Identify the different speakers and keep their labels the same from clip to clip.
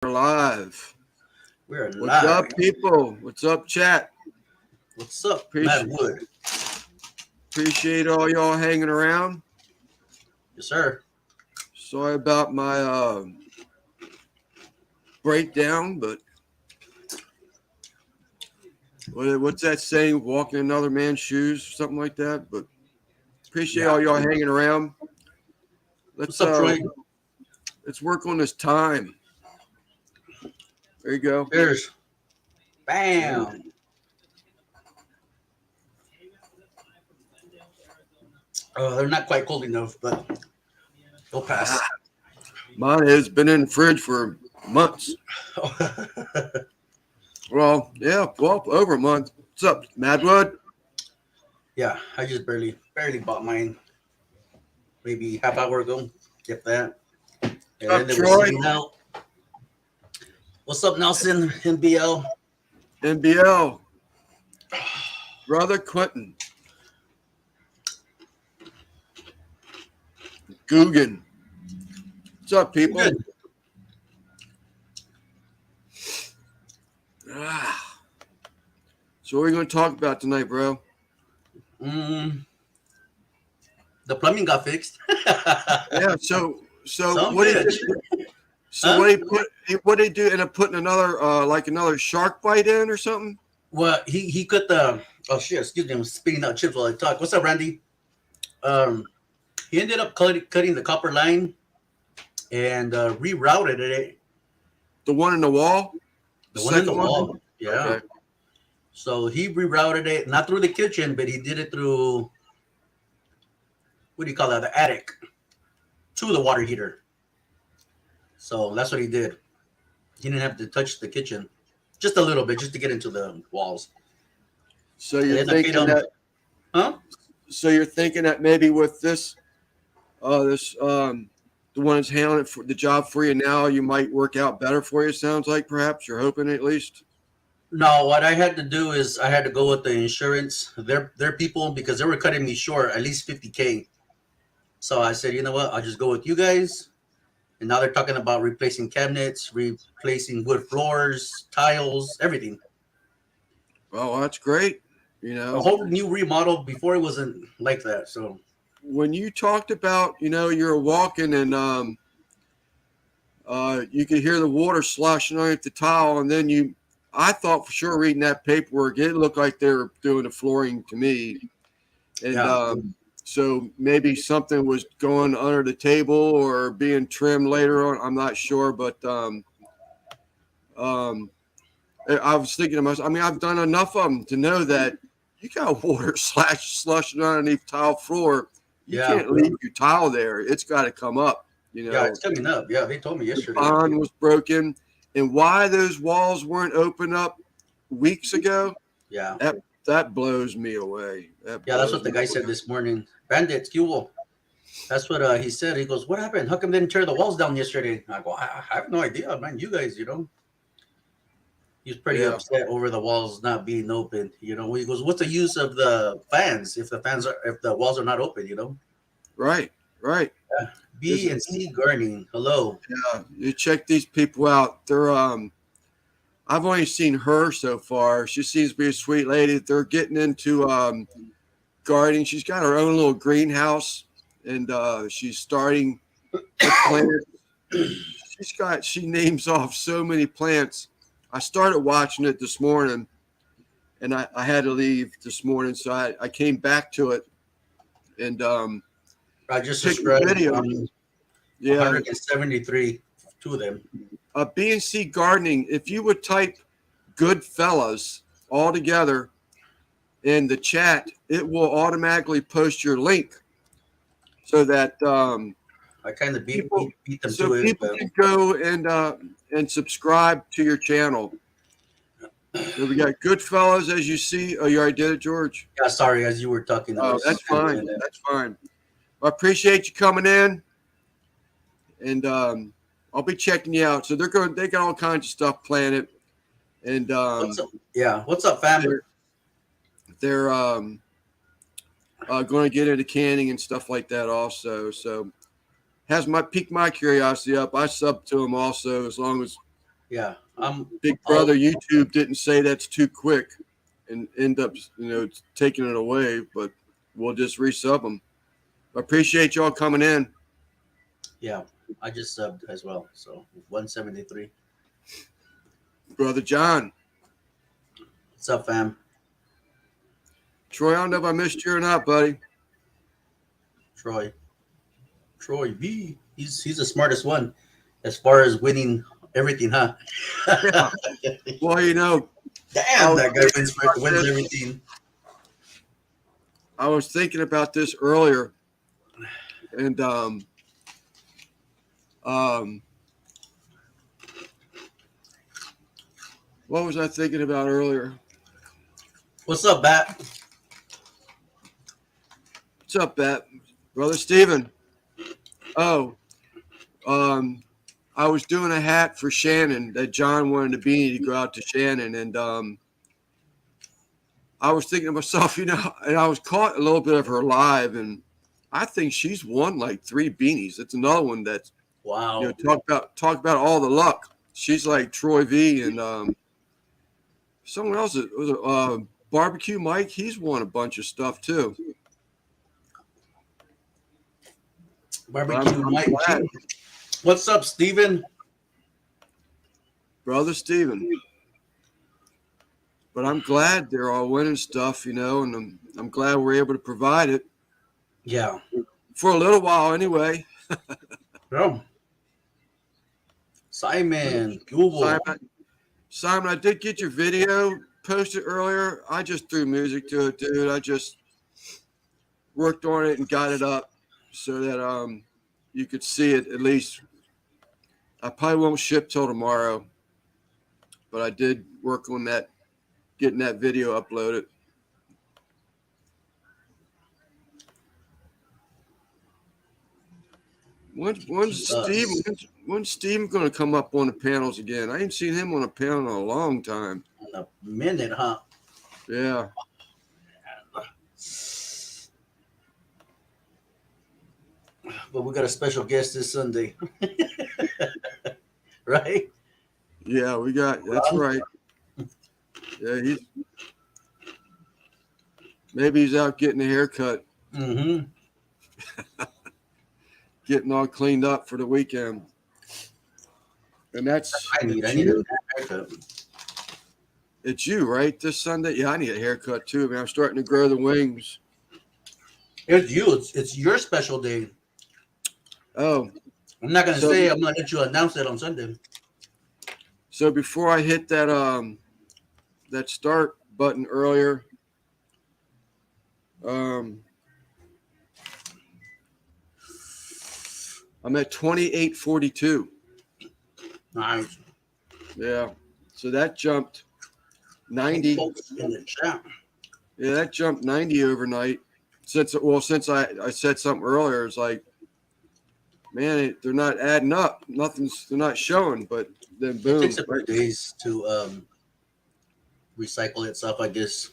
Speaker 1: We're live.
Speaker 2: We're
Speaker 1: What's up,
Speaker 2: live.
Speaker 1: people? What's up, chat?
Speaker 2: What's up, Matt
Speaker 1: Appreciate
Speaker 2: Wood?
Speaker 1: appreciate all y'all hanging around.
Speaker 2: Yes, sir.
Speaker 1: Sorry about my breakdown, but what's that saying? Walking another man's shoes, something like that. But appreciate
Speaker 2: Yeah.
Speaker 1: all y'all hanging around.
Speaker 2: What's
Speaker 1: Let's
Speaker 2: up,
Speaker 1: uh
Speaker 2: Troy?
Speaker 1: let's work on this time. There you go.
Speaker 2: Cheers.
Speaker 1: Cheers.
Speaker 2: Bam. They're not quite cold enough, but they'll pass.
Speaker 1: Mine has been in the fridge for months. Well, yeah, well, over a month. What's up, Madwood?
Speaker 2: Yeah, I just barely bought mine maybe half hour ago. Get that. And
Speaker 1: What's up,
Speaker 2: then they were
Speaker 1: Troy?
Speaker 2: sitting out. What's up, Nelson? NBL.
Speaker 1: NBL. Brother Quentin. Guggen. What's up, people?
Speaker 2: Good.
Speaker 1: So what are we going to talk about tonight, bro?
Speaker 2: The plumbing got fixed.
Speaker 1: Yeah, so
Speaker 2: Some
Speaker 1: what
Speaker 2: good. Huh?
Speaker 1: what did he do? End up putting another like another shark bite in or something?
Speaker 2: Well, he cut the excuse me, I'm spitting out chips while I talk. What's up, Randy? He ended up cutting the copper line and rerouted it.
Speaker 1: The one in the wall?
Speaker 2: The one in the
Speaker 1: Second one?
Speaker 2: wall. Yeah.
Speaker 1: Okay.
Speaker 2: So he rerouted it not through the kitchen, but he did it through what do you call that? The attic to the water heater. So that's what he did. He didn't have to touch the kitchen, just a little bit, just to get into the walls.
Speaker 1: So
Speaker 2: And
Speaker 1: you're
Speaker 2: then I paid
Speaker 1: thinking
Speaker 2: him,
Speaker 1: that
Speaker 2: huh?
Speaker 1: maybe with this the one that's handling it for the job for you now, you might work out better for you, sounds like perhaps. You're hoping at least.
Speaker 2: No, what I had to do is I had to go with the insurance, their people, because they were cutting me short at least 50K. So I said, you know what? I'll just go with you guys. And now they're talking about replacing cabinets, replacing wood floors, tiles, everything.
Speaker 1: Oh, that's great. You
Speaker 2: A
Speaker 1: know,
Speaker 2: whole new remodel. Before it wasn't like that. So
Speaker 1: when you talked about, you're walking and you could hear the water sloshing underneath the tile, and then I thought for sure reading that paperwork, it looked like they were doing the flooring to me, and
Speaker 2: yeah,
Speaker 1: so maybe something was going under the table or being trimmed later on. I'm not sure, but um, I was thinking to myself. I mean, I've done enough of them to know that you got water slushing underneath tile floor. You
Speaker 2: yeah,
Speaker 1: can't leave your tile there. It's got to come up.
Speaker 2: yeah. It's coming up. Yeah, they told me
Speaker 1: The
Speaker 2: yesterday.
Speaker 1: bond was broken, and why those walls weren't opened up weeks ago,
Speaker 2: Yeah,
Speaker 1: that blows me away. That
Speaker 2: yeah. That's
Speaker 1: blows
Speaker 2: what the
Speaker 1: me
Speaker 2: guy
Speaker 1: away.
Speaker 2: said this morning. Bandits, fuel. That's what he said. He goes, "What happened? How come they didn't tear the walls down yesterday?" I go, "I have no idea, man. You guys, He's pretty
Speaker 1: Yeah,
Speaker 2: upset over the walls not being open. He goes, "What's the use of the fans if the walls are not open?"
Speaker 1: right, right.
Speaker 2: B
Speaker 1: Because
Speaker 2: and C gardening. Hello.
Speaker 1: you check these people out. They're I've only seen her so far. She seems to be a sweet lady. They're getting into gardening. She's got her own little greenhouse, and she's starting to plant. She names off so many plants. I started watching it this morning, and I had to leave this morning, so I came back to it and
Speaker 2: I just
Speaker 1: picked the
Speaker 2: subscribed
Speaker 1: video.
Speaker 2: 173 to them.
Speaker 1: BNC Gardening. If you would type "Goodfellas" all together in the chat, it will automatically post your link, so that
Speaker 2: I kind of
Speaker 1: people
Speaker 2: beat them to it, but
Speaker 1: can go and subscribe to your channel. So we got Goodfellas, as you see. Oh, you already did it, George.
Speaker 2: yeah, sorry, as you were talking, I
Speaker 1: Oh,
Speaker 2: was
Speaker 1: that's
Speaker 2: kind of
Speaker 1: fine.
Speaker 2: doing that.
Speaker 1: That's fine. I appreciate you coming in, and I'll be checking you out. So they got all kinds of stuff planted, and
Speaker 2: What's up? Yeah, what's up, fam?
Speaker 1: they're going to get into canning and stuff like that also. So piqued my curiosity up. I sub to them also, as long as
Speaker 2: Yeah.
Speaker 1: Big Brother YouTube didn't say that's too quick and end up, taking it away, but we'll just resub them. I appreciate y'all coming in.
Speaker 2: Yeah. I just subbed as well. So 173.
Speaker 1: Brother John.
Speaker 2: What's up, fam?
Speaker 1: Troy, I don't know if I missed you or not, buddy.
Speaker 2: Troy V. He's the smartest one as far as winning everything, huh?
Speaker 1: Yeah. Well,
Speaker 2: Damn, that guy wins everything.
Speaker 1: I was thinking about this earlier, and what was I thinking about earlier?
Speaker 2: What's up, Bat?
Speaker 1: What's up, Bat? Brother Steven. Oh, I was doing a hat for Shannon that John wanted a beanie to go out to Shannon, and I was thinking to myself, and I was caught a little bit of her live, and I think she's won like 3 beanies. It's another one that's
Speaker 2: wow.
Speaker 1: Talk about all the luck. She's like Troy V and someone else. Was Barbecue Mike. He's won a bunch of stuff too.
Speaker 2: Barbecue Mike. What's up, Steven?
Speaker 1: Brother Steven. But I'm glad they're all winning stuff, and I'm glad we're able to provide it.
Speaker 2: Yeah.
Speaker 1: For a little while anyway.
Speaker 2: Bro. Simon, Google.
Speaker 1: Simon, I did get your video posted earlier. I just threw music to it, dude. I just worked on it and got it up so that you could see it at least. I probably won't ship till tomorrow, but I did work on that, getting that video uploaded. When's Steve going to come up on the panels again? I ain't seen him on a panel in a long time.
Speaker 2: In a minute, huh?
Speaker 1: Yeah.
Speaker 2: But we got a special guest this Sunday. Right?
Speaker 1: Yeah, that's right. Yeah, maybe he's out getting a haircut.
Speaker 2: Mm-hmm.
Speaker 1: Getting all cleaned up for the weekend. And that's
Speaker 2: I need a haircut.
Speaker 1: It's you, right? This Sunday? Yeah, I need a haircut too, man. I'm starting to grow the wings.
Speaker 2: It's you. It's your special day.
Speaker 1: Oh.
Speaker 2: I'm not gonna say. I'm gonna let you announce it on Sunday.
Speaker 1: So before I hit that start button earlier, I'm at 28.42.
Speaker 2: Nice.
Speaker 1: Yeah. So that jumped 90.
Speaker 2: In the chat.
Speaker 1: Yeah, that jumped 90 overnight. Since I said something earlier, it's like, man, they're not adding up. They're not showing, but then boom.
Speaker 2: It takes a few days to recycle itself, I guess.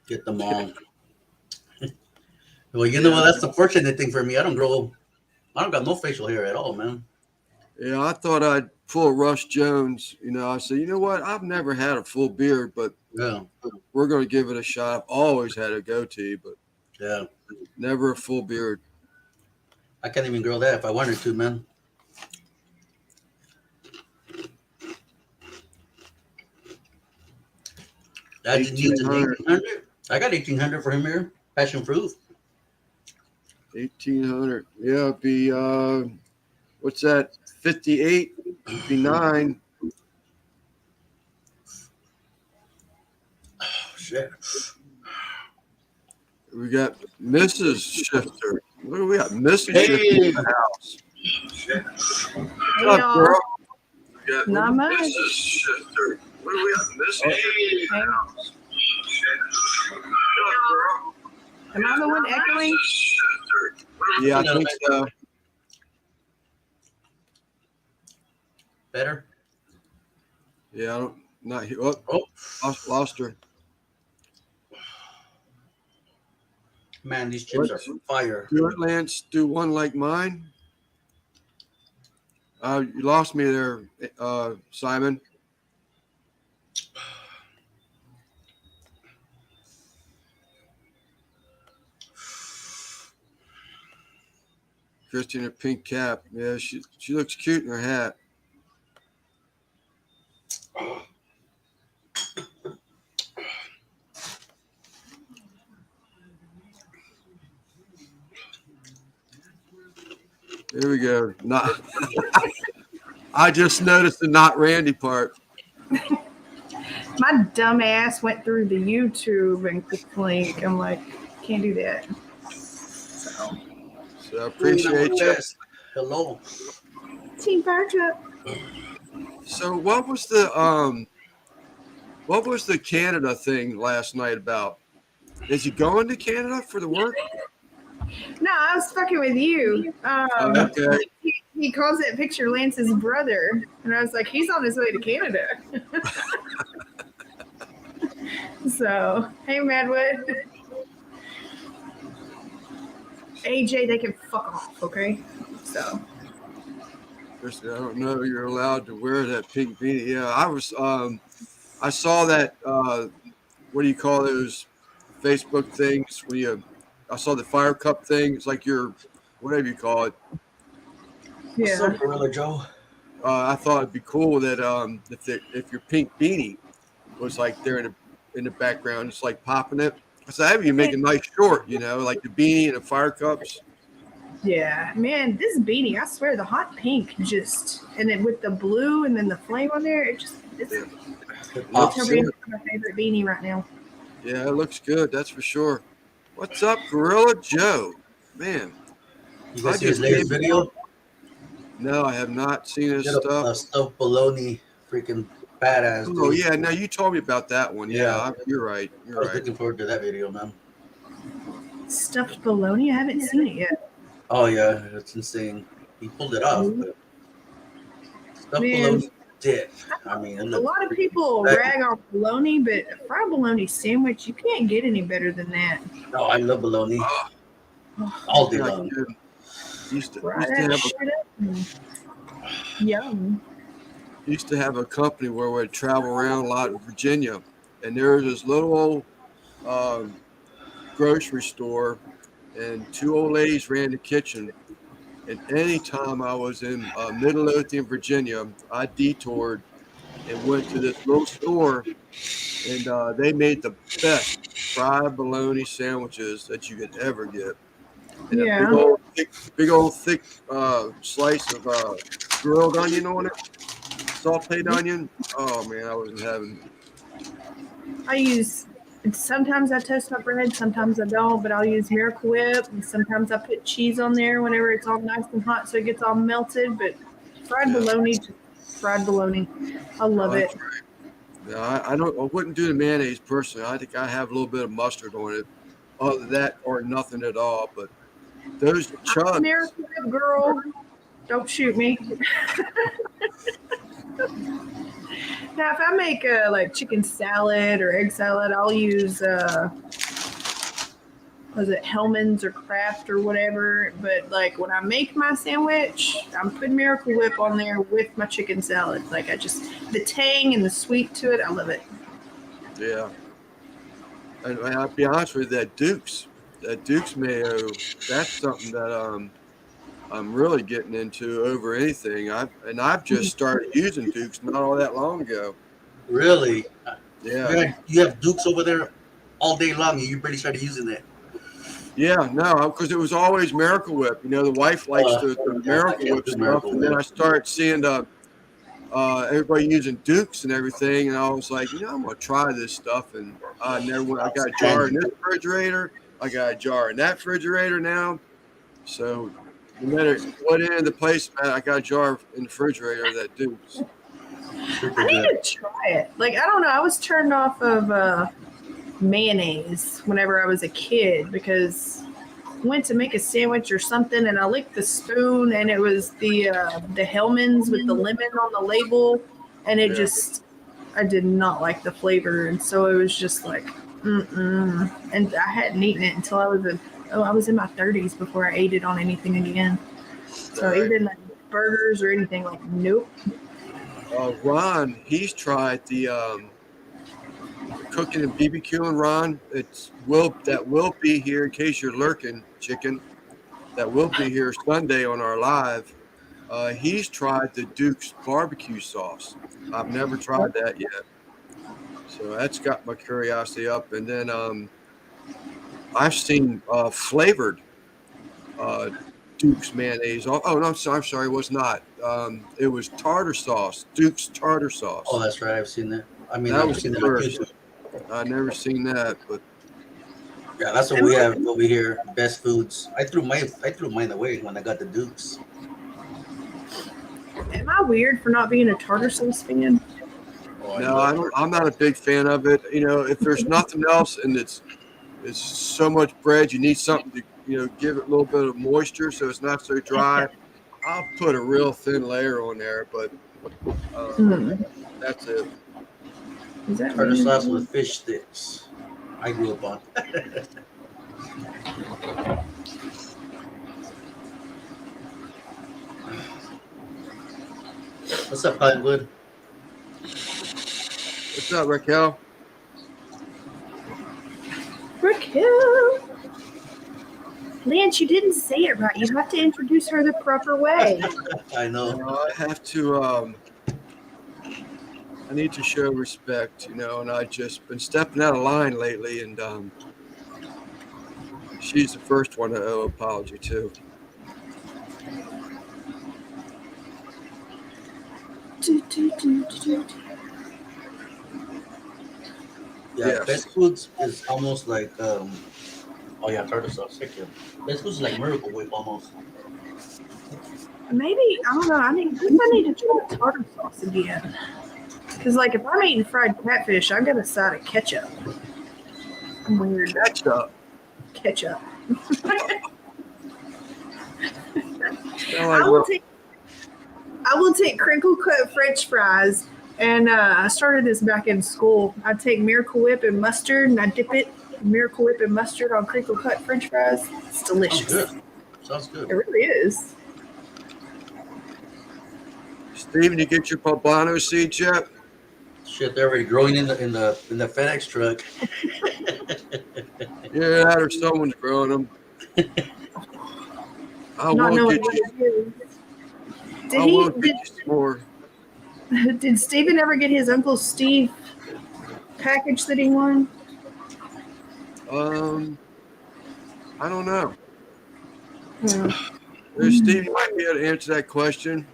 Speaker 2: Get them all. Well, that's the fortunate thing for me. I don't got no facial hair at all, man.
Speaker 1: Yeah, I thought I'd pull Russ Jones. I said, you know what? I've never had a full beard, but
Speaker 2: yeah,
Speaker 1: we're going to give it a shot. I've always had a goatee, but
Speaker 2: yeah,
Speaker 1: never a full beard.
Speaker 2: I can't even grow that if I wanted to, man. I didn't use 1,800. I got 1,800 for him here. Passion fruit.
Speaker 1: 1,800. Yeah, it'd be what's that? 58. It'd be 9.
Speaker 2: Oh shit.
Speaker 1: We got Mrs. Shifter. What do we got? Mrs.
Speaker 2: Hey.
Speaker 1: Shifter in the house.
Speaker 3: Hey,
Speaker 1: What's up, girl?
Speaker 3: Not much.
Speaker 1: Mrs. Shifter. What do we got? Mrs. Shifter in the house. What's up, girl?
Speaker 3: Am I the one echoing?
Speaker 1: Yeah, I think so.
Speaker 2: Better?
Speaker 1: Yeah, I don't. Not here. Oh, lost her.
Speaker 2: Man, these chips are fire.
Speaker 1: Do it, Lance. Do one like mine. You lost me there, Simon. Christy in a pink cap. Yeah, she looks cute in her hat. There we go. Not. I just noticed the not Randy part.
Speaker 3: My dumb ass went through the YouTube and clicked the link. I'm like, can't do that. So,
Speaker 1: So I appreciate you.
Speaker 2: Hello.
Speaker 3: Team Fire Truck.
Speaker 1: So what was the Canada thing last night about? Is he going to Canada for the work?
Speaker 3: No, I was fucking with you.
Speaker 1: Okay.
Speaker 3: He calls that picture Lance's brother, and I was like, he's on his way to Canada. So, hey, Madwood. AJ, they can fuck off, okay? So.
Speaker 1: Christy, I don't know. You're allowed to wear that pink beanie. Yeah, I saw that. What do you call those Facebook things? I saw the fire cup thing. It's like your, whatever you call it.
Speaker 2: What's
Speaker 3: Yeah.
Speaker 2: up, Gorilla Joe?
Speaker 1: I thought it'd be cool that if your pink beanie was like there in the background, it's like popping it. So that you make a nice short, like the beanie and the fire cups.
Speaker 3: Yeah, man, this beanie, I swear, the hot pink and then with the blue and then the flame on there, it's my favorite beanie right now.
Speaker 1: Yeah, it looks good. That's for sure. What's up, Gorilla Joe? Man.
Speaker 2: You guys see his latest video?
Speaker 1: No, I have not seen his stuff.
Speaker 2: Stuffed bologna, freaking badass.
Speaker 1: Oh,
Speaker 2: dude.
Speaker 1: yeah. No, you told me about that one. Yeah, you're right.
Speaker 2: I was looking forward to that video, man.
Speaker 3: Stuffed bologna? I haven't seen it yet.
Speaker 2: Oh, yeah. It's insane. He pulled it off. But stuffed bologna dip. I mean,
Speaker 3: a lot of people rag on bologna, but a fried bologna sandwich, you can't get any better than that.
Speaker 2: Oh, I love bologna. All day long.
Speaker 1: Used to have a company where we'd travel around a lot in Virginia, and there was this little old grocery store, and two old ladies ran the kitchen. And anytime I was in Midlothian, Virginia, I detoured and went to this little store, and they made the best fried bologna sandwiches that you could ever get. And a big old thick slice of grilled onion on it, sauteed onion. Oh man, I wasn't having.
Speaker 3: Sometimes I toast my bread, sometimes I don't, but I'll use Miracle Whip, and sometimes I put cheese on there whenever it's all nice and hot so it gets all melted. But fried bologna, I love it.
Speaker 1: Right. Yeah, I wouldn't do the mayonnaise personally. I think I have a little bit of mustard on it. Other than that, or nothing at all. But those chugs.
Speaker 3: Miracle Whip girl, don't shoot me. Now, if I make like chicken salad or egg salad, I'll use was it Hellman's or Kraft or whatever. But like when I make my sandwich, I'm putting Miracle Whip on there with my chicken salad. Like the tang and the sweet to it, I love it.
Speaker 1: Yeah. And I'll be honest with you, that Duke's mayo, that's something that I'm really getting into over anything. I've just started using Duke's not all that long ago.
Speaker 2: Really?
Speaker 1: Yeah.
Speaker 2: You have Duke's over there all day long, and you barely started using it.
Speaker 1: Yeah, no, because it was always Miracle Whip. The wife likes the Miracle Whip stuff, and then I started seeing everybody using Duke's and everything, and I was like, I'm gonna try this stuff, and I never went. I got a jar in this refrigerator. I got a jar in that refrigerator now. So no matter what end of the place, I got a jar in the refrigerator of that Duke's.
Speaker 3: I need to try it. Like, I don't know. I was turned off of mayonnaise whenever I was a kid because I went to make a sandwich or something and I licked the spoon and it was the Hellman's with the lemon on the label and it I did not like the flavor and so it was just like, and I hadn't eaten it until I was in my 30s before I ate it on anything again. So even burgers or anything. Like, nope.
Speaker 1: Ron, he's tried the cooking and BBQing. Ron, that will be here in case you're lurking, chicken. That will be here Sunday on our live. He's tried the Duke's barbecue sauce. I've never tried that yet, so that's got my curiosity up. And then I've seen flavored Duke's mayonnaise. Oh no, I'm sorry, it was not. It was tartar sauce, Duke's tartar sauce.
Speaker 2: Oh, that's right. I've seen that. I mean,
Speaker 1: That
Speaker 2: I've
Speaker 1: was
Speaker 2: seen
Speaker 1: the
Speaker 2: that on
Speaker 1: first.
Speaker 2: YouTube.
Speaker 1: I've never seen that, but
Speaker 2: Yeah, that's what we have over here. Best foods. I threw mine away when I got the Dukes.
Speaker 3: Am I weird for not being a tartar sauce fan?
Speaker 2: Oh,
Speaker 1: no, I'm not a big fan of it. You know, if there's nothing else and it's so much bread, you need something to give it a little bit of moisture so it's not so dry. I'll put a real thin layer on there, but that's it.
Speaker 3: Is that
Speaker 2: Tartar
Speaker 3: me?
Speaker 2: sauce with fish sticks. I grew up on. What's up, Hollywood?
Speaker 1: What's up, Raquel?
Speaker 3: Raquel. Lance, you didn't say it right. You have to introduce her the proper way.
Speaker 2: I know.
Speaker 1: I have to. I need to show respect, and I've just been stepping out of line lately, and she's the first one to owe an apology to.
Speaker 2: Yeah,
Speaker 1: Yes.
Speaker 2: Best Foods is almost like oh yeah, tartar sauce. Heck yeah. Best Foods is like Miracle Whip almost.
Speaker 3: Maybe, I don't know. I think I need to try the tartar sauce again. Because, like, if I'm eating fried catfish, I got a side of ketchup. I'm weird.
Speaker 1: Ketchup.
Speaker 3: Ketchup.
Speaker 1: Sound like
Speaker 3: I will take crinkle cut French fries, and I started this back in school. I take Miracle Whip and mustard, and I dip it Miracle Whip and mustard on crinkle cut French fries. It's
Speaker 2: Sounds
Speaker 3: delicious.
Speaker 2: good. Sounds
Speaker 3: It
Speaker 2: good.
Speaker 3: really is.
Speaker 1: Steven, you get your poblano seeds yet?
Speaker 2: Shit, they're already growing in the FedEx truck.
Speaker 1: Yeah, that or someone's growing them. I
Speaker 3: Not
Speaker 1: will
Speaker 3: knowing
Speaker 1: get
Speaker 3: what
Speaker 1: you.
Speaker 3: it is.
Speaker 1: I will get you some more.
Speaker 3: Did Steven ever get his Uncle Steve package that he won?
Speaker 1: I don't know.
Speaker 3: Hmm.
Speaker 1: Steve, you might be able to answer that question.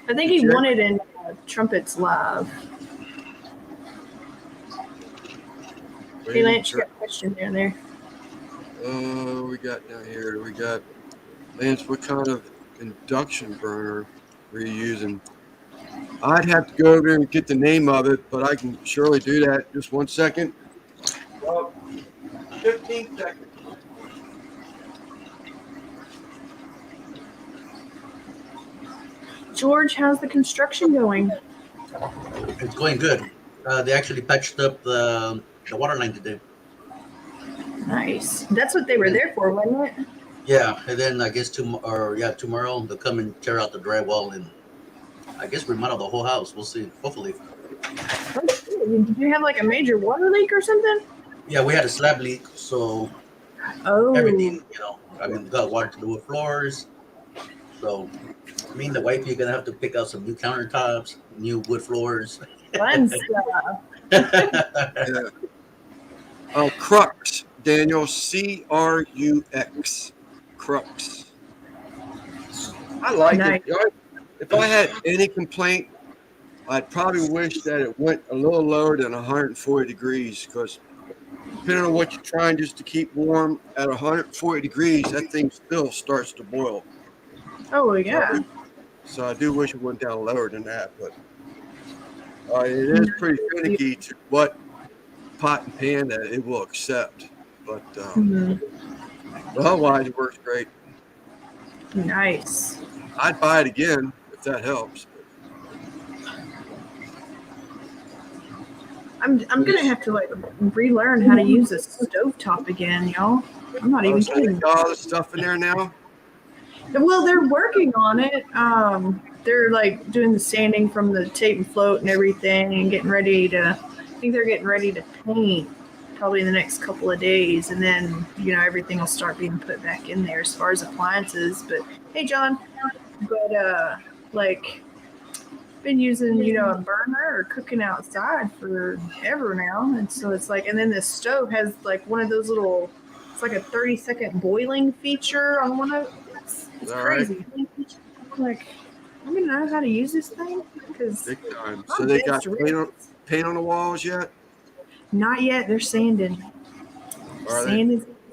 Speaker 3: I think he won it in Trumpets Live. Hey, Lance, you got a question down there.
Speaker 1: We got down here. We got Lance. What kind of induction burner were you using? I'd have to go over there and get the name of it, but I can surely do that. Just 1 second. 15 seconds.
Speaker 3: George, how's the construction going?
Speaker 2: It's going good. They actually patched up the water line today.
Speaker 3: Nice. That's what they were there for, wasn't it?
Speaker 2: Yeah, and then I guess tomorrow they'll come and tear out the drywall and I guess remodel the whole house. We'll see. Hopefully.
Speaker 3: Did you have like a major water leak or something?
Speaker 2: Yeah, we had a slab leak, so
Speaker 3: Oh,
Speaker 2: everything, I mean, we got water to the wood floors. So, me and the wifey are gonna have to pick out some new countertops, new wood floors.
Speaker 3: fun stuff.
Speaker 1: Yeah. Crux, Daniel, Crux. Crux. I like
Speaker 3: Nice.
Speaker 1: it. If I had any complaint, I'd probably wish that it went a little lower than 140 degrees because depending on what you're trying just to keep warm, at 140 degrees, that thing still starts to boil.
Speaker 3: Oh, yeah.
Speaker 1: So I do wish it went down lower than that, but it is pretty finicky to what pot and pan that it will accept. But
Speaker 3: Mhm.
Speaker 1: otherwise, it works great.
Speaker 3: Nice.
Speaker 1: I'd buy it again if that helps.
Speaker 3: I'm gonna have to like relearn how to use a stovetop again, y'all. I'm not even
Speaker 1: So they
Speaker 3: kidding.
Speaker 1: got all the stuff in there now.
Speaker 3: Well, they're working on it. They're like doing the sanding from the tape and float and everything, and getting ready to. I think they're getting ready to paint probably in the next couple of days, and then everything will start being put back in there as far as appliances. But hey, John, but like been using a burner or cooking outside forever now, and so it's like, and then this stove has like one of those little. It's like a 30-second boiling feature on one of. It's
Speaker 1: All right.
Speaker 3: crazy. Like, I'm gonna know how to use this thing because
Speaker 1: Big time. So they got paint on the walls yet?
Speaker 3: not yet. They're sanding.
Speaker 1: Are they?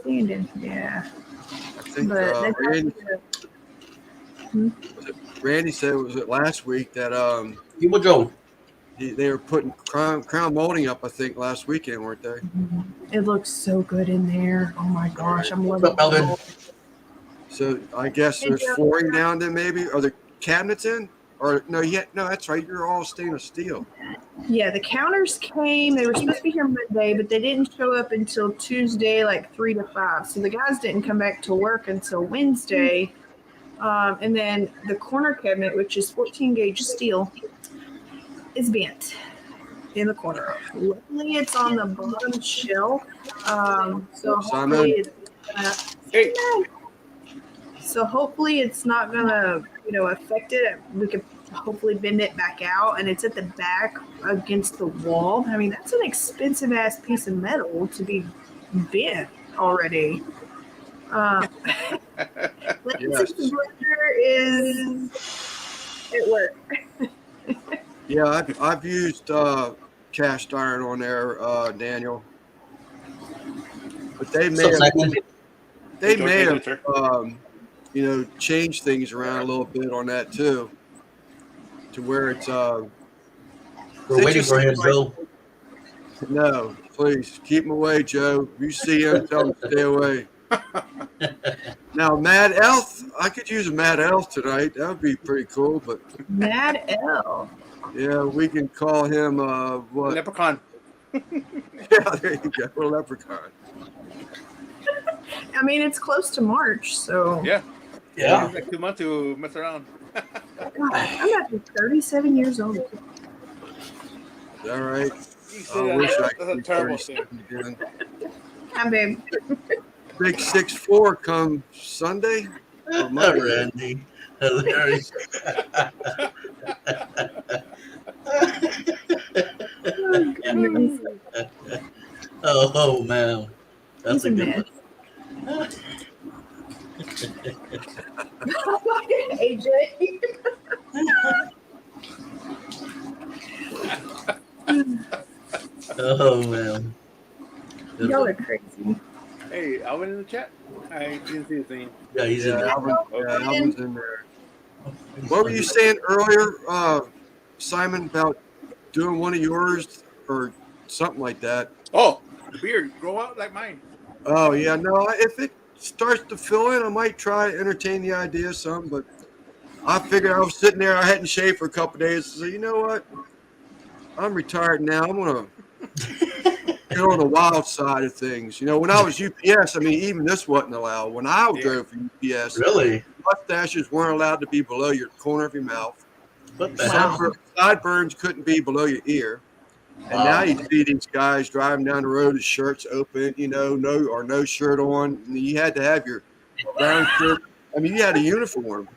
Speaker 3: Sanding. Yeah.
Speaker 1: I think
Speaker 3: But
Speaker 1: Randy said was it last week that
Speaker 2: People Joe.
Speaker 1: they were putting crown molding up. I think last weekend, weren't they?
Speaker 3: it looks so good in there. Oh my gosh, I'm
Speaker 2: What's
Speaker 3: loving
Speaker 2: up, Melvin?
Speaker 3: it.
Speaker 1: So I guess there's flooring down there. Maybe are there cabinets in? Or no? No. That's right. You're all stainless steel.
Speaker 3: Yeah, the counters came. They were supposed to be here Monday, but they didn't show up until Tuesday, like 3 to 5. So the guys didn't come back to work until Wednesday. And then the corner cabinet, which is 14 gauge steel, is bent in the corner. Luckily, it's on the bottom shelf. So hopefully it's hopefully it's not gonna, affect it. We could hopefully bend it back out, and it's at the back against the wall. I mean, that's an expensive ass piece of metal to be bent already.
Speaker 1: Yes.
Speaker 3: Is at work.
Speaker 1: Yeah, I've used cast iron on there, Daniel. But they may have changed things around a little bit on that too, to where it's
Speaker 2: We're waiting for him, Joe.
Speaker 1: No, please keep him away, Joe. You see him, tell him to stay away. Now, Mad Elf, I could use a Mad Elf tonight. That would be pretty cool. But
Speaker 3: Mad Elf.
Speaker 1: yeah, we can call him what?
Speaker 4: Leprechaun.
Speaker 1: Yeah, there you go, Leprechaun.
Speaker 3: I mean, it's close to March, so
Speaker 4: Yeah.
Speaker 2: Yeah.
Speaker 4: It's like 2 months to mess around.
Speaker 3: God, I'm about to be 37 years old.
Speaker 1: All right.
Speaker 4: You
Speaker 1: I
Speaker 4: say
Speaker 1: wish I
Speaker 4: that's
Speaker 1: could
Speaker 4: a
Speaker 1: be
Speaker 4: terrible thing.
Speaker 1: 37 again.
Speaker 3: Hi, babe.
Speaker 1: Big 6'4" come Sunday. Or Monday.
Speaker 2: Randy. Hilarious.
Speaker 3: Oh, goodness.
Speaker 2: Oh man. That's
Speaker 3: He's
Speaker 2: a
Speaker 3: a
Speaker 2: good
Speaker 3: mess.
Speaker 2: one.
Speaker 3: AJ.
Speaker 2: Oh man.
Speaker 3: Y'all are crazy.
Speaker 4: Hey, Alvin in the chat. I didn't see his name.
Speaker 2: Yeah, he's in
Speaker 1: Yeah,
Speaker 2: there.
Speaker 1: Alvin's in there. What were you saying earlier, Simon, about doing one of yours or something like that?
Speaker 4: Oh, the beard. Grow out like mine.
Speaker 1: Oh, yeah. No, if it starts to fill in, I might try to entertain the idea some, but I figured I was sitting there. I hadn't shaved for a couple of days. So, you know what? I'm retired now. I'm going to get on the wild side of things. You know, when I was UPS, I mean, even this wasn't allowed. When I drove for UPS,
Speaker 2: Really?
Speaker 1: mustaches weren't allowed to be below your corner of your mouth.
Speaker 2: What the hell?
Speaker 1: Sideburns couldn't be below your ear. And now you see these guys driving down the road with shirts open, no shirt on. And you had to have your brown shirt. I mean, you had a uniform,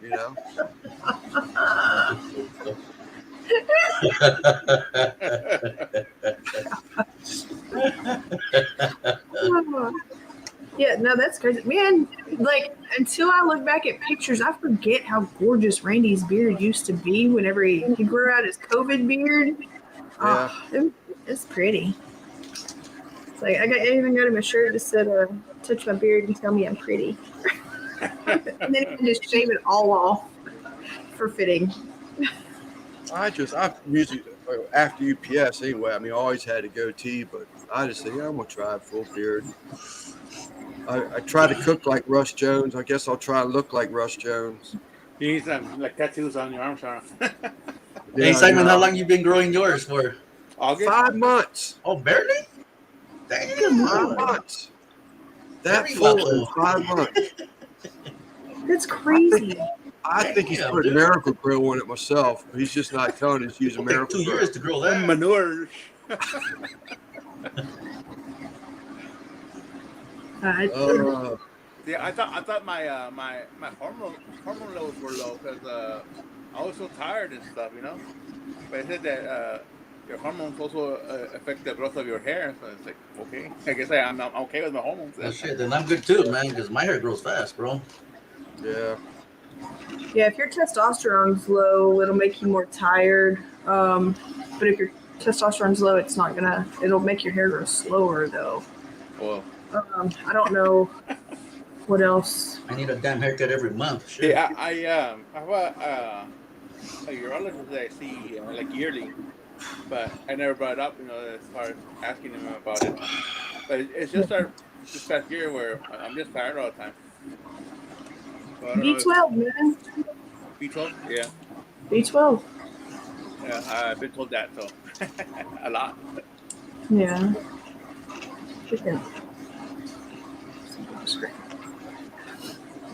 Speaker 3: Yeah, no, that's crazy. Man, like, until I look back at pictures, I forget how gorgeous Randy's beard used to be whenever he grew out his COVID beard.
Speaker 1: Yeah.
Speaker 3: It's pretty. It's like, I even got him a shirt that said, touch my beard and tell me I'm pretty. And then he can just shave it all off for fitting.
Speaker 1: I usually, after UPS anyway, I mean, I always had a goatee, but I just say, yeah, I'm going to try a full beard. I try to cook like Russ Jones. I guess I'll try to look like Russ Jones.
Speaker 4: You need some like tattoos on your arms, huh?
Speaker 2: Hey Simon, how long you been growing yours for?
Speaker 4: August.
Speaker 1: 5 months.
Speaker 2: Oh, barely?
Speaker 1: 5
Speaker 2: Damn.
Speaker 1: months. That
Speaker 2: Very
Speaker 1: full
Speaker 2: little.
Speaker 1: in 5 months.
Speaker 3: That's crazy.
Speaker 1: I think he's
Speaker 2: Damn,
Speaker 1: putting
Speaker 2: dude.
Speaker 1: Miracle Grow on it myself. He's just not telling us to use a
Speaker 2: It'll take
Speaker 1: Miracle
Speaker 2: 2
Speaker 1: Grow.
Speaker 2: years to grow that.
Speaker 4: Manure. Yeah, I thought my my hormone levels were low because I was so tired and stuff, you know. But it said that your hormones also affect the growth of your hair. So it's like, okay, I guess I'm okay with my hormones.
Speaker 2: Well, shit, then I'm good too, man, because my hair grows fast, bro.
Speaker 1: Yeah.
Speaker 3: Yeah, if your testosterone's low, it'll make you more tired. But if your testosterone's low, it'll make your hair grow slower though.
Speaker 4: Well,
Speaker 3: I don't know what else.
Speaker 2: I need a damn haircut every month. Shit.
Speaker 4: yeah, I have a urologist that I see like yearly, but I never brought it up, you know, as far as asking him about it. But it's just this past year where I'm just tired all the time. So I don't know if-
Speaker 3: B12, man.
Speaker 4: B12? Yeah.
Speaker 3: B12.
Speaker 4: Yeah, I've been told that, so a lot.
Speaker 3: Yeah. Freaking.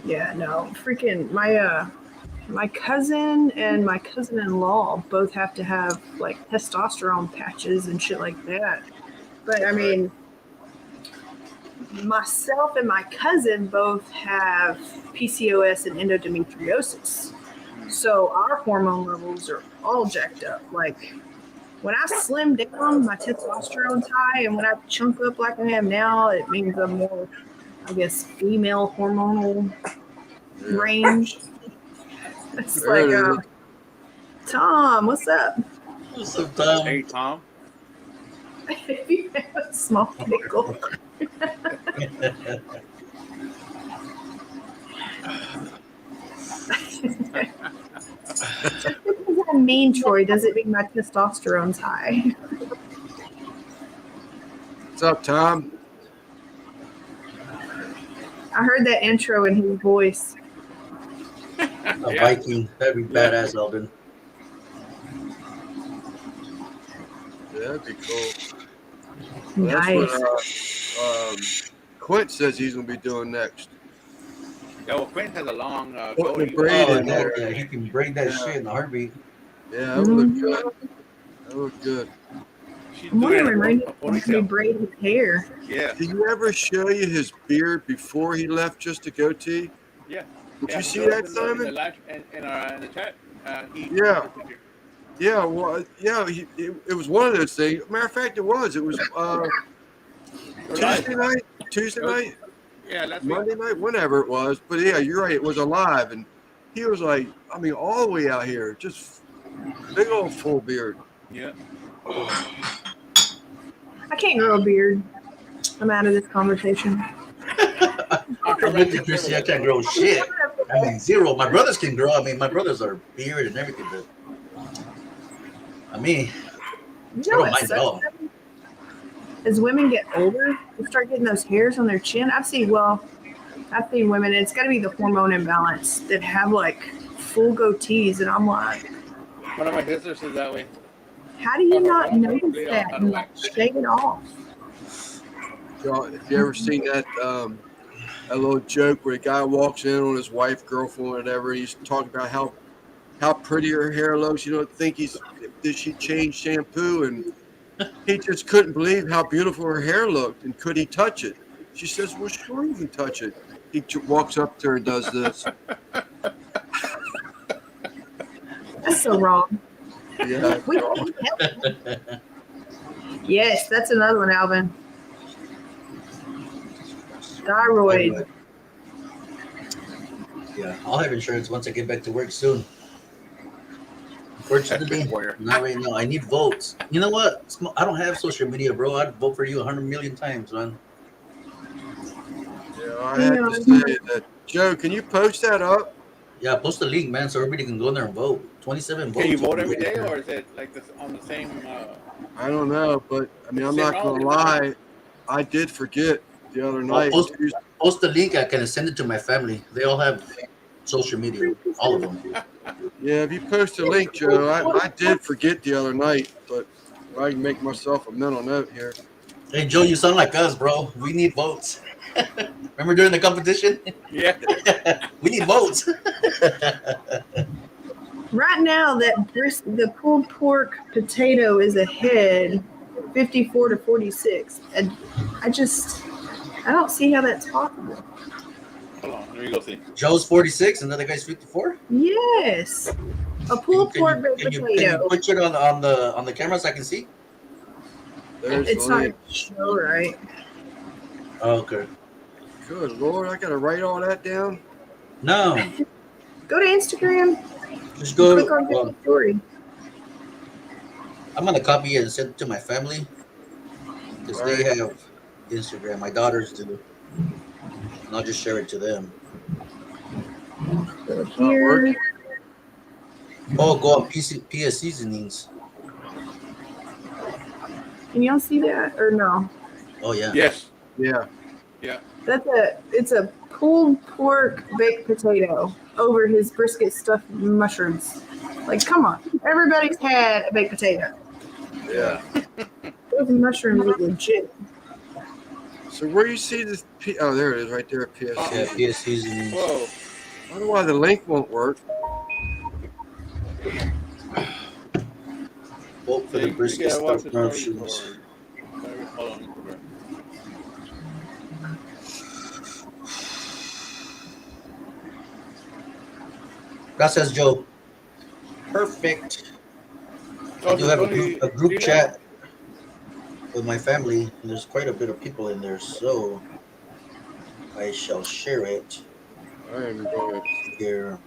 Speaker 3: Yeah, no. Freaking my cousin and my cousin-in-law both have to have like testosterone patches and shit like that. But I mean, myself and my cousin both have PCOS and endometriosis. So our hormone levels are all jacked up. Like when I slim down, my testosterone's high, and when I chunk up like I am now, it means I'm more, I guess, female hormonal range. It's
Speaker 1: There
Speaker 3: like,
Speaker 1: it is.
Speaker 3: Tom, what's up?
Speaker 2: What's up, Tom?
Speaker 4: Hey, Tom.
Speaker 3: If you have a small pickle. Just because I'm mean, Troy, doesn't mean my testosterone's high.
Speaker 1: What's up, Tom?
Speaker 3: I heard that intro in his voice.
Speaker 2: A Viking. That'd be badass, Eldon.
Speaker 1: Yeah, that'd be cool. Well, that's
Speaker 3: Nice.
Speaker 1: what Quint says he's going to be doing next.
Speaker 4: Yeah, well, Quinn has a long
Speaker 1: Putting
Speaker 4: goatee.
Speaker 1: the braid
Speaker 2: Oh,
Speaker 1: in there.
Speaker 2: yeah, he can braid that
Speaker 1: Yeah.
Speaker 2: shit in a heartbeat.
Speaker 1: Yeah, that would look good. That would look good.
Speaker 4: She's
Speaker 3: I'm
Speaker 4: doing
Speaker 3: wondering
Speaker 4: a
Speaker 3: when he
Speaker 4: ponytail.
Speaker 3: braid his hair.
Speaker 4: Yeah,
Speaker 1: Did you ever show you his beard before he left just a goatee?
Speaker 4: yeah.
Speaker 1: Did
Speaker 4: Yeah,
Speaker 1: you see
Speaker 4: so
Speaker 1: that,
Speaker 4: in the
Speaker 1: Simon?
Speaker 4: live, in the chat. He
Speaker 1: Yeah. Yeah, well, yeah, it was one of those things. Matter of fact, it was. It was Tuesday night,
Speaker 4: Yeah, last week.
Speaker 1: Monday night, whenever it was. But yeah, you're right. It was alive, and he was like, I mean, all the way out here, just big old full beard.
Speaker 4: Yeah.
Speaker 3: I can't grow a beard. I'm out of this conversation.
Speaker 2: I'm with you, Chrissy. I can't grow shit. I mean, zero. My brothers can grow. I mean, my brothers are beard and everything, but I mean,
Speaker 3: You
Speaker 2: I
Speaker 3: know
Speaker 2: don't
Speaker 3: what
Speaker 2: mind at all.
Speaker 3: sucks? As women get older, they start getting those hairs on their chin. I've seen women, it's got to be the hormone imbalance, that have like full goatees. And I'm like,
Speaker 4: One of my sisters is that way.
Speaker 3: how do you not notice that and like shave it off?
Speaker 1: Y'all, have you ever seen that a little joke where a guy walks in on his wife, girlfriend, whatever, and he's talking about how pretty her hair looks. You don't think did she change shampoo? And he just couldn't believe how beautiful her hair looked. And could he touch it? She says, well, sure you can touch it. He walks up to her and does this.
Speaker 3: That's so wrong.
Speaker 1: Yeah.
Speaker 3: We can't help it. Yes, that's another one, Alvin. Thyroid.
Speaker 2: yeah, I'll have insurance once I get back to work soon. Unfortunately, not right now. I need votes. You know what? I don't have social media, bro. I'd vote for you 100 million times, man.
Speaker 1: Yeah, I have to say that. Joe, can you post that up?
Speaker 2: Yeah, post the link, man, so everybody can go in there and vote. 27 votes.
Speaker 4: Can you vote every day, or is it like this on the same?
Speaker 1: I don't know, but I mean, I'm
Speaker 4: Sit
Speaker 1: not
Speaker 4: down.
Speaker 1: going to lie. I did forget the other night.
Speaker 2: Post the link. I can send it to my family. They all have social media, all of them.
Speaker 1: Yeah, if you post a link, Joe, I did forget the other night, but I can make myself a mental note here.
Speaker 2: Hey, Joe, you sound like us, bro. We need votes. Remember during the competition?
Speaker 4: Yeah.
Speaker 2: We need votes.
Speaker 3: Right now, the pulled pork potato is ahead, 54-46, and I don't see how that's possible.
Speaker 4: Hold on. Let me go see.
Speaker 2: Joe's 46, and the other guy's 54.
Speaker 3: Yes, a pulled pork baked
Speaker 2: Can you
Speaker 3: potato.
Speaker 2: put it on the camera so I can see?
Speaker 1: There's
Speaker 3: It's
Speaker 1: the
Speaker 3: not
Speaker 1: link.
Speaker 3: gonna show right.
Speaker 2: Oh, okay.
Speaker 1: Good Lord, I got to write all that down.
Speaker 2: No,
Speaker 3: Go to Instagram.
Speaker 2: just go.
Speaker 3: Click on
Speaker 2: Well,
Speaker 3: the story.
Speaker 2: I'm gonna copy it and send it to my family because
Speaker 1: All
Speaker 2: they
Speaker 1: right.
Speaker 2: have Instagram. My daughters do, and I'll just share it to them.
Speaker 3: So
Speaker 1: Not
Speaker 3: here,
Speaker 1: working.
Speaker 2: Oh, go on PS seasonings.
Speaker 3: can y'all see that or no?
Speaker 2: Oh yeah.
Speaker 4: Yes.
Speaker 1: Yeah.
Speaker 3: It's a pulled pork baked potato over his brisket stuffed mushrooms. Like, come on, everybody's had a baked potato.
Speaker 1: Yeah.
Speaker 3: Those mushrooms are legit.
Speaker 1: So where you see this? Oh, there it is, right there.
Speaker 2: Yeah,
Speaker 1: PSC.
Speaker 2: PS seasonings.
Speaker 4: Whoa.
Speaker 1: I don't know why the link won't work.
Speaker 2: Vote for the
Speaker 4: You
Speaker 2: brisket
Speaker 4: gotta watch
Speaker 2: stuffed
Speaker 4: the story
Speaker 2: mushrooms.
Speaker 4: for- Hold on. Instagram.
Speaker 2: Gracias, Joe. Perfect. I
Speaker 4: Oh,
Speaker 2: do
Speaker 4: so
Speaker 2: have
Speaker 4: Tony,
Speaker 2: a group
Speaker 4: see
Speaker 2: chat with my family, and there's quite a bit of people in there, so I shall share it
Speaker 1: I am going.
Speaker 2: here.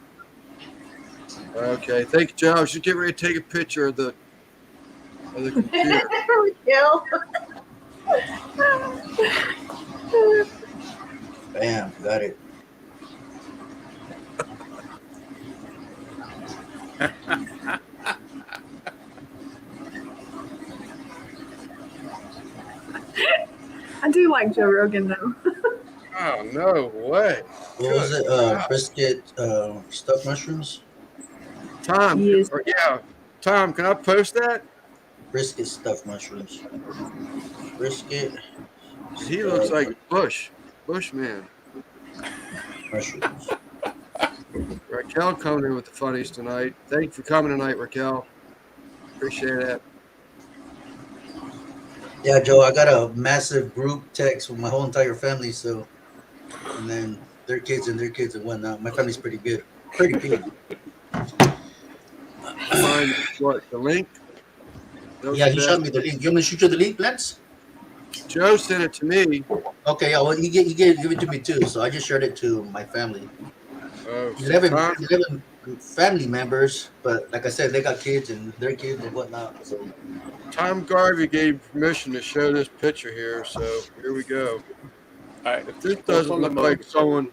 Speaker 1: Okay, thank you, Joe. I should get ready to take a picture of the computer.
Speaker 3: There we go.
Speaker 2: Bam, got it.
Speaker 3: I do like Joe Rogan though.
Speaker 1: Oh no way!
Speaker 2: What was it? Brisket stuffed mushrooms?
Speaker 1: Tom,
Speaker 3: Yes.
Speaker 1: Tom, can I post that?
Speaker 2: Brisket stuffed mushrooms. Brisket.
Speaker 1: He looks like Bushman.
Speaker 2: mushrooms.
Speaker 1: Raquel coming in with the funnies tonight. Thank you for coming tonight, Raquel. Appreciate that.
Speaker 2: Yeah, Joe, I got a massive group text with my whole entire family, so and then their kids and whatnot. My family's pretty good. Pretty big.
Speaker 1: Find what the link?
Speaker 2: Yeah, he showed me the link. You want me to shoot you the link, Lance?
Speaker 1: Joe sent it to me.
Speaker 2: Okay, yeah, well, give it to me too. So I just shared it to my family.
Speaker 1: Oh,
Speaker 2: 11
Speaker 1: Tom,
Speaker 2: family members, but like I said, they got kids and their kids and whatnot. So
Speaker 1: Tom Garvey gave permission to show this picture here, so here we go.
Speaker 4: All right.
Speaker 1: If this doesn't look like someone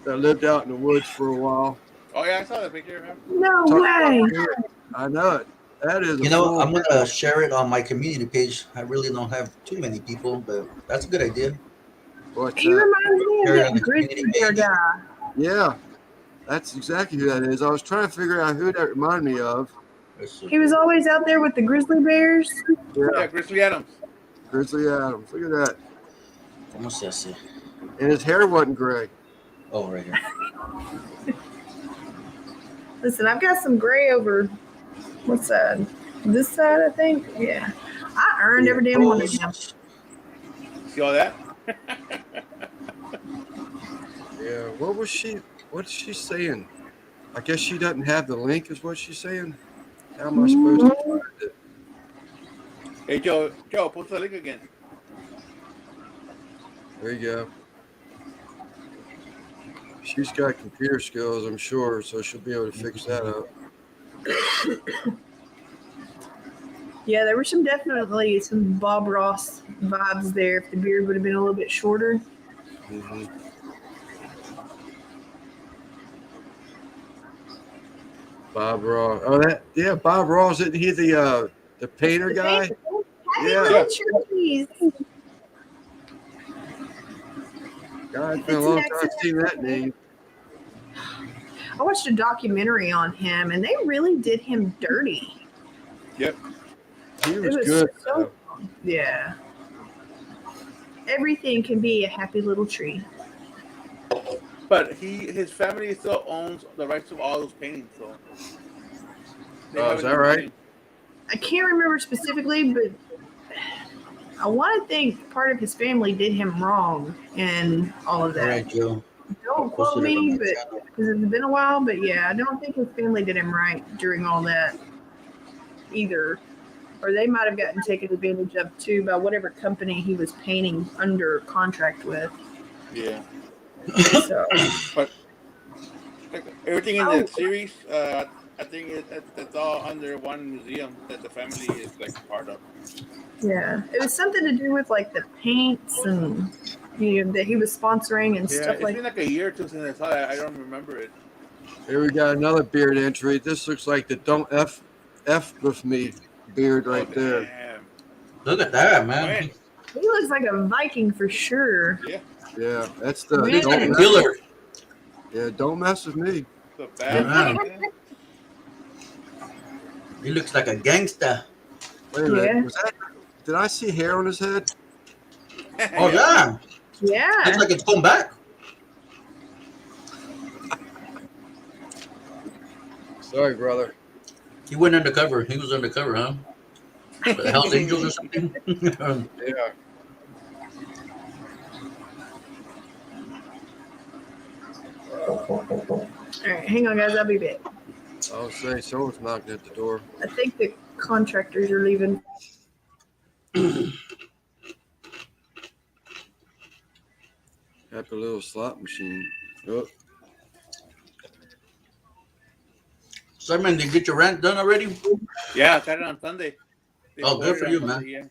Speaker 1: that lived out in the woods for a while,
Speaker 4: Oh yeah, I saw that picture. Huh?
Speaker 3: No
Speaker 1: talk
Speaker 3: way.
Speaker 1: about it. I know it. That is a
Speaker 2: you know,
Speaker 1: full-
Speaker 2: I'm gonna share it on my community page. I really don't have too many people, but that's a good idea.
Speaker 1: what's
Speaker 3: He
Speaker 1: that?
Speaker 3: reminds me
Speaker 2: Share it
Speaker 3: of
Speaker 2: on
Speaker 3: that
Speaker 2: the
Speaker 3: grizzly
Speaker 2: community
Speaker 3: bear
Speaker 2: page.
Speaker 3: guy.
Speaker 1: Yeah, that's exactly who that is. I was trying to figure out who that reminded me of.
Speaker 3: He was always out there with the grizzly bears.
Speaker 1: Yeah,
Speaker 4: Yeah, Grizzly Adams.
Speaker 1: Grizzly Adams. Look at that.
Speaker 2: ¿Cómo se hace?
Speaker 1: And his hair wasn't gray.
Speaker 2: Oh, right here.
Speaker 3: Listen, I've got some gray over. What's that? This side, I think. Yeah, I earned every damn one of them.
Speaker 4: See all that?
Speaker 1: Yeah. What's she saying? I guess she doesn't have the link, is what she's saying. How am I supposed to find it?
Speaker 4: Hey Joe, post the link again.
Speaker 1: There you go. She's got computer skills, I'm sure, so she'll be able to fix that up.
Speaker 3: Yeah, there were definitely some Bob Ross vibes there. If the beard would have been a little bit shorter.
Speaker 1: Mm-hmm. Bob Ross. Oh, Bob Ross. Isn't he the painter guy?
Speaker 3: Happy
Speaker 1: Yeah.
Speaker 3: Trees.
Speaker 1: God, it's been a long time I've seen that name.
Speaker 3: I watched a documentary on him, and they really did him dirty.
Speaker 4: Yep.
Speaker 1: He
Speaker 3: It
Speaker 1: was
Speaker 3: was
Speaker 1: good.
Speaker 3: so, yeah. everything can be a happy little tree.
Speaker 4: But his family still owns the rights to all those paintings, so.
Speaker 1: Oh, is that right?
Speaker 3: I can't remember specifically, but I want to think part of his family did him wrong and all of
Speaker 2: All
Speaker 3: that.
Speaker 2: right, Joe.
Speaker 3: Don't quote me, but because it's been a while. But yeah, I don't think his family did him right during all that either, or they might have gotten taken advantage of too by whatever company he was painting under contract with.
Speaker 4: Yeah.
Speaker 3: So,
Speaker 4: But like, everything in the series, I think it's all under one museum that the family is like part of.
Speaker 3: yeah, it was something to do with like the paints and that he was sponsoring and
Speaker 4: Yeah,
Speaker 3: stuff
Speaker 4: it's
Speaker 3: like.
Speaker 4: been like a year or two since I saw it. I don't remember it.
Speaker 1: Here we got another beard entry. This looks like the "Don't F with me" beard right there.
Speaker 4: Damn.
Speaker 2: Look at that, man.
Speaker 4: Man.
Speaker 3: He looks like a Viking for sure.
Speaker 4: Yeah.
Speaker 1: Yeah, that's the
Speaker 3: Man.
Speaker 1: don't mess,
Speaker 2: Killer.
Speaker 1: yeah, don't mess with me.
Speaker 4: The bad.
Speaker 2: Yeah. He looks like a gangster.
Speaker 1: Wait a minute,
Speaker 3: Yeah.
Speaker 1: was that? Did I see hair on his head?
Speaker 2: Oh yeah.
Speaker 3: Yeah.
Speaker 2: Looks like it's come back.
Speaker 1: Sorry, brother.
Speaker 2: He went undercover. He was undercover, huh? The Hells Angels or something.
Speaker 1: Yeah.
Speaker 3: All right, hang on, guys. I'll be back.
Speaker 1: I'll say someone's knocking at the door.
Speaker 3: I think the contractors are leaving.
Speaker 1: Happy little slot machine. Oh,
Speaker 2: Simon, did you get your rant done already?
Speaker 4: Yeah, I got it on Sunday. They
Speaker 2: Oh, good
Speaker 4: recorded
Speaker 2: for
Speaker 4: it
Speaker 2: you,
Speaker 4: on
Speaker 2: man.
Speaker 4: Sunday,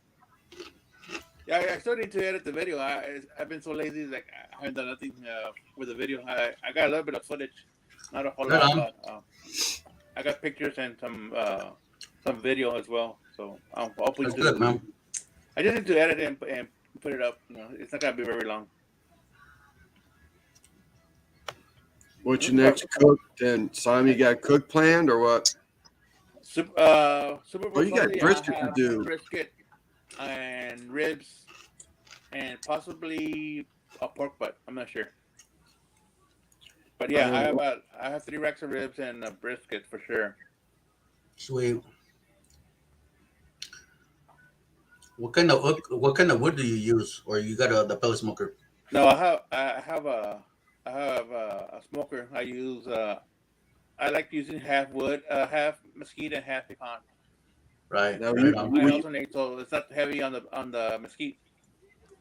Speaker 4: yeah, I still need to edit the video. I've been so lazy, like I haven't done nothing with the video. I got a little bit of footage, not a whole
Speaker 2: Right
Speaker 4: lot,
Speaker 2: on.
Speaker 4: but I got pictures and some video as well. So I'll put
Speaker 2: That's
Speaker 4: it.
Speaker 2: good, man.
Speaker 4: I just need to edit it and put it up. You know, it's not gonna be very long.
Speaker 1: what's your next cook? Then Simon, you got a cook planned or what?
Speaker 4: Super Bowl
Speaker 1: Oh, you got
Speaker 4: Sunday,
Speaker 1: brisket
Speaker 4: I
Speaker 1: to
Speaker 4: have
Speaker 1: do.
Speaker 4: Brisket and ribs and possibly a pork butt. I'm not sure. But yeah, I have 3 racks of ribs and a brisket for sure.
Speaker 2: Sweet. What kind of wood do you use, or you got the pellet smoker?
Speaker 4: No, I have a smoker. I use I like using half wood, half mesquite and half pecan.
Speaker 2: Right.
Speaker 1: Now,
Speaker 2: Right on.
Speaker 4: I alternate so it's not heavy on the mesquite.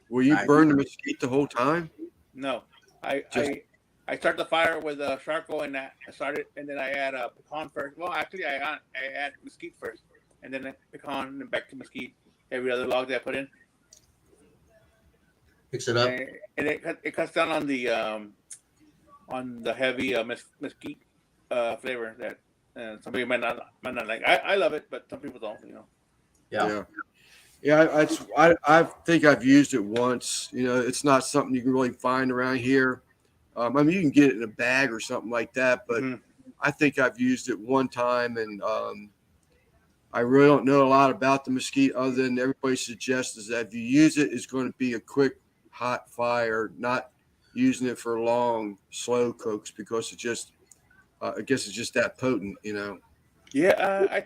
Speaker 1: Will you
Speaker 2: Nice.
Speaker 1: burn the mesquite the whole time?
Speaker 4: No,
Speaker 1: Just-
Speaker 4: I start the fire with charcoal and that. I start it and then I add a pecan first. Well, actually, I add mesquite first and then pecan and then back to mesquite. Every other log that I put in,
Speaker 2: Fix it up.
Speaker 4: and it cuts down on the heavy mesquite flavor that somebody might not like. I love it, but some people don't. You know.
Speaker 2: Yeah.
Speaker 1: Yeah, I think I've used it once. You know, it's not something you can really find around here. I mean, you can get it in a bag or something like that, but
Speaker 4: Mhm.
Speaker 1: I think I've used it one time, and I really don't know a lot about the mesquite other than everybody suggests is that if you use it, it's going to be a quick, hot fire, not using it for long, slow cooks because it's just, I guess it's just that potent, you know.
Speaker 4: Yeah,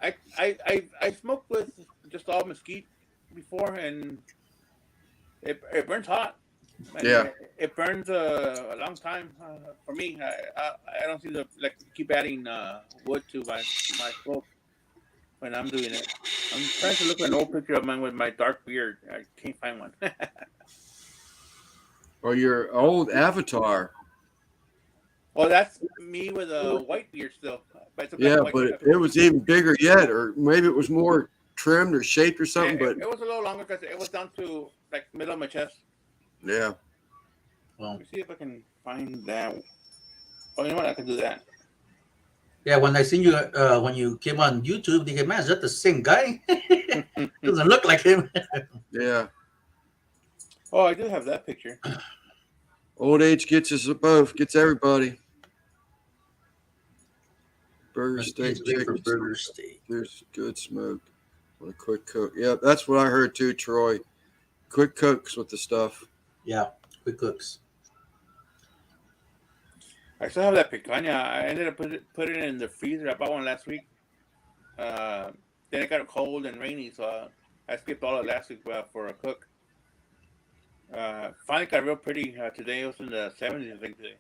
Speaker 4: I smoked with just all mesquite before, and it burns hot. And
Speaker 1: Yeah.
Speaker 4: it burns a long time for me. I don't seem to like keep adding wood to my smoke when I'm doing it. I'm trying to look for an old picture of mine with my dark beard. I can't find one.
Speaker 1: Or your old avatar.
Speaker 4: Well, that's me with a white beard still. But it's a
Speaker 1: Yeah,
Speaker 4: white
Speaker 1: but
Speaker 4: beard.
Speaker 1: it was even bigger yet, or maybe it was more trimmed or shaped or something,
Speaker 4: Yeah,
Speaker 1: but
Speaker 4: it was a little longer because it was down to like middle of my chest.
Speaker 1: yeah.
Speaker 2: Well,
Speaker 4: Let me see if I can find that. Oh, you know what? I can do that.
Speaker 2: yeah. When I seen you when you came on YouTube, they man, is that the same guy? Doesn't look like him.
Speaker 1: Yeah.
Speaker 4: Oh, I do have that picture.
Speaker 1: Old age gets us both, gets everybody. Burger steak,
Speaker 2: It's great for
Speaker 1: chicken,
Speaker 2: burger steak.
Speaker 1: there's good smoke on a quick cook. Yeah, that's what I heard too, Troy. quick cooks with the stuff.
Speaker 2: Yeah, quick cooks.
Speaker 4: I still have that picanha. I ended up put it in the freezer. I bought one last week. Then it got cold and rainy, so I skipped all of last week for a cook. Finally got real pretty today. It was in the 70s, I think, today.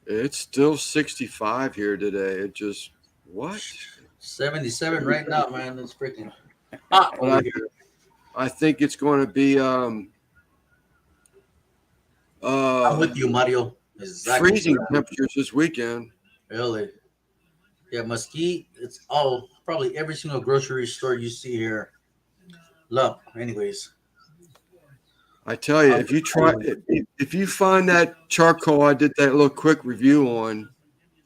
Speaker 1: It's still 65 here today. It just what?
Speaker 2: 77 right now, man. It's freaking hot over here.
Speaker 1: I think it's going to be
Speaker 2: I'm with you, Mario. Exactly.
Speaker 1: freezing temperatures this weekend.
Speaker 2: Really? Yeah, mesquite. It's probably every single grocery store you see here. Look, anyways.
Speaker 1: I tell you, if you find that charcoal I did that little quick review on,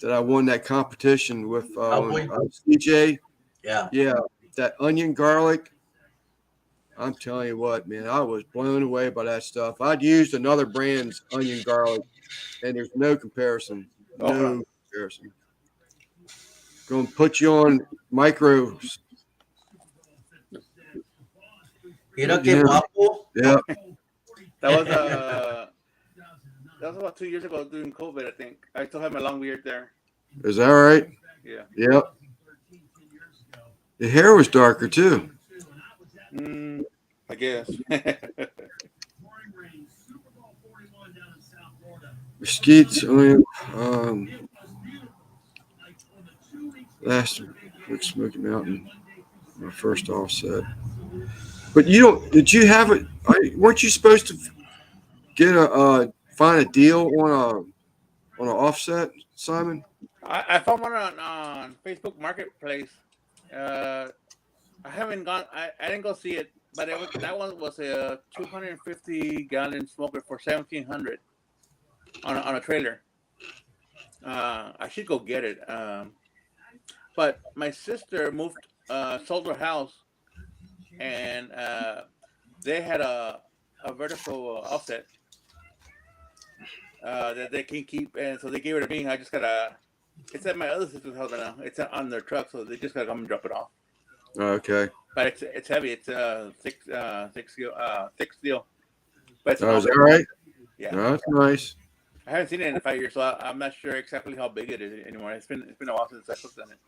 Speaker 1: that I won that competition with CJ.
Speaker 2: Yeah.
Speaker 1: That onion garlic. I'm telling you what, man, I was blown away by that stuff. I'd used another brand's onion garlic, and there's no comparison. No comparison. Going to put you on micros.
Speaker 2: Mira que guapo.
Speaker 1: Yeah.
Speaker 4: That was about 2 years ago during COVID, I think. I still have my long beard there.
Speaker 1: Is that right?
Speaker 4: Yeah.
Speaker 1: Yep. The hair was darker too.
Speaker 4: I guess.
Speaker 1: Mesquite's last week Smoky Mountain, my first offset. But did you have it? Weren't you supposed to get find a deal on an offset, Simon?
Speaker 4: I found one on Facebook Marketplace. I haven't gone. I didn't go see it, but that one was a 250-gallon smoker for $1,700 on a trailer. I should go get it. But my sister sold her house, and they had a vertical offset that they can keep, and so they gave it to me. I just gotta. It's at my other sister's house right now. It's on their truck, so they just gotta come and drop it off.
Speaker 1: Okay.
Speaker 4: But it's heavy. It's thick steel. But it's
Speaker 1: Is that right?
Speaker 4: Yeah.
Speaker 1: Oh, that's nice.
Speaker 4: I haven't seen it in 5 years, so I'm not sure exactly how big it is anymore. It's been a while since I looked at it.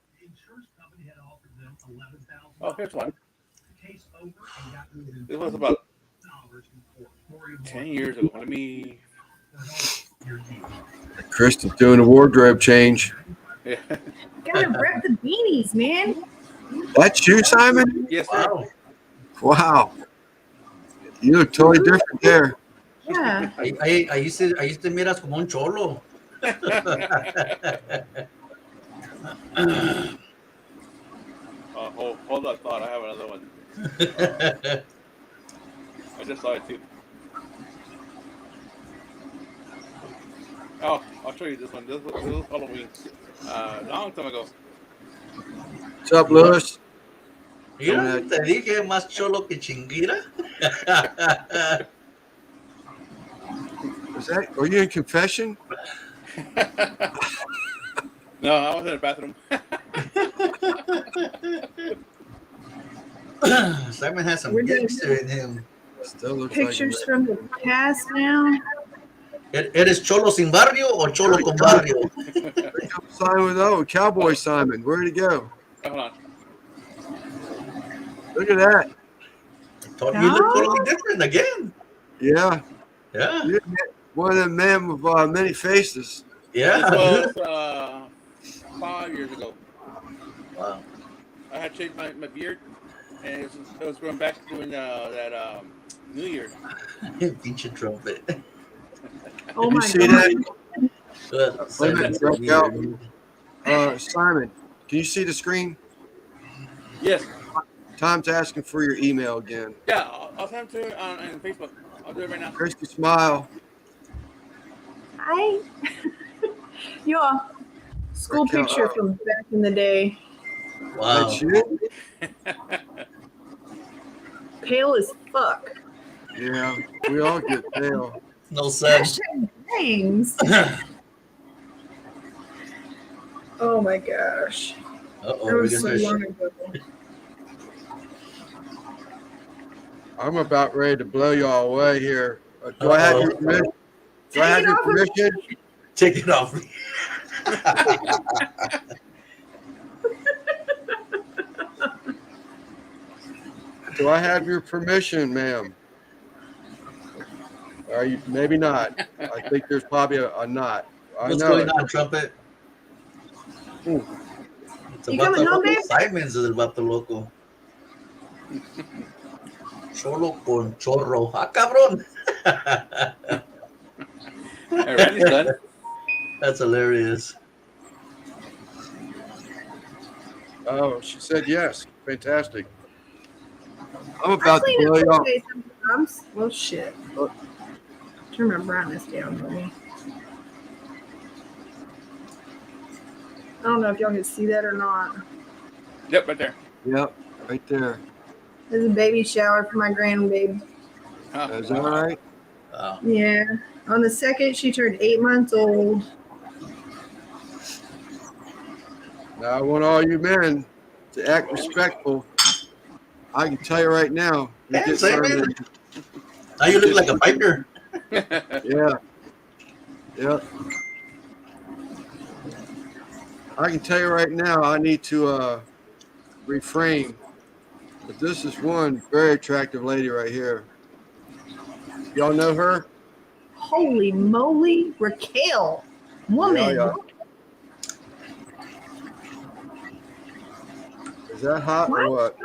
Speaker 4: Oh, here's one. It was about 10 years ago. Let me.
Speaker 1: Kristen's doing a wardrobe change.
Speaker 4: Yeah.
Speaker 3: Gotta rep the beanies, man.
Speaker 1: That's you, Simon?
Speaker 4: Yes, sir.
Speaker 1: Wow. You look totally different there.
Speaker 3: Yeah.
Speaker 2: Ahí te miras como un cholo.
Speaker 4: Hold that thought. I have another one. I just saw it too. Oh, I'll show you this one. This was Halloween. Long time ago.
Speaker 1: What's up, Lewis?
Speaker 2: Mira, te dije más cholo que chinguira.
Speaker 1: Are you in confession?
Speaker 4: No, I was in the bathroom.
Speaker 2: Simon has some
Speaker 3: We're doing
Speaker 2: gangster in him.
Speaker 1: Still looks
Speaker 3: Pictures from the past now.
Speaker 2: ¿Eres cholo sin barrio o cholo con barrio?
Speaker 1: Simon, Cowboy Simon. Where'd he go?
Speaker 4: Hold on.
Speaker 1: Look at that.
Speaker 2: You look totally different again.
Speaker 1: Yeah.
Speaker 2: Yeah.
Speaker 1: You're one of them men with many faces.
Speaker 2: Yeah.
Speaker 4: This was 5 years ago.
Speaker 2: Wow.
Speaker 4: I had shaved my beard, and it was going back during that New Year.
Speaker 2: Pinche trumpet.
Speaker 3: Oh
Speaker 1: You
Speaker 3: my
Speaker 1: see
Speaker 3: god.
Speaker 1: that? Simon, can you see the screen?
Speaker 4: Yes.
Speaker 1: Tom's asking for your email again.
Speaker 4: Yeah, I'll send it to you on Facebook. I'll do it right now.
Speaker 1: Christy, smile.
Speaker 3: Hi. Your school
Speaker 1: Okay,
Speaker 3: picture from back in the day.
Speaker 2: Wow.
Speaker 1: That's you?
Speaker 3: Pale as fuck.
Speaker 1: Yeah, we all get pale.
Speaker 2: No sense.
Speaker 3: Names. Oh my gosh.
Speaker 2: Uh-oh,
Speaker 3: That
Speaker 2: we're
Speaker 3: was so
Speaker 2: gonna
Speaker 3: long ago.
Speaker 1: I'm about ready to blow y'all away here. Do I have your permission? Do I have your permission?
Speaker 2: Take it off.
Speaker 1: Do I have your permission, ma'am? Are you? Maybe not. I think there's probably a not. I
Speaker 2: What's
Speaker 1: know
Speaker 2: going
Speaker 1: it.
Speaker 2: on, Trumpet?
Speaker 1: Ooh.
Speaker 2: It's
Speaker 3: You
Speaker 2: about
Speaker 3: coming
Speaker 2: the
Speaker 3: home, babe?
Speaker 2: Simon's is about the loco. Cholo con chorro. Ah, cabrón.
Speaker 4: Hey, Randy's done.
Speaker 2: That's hilarious.
Speaker 1: Oh, she said yes. Fantastic. I'm
Speaker 3: I
Speaker 1: about to
Speaker 3: clean
Speaker 1: blow
Speaker 3: up
Speaker 1: y'all.
Speaker 3: Tuesday sometimes. Well, shit. Turn my brightness down for me. I don't know if y'all can see that or not.
Speaker 4: Yep, right there.
Speaker 1: Yep, right there.
Speaker 3: There's a baby shower for my grandbaby.
Speaker 4: Huh.
Speaker 1: Is that all right?
Speaker 2: Wow.
Speaker 3: Yeah. On the 2nd, she turned 8 months old.
Speaker 1: Now I want all you men to act respectful. I can tell you right now. You
Speaker 2: Hey,
Speaker 1: get
Speaker 2: Simon.
Speaker 1: turned in.
Speaker 2: Now you look like a biker.
Speaker 1: Yeah. Yep. I can tell you right now, I need to refrain. But this is one very attractive lady right here. Y'all know her?
Speaker 3: Holy moly, Raquel. Woman.
Speaker 1: Yeah. Is that hot or what?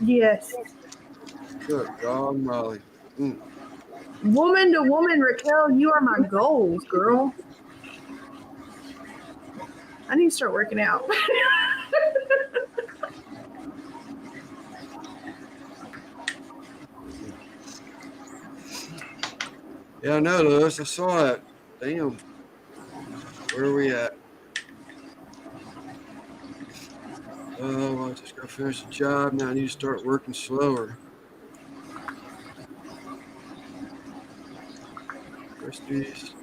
Speaker 3: Yes.
Speaker 1: Good God, Molly.
Speaker 3: Woman to woman, Raquel, you are my goals, girl. I need to start working out.
Speaker 1: Yeah, I know, Lewis. I saw that. Damn. Where are we at? Oh, I just got to finish the job. Now I need to start working slower. Christie's.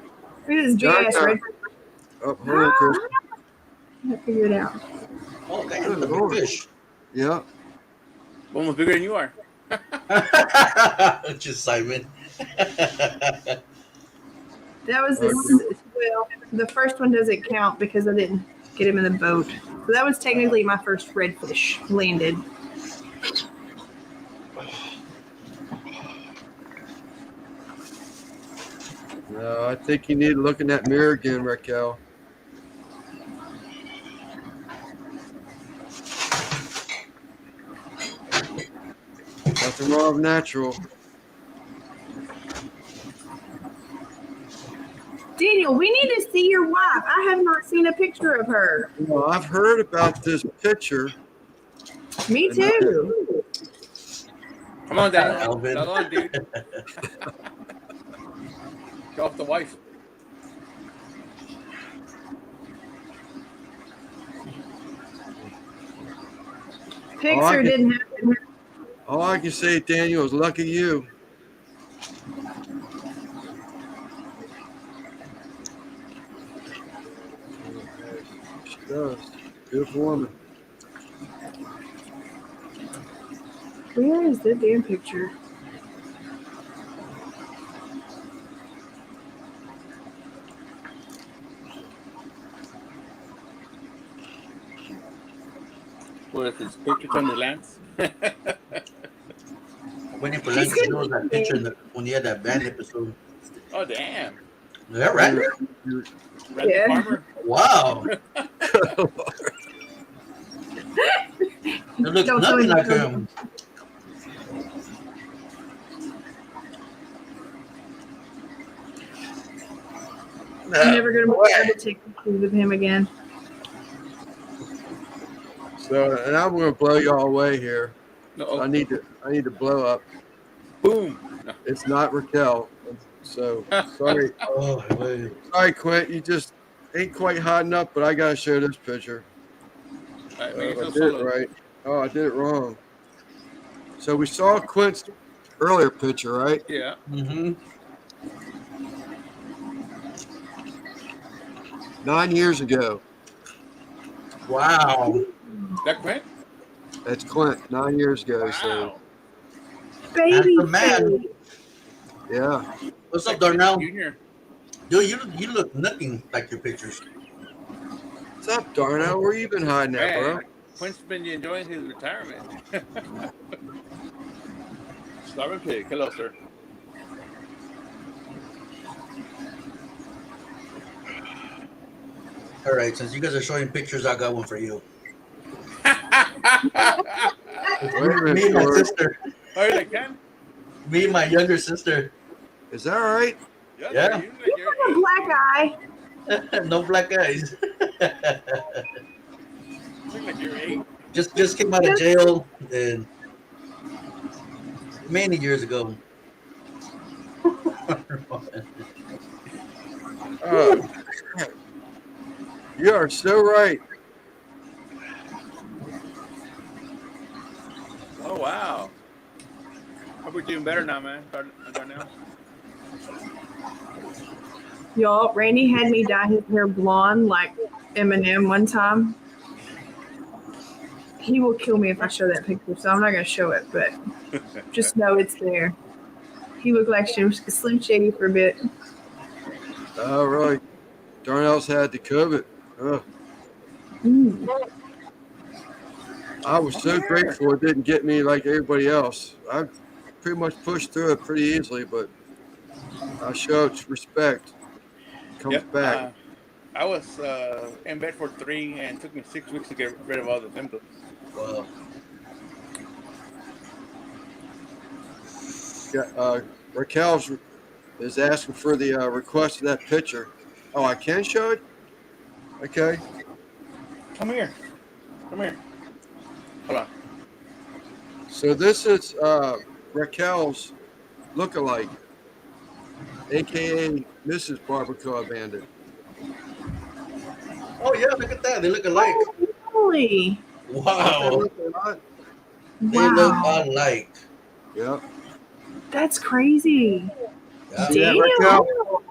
Speaker 3: Look at this big ass red.
Speaker 1: Oh, hold on, Chris.
Speaker 3: I figure it out.
Speaker 2: Oh, damn,
Speaker 1: Good
Speaker 2: the
Speaker 1: Lord.
Speaker 2: big fish.
Speaker 1: Yeah.
Speaker 4: One was bigger than you are.
Speaker 2: Just Simon.
Speaker 3: That was the well. The first one doesn't count because I didn't get him in the boat. So that was technically my first redfish landed.
Speaker 1: No, I think you need to look in that mirror again, Raquel. Nothing wrong with natural.
Speaker 3: Daniel, we need to see your wife. I have not seen a picture of her.
Speaker 1: Well, I've heard about this picture.
Speaker 3: Me too.
Speaker 4: Come on, Daniel.
Speaker 2: Alvin.
Speaker 4: Come on, dude. Show off the wife.
Speaker 3: Picture didn't happen.
Speaker 1: All I can say, Daniel, is lucky you. She does. Beautiful woman.
Speaker 3: Where is the damn picture?
Speaker 4: With his picture on the lens.
Speaker 2: Waiting for Lance to show us that picture when he had that band episode.
Speaker 4: Oh, damn.
Speaker 2: Is that right?
Speaker 4: Randy
Speaker 3: Yeah.
Speaker 4: Farmer.
Speaker 2: Wow. It looks
Speaker 3: Don't
Speaker 2: nothing
Speaker 3: show
Speaker 2: like
Speaker 3: him.
Speaker 2: him.
Speaker 3: I'm never gonna be able to take pictures of him again.
Speaker 1: So, and I'm going to blow y'all away here.
Speaker 4: No,
Speaker 1: I need to blow up.
Speaker 4: boom. No.
Speaker 1: It's not Raquel. So sorry,
Speaker 2: Oh, wait.
Speaker 1: sorry, Quint. You just ain't quite hot enough. But I gotta share this picture.
Speaker 4: All right,
Speaker 1: I
Speaker 4: make it
Speaker 1: did
Speaker 4: feel
Speaker 1: it
Speaker 4: solo.
Speaker 1: right. Oh, I did it wrong. So we saw Quint's earlier picture, right?
Speaker 4: Yeah.
Speaker 2: Mm-hmm.
Speaker 1: 9 years ago.
Speaker 2: Wow.
Speaker 4: That Quint?
Speaker 1: That's Clint. 9 years ago. So
Speaker 4: Wow.
Speaker 3: baby
Speaker 2: Handsome man.
Speaker 3: face.
Speaker 1: Yeah.
Speaker 2: What's up, Darnell?
Speaker 4: Junior.
Speaker 2: Dude, you look nothing like your pictures.
Speaker 1: What's up, Darnell? Where you been hiding at, bro?
Speaker 4: Man, Quinn's been enjoying his retirement. Starving Pig. Hello, sir.
Speaker 2: All right, since you guys are showing pictures, I got one for you.
Speaker 1: Wait a minute,
Speaker 2: Me and my
Speaker 1: George.
Speaker 2: sister.
Speaker 4: Oh, you like Ken?
Speaker 2: Me and my younger sister.
Speaker 1: Is that right?
Speaker 2: Yeah.
Speaker 4: You like
Speaker 3: You
Speaker 4: your
Speaker 3: have a black eye.
Speaker 2: No black eyes.
Speaker 4: look like you're 8.
Speaker 2: just came out of jail and many years ago.
Speaker 1: Oh, you are so right.
Speaker 4: Oh, wow. Hope we're doing better now, man. Darnell.
Speaker 3: Y'all, Randy had me dye his hair blonde like Eminem one time. He will kill me if I show that picture, so I'm not going to show it, but just know it's there. He looked like Slim Shady for a bit.
Speaker 1: All right. Darnell's had the COVID. Oh,
Speaker 3: Mm.
Speaker 1: I was so grateful it didn't get me like everybody else. I pretty much pushed through it pretty easily, but I showed respect. Comes
Speaker 4: Yep,
Speaker 1: back.
Speaker 4: I was in bed for 3, and it took me 6 weeks to get rid of all the symptoms.
Speaker 2: Wow.
Speaker 1: Raquel is asking for the request of that picture. Oh, I can show it? Okay.
Speaker 4: Come here. Come here. Hold on.
Speaker 1: So this is Raquel's lookalike, a.k.a. Mrs. Barbacoa Bandit.
Speaker 2: Oh yeah, look at that. They look alike.
Speaker 3: Oh, really?
Speaker 2: Wow. They
Speaker 3: Wow.
Speaker 2: look alike.
Speaker 1: Yep.
Speaker 3: That's crazy.
Speaker 2: Yeah.
Speaker 1: Yeah,
Speaker 3: Daniel.
Speaker 1: Raquel.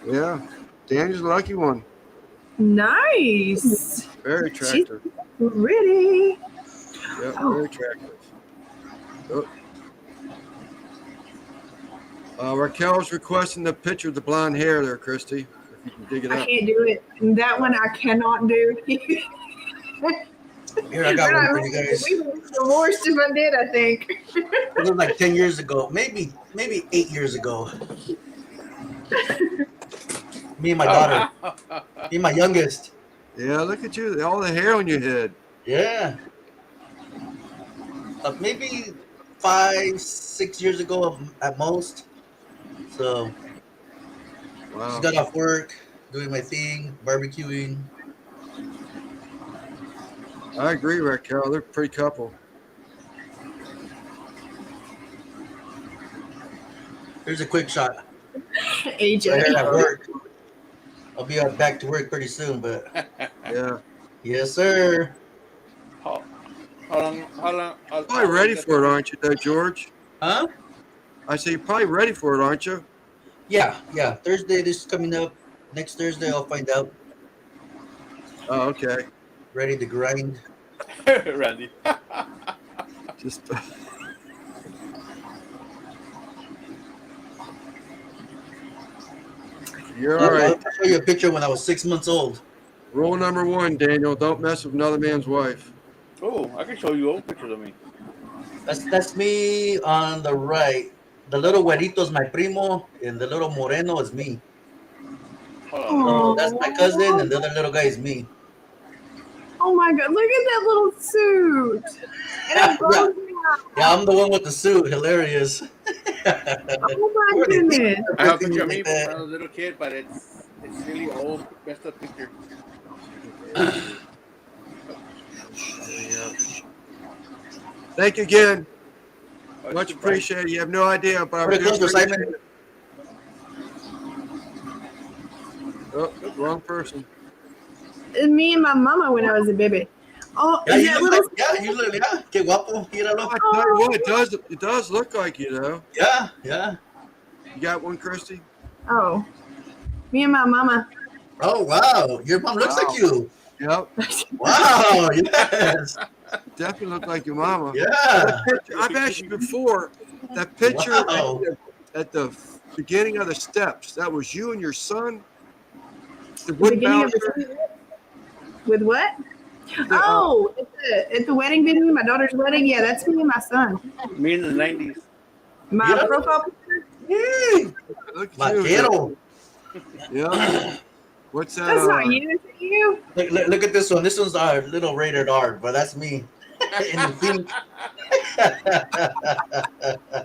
Speaker 1: Yeah. Daniel's a lucky one.
Speaker 3: Nice.
Speaker 1: Very attractive.
Speaker 3: Pretty.
Speaker 1: Yep,
Speaker 3: Oh.
Speaker 1: very attractive. Oh. Raquel's requesting the picture of the blonde hair there, Christy. If you can dig it
Speaker 3: I
Speaker 1: up.
Speaker 3: can't do it. That one I cannot do.
Speaker 2: Here, I got one for you guys.
Speaker 3: We would be divorced if I did, I think.
Speaker 2: It was like 10 years ago, maybe 8 years ago. Me and my daughter, me and my youngest.
Speaker 1: Yeah, look at you. All the hair on your head.
Speaker 2: Yeah. Maybe 5, 6 years ago at most. So
Speaker 1: Wow.
Speaker 2: just got off work, doing my thing, barbecuing.
Speaker 1: I agree, Raquel. They're a pretty couple.
Speaker 2: Here's a quick shot. Right here
Speaker 3: AJ.
Speaker 2: at work. I'll be back to work pretty soon, but
Speaker 1: Yeah.
Speaker 2: yes, sir.
Speaker 4: How long?
Speaker 1: Probably ready for it, aren't you, though, George?
Speaker 2: Huh?
Speaker 1: I say you're probably ready for it, aren't you?
Speaker 2: Yeah. Thursday, this is coming up. Next Thursday, I'll find out.
Speaker 1: Oh, okay.
Speaker 2: Ready to grind.
Speaker 4: Randy.
Speaker 1: Just you're all right.
Speaker 2: I'll show you a picture when I was 6 months old.
Speaker 1: Rule number 1, Daniel: don't mess with another man's wife.
Speaker 4: Oh, I can show you old pictures of me.
Speaker 2: That's me on the right. The little güerito is my primo, and the little moreno is me.
Speaker 4: Hold on.
Speaker 3: Oh.
Speaker 2: That's my cousin, and the other little guy is me.
Speaker 3: Oh my god, look at that little suit. And a bow tie.
Speaker 2: Yeah, I'm the one with the suit. Hilarious.
Speaker 3: Oh my goodness.
Speaker 4: I have a picture of me when I was a little kid, but it's really old, messed up picture.
Speaker 1: Thank you again.
Speaker 4: Oh,
Speaker 1: Much
Speaker 4: it's too bright.
Speaker 1: appreciated. You have no idea, but I
Speaker 2: Where'd it
Speaker 1: do
Speaker 2: go,
Speaker 1: appreciate
Speaker 2: Simon?
Speaker 1: it. Oh, wrong person.
Speaker 3: Me and my mama when I was a baby. Oh,
Speaker 2: Yeah,
Speaker 3: is
Speaker 2: you
Speaker 3: that
Speaker 2: look
Speaker 3: little?
Speaker 2: like, yeah, que guapo. Míralo.
Speaker 1: I tell you what, it does look like you, though.
Speaker 2: Yeah.
Speaker 1: You got one, Christy?
Speaker 3: Oh, me and my mama.
Speaker 2: Oh, wow. Your mom looks
Speaker 1: Wow.
Speaker 2: like you.
Speaker 1: Yep.
Speaker 2: Wow, yes.
Speaker 1: definitely look like your mama.
Speaker 2: Yeah.
Speaker 1: That picture, I've asked you before. That picture
Speaker 2: Wow.
Speaker 1: at the beginning of the steps. That was you and your son. The
Speaker 3: The
Speaker 1: wood
Speaker 3: beginning of
Speaker 1: bouncer.
Speaker 3: the with what?
Speaker 1: The,
Speaker 3: Oh, at the wedding video, my daughter's wedding. Yeah, that's me and my son.
Speaker 4: Me in the 90s.
Speaker 3: My
Speaker 2: Yeah.
Speaker 3: profile picture.
Speaker 2: Yay.
Speaker 1: look at you.
Speaker 2: Vaquero.
Speaker 1: Yeah. What's that?
Speaker 3: That's not you. Is it you?
Speaker 2: Look at this one. This one's our little rated R, but that's me. In the pink.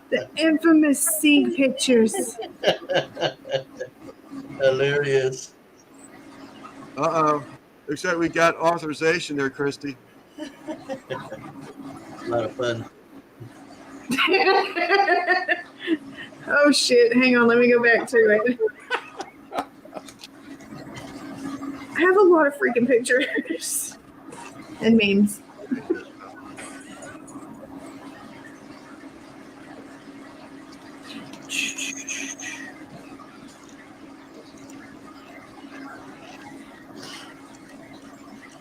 Speaker 3: The infamous seed pictures.
Speaker 2: Hilarious.
Speaker 1: Uh-oh. Looks like we got authorization there, Christy.
Speaker 2: A lot of fun.
Speaker 3: Oh shit! Hang on, let me go back to it. I have a lot of freaking pictures and memes.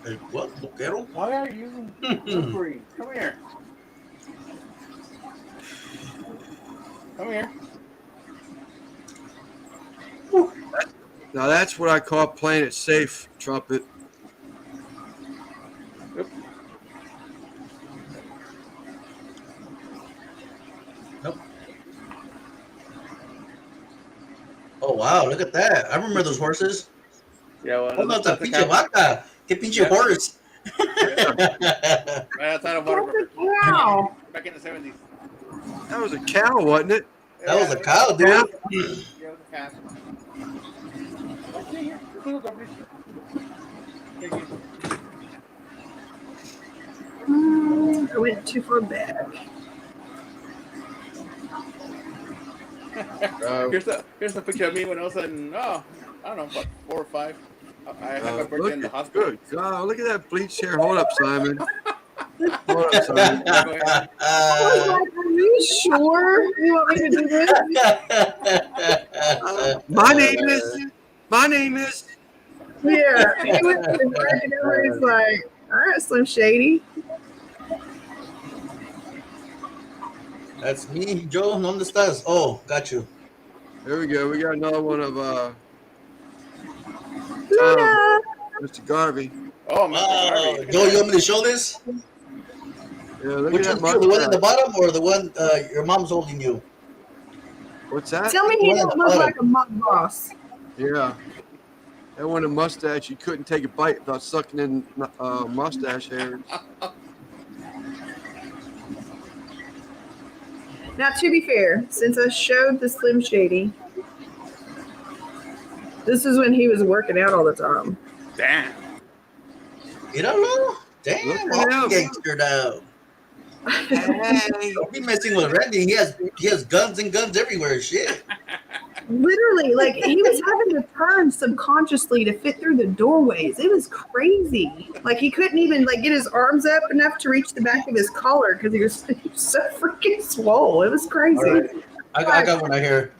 Speaker 2: Hey, what? Vaquero?
Speaker 4: Why are you so free? Come here. Come here.
Speaker 1: Now that's what I call playing it safe, Trumpet.
Speaker 2: Oh, wow. Look at that. I remember those horses.
Speaker 4: Yeah, well,
Speaker 2: Oh, no, it's a
Speaker 4: that's
Speaker 2: pinche vaca. Que pinche horse.
Speaker 4: right outside of Waterford.
Speaker 3: Wow.
Speaker 4: Back in the 70s.
Speaker 1: That was a cow, wasn't it?
Speaker 2: That was a cow, dude.
Speaker 4: Yeah, it was a calf. Okay, here. Here, please. Thank you.
Speaker 3: I went too far back.
Speaker 4: Here's the picture of me when I was in, I don't know, about 4 or 5. I had my birthday in the hospital.
Speaker 1: Good God, look at that bleached hair. Hold up, Simon. Hold up, Simon.
Speaker 3: I was like, are you sure you want me to do this?
Speaker 1: My name is.
Speaker 3: Yeah. He went to the break and everybody's like, all right, Slim Shady.
Speaker 2: That's me, Joe. ¿Dónde estás? Oh, got you.
Speaker 1: There we go. We got another one of
Speaker 3: Luna.
Speaker 1: Mr. Garvey.
Speaker 4: Oh, man.
Speaker 2: Oh, Joe, you want me to show this?
Speaker 1: Yeah, look
Speaker 2: Which
Speaker 1: at
Speaker 2: one's
Speaker 1: that
Speaker 2: you? The one at
Speaker 1: mustache.
Speaker 2: the bottom or the one your mom's holding you?
Speaker 1: What's that?
Speaker 3: Tell me he don't look like a mob boss.
Speaker 1: Yeah. That one, a mustache. You couldn't take a bite without sucking in mustache hairs.
Speaker 3: Now, to be fair, since I showed the Slim Shady, this is when he was working out all the time.
Speaker 4: Damn.
Speaker 2: You don't know?
Speaker 1: Look
Speaker 2: Damn,
Speaker 1: at
Speaker 2: all
Speaker 1: him.
Speaker 2: gangster now.
Speaker 1: Hey.
Speaker 2: Don't be messing with Randy. He has guns and guns everywhere. Shit.
Speaker 3: Literally, like he was having to turn subconsciously to fit through the doorways. It was crazy. Like he couldn't even like get his arms up enough to reach the back of his collar because he was so freaking swole. It was crazy.
Speaker 2: All right. I got one right here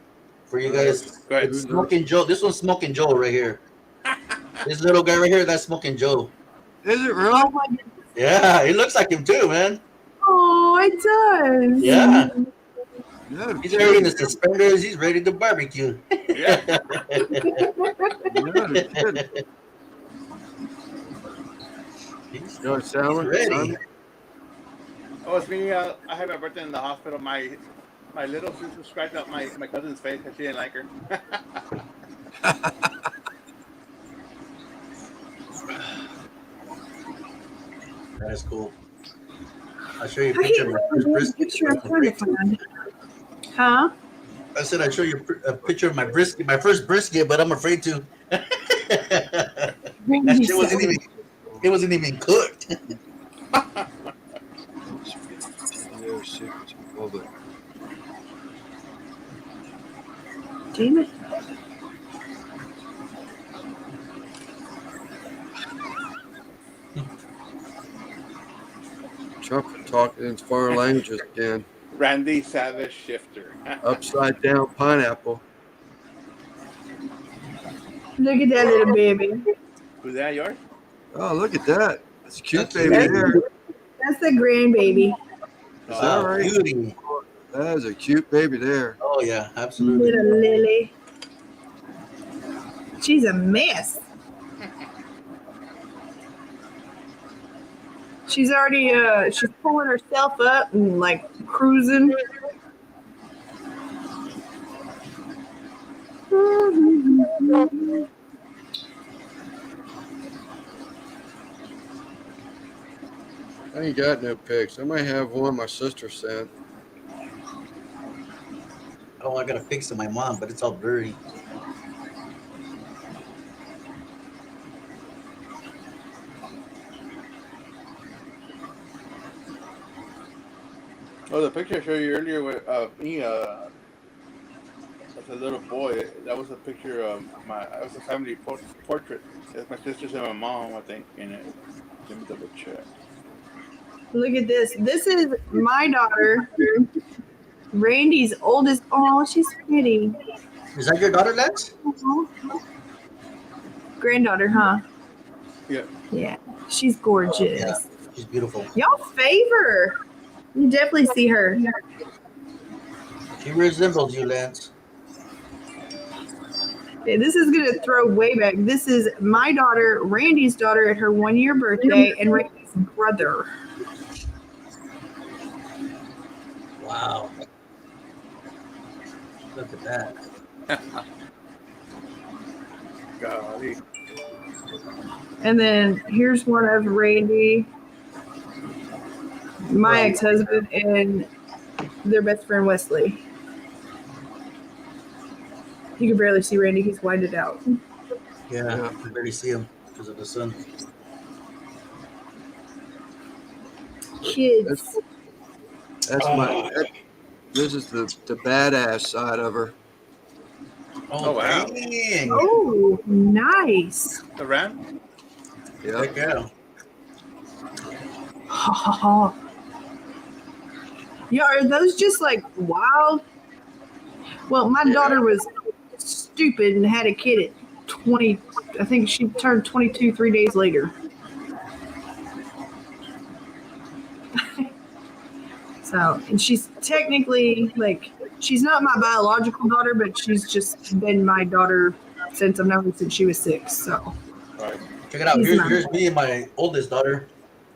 Speaker 2: for you guys.
Speaker 4: Go ahead.
Speaker 2: It's Smoking Joe. This one's Smoking Joe right here. This little guy right here, that's Smoking Joe.
Speaker 1: Is it really?
Speaker 3: Oh my goodness.
Speaker 2: Yeah, he looks like him too, man.
Speaker 3: Oh, it does.
Speaker 2: Yeah.
Speaker 1: No,
Speaker 2: He's already in the suspenders. He's ready to barbecue.
Speaker 4: Yeah.
Speaker 1: no kidding.
Speaker 2: He's
Speaker 1: You want salad?
Speaker 2: ready.
Speaker 1: Simon?
Speaker 4: Oh, it's me. I had my birthday in the hospital. My little sister scratched up my cousin's face because she didn't like her.
Speaker 2: That is cool. I'll show you a
Speaker 3: I
Speaker 2: picture
Speaker 3: can't
Speaker 2: of my
Speaker 3: remember
Speaker 2: first
Speaker 3: the picture I'm trying to
Speaker 2: brisket.
Speaker 3: find. Huh?
Speaker 2: I said I'd show you a picture of my brisket, my first brisket, but I'm afraid to. That shit wasn't even cooked.
Speaker 1: No secrets in public.
Speaker 3: Damn it.
Speaker 1: Trump talking in foreign languages again.
Speaker 4: Randy Savage Shifter.
Speaker 1: Upside down pineapple.
Speaker 3: Look at that little baby.
Speaker 4: Was that yours?
Speaker 1: Oh, look at that. That's a cute
Speaker 2: That's
Speaker 1: baby
Speaker 2: cute.
Speaker 1: there.
Speaker 3: That's the grandbaby.
Speaker 1: Is that
Speaker 2: Wow,
Speaker 1: right?
Speaker 2: beauty.
Speaker 1: That is a cute baby there.
Speaker 2: Oh yeah, absolutely.
Speaker 3: Little Lily. She's a mess. She's already she's pulling herself up and like cruising.
Speaker 1: I ain't got no pics. I might have one my sister sent.
Speaker 2: Oh, I gotta fix it, my mom, but it's all blurry.
Speaker 4: Oh, the picture I showed you earlier with me as a little boy. That was a picture of that was a family portrait. It's my sisters and my mom, I think, in it. Let me double check.
Speaker 3: Look at this. This is my daughter, Randy's oldest. Oh, she's pretty.
Speaker 2: Is that your daughter, Lance?
Speaker 3: Granddaughter, huh?
Speaker 4: Yeah.
Speaker 3: Yeah, she's gorgeous.
Speaker 2: Yeah, she's beautiful.
Speaker 3: Y'all favor. You definitely see her.
Speaker 2: She resembles you, Lance.
Speaker 3: Okay, this is gonna throw way back. This is my daughter, Randy's daughter, at her 1-year birthday, and Randy's brother.
Speaker 2: Wow. Look at that.
Speaker 4: Golly.
Speaker 3: And then here's one of Randy, my ex-husband, and their best friend Wesley. You can barely see Randy; he's whited out.
Speaker 2: Yeah,
Speaker 1: Yeah.
Speaker 2: I can barely see him because of the sun.
Speaker 3: Kids.
Speaker 1: That's this is the badass side of her.
Speaker 2: Oh,
Speaker 4: wow.
Speaker 2: dang.
Speaker 3: Oh, nice.
Speaker 4: The ram?
Speaker 1: Yeah.
Speaker 2: Heck yeah.
Speaker 3: Ha ha ha. Yeah, are those just like wild? Well, my daughter was stupid and had a kid at 20. I think she turned 22 3 days later. So, and she's technically like, she's not my biological daughter, but she's just been my daughter since I've known her since she was 6. So,
Speaker 4: Right.
Speaker 2: Check it out.
Speaker 3: She's
Speaker 2: Here's
Speaker 3: mine.
Speaker 2: me and my oldest daughter.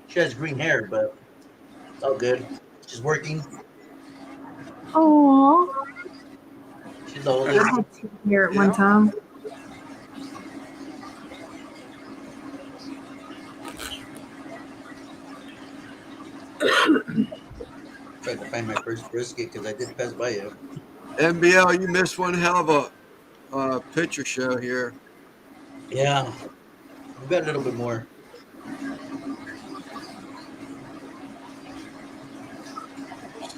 Speaker 2: She has green hair, but it's all good. She's working.
Speaker 3: oh,
Speaker 2: She's the
Speaker 3: I
Speaker 2: oldest.
Speaker 3: had hair at one time.
Speaker 2: Tried to find my first brisket because I did pass by you.
Speaker 1: NBL, you missed one hell of a picture show here.
Speaker 2: Yeah. We've got a little bit more.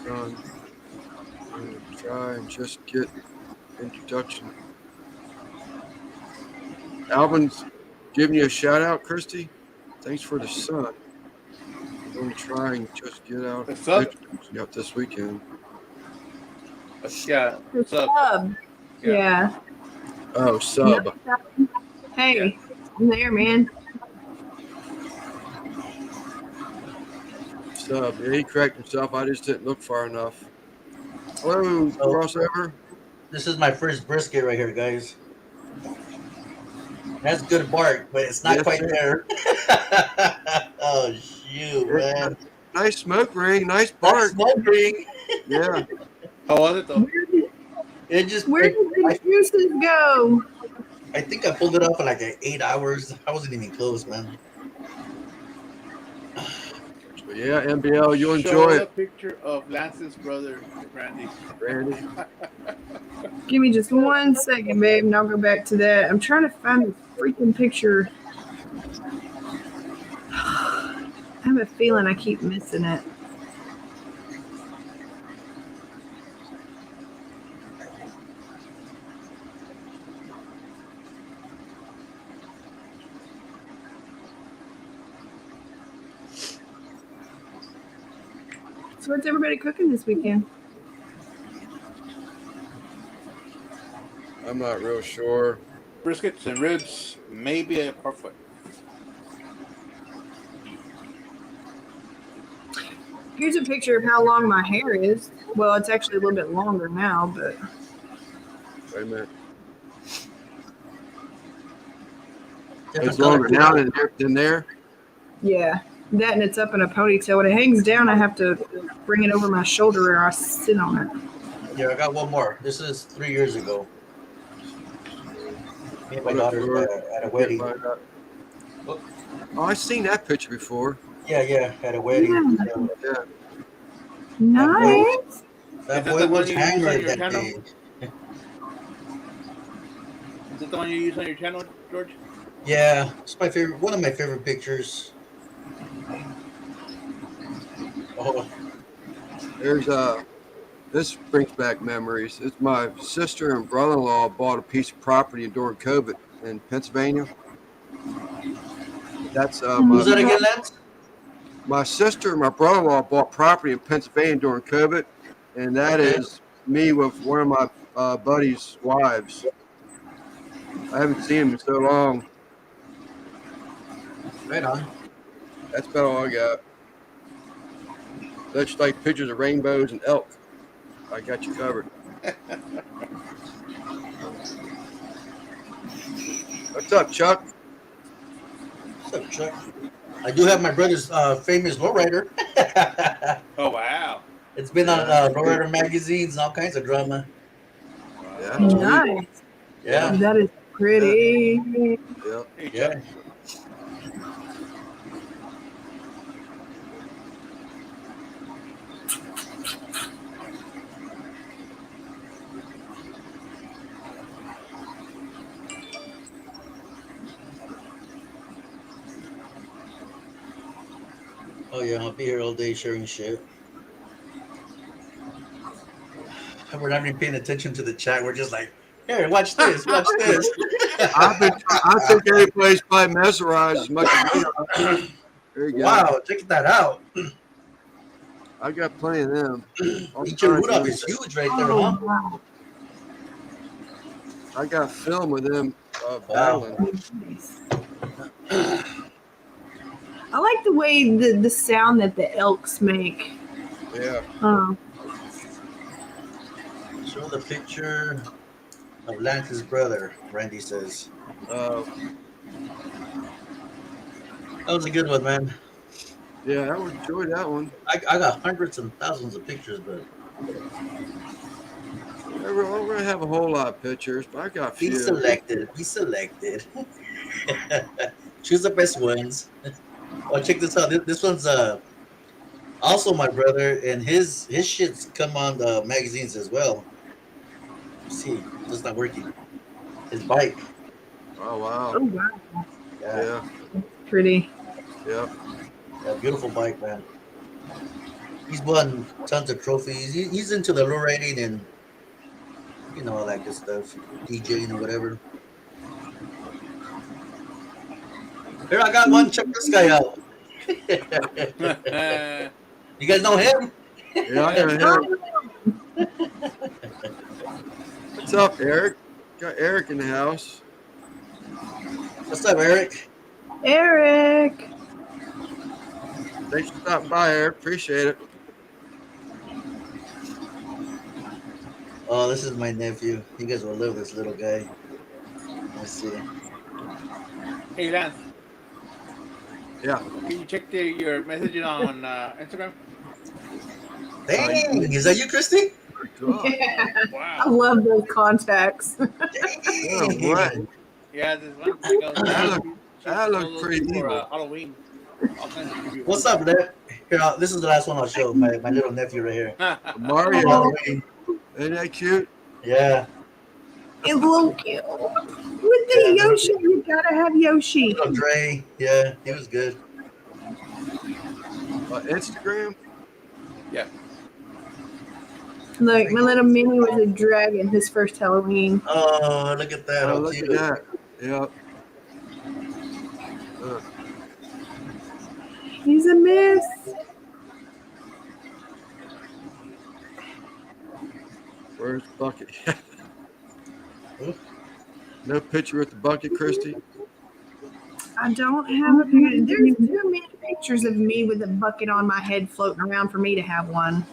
Speaker 1: I'm gonna try and just get introduction. Alvin's giving you a shout out, Christy. Thanks for the sun. I'm gonna try and just get out
Speaker 4: The sun?
Speaker 1: pictures out this weekend.
Speaker 4: Yeah.
Speaker 3: The
Speaker 4: Sub.
Speaker 3: sub. Yeah.
Speaker 1: Oh, sub.
Speaker 3: Hey, I'm there, man.
Speaker 1: Sub. Yeah, he corrected himself. I just didn't look far enough. Hello, crossover.
Speaker 2: This is my first brisket right here, guys. That's good bark, but it's not
Speaker 1: Yes,
Speaker 2: quite
Speaker 1: sir.
Speaker 2: there. Oh, shoot, man.
Speaker 1: Nice smoke ring. Nice
Speaker 2: That's
Speaker 1: bark.
Speaker 2: smoke ring.
Speaker 1: Yeah.
Speaker 4: How was it though?
Speaker 2: It just,
Speaker 3: Where did the juices go?
Speaker 2: I think I pulled it off in like 8 hours. I wasn't even close, man.
Speaker 1: But yeah, NBL, you
Speaker 4: Show
Speaker 1: enjoy
Speaker 4: a
Speaker 1: it,
Speaker 4: picture of Lance's brother, Randy.
Speaker 1: Randy.
Speaker 3: Give me just 1 second, babe, and I'll go back to that. I'm trying to find the freaking picture. I have a feeling I keep missing it. So what's everybody cooking this weekend?
Speaker 1: I'm not real sure.
Speaker 4: Briskets and ribs, maybe a parfait.
Speaker 3: Here's a picture of how long my hair is. Well, it's actually a little bit longer now, but
Speaker 1: Wait a minute.
Speaker 2: Different
Speaker 1: It's longer
Speaker 2: color,
Speaker 1: now
Speaker 2: too.
Speaker 1: than there.
Speaker 3: yeah. That and it's up in a ponytail. When it hangs down, I have to bring it over my shoulder or I sit on it.
Speaker 2: Yeah, I got one more. This is 3 years ago. Me and my
Speaker 1: Hold up,
Speaker 2: daughter's
Speaker 1: Lord.
Speaker 2: at a wedding.
Speaker 1: Oh, I've seen that picture before.
Speaker 2: Yeah, at a wedding.
Speaker 3: Yeah.
Speaker 2: So
Speaker 1: Yeah.
Speaker 3: Nice.
Speaker 2: that
Speaker 4: Is that
Speaker 2: boy
Speaker 4: the one
Speaker 2: was
Speaker 4: you use on
Speaker 2: hammered
Speaker 4: your
Speaker 2: that
Speaker 4: channel?
Speaker 2: day.
Speaker 4: Is that the one you use on your channel, George?
Speaker 2: Yeah, it's my favorite. One of my favorite pictures. Oh,
Speaker 1: There's this brings back memories. It's my sister and brother-in-law bought a piece of property during COVID in Pennsylvania. That's
Speaker 2: what was that again, Lance?
Speaker 1: my sister and my brother-in-law bought property in Pennsylvania during COVID, and that
Speaker 2: Okay.
Speaker 1: is me with one of my buddy's wives. I haven't seen him in so long.
Speaker 2: Right on.
Speaker 1: That's about all I got. That's like pictures of rainbows and elk. I got you covered. What's up, Chuck?
Speaker 2: What's up, Chuck? I do have my brother's famous lowrider.
Speaker 4: Oh wow.
Speaker 2: It's been on
Speaker 1: Yeah.
Speaker 2: lowrider magazines and all kinds of drama.
Speaker 1: Yeah.
Speaker 3: Nice.
Speaker 2: Yeah,
Speaker 3: That is pretty.
Speaker 1: Yeah.
Speaker 4: Hey,
Speaker 2: yeah.
Speaker 4: Chuck.
Speaker 2: Oh yeah, I'll be here all day sharing shit. We're not even paying attention to the chat. We're just like, here, watch this, watch this.
Speaker 1: I think everybody's probably mesmerized as much as me are. There you go.
Speaker 2: Wow, check that out.
Speaker 1: I got plenty of them. All
Speaker 2: Ichi
Speaker 1: kinds
Speaker 2: Rudolph
Speaker 1: of
Speaker 2: is
Speaker 1: them.
Speaker 2: huge right there,
Speaker 3: Oh,
Speaker 2: huh?
Speaker 3: wow.
Speaker 1: I got film with them
Speaker 2: Wow.
Speaker 1: battling.
Speaker 3: Nice. I like the way the sound that the elks make.
Speaker 1: Yeah.
Speaker 2: Show the picture of Lance's brother, Randy says.
Speaker 1: Uh,
Speaker 2: That was a good one, man.
Speaker 1: yeah, I would enjoy that one.
Speaker 2: I got hundreds and thousands of pictures, but
Speaker 1: We're going to have a whole lot of pictures, but I got a
Speaker 2: be
Speaker 1: few.
Speaker 2: selected. Be selected. Choose the best ones. Oh, check this out. This one's also my brother, and his shits come on the magazines as well. See, it's not working. His bike.
Speaker 1: Oh, wow.
Speaker 3: Oh, wow.
Speaker 2: Yeah,
Speaker 1: Yeah.
Speaker 3: Pretty.
Speaker 1: Yeah.
Speaker 2: yeah, beautiful bike, man. He's won tons of trophies. He's into the low riding and all that good stuff, DJing or whatever. Here, I got one. Check this guy out. You guys know him?
Speaker 1: Yeah, I know him. What's up, Eric? Got Eric in the house.
Speaker 2: What's up, Eric?
Speaker 3: Eric.
Speaker 1: Thanks for stopping by, Eric. Appreciate it.
Speaker 2: Oh, this is my nephew. You guys will love this little guy. Let's see.
Speaker 4: Hey, Lance.
Speaker 1: Yeah.
Speaker 4: Can you check your messaging on Instagram?
Speaker 2: Dang, is that you, Christy?
Speaker 1: God.
Speaker 3: Yeah. I
Speaker 4: Wow.
Speaker 3: love those contacts.
Speaker 2: Dang.
Speaker 1: Yeah, what?
Speaker 4: Yeah, this one. She goes,
Speaker 1: That looks pretty
Speaker 4: for
Speaker 1: evil.
Speaker 4: Halloween. All kinds of creepy
Speaker 2: What's up, Dad? Here, this is the last one I'll show. My little nephew right here.
Speaker 4: ones.
Speaker 1: Mario,
Speaker 2: Halloween.
Speaker 1: isn't that cute?
Speaker 2: Yeah.
Speaker 3: It's a little cute. With the Yoshi, you gotta have Yoshi.
Speaker 2: Little Dre. Yeah, he was good.
Speaker 1: Instagram?
Speaker 4: Yeah.
Speaker 3: Look, my little mini was a dragon his first Halloween.
Speaker 2: Oh, look at that.
Speaker 1: Oh,
Speaker 2: How
Speaker 1: look at
Speaker 2: cute.
Speaker 1: that. Yep.
Speaker 3: He's a miss.
Speaker 1: Where's the bucket? No picture with the bucket, Christy?
Speaker 3: I don't have a picture. There's too many pictures of me with a bucket on my head floating around for me to have one.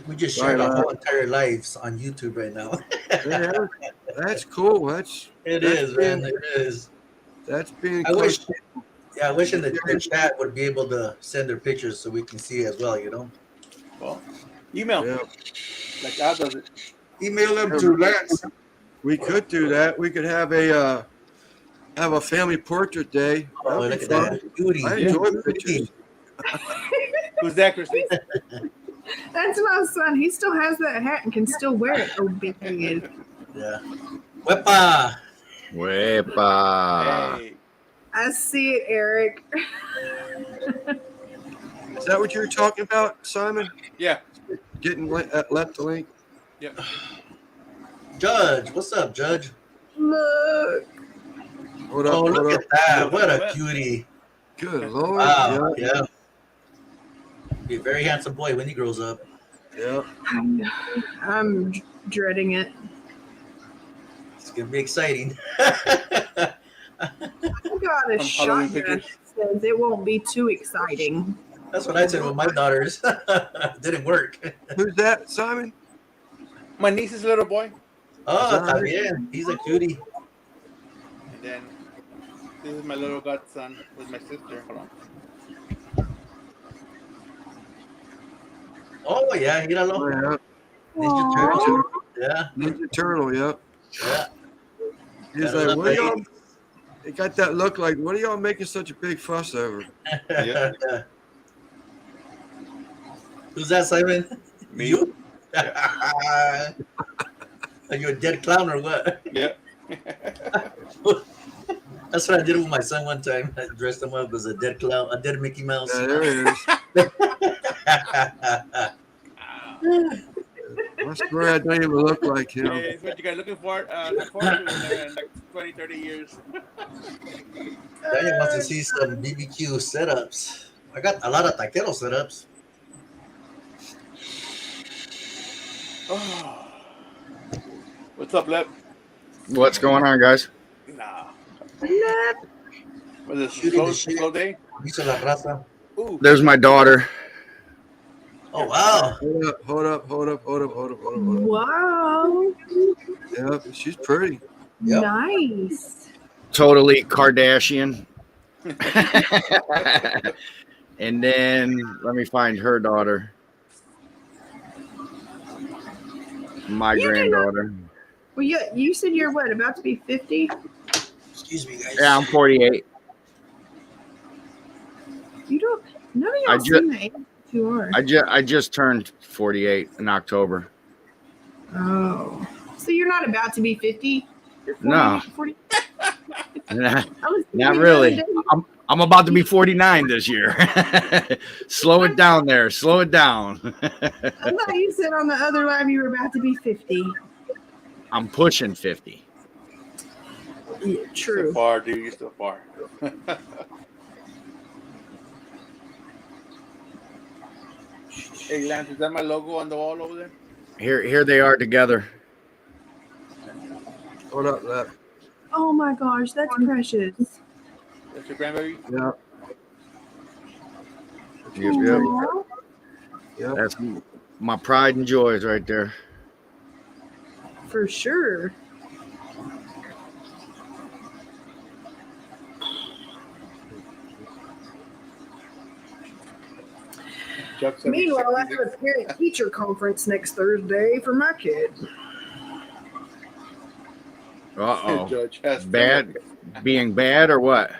Speaker 2: We just shared
Speaker 1: Right,
Speaker 2: our whole entire lives on YouTube right now.
Speaker 1: yeah, that's cool. That's
Speaker 2: It
Speaker 1: That's
Speaker 2: is, man. It is.
Speaker 1: that's being
Speaker 2: I wish,
Speaker 1: close.
Speaker 2: yeah, I wish in the chat would be able to send their pictures so we can see as well. You know,
Speaker 4: Well, email
Speaker 1: Yeah,
Speaker 4: like Al does it.
Speaker 2: email them to Lance.
Speaker 1: we could do that. We could have a family portrait day.
Speaker 2: Oh,
Speaker 1: That'd
Speaker 2: look
Speaker 1: be
Speaker 2: at
Speaker 1: fun.
Speaker 2: that, beauty.
Speaker 1: I enjoy
Speaker 2: Beauty.
Speaker 1: pictures.
Speaker 4: Who's that, Christine?
Speaker 3: That's my son. He still has that hat and can still wear it. Oh, big head.
Speaker 2: Yeah. Wepa.
Speaker 5: Wepa.
Speaker 4: Hey,
Speaker 3: I see it, Eric.
Speaker 1: Is that what you were talking about, Simon?
Speaker 4: yeah,
Speaker 1: Getting left the link?
Speaker 4: yep.
Speaker 2: Judge, what's up, Judge?
Speaker 3: Look.
Speaker 1: Hold up,
Speaker 2: Oh,
Speaker 1: hold
Speaker 2: look
Speaker 1: up.
Speaker 2: at that. What a cutie.
Speaker 1: Good Lord.
Speaker 2: Wow.
Speaker 1: Yeah,
Speaker 2: Yeah. Be a very handsome boy when he grows up.
Speaker 1: yeah.
Speaker 3: I'm dreading it.
Speaker 2: It's gonna be exciting.
Speaker 3: I got a
Speaker 4: Halloween
Speaker 3: shotgun
Speaker 4: pictures.
Speaker 3: that says it won't be too exciting.
Speaker 2: That's what I said with my daughters. Didn't work.
Speaker 1: Who's that, Simon?
Speaker 4: My niece's little boy,
Speaker 2: Oh, está bien. He's a cutie.
Speaker 4: and then this is my little godson with my sister. Hold on.
Speaker 2: Oh, yeah.
Speaker 1: Oh,
Speaker 2: Míralo.
Speaker 1: yeah.
Speaker 2: Ninja Turtle. Yeah.
Speaker 1: Ninja Turtle, yep.
Speaker 2: Yeah.
Speaker 1: He's
Speaker 2: Gotta
Speaker 1: like,
Speaker 2: love
Speaker 1: what are y'all?
Speaker 2: babies.
Speaker 1: He got that look like, what are y'all making such a big fuss over?
Speaker 4: Yeah.
Speaker 2: Who's that, Simon?
Speaker 4: Me.
Speaker 2: You? Are you a dead clown or what?
Speaker 4: Yeah.
Speaker 2: That's what I did with my son one time. I dressed him up as a dead clown, a dead Mickey Mouse.
Speaker 1: Yeah, there it is. I swear I don't even look like him.
Speaker 4: Hey, it's what you guys looking for. Look forward to in like 20, 30 years.
Speaker 2: Daniel wants to see some BBQ setups. I got a lot of taquero setups.
Speaker 4: Oh. What's up, Lep?
Speaker 5: What's going on, guys?
Speaker 4: Nah.
Speaker 3: Nah.
Speaker 4: Was it
Speaker 2: Shooting
Speaker 4: slow,
Speaker 2: the shit.
Speaker 4: slow day?
Speaker 2: Hizo la raza.
Speaker 4: Ooh.
Speaker 5: There's my daughter.
Speaker 2: Oh, wow.
Speaker 1: Hold up.
Speaker 3: Wow.
Speaker 1: Yep, she's pretty.
Speaker 2: Yep.
Speaker 3: Nice.
Speaker 5: Totally Kardashian. And then let me find her daughter. My
Speaker 3: You do
Speaker 5: granddaughter.
Speaker 3: Well, you said you're what, about to be 50?
Speaker 2: Excuse me, guys.
Speaker 5: Yeah, I'm 48.
Speaker 3: You don't, none of
Speaker 5: I
Speaker 3: y'all
Speaker 5: ju-
Speaker 3: seem the age you are.
Speaker 5: I just turned 48 in October.
Speaker 3: Oh. So you're not about to be 50? You're 40,
Speaker 5: No.
Speaker 3: 40?
Speaker 5: Nah,
Speaker 3: I was thinking
Speaker 5: not
Speaker 3: the
Speaker 5: really.
Speaker 3: other day,
Speaker 5: I'm about to be 49 this year. Slow it down there. Slow it down.
Speaker 3: I thought you said on the other line you were about to be 50.
Speaker 5: I'm pushing 50.
Speaker 3: Yeah,
Speaker 4: So
Speaker 3: true.
Speaker 4: far, dude. You're so far. Hey, Lance, is that my logo on the wall over there?
Speaker 5: Here they are together.
Speaker 1: Hold up, Lep.
Speaker 3: Oh my gosh, that's precious.
Speaker 4: That's your grandbaby?
Speaker 1: Yeah,
Speaker 5: Yep.
Speaker 3: Aw.
Speaker 1: yeah.
Speaker 5: That's my pride and joys right there.
Speaker 3: For sure.
Speaker 4: Chuck said
Speaker 3: Meanwhile, I have a parent teacher conference next Thursday for my kid.
Speaker 5: Uh-oh.
Speaker 4: Judge has
Speaker 5: Bad? Being bad or what?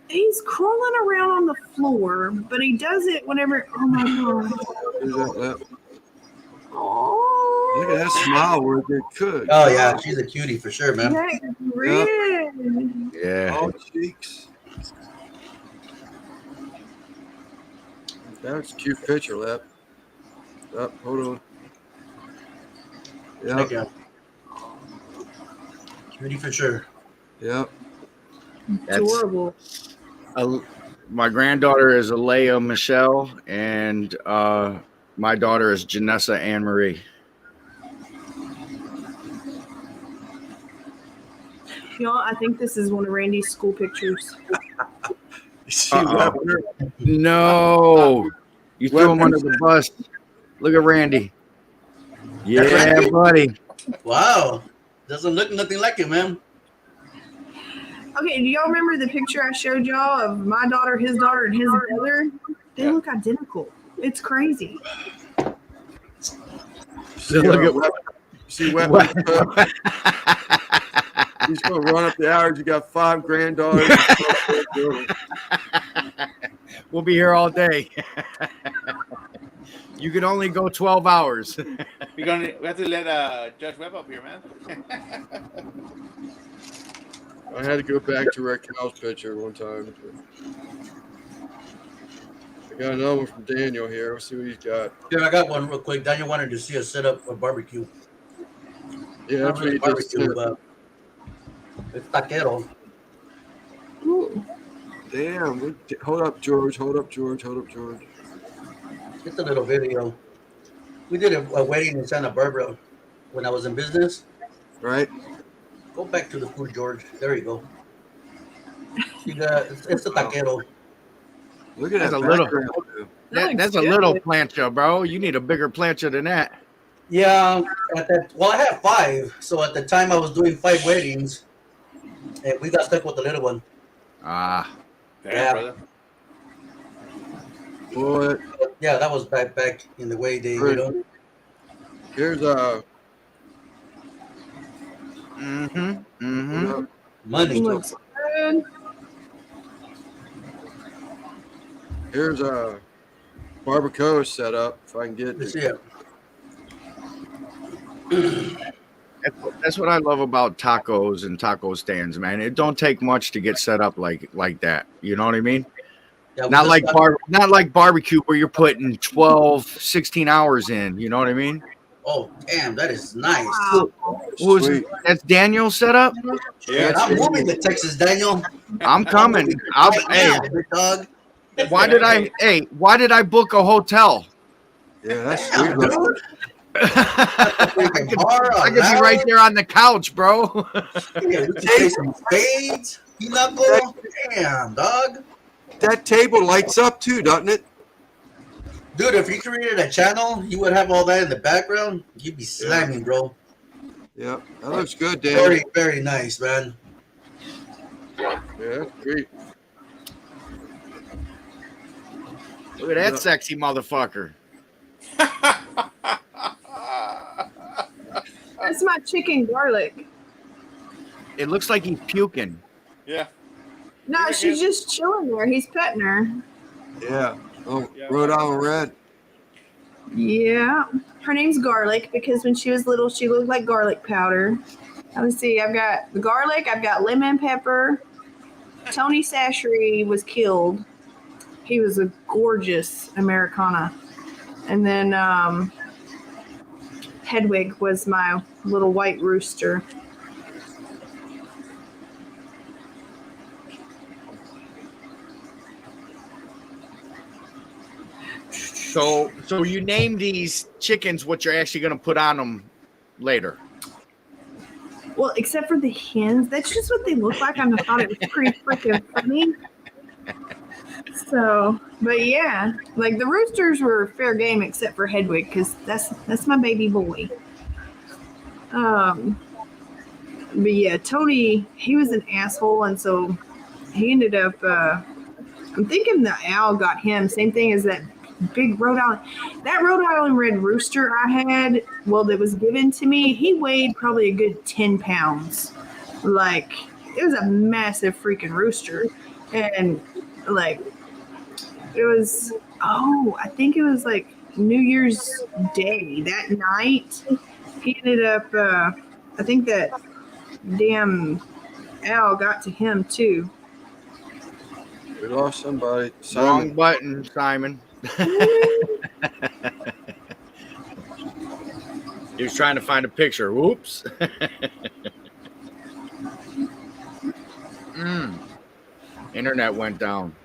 Speaker 3: He's crawling around on the floor, but he does it whenever. Oh my god!
Speaker 1: Who's that, Lep?
Speaker 3: Oh,
Speaker 1: Look at that smile where it could.
Speaker 2: Oh, yeah. She's a cutie for sure, man.
Speaker 3: that grin.
Speaker 5: Yeah.
Speaker 1: All cheeks. That's a cute picture, Lep. Up, hold on.
Speaker 2: Check
Speaker 1: Yep,
Speaker 2: out. Cutie for sure.
Speaker 1: yep.
Speaker 5: That's
Speaker 3: Adorable.
Speaker 5: my granddaughter is Alea Michelle, and my daughter is Janessa Anne Marie.
Speaker 3: Y'all, I think this is one of Randy's school pictures.
Speaker 1: See
Speaker 5: Uh-oh.
Speaker 1: Webber?
Speaker 5: No, you threw him under the bus. Look at Randy. Yeah, buddy.
Speaker 2: Wow. Doesn't look nothing like it, man.
Speaker 3: Okay, do y'all remember the picture I showed y'all of my daughter, his daughter, and his brother? They
Speaker 4: Yeah.
Speaker 3: look identical. It's crazy.
Speaker 1: See,
Speaker 5: Look at-
Speaker 1: Webber? See Webber? He's going to run up the hours. You got 5 granddaughters.
Speaker 5: We'll be here all day. You can only go 12 hours.
Speaker 4: We have to let Judge Webb up here, man.
Speaker 1: I had to go back to Rick Howell's picture one time. I got another one from Daniel here. Let's see what he's got.
Speaker 2: Yeah, I got one real quick. Daniel wanted to see us set up a barbecue.
Speaker 1: Yeah,
Speaker 2: Not
Speaker 1: that's what
Speaker 2: really
Speaker 1: he just
Speaker 2: barbecue,
Speaker 1: said.
Speaker 2: but it's taquero.
Speaker 3: Ooh.
Speaker 1: Damn. Hold up, George. Hold up, George. Hold up, George.
Speaker 2: Just a little video. We did a wedding in Santa Barbara when I was in business.
Speaker 1: Right?
Speaker 2: Go back to the food, George. There you go. You got it's a taquero.
Speaker 1: Look at
Speaker 5: That's
Speaker 1: that
Speaker 5: a little-
Speaker 1: background.
Speaker 5: That's a
Speaker 3: looks
Speaker 5: little
Speaker 3: good.
Speaker 5: plancha, bro. You need a bigger plancha than that.
Speaker 2: Yeah, well, I had 5. So at the time, I was doing 5 weddings, and we got stuck with the little one.
Speaker 5: Ah,
Speaker 4: Damn,
Speaker 2: Yeah.
Speaker 4: brother.
Speaker 1: Boy,
Speaker 2: But yeah, that was back in the way days, you know.
Speaker 1: here's
Speaker 2: Money.
Speaker 3: Looks good.
Speaker 1: here's a barbacoa set up. If I can get
Speaker 2: Let's
Speaker 1: it.
Speaker 2: see it.
Speaker 5: that's what I love about tacos and taco stands, man. It don't take much to get set up like that. You know what I mean?
Speaker 2: Yeah, we
Speaker 5: Not
Speaker 2: just
Speaker 5: like
Speaker 2: got-
Speaker 5: barbecue where you're putting 12, 16 hours in. You know what I mean?
Speaker 2: Oh, damn, that is nice.
Speaker 3: Wow.
Speaker 5: Who's
Speaker 1: Sweet.
Speaker 5: that's Daniel set up?
Speaker 4: Yeah,
Speaker 2: Man, I'm moving to Texas, Daniel.
Speaker 5: I'm coming.
Speaker 2: Right
Speaker 5: Hey,
Speaker 2: now, big dog.
Speaker 5: why did I book a hotel?
Speaker 1: Yeah, that's
Speaker 2: Damn,
Speaker 1: sweet.
Speaker 2: dude.
Speaker 5: I
Speaker 2: Bar,
Speaker 5: could be right there on the couch, bro.
Speaker 2: Yeah, we can play some spades. Pinochle. Damn, dog.
Speaker 1: That table lights up too, doesn't it?
Speaker 2: Dude, if you created a channel, you would have all that in the background. You'd be slamming, bro.
Speaker 1: Yeah, that looks good, Dan.
Speaker 2: Very, very nice, man.
Speaker 1: Yeah, that's great.
Speaker 5: Look at that sexy motherfucker.
Speaker 3: That's my chicken garlic.
Speaker 5: It looks like he's puking.
Speaker 4: yeah.
Speaker 3: No, she's just chilling there. He's petting her.
Speaker 1: Yeah. Oh,
Speaker 4: Yeah.
Speaker 1: Rhode Island Red.
Speaker 3: Yeah. Her name's Garlic because when she was little, she looked like garlic powder. Let's see. I've got the garlic. I've got lemon pepper. Tony Sashery was killed. He was a gorgeous Americana. And then Hedwig was my little white rooster.
Speaker 5: So you name these chickens what you're actually going to put on them later.
Speaker 3: Well, except for the hens, that's just what they look like. I thought it was pretty freaking funny. So, but yeah, like the roosters were fair game except for Hedwig because that's my baby boy. But yeah, Tony, he was an asshole, and so he ended up. I'm thinking the owl got him. Same thing as that big Rhode Island. That Rhode Island red rooster I had, well, that was given to me. He weighed probably a good 10 pounds. Like it was a massive freaking rooster, and like it was. Oh, I think it was like New Year's Day that night. He ended up. I think that damn owl got to him too.
Speaker 1: We lost somebody.
Speaker 5: Wrong
Speaker 1: Simon.
Speaker 5: button, Simon. He was trying to find a picture. Whoops. Internet went down.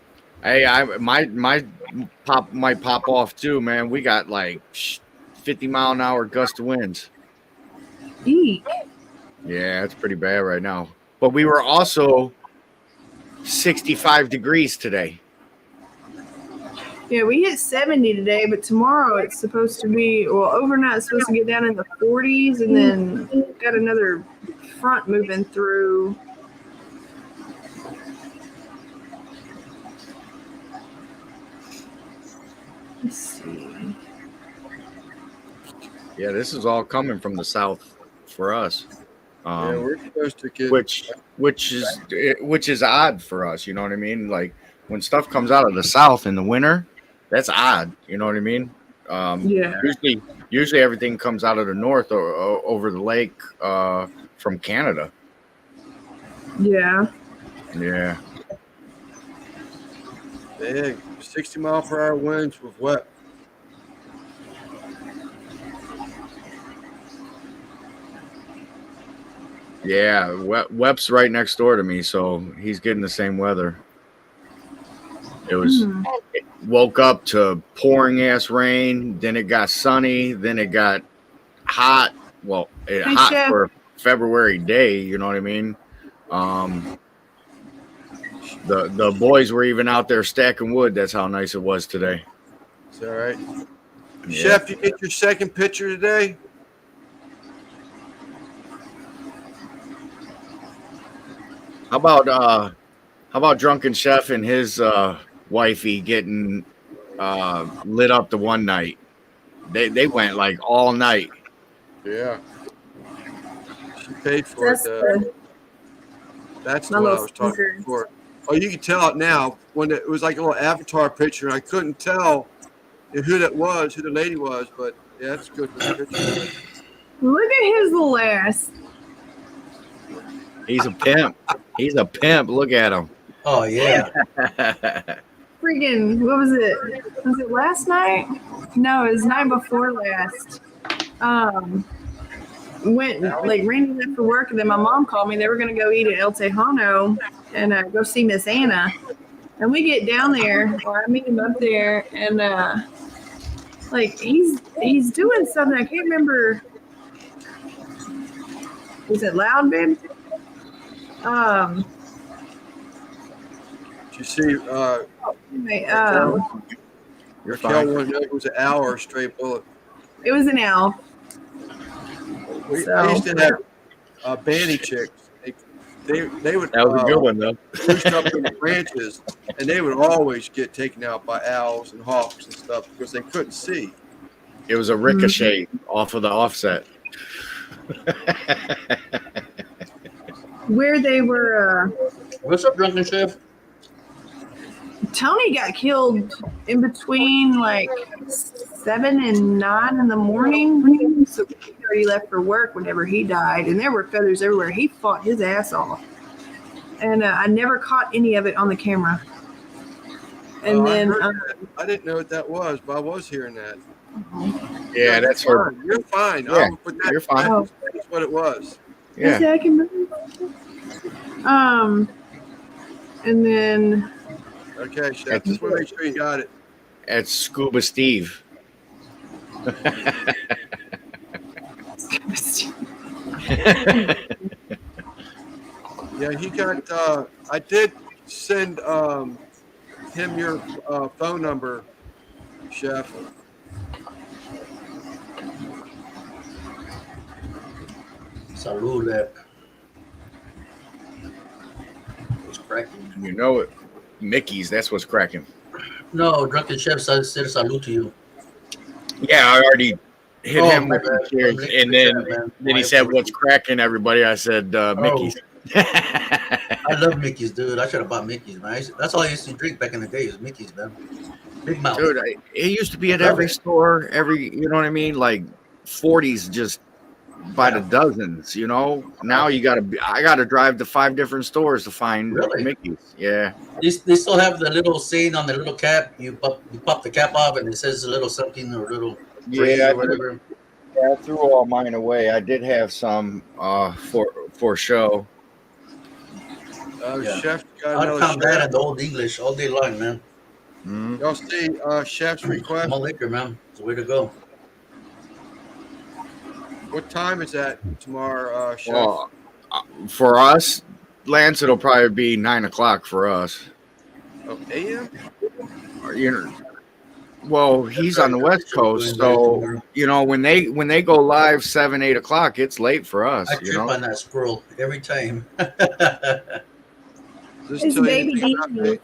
Speaker 5: Hey, my pop might pop off too, man. We got like 50-mile-an-hour gust of winds.
Speaker 3: Eek.
Speaker 5: Yeah, it's pretty bad right now. but we were also 65 degrees today.
Speaker 3: Yeah, we hit 70 today, but tomorrow it's supposed to be, well, overnight it's supposed to get down in the 40s, and then got another front moving through. Let's see.
Speaker 5: Yeah, this is all coming from the south for us.
Speaker 1: Yeah, we're supposed to get.
Speaker 5: Which is odd for us, you know what I mean? Like when stuff comes out of the south in the winter, that's odd, you know what I mean?
Speaker 3: Yeah.
Speaker 5: Usually everything comes out of the north or over the lake from Canada.
Speaker 3: Yeah.
Speaker 5: Yeah.
Speaker 1: Big 60-mile-per-hour winds with wet.
Speaker 5: Yeah, Wep's right next door to me, so he's getting the same weather. It was it woke up to pouring ass rain, then it got sunny, then it got hot. Well, hot
Speaker 3: Chef.
Speaker 5: for a February day, you know what I mean? The boys were even out there stacking wood. That's how nice it was today.
Speaker 1: Is that right?
Speaker 5: Yeah.
Speaker 1: Chef, you get your second picture today?
Speaker 5: How about Drunken Chef and his wifey getting lit up the one night? They went like all night.
Speaker 1: Yeah. She paid for
Speaker 3: That's
Speaker 1: it.
Speaker 3: good.
Speaker 1: That's
Speaker 3: My
Speaker 1: the one I
Speaker 3: little
Speaker 1: was talking
Speaker 3: sneakers.
Speaker 1: for. Oh, you can tell it now. When it was like a little avatar picture, and I couldn't tell who that was, who the lady was, but yeah, that's a good picture.
Speaker 3: Look at his little ass.
Speaker 5: He's a pimp. He's a pimp. Look at him.
Speaker 2: Oh yeah.
Speaker 3: Freaking, what was it? Was it last night? No, it was night before last. Went like Randy left for work, and then my mom called me. They were gonna go eat at El Tejano and go see Miss Anna. And we get down there, or I meet him up there, and like he's doing something. I can't remember. Is it loud, babe?
Speaker 1: Did you see?
Speaker 3: Anyway,
Speaker 5: You're
Speaker 1: Raquel
Speaker 5: fine.
Speaker 1: wanted to know if it was an owl or a straight bullet.
Speaker 3: it was an owl.
Speaker 1: I used to have bandy chicks. They would
Speaker 5: That was a good one though.
Speaker 1: roost up in the branches, and they would always get taken out by owls and hawks and stuff because they couldn't see.
Speaker 5: It was a ricochet off of the offset.
Speaker 3: Where they were,
Speaker 2: What's up, Drunken Chef?
Speaker 3: Tony got killed in between like 7 and 9 in the morning. So he already left for work whenever he died, and there were feathers everywhere. He fought his ass off, and I never caught any of it on the camera. And
Speaker 1: Oh,
Speaker 3: then
Speaker 1: I didn't know what that was, but I was hearing that.
Speaker 5: Yeah, that's her.
Speaker 1: You're fine.
Speaker 5: Yeah,
Speaker 1: But that,
Speaker 5: you're fine.
Speaker 1: That's what it was.
Speaker 5: Yeah.
Speaker 3: I can move. And then
Speaker 1: Okay, Chef. Just want to make sure you got it.
Speaker 5: That's Scuba Steve.
Speaker 1: Yeah, he got. I did send him your phone number, Chef.
Speaker 2: Salud, Lep. What's cracking?
Speaker 5: You know it. Mickey's, that's what's cracking.
Speaker 2: No, Drunken Chef said salute to you.
Speaker 5: Yeah, I already hit him
Speaker 2: my
Speaker 5: with the
Speaker 2: bad.
Speaker 5: cheers, and then he said, "What's cracking, everybody?" I said, "Mickey's."
Speaker 2: I love Mickey's, dude. I should have bought Mickey's, man. That's all I used to drink back in the day, was Mickey's, man. Big mouth.
Speaker 5: Dude, it used to be at every store, you know what I mean? Like 40s just by the dozens, you know? Now I gotta drive to 5 different stores to find
Speaker 2: Really?
Speaker 5: Mickey's. Yeah.
Speaker 2: They still have the little saying on the little cap. You pop the cap off, and it says a little something or a little phrase
Speaker 5: Yeah,
Speaker 2: or whatever.
Speaker 5: I threw all mine away. I did have some for show.
Speaker 2: Yeah.
Speaker 1: Chef got
Speaker 2: I'd
Speaker 1: another
Speaker 2: count that
Speaker 1: chef.
Speaker 2: and the old English all day long, man.
Speaker 5: Mhm.
Speaker 1: Y'all see Chef's request?
Speaker 2: Small liquor, man. It's the way to go.
Speaker 1: What time is that tomorrow, Chef?
Speaker 5: Well, for us, Lancet will probably be 9 o'clock for us.
Speaker 1: Oh, AM?
Speaker 5: Or, you know, well, he's on the West Coast, so you know when they go live 7, 8 o'clock, it's late for us.
Speaker 2: I
Speaker 5: You
Speaker 2: trip
Speaker 5: know,
Speaker 2: on that squirrel every time.
Speaker 1: Just
Speaker 3: It's
Speaker 1: tell you
Speaker 3: baby
Speaker 1: anything about
Speaker 3: D.
Speaker 1: me.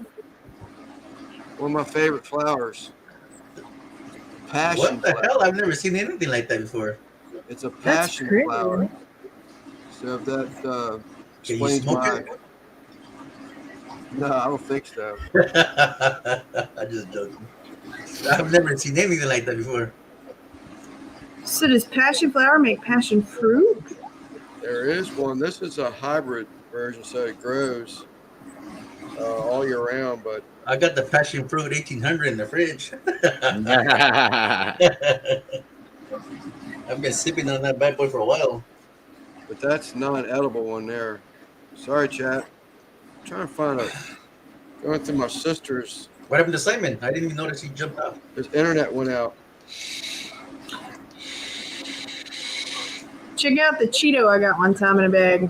Speaker 1: One of my favorite flowers. Passion
Speaker 2: What the
Speaker 1: flower.
Speaker 2: hell? I've never seen anything like that before.
Speaker 1: It's a
Speaker 3: That's
Speaker 1: passion
Speaker 3: pretty.
Speaker 1: flower. So if that
Speaker 2: Can you
Speaker 1: explains
Speaker 2: smoke
Speaker 1: why.
Speaker 2: it?
Speaker 1: No, I don't think so.
Speaker 2: I'm just joking. I've never seen anything like that before.
Speaker 3: So does passion flower make passion fruit?
Speaker 1: There is one. This is a hybrid version, so it grows all year round. But
Speaker 2: I got the passion fruit 1800 in the fridge. I've been sipping on that bad boy for a while.
Speaker 1: that's non-edible one there. Sorry, chat. I'm trying to find going through my sister's.
Speaker 2: What happened to Simon? I didn't even notice he jumped out.
Speaker 1: His internet went out.
Speaker 3: Check out the Cheeto I got one time in a bag.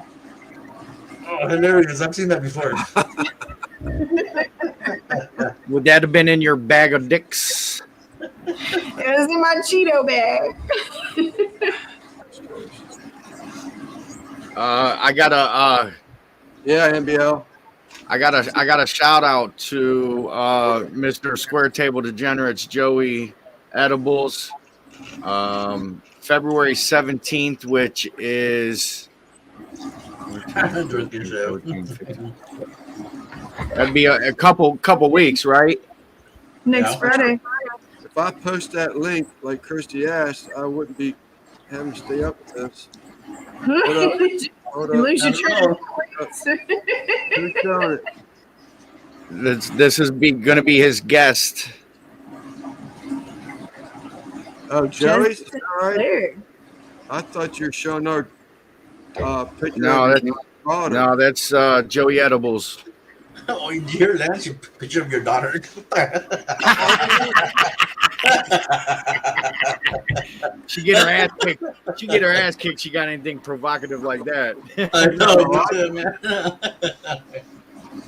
Speaker 2: Oh, hilarious. I've seen that before.
Speaker 5: would that have been in your bag of dicks?
Speaker 3: It was in my Cheeto bag.
Speaker 5: I got a
Speaker 1: Yeah, NBL.
Speaker 5: I got a shout out to Mr. Square Table Degenerates Joey Edibles. February 17th, which is
Speaker 2: Drinking show.
Speaker 5: that'd be a couple weeks, right?
Speaker 3: Next
Speaker 2: Yeah.
Speaker 3: Friday.
Speaker 1: If I post that link like Christy asked, I wouldn't be having to stay up with this.
Speaker 3: you
Speaker 1: Hold up.
Speaker 3: lose your train.
Speaker 1: Who's showing it?
Speaker 5: This is going to be his guest.
Speaker 1: Oh, Joey's? All right.
Speaker 3: There.
Speaker 1: I thought you were showing our picture.
Speaker 5: No,
Speaker 1: of your daughter.
Speaker 5: No, that's Joey Edibles.
Speaker 2: Oh, you hear Lance? You picture of your daughter.
Speaker 5: She get her ass kicked. She get her ass kicked. She got anything provocative like that?
Speaker 2: I know, me too, man.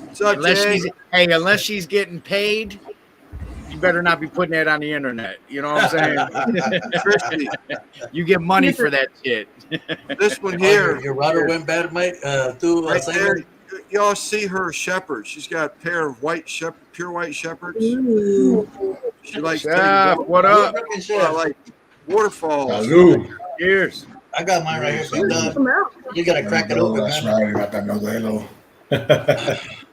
Speaker 1: What's up, Jay?
Speaker 5: Unless she's getting paid, you better not be putting that on the internet. You know what I'm saying?
Speaker 1: Christy,
Speaker 5: You get money for that shit.
Speaker 1: this one
Speaker 2: Oh,
Speaker 1: here.
Speaker 2: your router went bad, Mike. Through
Speaker 1: Right there.
Speaker 2: Simon.
Speaker 1: Y'all see her shepherd. She's got a pair of pure white shepherds.
Speaker 3: Ooh.
Speaker 1: She likes
Speaker 5: Yeah,
Speaker 1: taking
Speaker 5: what up?
Speaker 2: Drinking
Speaker 1: I
Speaker 2: show.
Speaker 1: like waterfalls.
Speaker 6: Salud.
Speaker 5: Cheers.
Speaker 2: I got mine right here. So
Speaker 3: Come out.
Speaker 2: you gotta crack it open,
Speaker 6: That's
Speaker 2: man.
Speaker 6: right. Got that Modelo.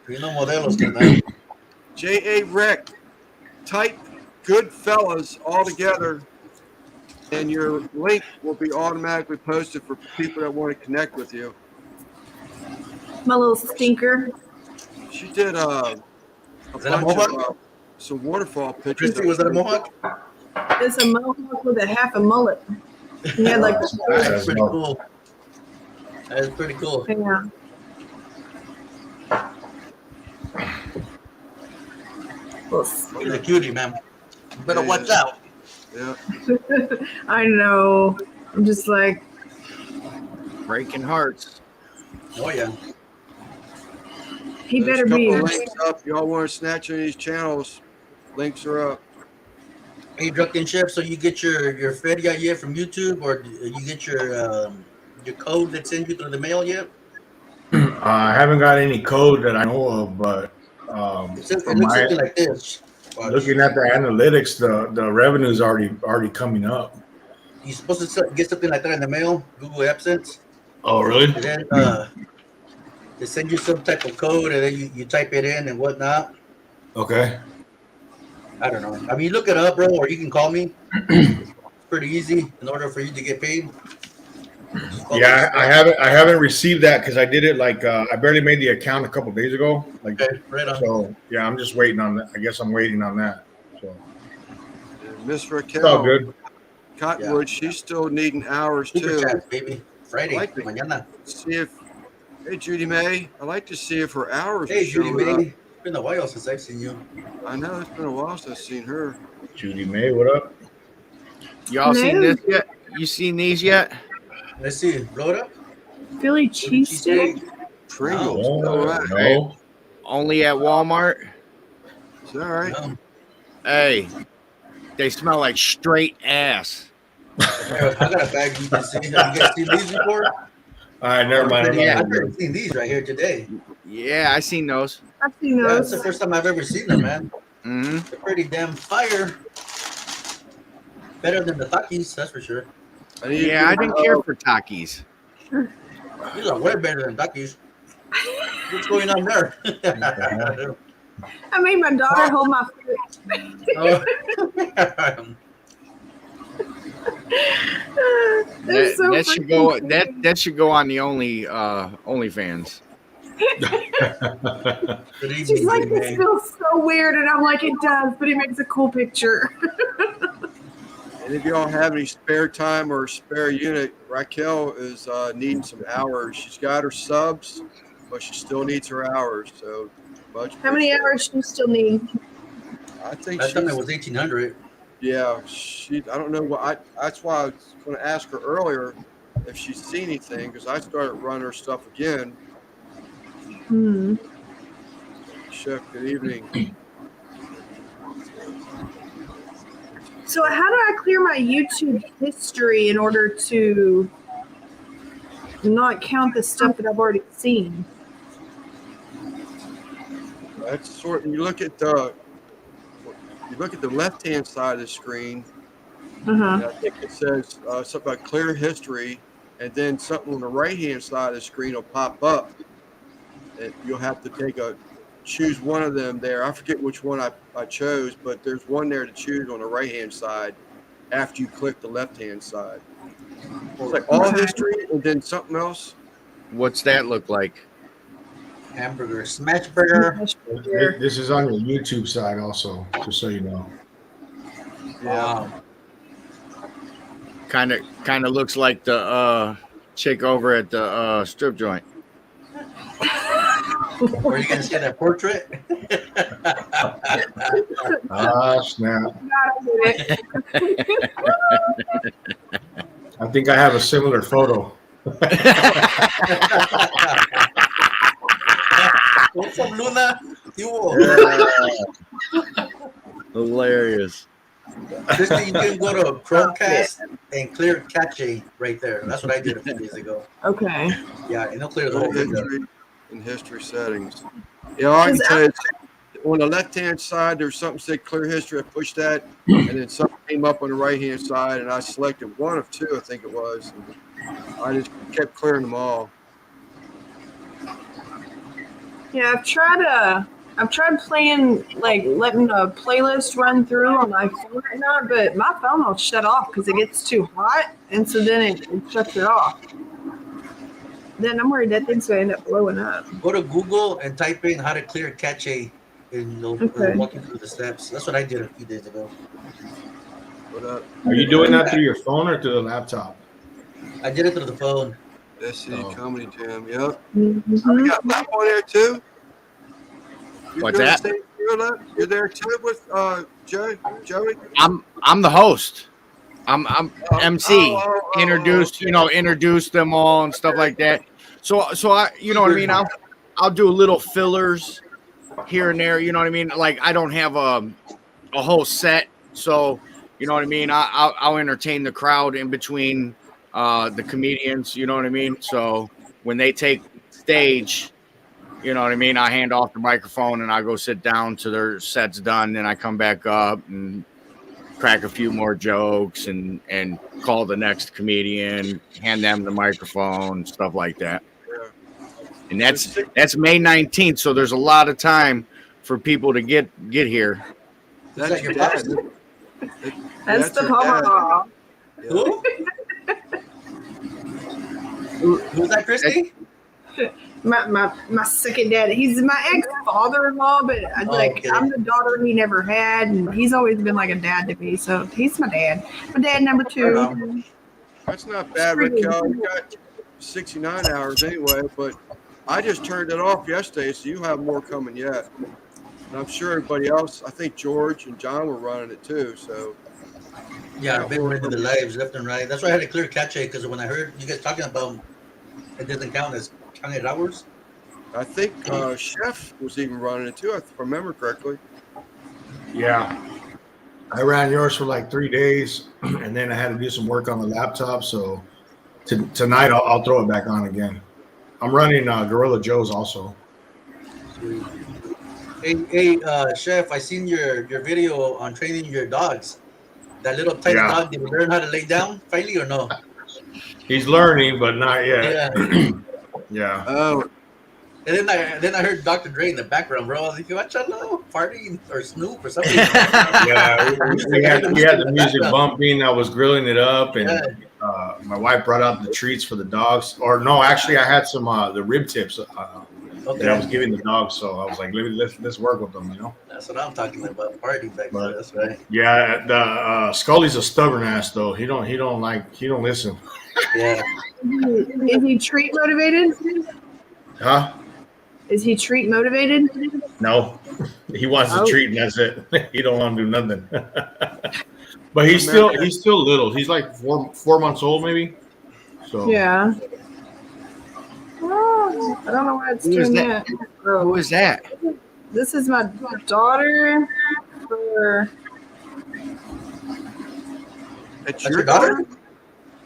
Speaker 2: You know modelos, man.
Speaker 1: J.A. Rec. Type good fellas all together, and your link will be automatically posted for people that want to connect with you.
Speaker 3: My little stinker.
Speaker 1: She did a
Speaker 2: Is that a
Speaker 1: bunch of
Speaker 2: mohawk?
Speaker 1: some waterfall pictures.
Speaker 2: Christy, was that a mohawk?
Speaker 3: It's a mohawk with a half a mullet. He had like
Speaker 2: That's pretty cool. That is pretty cool.
Speaker 3: yeah.
Speaker 2: He's a cutie, man. You better
Speaker 1: Yeah,
Speaker 2: watch
Speaker 1: yeah.
Speaker 2: out.
Speaker 1: Yeah.
Speaker 3: I know. I'm just like,
Speaker 5: Breaking hearts.
Speaker 2: Oh yeah.
Speaker 3: he
Speaker 1: There's
Speaker 3: better
Speaker 1: a couple
Speaker 3: be.
Speaker 1: of links up. Y'all want to snatch any of these channels? Links are up.
Speaker 2: Hey, Drunken Chef. So you get your feria yet from YouTube, or you get your code that sends you through the mail yet?
Speaker 6: I haven't got any code that I know of, but
Speaker 2: It
Speaker 6: from
Speaker 2: looks
Speaker 6: my,
Speaker 2: something like this. Watch.
Speaker 6: looking at the analytics, the revenue is already coming up.
Speaker 2: You're supposed to get something like that in the mail, Google AdSense,
Speaker 6: Oh, really?
Speaker 2: and then they send you some type of code, and then you type it in and whatnot.
Speaker 6: Okay.
Speaker 2: I don't know. I mean, look it up, bro, or you can call me. It's pretty easy in order for you to get paid.
Speaker 6: Yeah, I haven't received that because I did it like I barely made the account a couple days ago. Like,
Speaker 2: Okay, right on.
Speaker 6: so yeah, I'm just waiting on that. I guess I'm waiting on that. So
Speaker 1: And Miss
Speaker 6: it's all
Speaker 1: Raquel
Speaker 6: good.
Speaker 1: Cottonwood, she's still needing hours
Speaker 2: Super
Speaker 1: too.
Speaker 2: chat, baby. Friday,
Speaker 1: I like it.
Speaker 2: mañana.
Speaker 1: See if, hey Judy May, I like to see if her hours
Speaker 2: Hey,
Speaker 1: are
Speaker 2: Judy
Speaker 1: showing up.
Speaker 2: May. It's been a while since I've seen you.
Speaker 1: I know it's been a while since I've seen her.
Speaker 6: Judy May, what up?
Speaker 5: Y'all seen
Speaker 3: No.
Speaker 5: this yet? You seen these yet?
Speaker 2: Let's see. Blow it up.
Speaker 3: Philly cheesesteak?
Speaker 1: Pringles.
Speaker 6: Oh,
Speaker 1: All right.
Speaker 6: no.
Speaker 5: Only at Walmart.
Speaker 1: It's all right.
Speaker 2: No.
Speaker 5: Hey, they smell like straight ass.
Speaker 2: I got a bag you can see. Have you guys seen these before?
Speaker 6: All right, never mind. I'm not
Speaker 5: Yeah.
Speaker 2: I've
Speaker 6: gonna
Speaker 2: never seen these right here today.
Speaker 5: Yeah, I seen those.
Speaker 3: I've seen
Speaker 2: Yeah, it's
Speaker 3: those.
Speaker 2: the first time I've ever seen them, man.
Speaker 5: Hmm.
Speaker 2: They're pretty damn fire. Better than the Takis, that's for sure.
Speaker 5: Yeah, I didn't care for Takis.
Speaker 2: These are way better than Takis. What's going on there?
Speaker 3: I made my daughter hold my foot. They're so
Speaker 5: That should
Speaker 3: freaking
Speaker 5: go.
Speaker 3: cute.
Speaker 5: That should go on the OnlyFans.
Speaker 2: Good evening,
Speaker 3: She's like,
Speaker 2: Jimmy.
Speaker 3: this feels so weird, and I'm like, it does, but it makes a cool picture.
Speaker 1: And if y'all have any spare time or spare unit, Raquel is needing some hours. She's got her subs, but she still needs her hours. So much.
Speaker 3: How many
Speaker 1: appreciated.
Speaker 3: hours do you still need?
Speaker 1: I think
Speaker 2: Last time
Speaker 1: she's.
Speaker 2: it was 1800.
Speaker 1: Yeah, she. I don't know what. That's why I was going to ask her earlier if she's seen anything because I started running her stuff again.
Speaker 3: Hmm.
Speaker 1: Chef, good evening.
Speaker 3: So how do I clear my YouTube history in order to not count the stuff that I've already seen?
Speaker 1: That's sort. You look at the left-hand side of the screen.
Speaker 3: Uh-huh.
Speaker 1: And I think it says something about clear history, and then something on the right-hand side of the screen will pop up. And you'll have to choose one of them there. I forget which one I chose, but there's one there to choose on the right-hand side after you click the left-hand side. It's like all history and then something else.
Speaker 5: What's that look like?
Speaker 2: Hamburger, smash burger.
Speaker 6: This is on your YouTube side also, just so you know.
Speaker 2: Wow.
Speaker 5: Kind of looks like the chick over at the strip joint.
Speaker 2: Where you gonna see that portrait?
Speaker 6: Ah, snap. I think I have a similar photo.
Speaker 2: What's up, Luna? You
Speaker 5: Hilarious.
Speaker 2: Christy, you can go to Chromecast and clear cache right there. That's what I did a few days ago.
Speaker 3: Okay.
Speaker 2: Yeah, and it'll clear the whole thing up.
Speaker 1: History and history settings. Yeah, I can tell you, on the left-hand side, there's something said clear history. I pushed that, and then something came up on the right-hand side, and I selected one of two, I think it was. And I just kept clearing them all.
Speaker 3: Yeah, I've tried playing, like letting a playlist run through on my phone right now, but my phone will shut off because it gets too hot, and so then it shuts it off. Then I'm worried that thing's gonna end up blowing up.
Speaker 2: Go to Google and type in how to clear cache, and it'll walk you through the steps. That's what I did a few days ago.
Speaker 1: But
Speaker 6: Are you doing that through your phone or through the laptop?
Speaker 2: I did it through the phone.
Speaker 1: SC
Speaker 6: Oh.
Speaker 1: Comedy Jam, yep.
Speaker 3: Mhm.
Speaker 1: You got Lap on there too?
Speaker 5: What's
Speaker 1: doing
Speaker 5: that?
Speaker 1: the same thing, Lap? You're there too with Joey?
Speaker 5: I'm the host. I'm MC. Introduce them all and stuff like that. So I, you know what I mean. I'll do little fillers here and there. You know what I mean. Like I don't have a whole set, so you know what I mean. I'll entertain the crowd in between the comedians. You know what I mean. So when they take stage, you know what I mean. I hand off the microphone and I go sit down till their set's done. Then I come back up and crack a few more jokes and call the next comedian, hand them the microphone, stuff like that.
Speaker 1: Yeah.
Speaker 5: And that's May 19th, so there's a lot of time for people to get here.
Speaker 2: Is that
Speaker 1: That's
Speaker 2: your
Speaker 1: your dad.
Speaker 2: boss?
Speaker 3: That's the
Speaker 1: your dad.
Speaker 3: papa.
Speaker 1: Yeah.
Speaker 2: Who's that, Christy?
Speaker 3: My second dad. He's my ex-father-in-law, but
Speaker 2: okay.
Speaker 3: I'm the daughter he never had, and he's always been like a dad to me. So he's my dad. My dad number two.
Speaker 1: That's not bad, Raquel. You got 69 hours anyway, but I just turned it off yesterday, so you have more coming yet. And I'm sure everybody else, I think George and John were running it too. So
Speaker 2: Yeah, I've been into the lives left and right. That's why I had to clear cache because when I heard you guys talking about it doesn't count as counted hours,
Speaker 1: I think Chef was even running it too, if I remember correctly.
Speaker 6: Yeah. I ran yours for like 3 days, and then I had to do some work on the laptop. So tonight I'll throw it back on again. I'm running Gorilla Joe's also.
Speaker 2: Hey, Chef, I seen your video on training your dogs. That little tiny
Speaker 6: Yeah.
Speaker 2: dog, did he learn how to lay down finally or no?
Speaker 6: He's learning, but not yet.
Speaker 2: Yeah.
Speaker 6: Yeah.
Speaker 1: Oh,
Speaker 2: And then I heard Dr. Dre in the background, bro. I was like, watch out, no, party or Snoop or something.
Speaker 6: Yeah. We had the music bumping. I was grilling it up, and
Speaker 2: Yeah.
Speaker 6: my wife brought out the treats for the dogs. Or no, actually, I had some the rib tips that I was
Speaker 2: Okay,
Speaker 6: giving the dogs. So I was like, let's work with them, you know.
Speaker 2: that's what I'm talking about. Party back
Speaker 6: But-
Speaker 2: there. That's right.
Speaker 6: Yeah, the Scully's a stubborn ass though. He don't listen.
Speaker 2: Yeah.
Speaker 3: Is he treat motivated?
Speaker 6: Huh?
Speaker 3: Is he treat motivated?
Speaker 6: No, he wants to
Speaker 3: Oh.
Speaker 6: treat, and that's it. He don't want to do nothing. But he's still little. He's like 4 months old, maybe. So
Speaker 3: Yeah. Oh, I don't know why it's
Speaker 5: Who is
Speaker 3: doing
Speaker 5: that?
Speaker 3: that.
Speaker 5: Who is that?
Speaker 3: This is my daughter. Her,
Speaker 1: that's
Speaker 2: That's your daughter?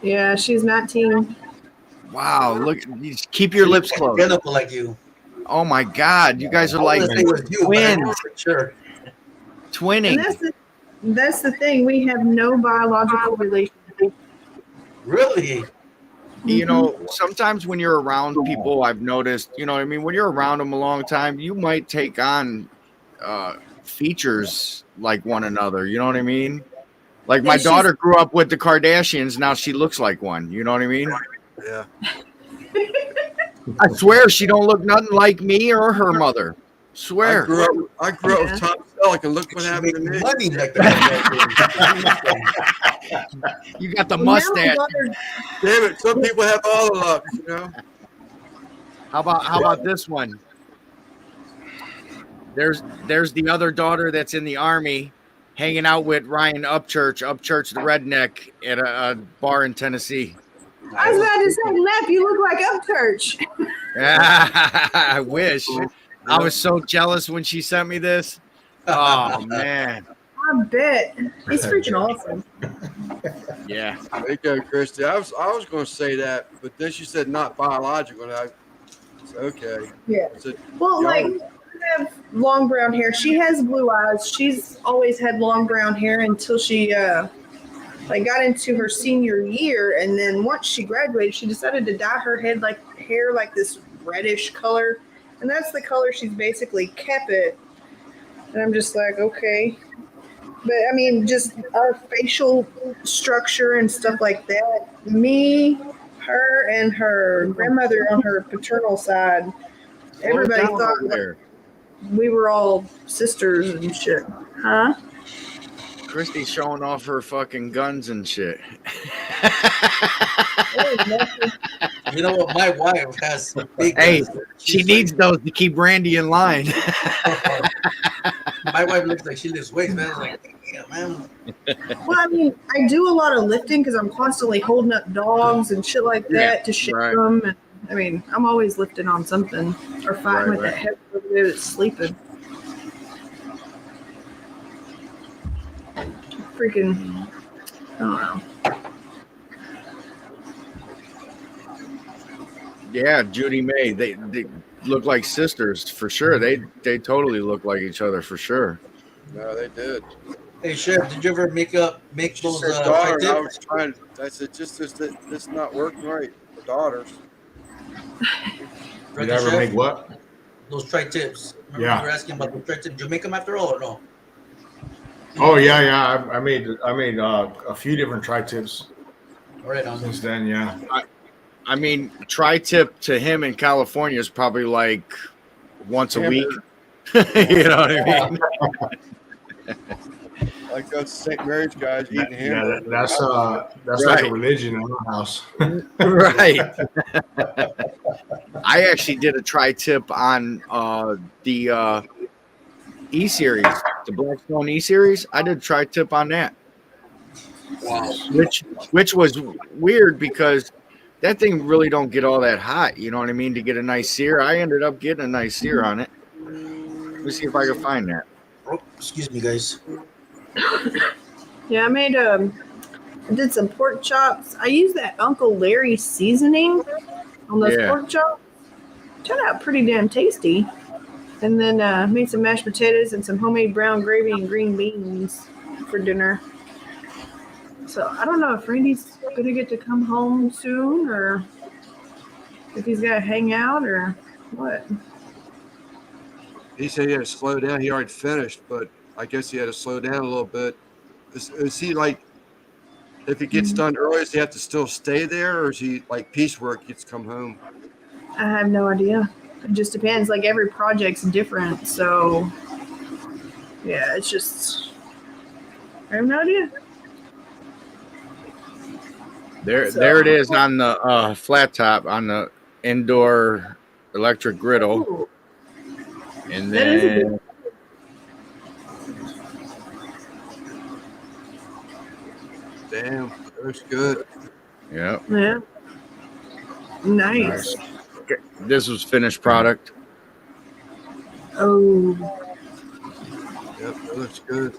Speaker 3: yeah, she's 19.
Speaker 5: Wow, look, you just keep your lips closed.
Speaker 2: Identical like you.
Speaker 5: Oh my God, you guys are
Speaker 2: I
Speaker 5: like
Speaker 2: wanna say it was you, but I
Speaker 5: twins.
Speaker 2: know for sure.
Speaker 5: twinning.
Speaker 3: And that's the thing. We have no biological relationship.
Speaker 2: Really?
Speaker 5: You know, sometimes when you're around people, I've noticed, you know what I mean? When you're around them a long time, you might take on features like one another. You know what I mean? Like my
Speaker 3: Yeah, she's-
Speaker 5: daughter grew up with the Kardashians. Now she looks like one. You know what I mean?
Speaker 1: yeah.
Speaker 5: I swear she don't look nothing like me or her mother.
Speaker 1: I
Speaker 5: Swear.
Speaker 1: grew up with Tom Selleck, and look what
Speaker 2: She
Speaker 1: happened to
Speaker 2: make
Speaker 1: me.
Speaker 2: money like the
Speaker 5: You got the
Speaker 3: Well, now my
Speaker 5: mustache.
Speaker 3: daughter-
Speaker 1: Damn it! Some people have all the luck, you know.
Speaker 5: How about this one? There's the other daughter that's in the army, hanging out with Ryan Upchurch the redneck at a bar in Tennessee.
Speaker 3: I was about to say, Lep, you look like Upchurch.
Speaker 5: I wish. I was so jealous when she sent me this. Oh man.
Speaker 3: I bet. He's freaking awesome.
Speaker 5: Yeah.
Speaker 1: There you go, Christy. I was going to say that, but then she said not biological, and I said, okay.
Speaker 3: Yeah.
Speaker 1: So,
Speaker 3: Well,
Speaker 1: Yeah.
Speaker 3: like, I have long brown hair. She has blue eyes. She's always had long brown hair until she like got into her senior year, and then once she graduated, she decided to dye her hair like this reddish color, and that's the color she's basically kept it. And I'm just like, okay. But I mean, just our facial structure and stuff like that. Me, her, and her grandmother on her paternal side. Everybody
Speaker 5: Slow it down
Speaker 3: thought
Speaker 5: over there.
Speaker 3: we were all sisters and shit. Huh?
Speaker 5: Christy's showing off her fucking guns and shit.
Speaker 2: You know what? My wife has big
Speaker 5: Hey,
Speaker 2: guns.
Speaker 5: She
Speaker 2: She's
Speaker 5: needs those to keep Randy in line.
Speaker 2: like- my wife looks like she lifts weights, man. I was like, yeah, man.
Speaker 3: Well, I mean, I do a lot of lifting because I'm constantly holding up dogs and shit like that to shake
Speaker 5: right.
Speaker 3: them. And I mean, I'm always lifting on something or fighting
Speaker 5: Right,
Speaker 3: with that head over there that's sleeping. Freaking, I don't know.
Speaker 5: Yeah, Judy May. They look like sisters for sure. They totally look like each other for sure.
Speaker 1: no, they did.
Speaker 2: Hey, Chef, did you ever make
Speaker 1: She
Speaker 2: those
Speaker 1: said daughter, and I
Speaker 2: tri-tips?
Speaker 1: was trying. I said, this not working right for daughters.
Speaker 6: Did I ever make what?
Speaker 2: Those tri-tips? Remember
Speaker 6: Yeah.
Speaker 2: you were asking about the tri-tips? Did you make them after all or no?
Speaker 6: Oh yeah. I made a few different tri-tips
Speaker 2: All right, on
Speaker 6: since then. Yeah.
Speaker 5: I mean, tri-tip to him in California is probably like once a week. You know what I mean?
Speaker 1: Like those St. Mary's guys eating
Speaker 6: Yeah,
Speaker 1: hamburgers.
Speaker 6: that's like
Speaker 5: Right.
Speaker 6: a religion in our house.
Speaker 5: Right. I actually did a tri-tip on the E-Series, the Blackstone E-Series. I did a tri-tip on that.
Speaker 2: Wow.
Speaker 5: Which was weird because that thing really don't get all that hot. You know what I mean? To get a nice sear, I ended up getting a nice sear on it. Let me see if I can find that.
Speaker 2: Oh, excuse me, guys.
Speaker 3: Yeah, I did some pork chops. I used that Uncle Larry seasoning on those
Speaker 5: Yeah.
Speaker 3: pork chops. Turned out pretty damn tasty. And then made some mashed potatoes and some homemade brown gravy and green beans for dinner. So I don't know if Randy's gonna get to come home soon, or if he's gotta hang out, or what.
Speaker 1: He said he had to slow down. He already finished, but I guess he had to slow down a little bit. Is he like, if he gets done early, does he have to still stay there, or is he like piecework, gets to come home?
Speaker 3: I have no idea. It just depends. Like every project's different, so yeah, it's just I have no idea.
Speaker 5: There it is on the flat top on the indoor electric griddle,
Speaker 3: Ooh,
Speaker 5: and
Speaker 3: that is a
Speaker 5: then
Speaker 3: good-
Speaker 1: Damn, that looks good.
Speaker 5: yeah,
Speaker 3: yeah, nice.
Speaker 5: this was finished product.
Speaker 3: Oh,
Speaker 1: Yep, that looks good.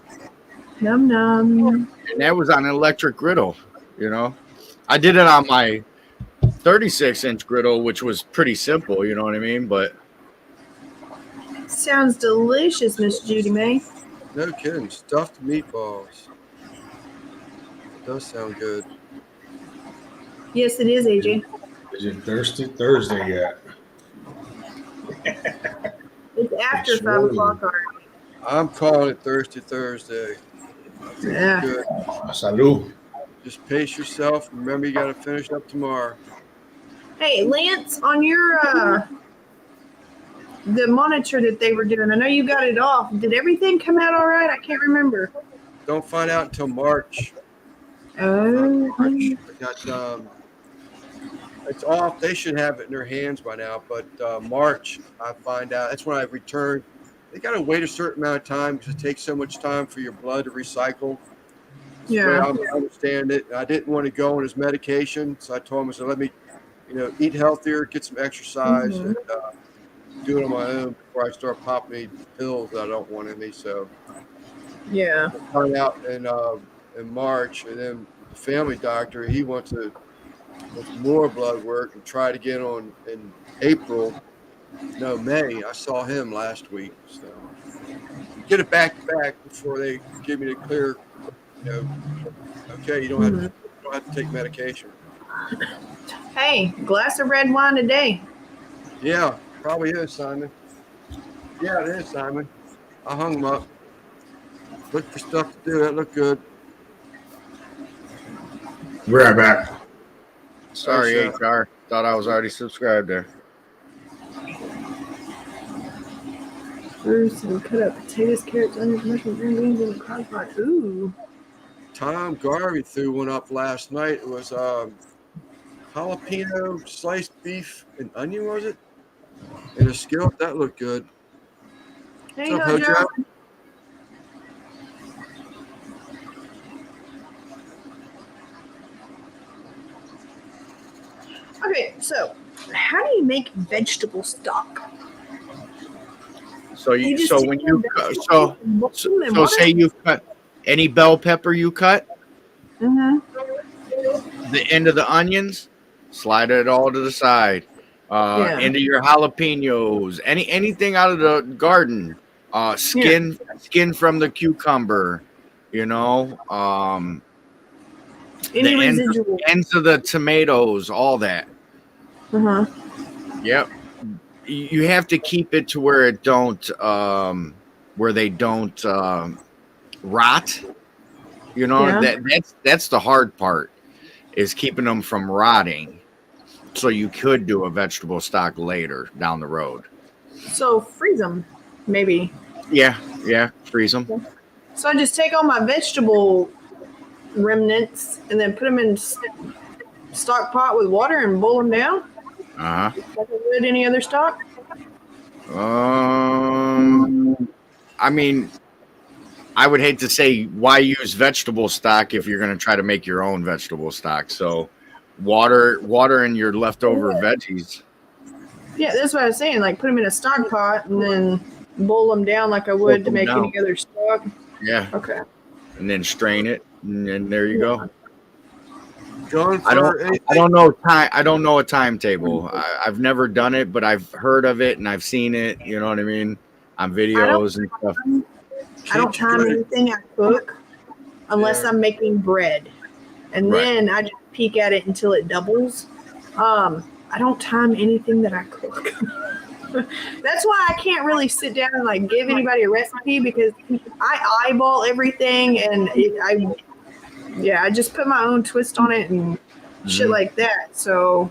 Speaker 3: num num.
Speaker 5: And that was on an electric griddle. You know, I did it on my 36-inch griddle, which was pretty simple. You know what I mean? But
Speaker 3: Sounds delicious, Miss Judy May.
Speaker 1: No kidding. Stuffed meatballs. It does sound good.
Speaker 3: Yes, it is, AJ.
Speaker 6: Is it Thirsty Thursday yet?
Speaker 3: It's after
Speaker 6: It's
Speaker 3: 5
Speaker 6: really-
Speaker 3: o'clock already.
Speaker 1: I'm calling it Thirsty Thursday. I think
Speaker 3: Yeah.
Speaker 1: it's good.
Speaker 6: Salud.
Speaker 1: Just pace yourself. Remember, you got to finish up tomorrow.
Speaker 3: Hey, Lance, on your the monitor that they were doing, I know you got it off. Did everything come out all right? I can't remember.
Speaker 1: Don't find out until March.
Speaker 3: Oh,
Speaker 1: I got it's off. They should have it in their hands by now, but March I find out. That's when I return. They got to wait a certain amount of time because it takes so much time for your blood to recycle. That's the way
Speaker 3: yeah.
Speaker 1: I understand it. I didn't want to go on his medication, so I told him, I said, let me, eat healthier, get some exercise,
Speaker 3: Mhm.
Speaker 1: and do it on my own before I start popping any pills that I don't want in me. So
Speaker 3: Yeah.
Speaker 1: I found out in March, and then the family doctor, he wants to with more blood work and try to get on in May. I saw him last week, so get it back to back before they give me the clear. Okay, you don't have to take medication.
Speaker 3: Hey, glass of red wine a day.
Speaker 1: Yeah, probably is, Simon. Yeah, it is, Simon. I hung them up. Look for stuff to do. That looked good.
Speaker 6: We're right back.
Speaker 5: sorry,
Speaker 1: Thanks,
Speaker 5: HR. Thought I was already subscribed there.
Speaker 3: Bruce and cut up potatoes, carrots, onions, mushrooms, green beans in a crock pot. Ooh.
Speaker 1: Tom Garvey threw one up last night. It was jalapeno sliced beef and onion, was it? In a skillet. That looked good.
Speaker 3: There you
Speaker 1: What's
Speaker 3: go,
Speaker 1: up, Hojo?
Speaker 3: Joe. Okay, so how do you make vegetable stock?
Speaker 5: So
Speaker 3: You just
Speaker 5: so
Speaker 3: take
Speaker 5: when
Speaker 3: the
Speaker 5: you
Speaker 3: vegetables
Speaker 5: so
Speaker 3: and boil them in
Speaker 5: so
Speaker 3: water?
Speaker 5: say you cut any bell pepper you cut,
Speaker 3: Mhm.
Speaker 5: the end of the onions, slide it all to the side.
Speaker 3: Yeah.
Speaker 5: Into your jalapenos, anything out of the garden, skin from the cucumber,
Speaker 3: Any
Speaker 5: the
Speaker 3: residual.
Speaker 5: ends of the tomatoes, all that.
Speaker 3: Uh-huh.
Speaker 5: Yep. You have to keep it to where it don't where they don't rot.
Speaker 3: Yeah.
Speaker 5: That's the hard part, is keeping them from rotting. So you could do a vegetable stock later down the road.
Speaker 3: So freeze them, maybe.
Speaker 5: Yeah, freeze them.
Speaker 3: So I just take all my vegetable remnants and then put them in stock pot with water and boil them down
Speaker 5: Uh-huh.
Speaker 3: like I would any other stock.
Speaker 5: I mean, I would hate to say why use vegetable stock if you're going to try to make your own vegetable stock. So Water and your leftover veggies.
Speaker 3: Yeah, that's what I was saying. Like, put them in a stock pot and then boil them down like I would to
Speaker 5: them
Speaker 3: make
Speaker 5: down.
Speaker 3: any other stock.
Speaker 5: Yeah,
Speaker 3: Okay.
Speaker 5: and then strain it, and then there you go.
Speaker 1: Going
Speaker 5: I
Speaker 1: for
Speaker 5: don't know time. I don't know a timetable. I've never done it, but I've heard of it and I've seen it. You know what I mean? On videos and stuff.
Speaker 3: I don't time anything I cook unless I'm making bread. And
Speaker 5: Right.
Speaker 3: then I just peek at it until it doubles. I don't time anything that I cook. That's why I can't really sit down and like give anybody a recipe because I eyeball everything and I just put my own twist on it and shit like that. So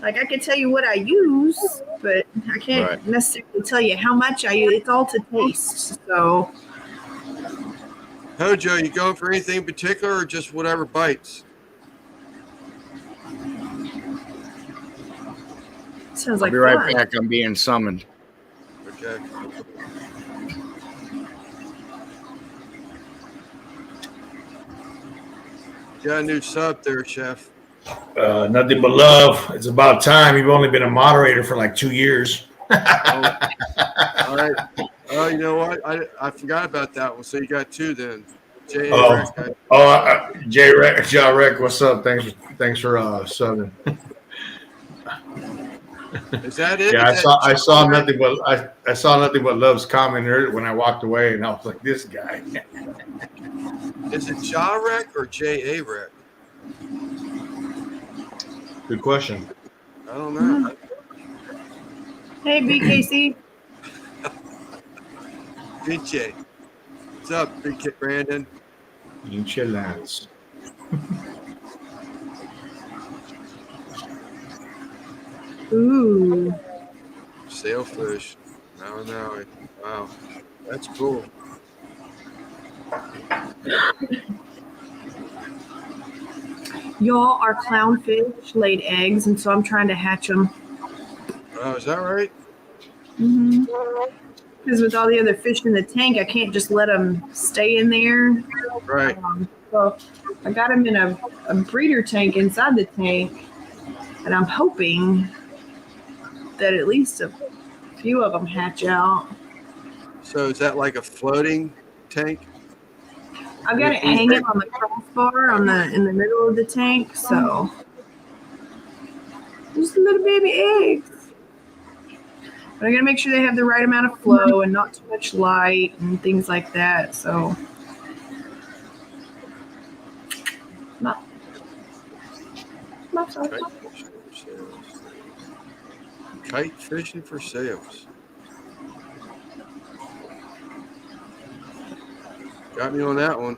Speaker 3: like I can tell you what I use, but I can't necessarily tell you how much I use. It's all to taste. So
Speaker 1: Hojo, you going for anything in particular or just whatever bites?
Speaker 3: sounds
Speaker 5: I'll
Speaker 3: like
Speaker 5: be right
Speaker 3: fun.
Speaker 5: back. I'm being summoned.
Speaker 1: Okay. Got a new sub there, Chef.
Speaker 6: Nothing but love. It's about time. You've only been a moderator for like 2 years.
Speaker 1: All right. Oh, you know what? I forgot about that one. So you got two then.
Speaker 6: J Rec, what's up? Thanks for subbing.
Speaker 1: Is that it?
Speaker 6: Yeah,
Speaker 1: Is that
Speaker 6: I saw
Speaker 1: J-
Speaker 6: nothing but I saw nothing but love's comment earlier when I walked away, and I was like, this guy.
Speaker 1: Is it Jarek or J-A-Rec?
Speaker 6: Good question.
Speaker 1: I don't know.
Speaker 3: Hey BKC.
Speaker 1: DJ. What's up, Big Kid Brandon?
Speaker 6: Eat your lands.
Speaker 3: Ooh.
Speaker 1: Sailfish. Maui. Wow. That's cool.
Speaker 3: Y'all, our clownfish laid eggs, and so I'm trying to hatch them.
Speaker 1: Oh, is that right?
Speaker 3: Because with all the other fish in the tank, I can't just let them stay in there.
Speaker 1: Right.
Speaker 3: So I got them in a breeder tank inside the tank, and I'm hoping that at least a few of them hatch out.
Speaker 1: So is that like a floating tank?
Speaker 3: I've got it hanging on the crossbar in the middle of the tank, so just little baby eggs. But I gotta make sure they have the right amount of flow and not too much light and things like that. So not sorry.
Speaker 1: Kite fishing for sales. Got me on that one.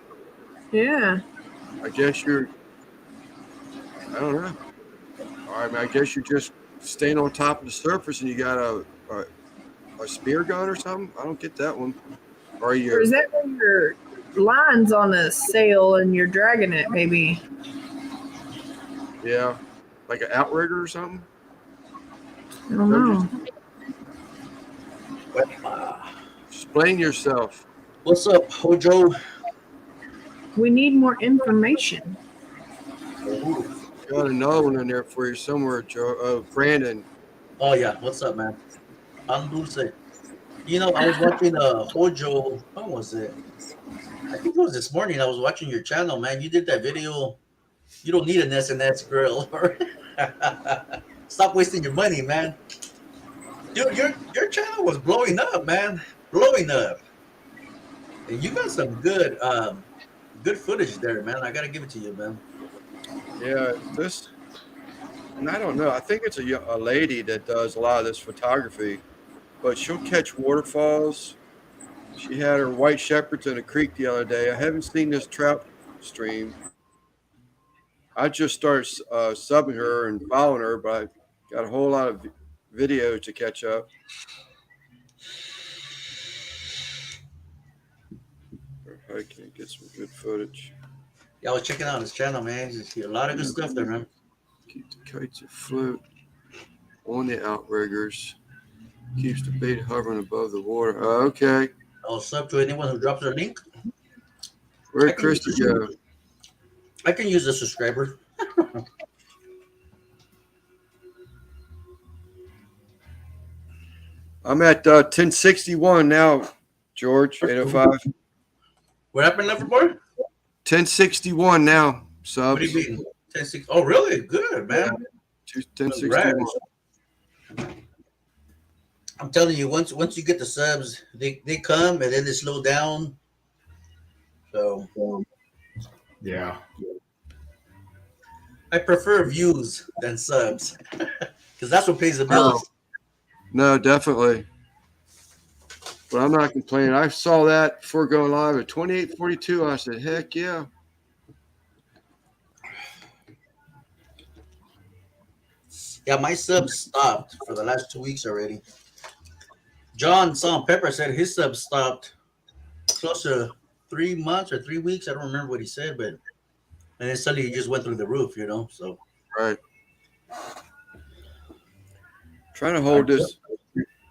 Speaker 3: Yeah.
Speaker 1: I guess I don't know. All right, I guess you're just staying on top of the surface and you got a spear gun or something? I don't get that one. Or
Speaker 3: Or is that where your line's on a sail and you're dragging it, maybe?
Speaker 1: Yeah, like an outrigger or something?
Speaker 3: I don't know.
Speaker 1: Explain yourself.
Speaker 2: What's up, Hojo?
Speaker 3: We need more information.
Speaker 1: Got another one in there for you somewhere, Joe. Oh, Brandon.
Speaker 2: Oh yeah, what's up, man? I'm Dulce. You know, I was watching Hojo. When was it? I think it was this morning. I was watching your channel, man. You did that video. You don't need an S&S grill. Stop wasting your money, man. Dude, your channel was blowing up, man. Blowing up. And you got some good footage there, man. I gotta give it to you, man.
Speaker 1: Yeah, and I don't know. I think it's a lady that does a lot of this photography, but she'll catch waterfalls. She had her white shepherds in a creek the other day. I haven't seen this trout stream. I just started subbing her and following her, but I got a whole lot of videos to catch up. I can get some good footage.
Speaker 2: Yeah, I was checking out his channel, man. You see a lot of good stuff there, man.
Speaker 1: Keep the kites afloat on the outriggers. Keeps the bait hovering above the water. Okay.
Speaker 2: I'll sub to anyone who drops their link.
Speaker 1: Where'd Krista go?
Speaker 2: I can use a subscriber.
Speaker 1: I'm at 1061 now, George. 805.
Speaker 2: What happened, Liverpool?
Speaker 1: 1061 now.
Speaker 2: What
Speaker 1: Subs.
Speaker 2: do you mean? 10-6. Oh, really? Good, man.
Speaker 1: 1061.
Speaker 2: I'm telling you, once you get the subs, they come and then they slow down. So
Speaker 6: Yeah.
Speaker 2: I prefer views than subs because that's what pays the bills.
Speaker 1: No, definitely. But I'm not complaining. I saw that before going live at 2842. I said, heck yeah.
Speaker 2: Yeah, my subs stopped for the last 2 weeks already. John Salt Pepper said his subs stopped close to 3 months or 3 weeks. I don't remember what he said, but and then suddenly he just went through the roof, you know. So
Speaker 1: Right. Trying to hold this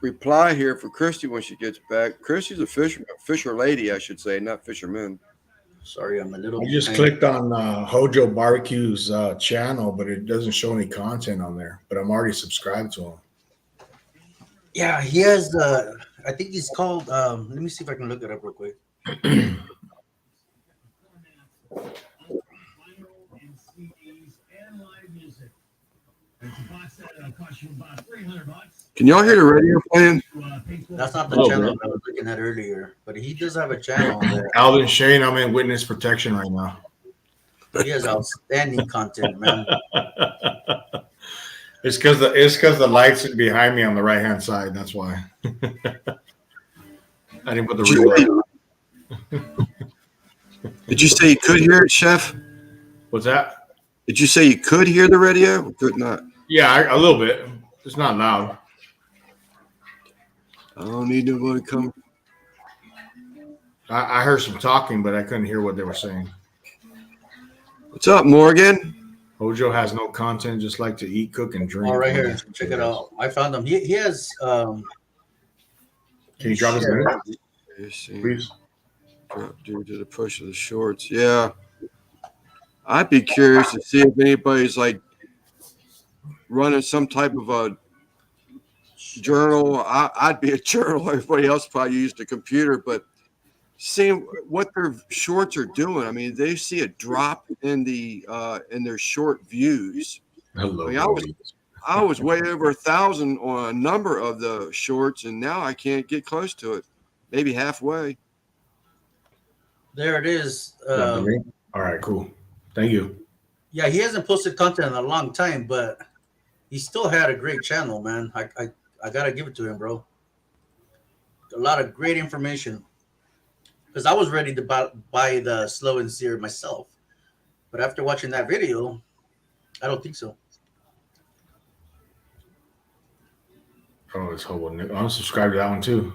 Speaker 1: reply here for Christy when she gets back. Christy's a fisher lady, I should say, not fisherman.
Speaker 2: sorry, I'm a little.
Speaker 6: I just
Speaker 2: behind.
Speaker 6: clicked on Hojo Barbecue's channel, but it doesn't show any content on there. But I'm already subscribed to him.
Speaker 2: Yeah, he has. I think he's called. Let me see if I can look it up real quick.
Speaker 1: Can y'all hear the radio playing?
Speaker 2: That's not the
Speaker 6: Oh,
Speaker 2: channel
Speaker 6: really?
Speaker 2: I was looking at earlier, but he does have a channel on there.
Speaker 6: Alvin Shane, I'm in witness protection right now.
Speaker 2: He has outstanding content, man.
Speaker 6: It's because the lights are behind me on the right hand side. That's why. I didn't put the relay on.
Speaker 1: Did you say you could hear it, Chef?
Speaker 6: What's that?
Speaker 1: Did you say you could hear the radio or could not?
Speaker 6: Yeah, a little bit. It's not loud.
Speaker 1: I don't need nobody to come.
Speaker 6: I heard some talking, but I couldn't hear what they were saying.
Speaker 1: What's up, Morgan?
Speaker 6: Hojo has no content, just like to eat, cook, and drink.
Speaker 2: Oh, right here. Check it out. I found him. He has.
Speaker 6: Can you drop his name,
Speaker 1: You see,
Speaker 6: please?
Speaker 1: drop due to the push of the shorts. Yeah. I'd be curious to see if anybody's like running some type of a journal. I'd be a journal. Everybody else probably used a computer, but seeing what their shorts are doing. I mean, they see a drop in their short views.
Speaker 6: Hello.
Speaker 1: I mean, I was way over 1,000 on a number of the shorts, and now I can't get close to it. Maybe halfway.
Speaker 2: There it is.
Speaker 6: All right, cool. Thank you.
Speaker 2: Yeah, he hasn't posted content in a long time, but he still had a great channel, man. I gotta give it to him, bro. A lot of great information. Because I was ready to buy the slow and sear myself, but after watching that video, I don't think so.
Speaker 6: Oh, it's Hobo Nick. I'm subscribed to that one too.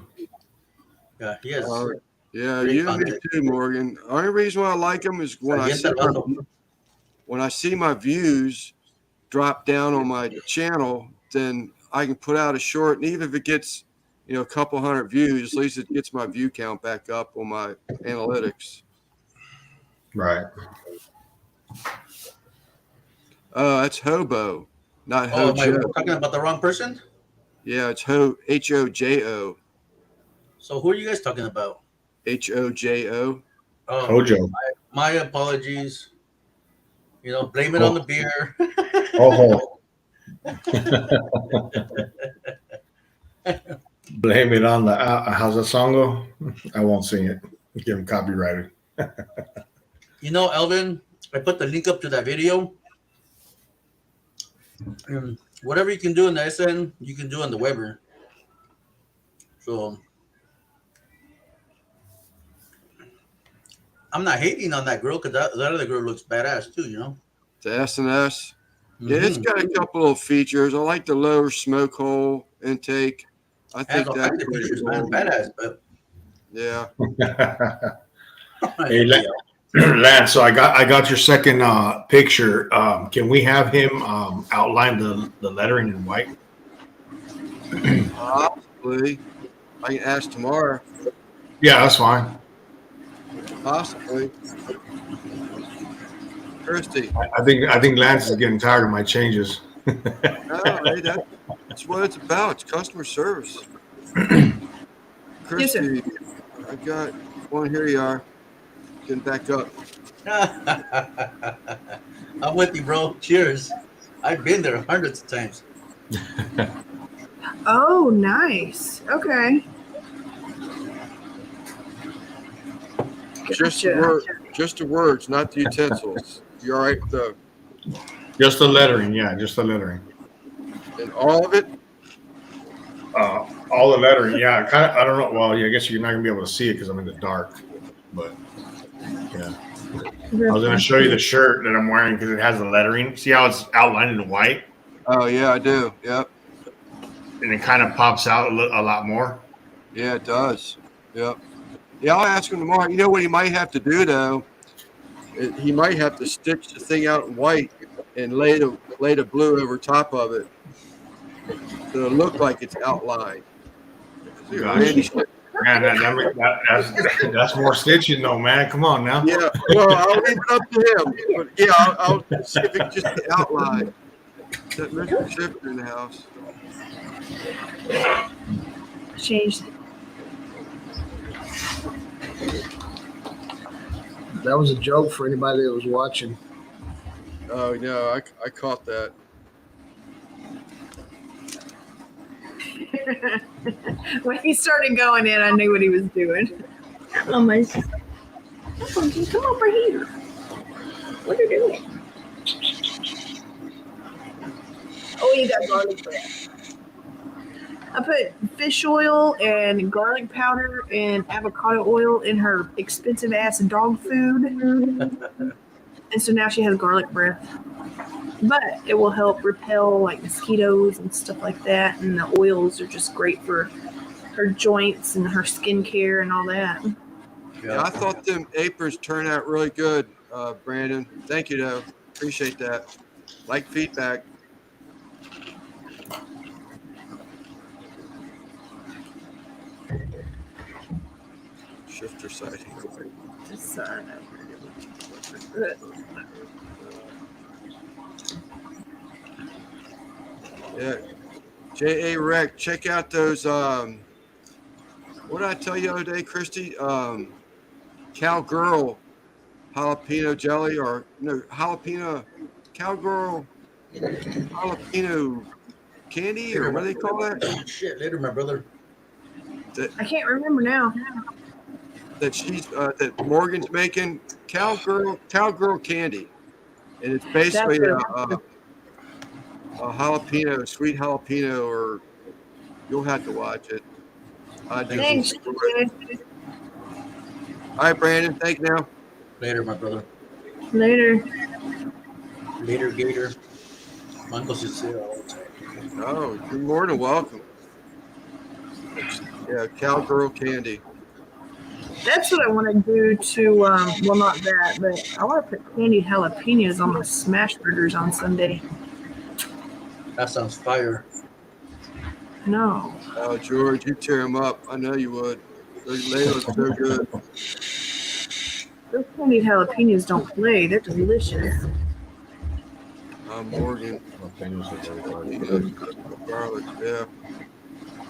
Speaker 2: Yeah, he has.
Speaker 1: Yeah,
Speaker 2: Great
Speaker 1: you and me
Speaker 2: content.
Speaker 1: too, Morgan. Only reason why I like them is when I see my views drop down on my channel, then I can put out a short, and even if it gets, a couple hundred views, at least it gets my view count back up on my analytics.
Speaker 6: Right.
Speaker 1: That's Hobo, not
Speaker 2: Oh, am I
Speaker 1: Hojo.
Speaker 2: talking about the wrong person?
Speaker 1: Yeah, it's Hojo.
Speaker 2: So who are you guys talking about?
Speaker 1: Hojo.
Speaker 2: Oh,
Speaker 6: Hojo.
Speaker 2: my apologies. Blame it on the beer.
Speaker 6: Oh. Blame it on the how's that song go? I won't sing it. Get him copyrighted.
Speaker 2: Elvin, I put the link up to that video. Whatever you can do in the SN, you can do on the Weber. So I'm not hating on that girl because that other girl looks badass too,
Speaker 1: The S&S. Yeah,
Speaker 2: Mhm.
Speaker 1: it's got a couple of features. I like the lower smoke hole intake. I
Speaker 2: Has
Speaker 1: think
Speaker 2: all
Speaker 1: that's
Speaker 2: kinds of
Speaker 1: pretty
Speaker 2: features,
Speaker 1: cool.
Speaker 2: man. Badass, but
Speaker 1: Yeah.
Speaker 6: Hey, Lance, so I got your second picture. Can we have him outline the lettering in white?
Speaker 1: Possibly. I can ask tomorrow.
Speaker 6: Yeah, that's fine.
Speaker 1: Possibly. Christy.
Speaker 6: I think Lance is getting tired of my changes.
Speaker 1: No, hey, that's what it's about. It's customer service.
Speaker 3: Yes, sir.
Speaker 1: Christy, I got one. Here you are. Getting back up.
Speaker 2: I'm with you, bro. Cheers. I've been there hundreds of times.
Speaker 3: Oh, nice. Okay.
Speaker 1: Just the
Speaker 3: Gotcha.
Speaker 1: word, just the words, not the utensils. You all right?
Speaker 6: Just the lettering, yeah, just the lettering.
Speaker 1: And all of it.
Speaker 6: All the lettering, yeah. Kind of, I don't know. Well, yeah, I guess you're not gonna be able to see it because I'm in the dark. But yeah, I was gonna show you the shirt that I'm wearing because it has the lettering. See how it's outlined in white,
Speaker 1: Oh yeah, I do. Yep.
Speaker 6: and it kind of pops out a lot more.
Speaker 1: Yeah, it does. Yep. Yeah, I'll ask him tomorrow. You know what he might have to do though? He might have to stitch the thing out in white and lay the blue over top of it, so it look like it's outlined.
Speaker 6: Gotcha. Man, that's more stitching though, man. Come on now.
Speaker 1: Yeah, well, I'll leave it up to him. But yeah, I'll see if it just the outline. That Mr. Shifter in the house.
Speaker 3: Changed.
Speaker 7: That was a joke for anybody that was watching.
Speaker 1: Oh no, I caught that.
Speaker 3: When he started going in, I knew what he was doing. Oh my! Come over here. What are you doing? Oh, you got garlic bread. I put fish oil and garlic powder and avocado oil in her expensive ass dog food. And so now she has garlic breath. But it will help repel like mosquitoes and stuff like that. And the oils are just great for her joints and her skincare and all that.
Speaker 1: Yeah, I thought them aprons turned out really good, Brandon. Thank you though. Appreciate that. Like feedback. Shifter sighting.
Speaker 3: Just,
Speaker 1: Yeah. J.A. Rec, check out those what did I tell you the other day, Christy? Cowgirl jalapeno jelly or no jalapeno cowgirl jalapeno candy or what do they call that?
Speaker 2: Shit, later, my brother.
Speaker 3: I can't remember now.
Speaker 1: That she's that Morgan's making cowgirl candy, and it's basically a jalapeno, sweet jalapeno, or you'll have to watch it.
Speaker 3: Thanks.
Speaker 1: All right, Brandon. Thank you now.
Speaker 2: Later, my brother.
Speaker 3: Later.
Speaker 2: Later, Gator. My uncle should say all the time.
Speaker 1: Oh, you're more than welcome. Yeah, cowgirl candy.
Speaker 3: That's what I want to do to, well, not that, but I want to put candied jalapenos on my smash burgers on Sunday.
Speaker 2: That sounds fire.
Speaker 3: No.
Speaker 1: Oh, George, you tear them up. I know you would. They look so good.
Speaker 3: Those candied jalapenos don't play. They're delicious.
Speaker 1: Morgan. Garlic, yeah.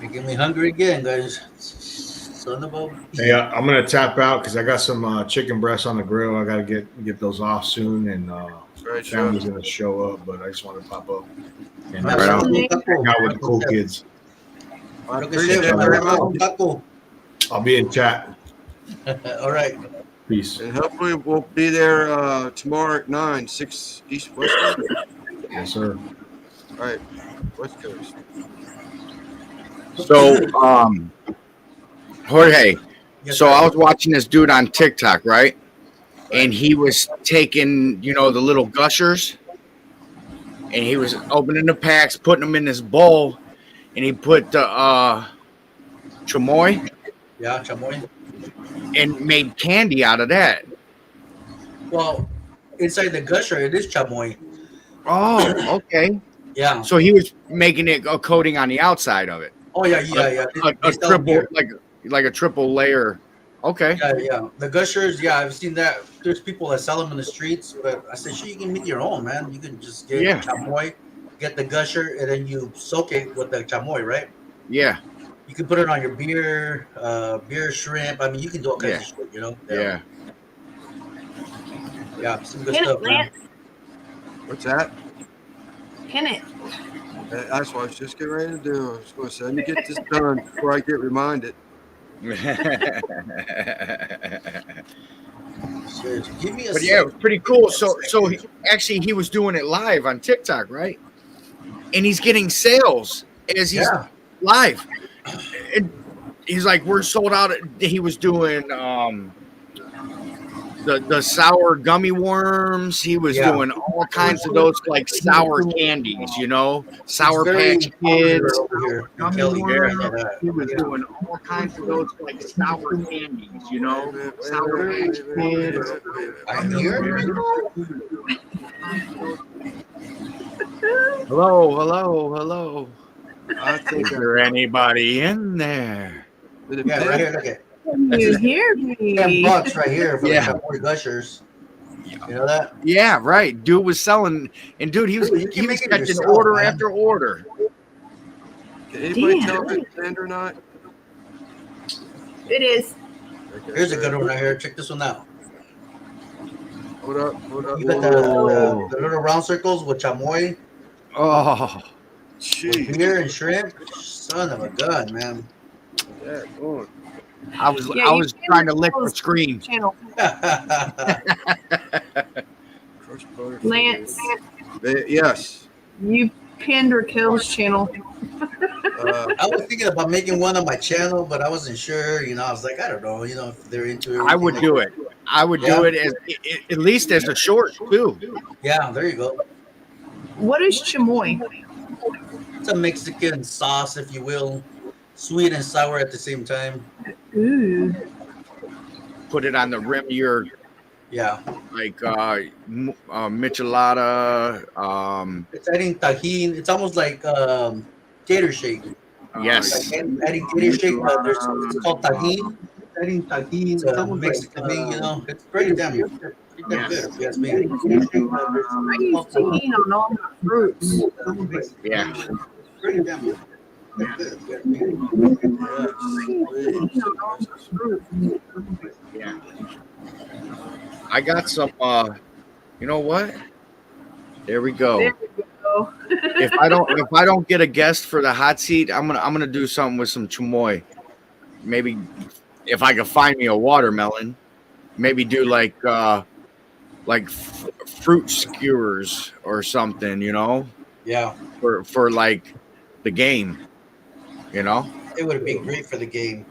Speaker 2: You get me hungry again, guys. Son of a.
Speaker 6: Hey, I'm gonna tap out because I got some chicken breasts on the grill. I gotta get those off soon, and
Speaker 1: Right,
Speaker 6: family's gonna show up. But I just want to pop up and
Speaker 2: Right
Speaker 6: hang
Speaker 2: on.
Speaker 6: out with the cool kids.
Speaker 1: I
Speaker 2: Lo que
Speaker 1: appreciate
Speaker 2: sea,
Speaker 1: it very much.
Speaker 2: un taco.
Speaker 6: I'll be in chat.
Speaker 2: All right.
Speaker 6: Peace.
Speaker 1: And hopefully we'll be there tomorrow at 9, 6 East West Coast.
Speaker 6: Yes, sir.
Speaker 1: All right, West Coast.
Speaker 5: So, Jorge,
Speaker 2: Yes,
Speaker 5: so
Speaker 2: sir.
Speaker 5: I was watching this dude on TikTok, right? And he was taking, the little gushers, and he was opening the packs, putting them in this bowl, and he put the chamoy
Speaker 2: Yeah, chamoy.
Speaker 5: and made candy out of that.
Speaker 2: Well, inside the gusher, it is chamoy.
Speaker 5: Oh, okay.
Speaker 2: Yeah.
Speaker 5: So he was making it a coating on the outside of it,
Speaker 2: Oh yeah, yeah.
Speaker 5: a
Speaker 2: They sell
Speaker 5: triple,
Speaker 2: beer.
Speaker 5: like a triple layer. Okay.
Speaker 2: Yeah. The gushers, yeah, I've seen that. There's people that sell them in the streets, but I said, sure, you can make your own, man. You can just get
Speaker 5: Yeah.
Speaker 2: chamoy, get the gusher, and then you soak it with the chamoy, right?
Speaker 5: Yeah.
Speaker 2: You can put it on your beer, shrimp. I mean, you can do all kinds of shit, you know?
Speaker 5: Yeah.
Speaker 2: Yeah, some good
Speaker 3: Pin
Speaker 2: stuff,
Speaker 3: it,
Speaker 2: man.
Speaker 3: Lance.
Speaker 1: What's that?
Speaker 3: Pin it.
Speaker 1: That's what I was just getting ready to do. I was going to say, let me get this done before I get reminded.
Speaker 2: Seriously, give me a
Speaker 5: But yeah, it
Speaker 2: second.
Speaker 5: was pretty cool. So he was doing it live on TikTok, right? And he's getting sales as he's
Speaker 2: Yeah.
Speaker 5: live. And he's like, we're sold out. He was doing the sour gummy worms. He was
Speaker 2: Yeah.
Speaker 5: doing all kinds of those like sour candies, you know, Sour
Speaker 2: It's very
Speaker 5: Patch
Speaker 2: popular
Speaker 5: Kids.
Speaker 2: over here in
Speaker 5: Gummy
Speaker 2: Kelly.
Speaker 5: worms.
Speaker 2: Yeah.
Speaker 5: He was doing all kinds of those like sour candies, you know, Sour Patch Kids.
Speaker 2: I hear it.
Speaker 5: Hello.
Speaker 1: I think
Speaker 5: Is there anybody in there?
Speaker 2: Yeah, right here. Look at
Speaker 3: Can you hear me?
Speaker 2: $10 right here for
Speaker 5: Yeah.
Speaker 2: the Chamoy Gushers. You know that?
Speaker 5: Yeah, right. Dude was selling, and dude, he was
Speaker 2: Dude, you can make it
Speaker 5: catching
Speaker 2: yourself,
Speaker 5: order
Speaker 2: man.
Speaker 5: after order.
Speaker 1: Can anybody
Speaker 3: Damn.
Speaker 1: tell if it's canned or not?
Speaker 3: It is.
Speaker 2: Here's a good one right here. Check this one out.
Speaker 1: Hold up.
Speaker 2: You got the little round circles with chamoy,
Speaker 5: Oh,
Speaker 1: Jeez.
Speaker 2: beer, and shrimp. Son of a gun, man.
Speaker 1: Yeah, go on.
Speaker 5: I was
Speaker 3: Yeah, you can
Speaker 5: trying to lick the
Speaker 3: close
Speaker 5: screen.
Speaker 3: Channel.
Speaker 1: Crushed butter.
Speaker 3: Lance,
Speaker 1: Yes.
Speaker 3: you pinned Raquel's channel.
Speaker 2: I was thinking about making one on my channel, but I wasn't sure. You know, I was like, I don't know. You know, if they're into it.
Speaker 5: I would do it. I would do it as at least as a short too.
Speaker 2: Yeah, there you go.
Speaker 3: What is chamoy?
Speaker 2: It's a Mexican sauce, if you will, sweet and sour at the same time.
Speaker 3: Ooh.
Speaker 5: Put it on the rim of your
Speaker 2: Yeah,
Speaker 5: like michelada.
Speaker 2: it's adding tahini. It's almost like gator shake.
Speaker 5: Yes.
Speaker 2: Like adding gator shake, but it's called tahini.
Speaker 7: Adding tahini.
Speaker 2: It's a Mexican thing, you know. It's pretty damn good, if you ask me.
Speaker 3: I use tahini on all my fruits.
Speaker 5: Yeah.
Speaker 2: Pretty damn good.
Speaker 5: Yeah. I got some. You know what? There we go.
Speaker 3: There we go.
Speaker 5: If I don't get a guest for the hot seat, I'm gonna do something with some chamoy. Maybe if I could find me a watermelon, maybe do like fruit skewers or something, you know,
Speaker 2: Yeah,
Speaker 5: for like the game, you know.
Speaker 2: it would be great for the game.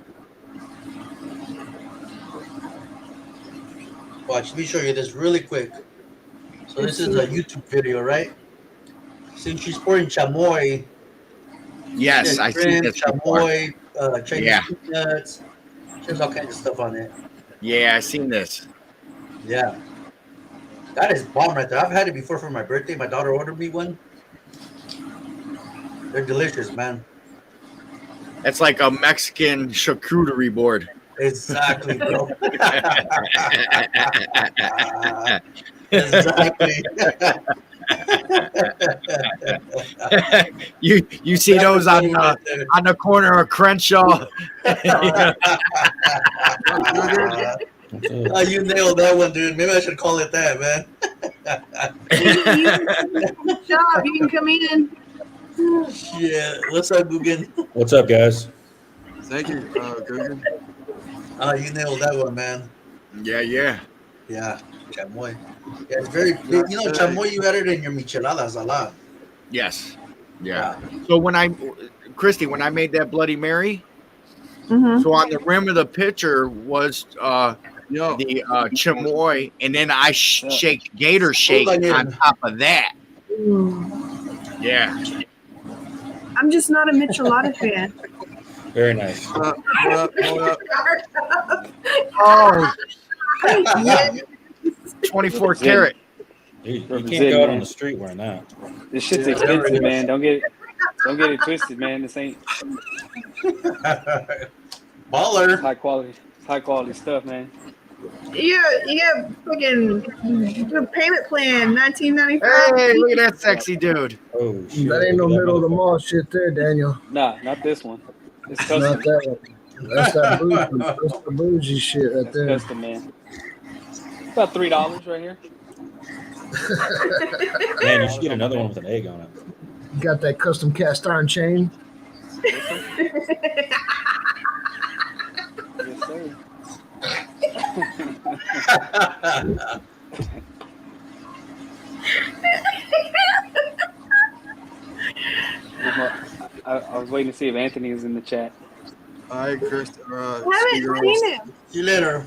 Speaker 2: Watch, let me show you this really quick. So this is a YouTube video, right? Since she's pouring chamoy,
Speaker 5: Yes, I see
Speaker 2: shrimp,
Speaker 5: this before.
Speaker 2: chamoy, Chinese
Speaker 5: Yeah.
Speaker 2: peanuts. There's all kinds of stuff on it.
Speaker 5: Yeah, I seen this.
Speaker 2: Yeah. That is bomb right there. I've had it before for my birthday. My daughter ordered me one. They're delicious, man.
Speaker 5: That's like a Mexican charcuterie board.
Speaker 2: Exactly, bro. Exactly.
Speaker 5: you see those on the corner of Crenshaw.
Speaker 2: You nailed that one, dude. Maybe I should call it that, man.
Speaker 3: Good job. You can come in.
Speaker 2: Yeah. What's up, Guggen?
Speaker 8: What's up, guys?
Speaker 1: Thank you, Guggen.
Speaker 2: You nailed that one, man.
Speaker 5: Yeah.
Speaker 2: Yeah. Chamoy. Yeah, it's very big. You know, chamoy, you added in your micheladas a lot.
Speaker 5: Yes. Yeah. So Christy, when I made that Bloody Mary,
Speaker 3: Mm-hmm.
Speaker 5: so on the rim of the pitcher was
Speaker 1: Yo,
Speaker 5: the chamoy, and then I shake gator shake on top of that. Yeah.
Speaker 3: I'm just not a Michelada fan.
Speaker 8: Very nice.
Speaker 1: hold up.
Speaker 5: Oh,
Speaker 3: Yeah.
Speaker 5: 24 karat.
Speaker 8: You can't go out on the street wearing that.
Speaker 9: This shit's expensive, man. Don't get it twisted, man. This ain't
Speaker 2: Baller.
Speaker 9: high quality stuff, man.
Speaker 3: You got fucking the payment plan, $19.95.
Speaker 5: Hey, look at that sexy dude.
Speaker 8: Oh, shit.
Speaker 7: That ain't no
Speaker 8: Look at
Speaker 7: middle of the
Speaker 8: motherfucker.
Speaker 7: mall shit there, Daniel.
Speaker 9: Nah, not this one. It's
Speaker 7: Not
Speaker 9: custom.
Speaker 7: that one. That's the bougie shit right
Speaker 9: That's
Speaker 7: there.
Speaker 9: custom, man. About $3 right here.
Speaker 8: Man, you should get another one with an egg on it.
Speaker 7: You got that custom cast iron chain.
Speaker 9: Yes, sir. I was waiting to see if Anthony was in the chat.
Speaker 1: All right, Chris.
Speaker 3: I haven't seen him.
Speaker 2: See you later.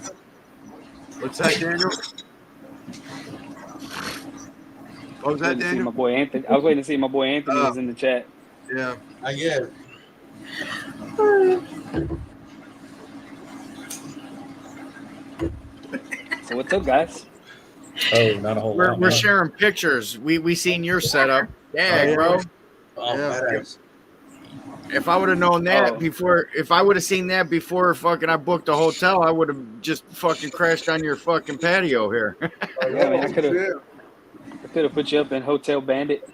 Speaker 1: What's that, Daniel? What was that,
Speaker 9: Waiting to see
Speaker 1: Daniel?
Speaker 9: my boy Anthony. I was waiting to see my boy Anthony was in the chat.
Speaker 1: Yeah.
Speaker 2: I get it.
Speaker 9: So what's up, guys?
Speaker 8: Oh, not a whole lot.
Speaker 5: We're
Speaker 8: no.
Speaker 5: sharing pictures. We seen your setup. Yeah,
Speaker 1: yeah.
Speaker 5: bro.
Speaker 2: Oh,
Speaker 1: Yeah.
Speaker 2: badass.
Speaker 5: If I would have known that
Speaker 9: Oh.
Speaker 5: before, if I would have seen that before fucking I booked a hotel, I would have just fucking crashed on your fucking patio here.
Speaker 9: Yeah, man, I could have put you up in Hotel Bandit.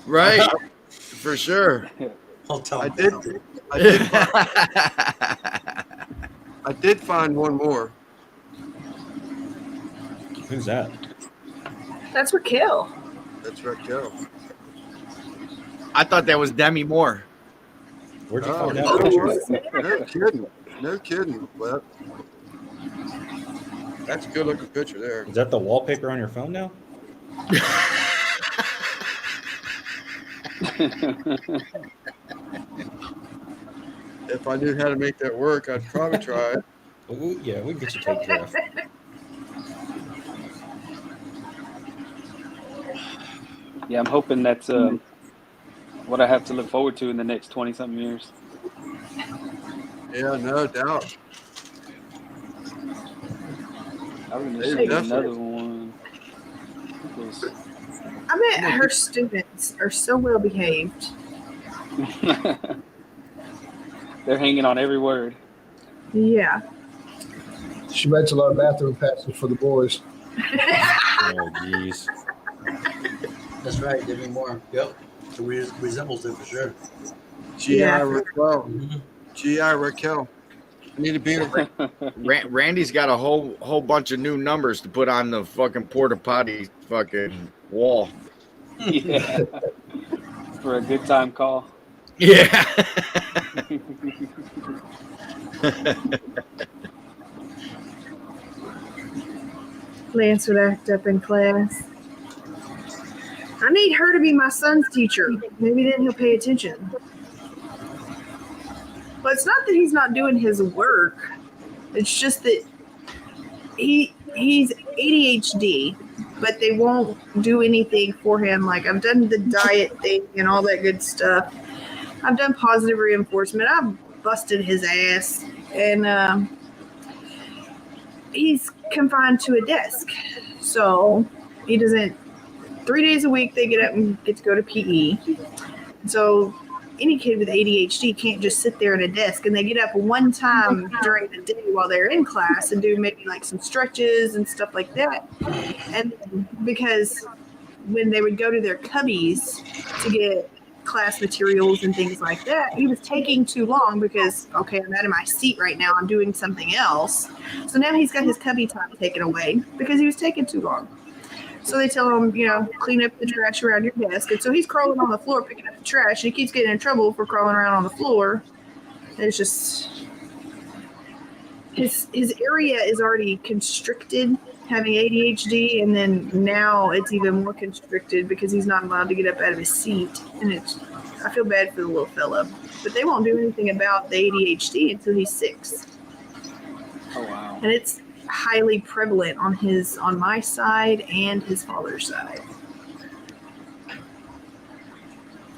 Speaker 5: Right. For sure.
Speaker 2: Hotel.
Speaker 1: I did find one more.
Speaker 8: Who's that?
Speaker 3: That's Raquel.
Speaker 1: That's Raquel.
Speaker 5: I thought that was Demi Moore.
Speaker 8: Where'd you
Speaker 1: Oh,
Speaker 8: find
Speaker 1: no,
Speaker 8: that?
Speaker 1: no kidding. No kidding. Well, that's a good looking picture there.
Speaker 8: Is that the wallpaper on your phone now?
Speaker 1: If I knew how to make that work, I'd probably try it.
Speaker 8: Yeah, we can get you taken care of.
Speaker 9: Yeah, I'm hoping that's what I have to look forward to in the next 20-something years.
Speaker 1: Yeah, no doubt.
Speaker 9: I was gonna
Speaker 1: Hey,
Speaker 9: show you
Speaker 1: definitely.
Speaker 9: another one. It was-
Speaker 3: I bet her students are so well behaved.
Speaker 9: They're hanging on every word.
Speaker 3: Yeah.
Speaker 7: She makes a lot of bathroom passes for the boys.
Speaker 8: Oh, jeez.
Speaker 2: That's right. Demi Moore. Yep. So resembles it for sure.
Speaker 1: G.I.
Speaker 3: Yeah.
Speaker 1: Raquel.
Speaker 2: Mhm.
Speaker 1: G.I. Raquel. I need to be a
Speaker 5: Randy's got a whole bunch of new numbers to put on the fucking porta potty fucking wall.
Speaker 9: Yeah. For a good time call.
Speaker 5: Yeah.
Speaker 3: Lance would act up in class. I need her to be my son's teacher. Maybe then he'll pay attention. But it's not that he's not doing his work. It's just that he's ADHD, but they won't do anything for him. Like I've done the diet thing and all that good stuff. I've done positive reinforcement. I've busted his ass, and he's confined to a desk. So he doesn't. 3 days a week they get up and get to go to PE. So any kid with ADHD can't just sit there at a desk, and they get up one time during the day while they're in class and do maybe like some stretches and stuff like that. And because when they would go to their cubbies to get class materials and things like that, he was taking too long because, okay, I'm out of my seat right now, I'm doing something else. So now he's got his cubby time taken away because he was taking too long. So they tell him, clean up the trash around your desk. And so he's crawling on the floor picking up the trash, and he keeps getting in trouble for crawling around on the floor. And it's just his area is already constricted having ADHD, and then now it's even more constricted because he's not allowed to get up out of his seat. And I feel bad for the little fella. But they won't do anything about the ADHD until he's 6.
Speaker 9: Oh wow.
Speaker 3: And it's highly prevalent on my side and his father's side.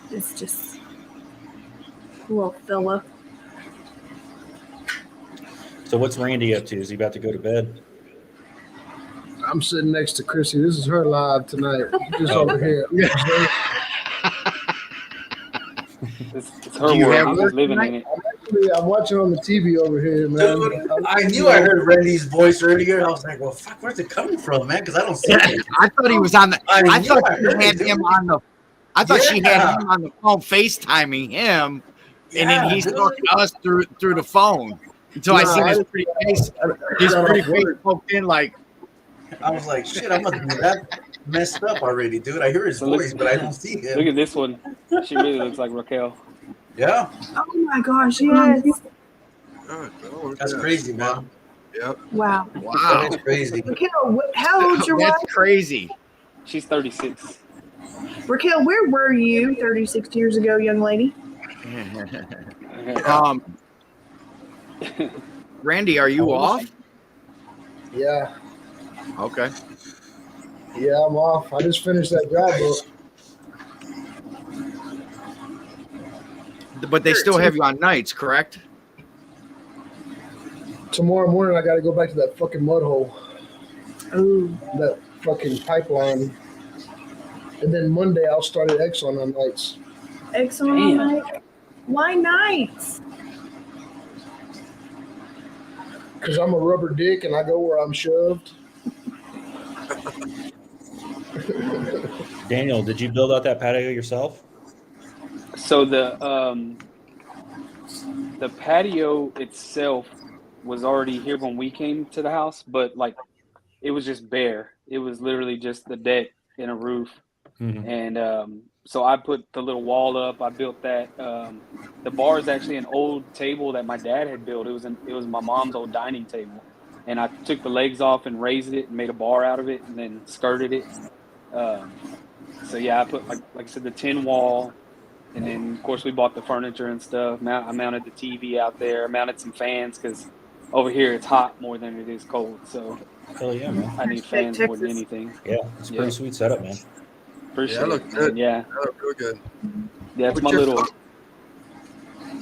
Speaker 3: It's just a little fella.
Speaker 8: So what's Randy up to? Is he about to go to bed?
Speaker 7: I'm sitting next to Chrissy. This is her live tonight. Just over here.
Speaker 9: It's her
Speaker 5: Do you
Speaker 9: world.
Speaker 5: have
Speaker 9: I'm
Speaker 5: work
Speaker 9: just living in it.
Speaker 7: I'm watching on the TV over here, man.
Speaker 2: Dude, I knew I heard Randy's voice earlier. I was like, well, fuck, where's it coming from, man? Because I don't see it.
Speaker 5: I thought he was on the.
Speaker 2: I
Speaker 5: I
Speaker 2: knew
Speaker 5: thought
Speaker 2: I
Speaker 5: she
Speaker 2: heard
Speaker 5: had
Speaker 2: it.
Speaker 5: him on the. I thought she
Speaker 2: Yeah.
Speaker 5: had him on the phone FaceTiming him and then he's
Speaker 2: dude.
Speaker 5: talking to us through the phone until I
Speaker 7: No,
Speaker 5: seen
Speaker 7: I
Speaker 5: his
Speaker 7: just-
Speaker 5: pretty face.
Speaker 7: I
Speaker 5: His
Speaker 7: got
Speaker 5: pretty
Speaker 7: off
Speaker 5: face
Speaker 7: work.
Speaker 5: poked in like,
Speaker 2: I was like, shit, I must be that messed up already, dude. I hear his
Speaker 9: So look-
Speaker 2: voice, but I don't see
Speaker 9: Look
Speaker 2: him.
Speaker 9: at this one. She really looks like Raquel.
Speaker 2: Yeah,
Speaker 3: Oh my gosh, yes.
Speaker 1: Oh,
Speaker 2: that's
Speaker 1: yeah.
Speaker 2: crazy, man.
Speaker 1: Yep.
Speaker 3: Wow.
Speaker 5: wow,
Speaker 2: That is crazy.
Speaker 3: Raquel, how old's your wife?
Speaker 5: that's crazy.
Speaker 9: She's 36.
Speaker 3: Raquel, where were you 36 years ago, young lady?
Speaker 5: Randy, are you off?
Speaker 7: Yeah,
Speaker 5: Okay.
Speaker 7: yeah, I'm off. I just finished that job book.
Speaker 5: But they still have you on nights, correct?
Speaker 7: Tomorrow morning, I got to go back to that fucking mud hole,
Speaker 3: Oh,
Speaker 7: that fucking pipeline. And then Monday, I'll start at Exxon on nights.
Speaker 3: excellent.
Speaker 9: Damn.
Speaker 3: Night. Why nights?
Speaker 7: Because I'm a rubber dick and I go where I'm shoved.
Speaker 8: Daniel, did you build out that patio yourself?
Speaker 9: So the patio itself was already here when we came to the house, but like it was just bare. It was literally just the deck and a roof.
Speaker 8: Mhm.
Speaker 9: And so I put the little wall up. I built that. The bar is actually an old table that my dad had built. It was my mom's old dining table, and I took the legs off and raised it and made a bar out of it, and then skirted it. So yeah, I put like I said the tin wall, and then of course we bought the furniture and stuff. I mounted the TV out there. I mounted some fans because over here it's hot more than it is cold. So
Speaker 8: Hell yeah, man.
Speaker 9: I need fans more than anything.
Speaker 8: Yeah, it's a pretty sweet setup, man.
Speaker 9: Appreciate
Speaker 1: Yeah, look
Speaker 9: it.
Speaker 1: good.
Speaker 9: Man. Yeah,
Speaker 1: That looked real good.
Speaker 9: yeah, it's
Speaker 1: What's
Speaker 9: my
Speaker 1: your
Speaker 9: little.
Speaker 1: cook-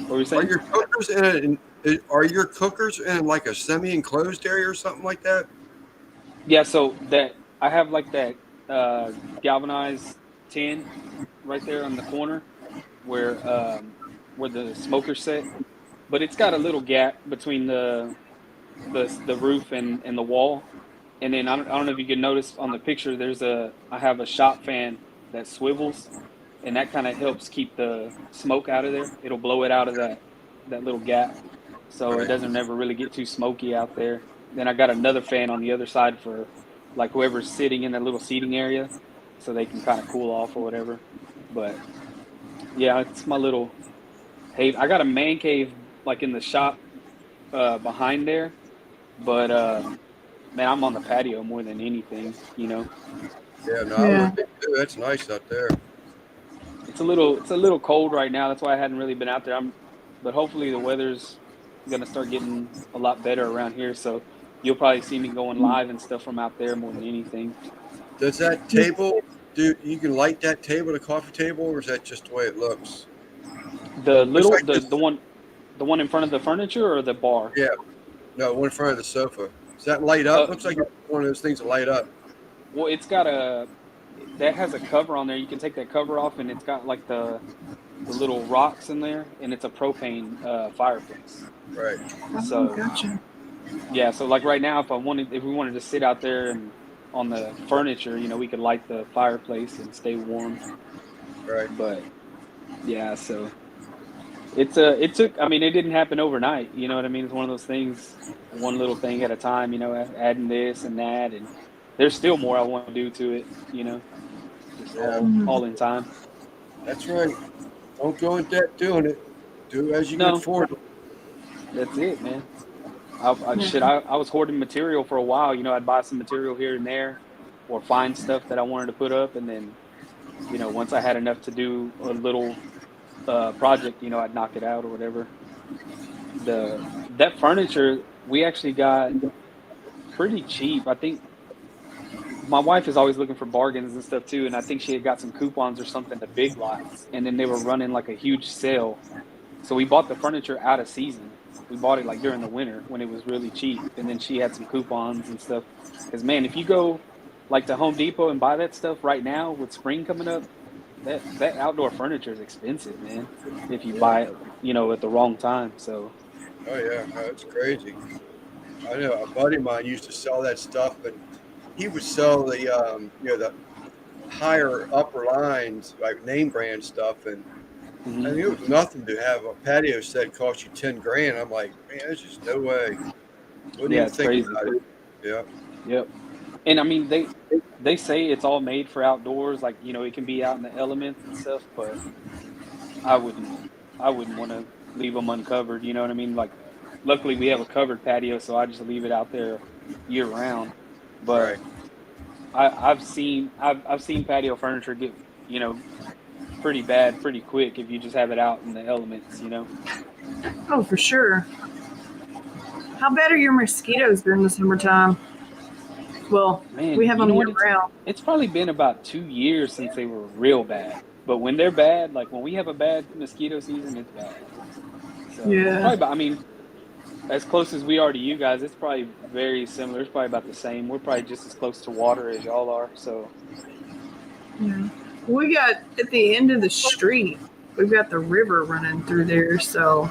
Speaker 9: What were you
Speaker 1: Are
Speaker 9: saying?
Speaker 1: your cookers are your cookers in like a semi-enclosed area or something like that?
Speaker 9: Yeah, so that I have like that galvanized tin right there on the corner where the smoker's set, but it's got a little gap between the roof and the wall. And then I don't know if you can notice on the picture, I have a shop fan that swivels, and that kind of helps keep the smoke out of there. It'll blow it out of that little gap, so it doesn't ever really get too smoky out there. Then I got another fan on the other side for like whoever's sitting in that little seating area, so they can kind of cool off or whatever. But yeah, it's my little. Hey, I got a man cave like in the shop behind there, but man, I'm on the patio more than anything, you know.
Speaker 1: Yeah, no,
Speaker 3: Yeah.
Speaker 1: I would think too. That's nice out there.
Speaker 9: It's a little cold right now. That's why I hadn't really been out there. But hopefully the weather's gonna start getting a lot better around here. So you'll probably see me going live and stuff from out there more than anything.
Speaker 1: Does that table, you can light that table, the coffee table, or is that just the way it looks?
Speaker 9: The little
Speaker 1: like this-
Speaker 9: the one in front of the furniture or the bar?
Speaker 1: Yeah. No, one in front of the sofa. Is that light up?
Speaker 9: Uh,
Speaker 1: Looks like it's one of those things that light up.
Speaker 9: Well, that has a cover on there. You can take that cover off, and it's got like the little rocks in there, and it's a propane fireplace.
Speaker 1: Right.
Speaker 9: So
Speaker 3: gotcha.
Speaker 9: yeah, so like right now, if we wanted to sit out there and on the furniture, you know, we could light the fireplace and stay warm.
Speaker 1: Right.
Speaker 9: But yeah, so it took. I mean, it didn't happen overnight. You know what I mean? It's one of those things, one little thing at a time. You know, adding this and that, and there's still more I want to do to it. You know, just all in time.
Speaker 1: That's right. Don't go in debt doing it. Do as you
Speaker 9: No.
Speaker 1: can afford.
Speaker 9: That's it, man. I was hoarding material for a while. You know, I'd buy some material here and there, or find stuff that I wanted to put up, and then, you know, once I had enough to do a little project, you know, I'd knock it out or whatever. That furniture we actually got pretty cheap. I think my wife is always looking for bargains and stuff too, and I think she had got some coupons or something to Big Lots, and then they were running like a huge sale. So we bought the furniture out of season. We bought it like during the winter when it was really cheap, and then she had some coupons and stuff. Because man, if you go like to Home Depot and buy that stuff right now with spring coming up, that outdoor furniture is expensive, man. If you buy it, you know, at the wrong time. So
Speaker 1: Oh yeah, that's crazy. I know a buddy of mine used to sell that stuff, and he would sell the the higher upper lines like name brand stuff, and I mean, it was nothing to have a patio set cost you 10 grand. I'm like, man, there's just no way. Wouldn't
Speaker 9: Yeah,
Speaker 1: even
Speaker 9: it's
Speaker 1: think
Speaker 9: crazy.
Speaker 1: about it. Yeah.
Speaker 9: Yep. And I mean, they say it's all made for outdoors, like, you know, it can be out in the elements and stuff, but I wouldn't want to leave them uncovered. You know what I mean? Like, luckily we have a covered patio, so I just leave it out there year round. But
Speaker 1: Right.
Speaker 9: I've seen patio furniture get, you know, pretty bad pretty quick if you just have it out in the elements. You know?
Speaker 3: Oh, for sure. How bad are your mosquitoes during the summertime? Well,
Speaker 9: Man,
Speaker 3: we have
Speaker 9: you
Speaker 3: them
Speaker 9: know
Speaker 3: year
Speaker 9: what?
Speaker 3: round.
Speaker 9: It's probably been about 2 years since they were real bad. But when they're bad, like when we have a bad mosquito season, it's bad. So it's
Speaker 3: Yeah.
Speaker 9: probably about, I mean, as close as we are to you guys, it's probably very similar. It's probably about the same. We're probably just as close to water as y'all are. So
Speaker 3: Yeah. We got at the end of the street, we've got the river running through there. So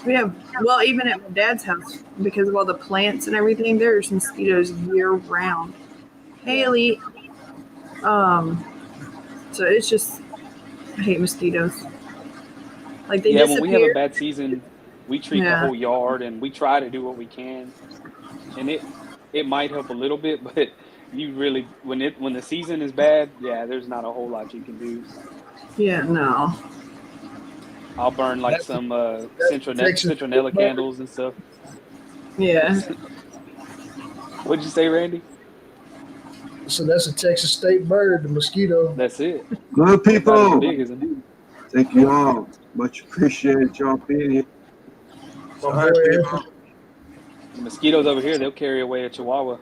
Speaker 3: we have, well, even at my dad's house, because of all the plants and everything, there's mosquitoes year round. Haley, so it's just, I hate mosquitoes. Like they
Speaker 9: yeah, when we have a
Speaker 3: disappear.
Speaker 9: bad season, we treat the
Speaker 3: Yeah.
Speaker 9: whole yard and we try to do what we can. And it might help a little bit, but you really when the season is bad, yeah, there's not a whole lot you can do.
Speaker 3: Yeah, no.
Speaker 9: I'll burn like
Speaker 7: That's-
Speaker 9: some
Speaker 7: Texas
Speaker 9: citronella
Speaker 7: bird.
Speaker 9: candles and stuff.
Speaker 3: Yeah.
Speaker 9: What'd you say, Randy?
Speaker 7: So that's a Texas state bird, the mosquito.
Speaker 9: That's it.
Speaker 1: Hello,
Speaker 9: About as
Speaker 1: people.
Speaker 9: big as them.
Speaker 1: Thank you all. Much appreciated y'all being here.
Speaker 7: My
Speaker 1: Sorry,
Speaker 7: boy
Speaker 1: people.
Speaker 9: The mosquitoes over here, they'll carry away a chihuahua.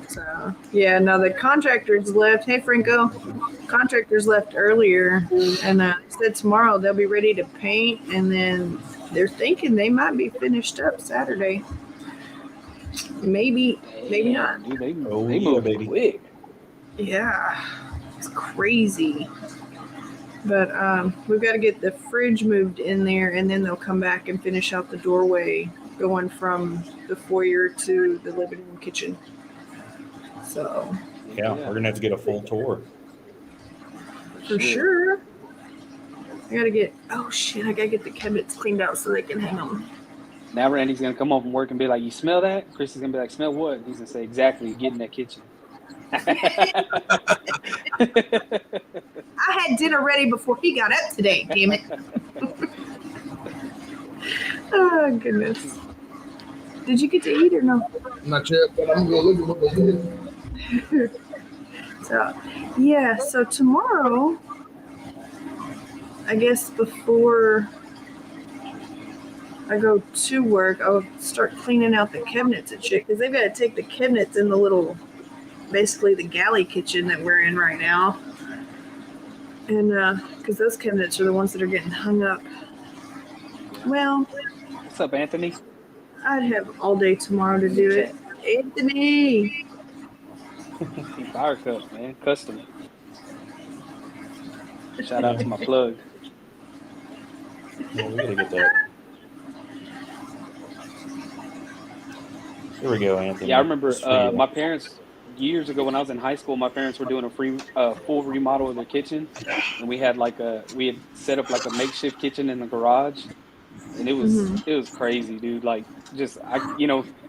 Speaker 3: So yeah, no, the contractors left. Hey Franco, contractors left earlier, and said tomorrow they'll be ready to paint, and then they're thinking they might be finished up Saturday. Maybe not.
Speaker 9: Dude, they
Speaker 8: Oh, yeah,
Speaker 9: move
Speaker 8: baby.
Speaker 9: quick.
Speaker 3: Yeah, it's crazy. But we've got to get the fridge moved in there, and then they'll come back and finish out the doorway going from the foyer to the living room kitchen. So
Speaker 8: Yeah, we're gonna have to get a full tour.
Speaker 3: for sure. I gotta get, oh shit, I gotta get the cabinets cleaned out so they can hang them.
Speaker 9: Now Randy's gonna come home from work and be like, "You smell that?" Chris is gonna be like, "Smell what?" He's gonna say, "Exactly, get in that kitchen."
Speaker 3: I had dinner ready before he got up today, damn it. Oh, goodness. Did you get to eat or no?
Speaker 7: Not yet, but I'm gonna look at what they did.
Speaker 3: So, yeah, so tomorrow, I guess before I go to work, I'll start cleaning out the cabinets and shit, because they've got to take the cabinets in the little, basically the galley kitchen that we're in right now. And because those cabinets are the ones that are getting hung up. Well,
Speaker 9: What's up, Anthony?
Speaker 3: I'd have all day tomorrow to do it. Anthony!
Speaker 9: Fire cup, man, custom. Shout out to my plug.
Speaker 8: Yeah, we gotta get that. Here we go, Anthony.
Speaker 9: Yeah, I remember
Speaker 8: It's for you.
Speaker 9: my parents years ago when I was in high school. My parents were doing a full remodel of their kitchen, and we had set up like a makeshift kitchen in the garage, and it was crazy, dude. Like just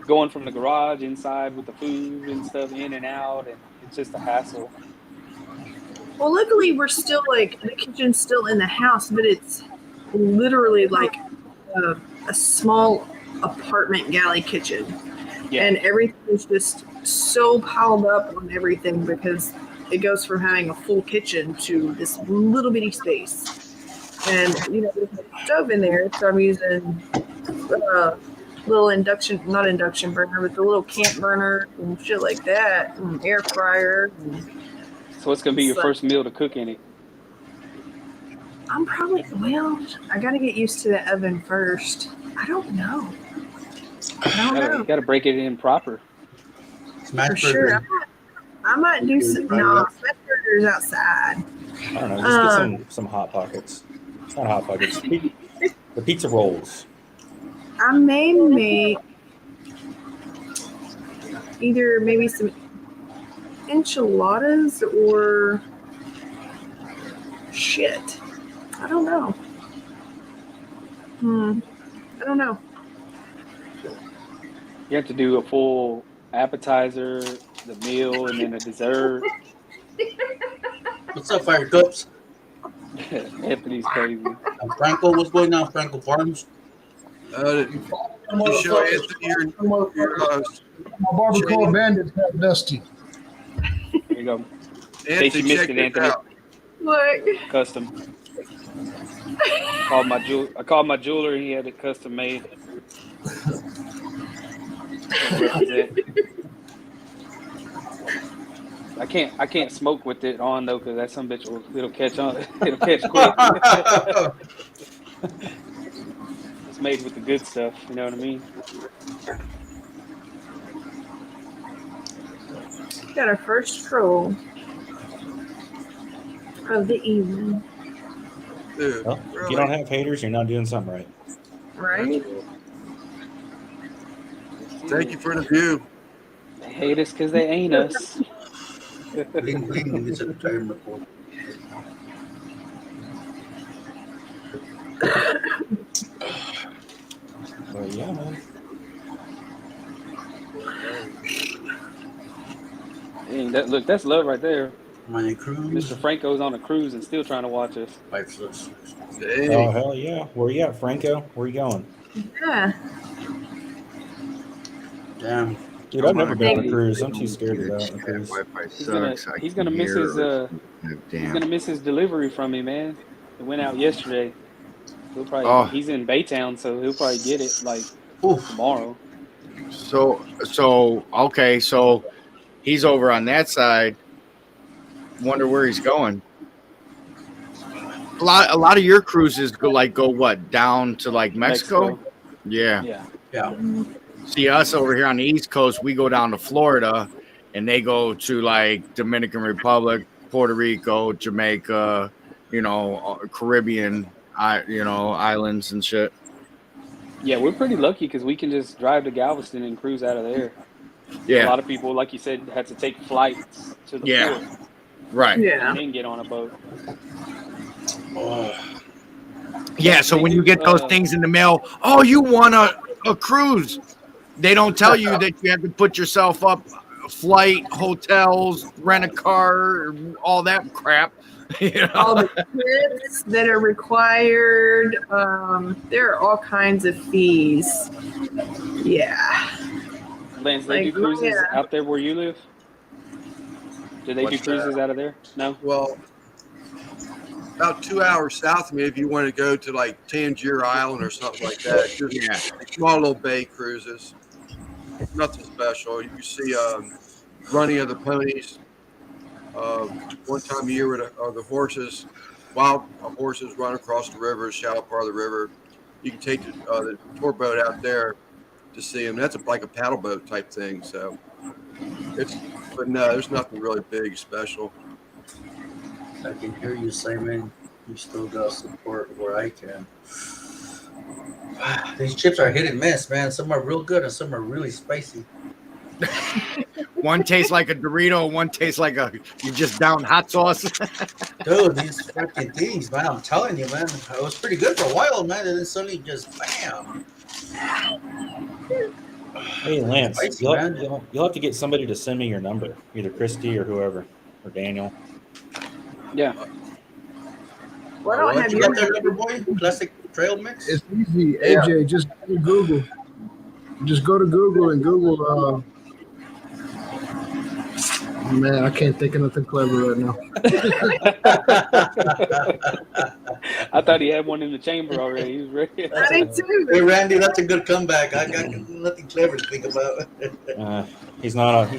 Speaker 9: going from the garage inside with the food and stuff in and out, and it's just a hassle.
Speaker 3: Well, luckily we're still like, the kitchen's still in the house, but it's literally like a small apartment galley kitchen.
Speaker 9: Yeah.
Speaker 3: And everything is just so piled up on everything because it goes from having a full kitchen to this little bitty space. And, there's a stove in there, so I'm using little not induction burner, but the little camp burner and shit like that, and air fryer.
Speaker 9: So what's gonna be your first meal to cook in it?
Speaker 3: I'm probably, I got to get used to the oven first. I don't know.
Speaker 9: You gotta break it in proper.
Speaker 2: Smash
Speaker 3: For
Speaker 2: burger.
Speaker 3: sure. I might do some, smash burgers outside.
Speaker 8: I don't know. Just get some hot pockets. It's not hot pockets. The pizza rolls.
Speaker 3: I may make either maybe some enchiladas or Shit. I don't know. I don't know.
Speaker 9: You have to do a full appetizer, the meal, and then a dessert.
Speaker 2: What's up, Fire Cups?
Speaker 9: Anthony's crazy.
Speaker 2: Franco, what's going on, Franco Farms?
Speaker 1: You show Anthony your
Speaker 7: My barbacoa bandits have Dusty.
Speaker 9: There you go.
Speaker 1: Anthony,
Speaker 9: Casey missed
Speaker 1: check
Speaker 9: it,
Speaker 1: it
Speaker 9: Anthony.
Speaker 1: out.
Speaker 3: Look.
Speaker 9: Custom. I called my jeweler. He had it custom made. I can't smoke with it on though, because that some bitch it'll catch on. It'll catch quick. It's made with the good stuff. You know what I mean?
Speaker 3: Got our first troll of the evening.
Speaker 1: Dude,
Speaker 8: Well, if
Speaker 1: really?
Speaker 8: you don't have haters, you're not doing something right.
Speaker 3: Right?
Speaker 1: Thank you for the view.
Speaker 9: They hate us because they ain't us.
Speaker 2: Bling, bling, it's a retirement report.
Speaker 8: But yeah, man.
Speaker 9: Dang, look, that's love right there.
Speaker 2: My cruise.
Speaker 9: Mr. Franco's on a cruise and still trying to watch us.
Speaker 2: Priceless.
Speaker 1: Dang.
Speaker 8: Oh hell yeah. Where you at, Franco? Where you going?
Speaker 3: Yeah.
Speaker 2: Damn.
Speaker 8: Dude, I've never been on a cruise. I'm too scared to go on a cruise.
Speaker 5: Wi-Fi
Speaker 9: He's gonna miss his he's gonna miss his delivery from me, man. It went out yesterday. He'll probably he's in Baytown, so he'll probably get it like tomorrow.
Speaker 5: So okay, so he's over on that side. Wonder where he's going. A lot of your cruises go what, down to like Mexico? Yeah.
Speaker 2: Yeah.
Speaker 5: See, us over here on the East Coast, we go down to Florida, and they go to like Dominican Republic, Puerto Rico, Jamaica, Caribbean, islands and shit.
Speaker 9: Yeah, we're pretty lucky because we can just drive to Galveston and cruise out of there.
Speaker 5: Yeah.
Speaker 9: A lot of people, like you said, had to take flights to the port.
Speaker 5: Right.
Speaker 3: Yeah.
Speaker 9: And then get on a boat.
Speaker 5: Yeah, so when you get those things in the mail, you want a cruise. They don't tell you that you have to put yourself up, flight, hotels, rent a car, all that crap.
Speaker 3: All the trips that are required. There are all kinds of fees. Yeah.
Speaker 9: Lance, they do cruises out there where you live? Do they do cruises out of there? No?
Speaker 1: Well, about 2 hours south of me, if you want to go to like Tangier Island or something like that. Just small little bay cruises. Nothing special. You see running of the ponies. One time a year with the horses, wild horses run across the river, shallow part of the river. You can take the tour boat out there to see them. That's like a paddle boat type thing. So but no, there's nothing really big special.
Speaker 2: I can hear you, Simon. You still got support where I can. These chips are hit and miss, man. Some are real good and some are really spicy.
Speaker 5: One tastes like a Dorito, one tastes like you just down hot sauce.
Speaker 2: Dude, these fucking things, man. I'm telling you, man. It was pretty good for a while, man. And then suddenly just bam.
Speaker 8: Hey Lance,
Speaker 2: Spicy,
Speaker 8: you'll have to get somebody to send me your number, either Christy or whoever, or Daniel.
Speaker 9: Yeah.
Speaker 3: Why don't I have
Speaker 2: You
Speaker 3: your
Speaker 2: got that number, boy? Classic trail mix?
Speaker 7: It's easy, AJ. Just go to Google. Just go to Google and Google. Man, I can't think of nothing clever right now.
Speaker 9: I thought he had one in the chamber already. He was ready.
Speaker 3: I did too.
Speaker 2: Hey, Randy, that's a good comeback. I got nothing clever to think about.
Speaker 8: He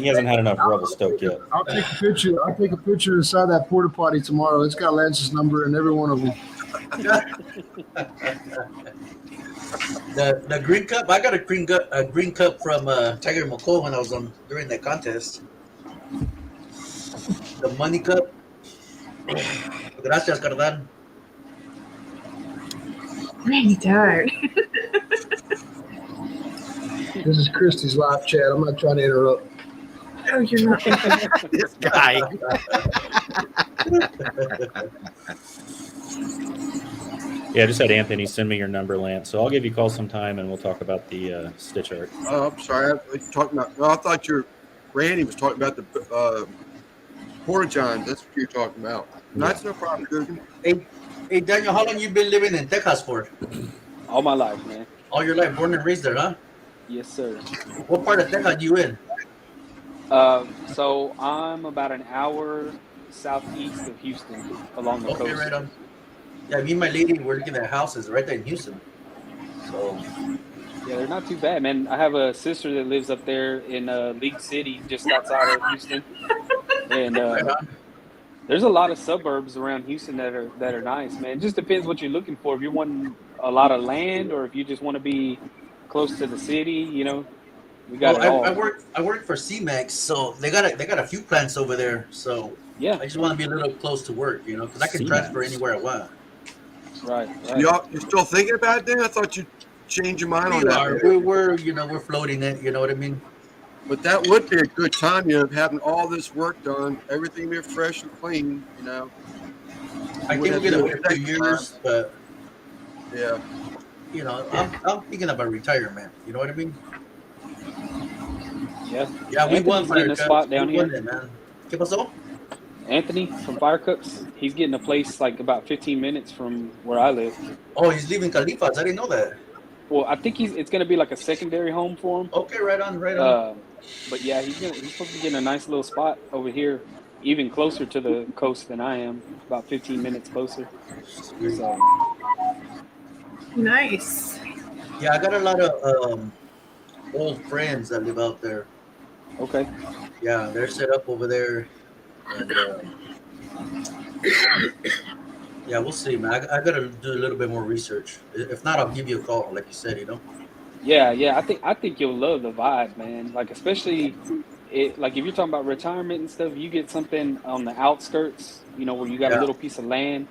Speaker 8: hasn't had enough rubble stoke yet.
Speaker 7: I'll take a picture. I'll take a picture inside that porta potty tomorrow. It's got Lance's number in every one of them.
Speaker 2: The green cup. I got a green cup from Tiger McCall when I was during that contest. The money cup. Gracias, Cardan.
Speaker 3: Really tired.
Speaker 7: This is Christy's live chat. I'm not trying to interrupt.
Speaker 3: Oh, you're not.
Speaker 5: This guy.
Speaker 8: Yeah, I just had Anthony send me your number, Lance. So I'll give you a call sometime and we'll talk about the stitch art.
Speaker 1: Oh, I'm sorry. I talking about. Well, I thought Randy was talking about the porta johns. That's what you're talking about. No, that's no problem, Dugan.
Speaker 2: Hey, Daniel, how long you been living in Texas for?
Speaker 9: All my life, man.
Speaker 2: All your life, born and raised there, huh?
Speaker 9: Yes, sir.
Speaker 2: What part of Texas you in?
Speaker 9: So I'm about an hour southeast of Houston, along the
Speaker 2: Okay,
Speaker 9: coast.
Speaker 2: right on. Yeah, me and my lady, we're looking at houses right there in Houston. So,
Speaker 9: Yeah, they're not too bad, man. I have a sister that lives up there in League City, just outside of Houston, and
Speaker 2: right on.
Speaker 9: there's a lot of suburbs around Houston that are nice, man. It just depends what you're looking for. If you want a lot of land, or if you just want to be close to the city, you know, we got it all.
Speaker 2: I work for CMAX, so they got a few plants over there. So
Speaker 9: Yeah,
Speaker 2: I just want to be a little close to work, you know, because I can transfer anywhere I want.
Speaker 9: right.
Speaker 1: You're still thinking about it, then? I thought you'd change your mind on that.
Speaker 2: We're floating it. You know what I mean?
Speaker 1: But that would be a good time, you know, having all this work done, everything be fresh and clean, you know.
Speaker 2: I think we'll get a few years, but
Speaker 1: Yeah.
Speaker 2: you know, I'm thinking about retirement. You know what I mean?
Speaker 9: Yeah.
Speaker 2: Yeah, we won
Speaker 9: Anthony's getting a spot down here.
Speaker 2: It, man. ¿Qué pasó?
Speaker 9: Anthony from Fire Cooks, he's getting a place like about 15 minutes from where I live.
Speaker 2: Oh, he's leaving Califas. I didn't know that.
Speaker 9: Well, I think it's going to be like a secondary home for him.
Speaker 2: Okay, right on, right on.
Speaker 9: But yeah, he's supposed to be getting a nice little spot over here, even closer to the coast than I am, about 15 minutes closer. So,
Speaker 3: Nice.
Speaker 2: Yeah, I got a lot of old friends that live out there.
Speaker 9: okay.
Speaker 2: Yeah, they're set up over there, and yeah, we'll see, man. I gotta do a little bit more research. If not, I'll give you a call, like you said. You know.
Speaker 9: Yeah. I think you'll love the vibe, man. Like especially, like if you're talking about retirement and stuff, you get something on the outskirts, you know, where you got a little piece of land,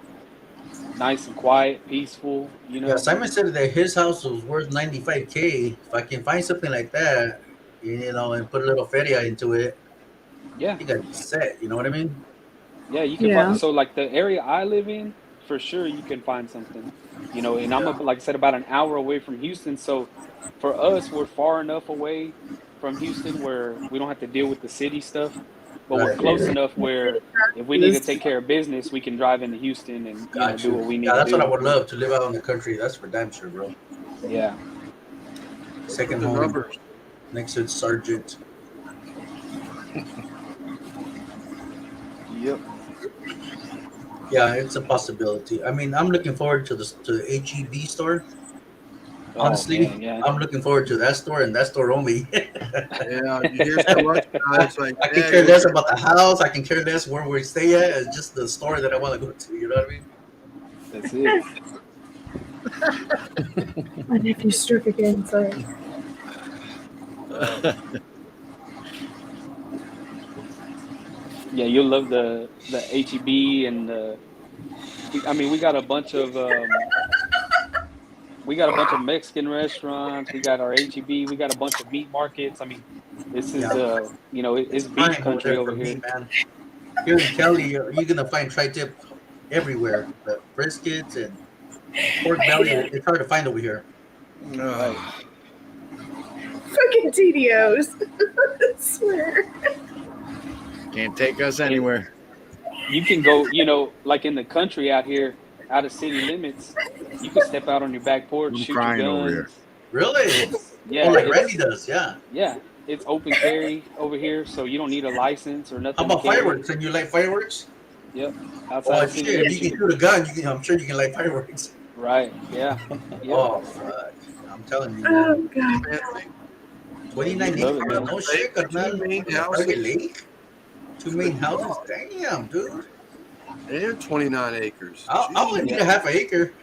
Speaker 9: nice and quiet, peaceful. You know.
Speaker 2: Yeah, Simon said that his house was worth $95K. If I can find something like that, you know, and put a little feria into it,
Speaker 9: Yeah.
Speaker 2: you got to be set. You know what I mean?
Speaker 9: Yeah, you can
Speaker 3: Yeah.
Speaker 9: find. So like the area I live in, for sure you can find something. You know, and I'm like I said, about an hour away from Houston. So for us, we're far enough away from Houston where we don't have to deal with the city stuff. But we're
Speaker 2: Right.
Speaker 9: close enough where if we need to take care of business, we can drive into Houston and you know, do what we need
Speaker 2: Yeah,
Speaker 9: to
Speaker 2: that's
Speaker 9: do.
Speaker 2: what I would love to live out in the country. That's for damn sure, bro.
Speaker 9: Yeah.
Speaker 2: Second
Speaker 1: The
Speaker 2: home
Speaker 1: numbers.
Speaker 2: next to Sergeant.
Speaker 9: Yep.
Speaker 2: Yeah, it's a possibility. I mean, I'm looking forward to the HEB store. Honestly,
Speaker 9: man, yeah.
Speaker 2: I'm looking forward to that store and that store only.
Speaker 1: Yeah, you hear so much about it. It's like,
Speaker 2: I can care less about the house. I can care less where we stay at. It's just the store that I want to go to. You know what I mean?
Speaker 9: That's it.
Speaker 3: My nephew struck again. Sorry.
Speaker 9: Yeah, you'll love the HEB and we got a bunch of Mexican restaurants. We got our HEB. We got a bunch of meat markets. I mean, this is you know, it's beef
Speaker 2: Fine
Speaker 9: country over
Speaker 2: for
Speaker 9: here.
Speaker 2: me, man. Here in Cali, you're gonna find tri-tip everywhere. The briskets and pork belly. It's hard to find over here.
Speaker 9: Right.
Speaker 3: Fucking TDOs. I swear.
Speaker 5: Can't take us anywhere.
Speaker 9: You can go, you know, like in the country out here, out of city limits. You can step out on your back porch,
Speaker 5: I'm
Speaker 9: shoot your
Speaker 5: crying over
Speaker 9: guns.
Speaker 5: here.
Speaker 2: Really?
Speaker 9: Yeah,
Speaker 2: Oh, like
Speaker 9: it's-
Speaker 2: Randy does. Yeah.
Speaker 9: yeah, it's open carry over here, so you don't need a license or nothing.
Speaker 2: How about
Speaker 9: to carry.
Speaker 2: fireworks? Can you light fireworks?
Speaker 9: Yep.
Speaker 2: Oh
Speaker 9: Outside of city
Speaker 2: shit! If
Speaker 9: limits,
Speaker 2: you can shoot a gun, I'm sure you can light fireworks.
Speaker 9: right? Yeah. Yeah.
Speaker 2: Oh fuck! I'm telling you,
Speaker 3: Oh
Speaker 2: man.
Speaker 3: god.
Speaker 2: 29
Speaker 9: Love it,
Speaker 2: acres,
Speaker 9: man.
Speaker 2: no shit,
Speaker 1: Two main
Speaker 2: man.
Speaker 1: houses.
Speaker 2: Private lake, 2 main houses. Damn, dude.
Speaker 1: And 29 acres.
Speaker 2: I'll lend you a half an acre.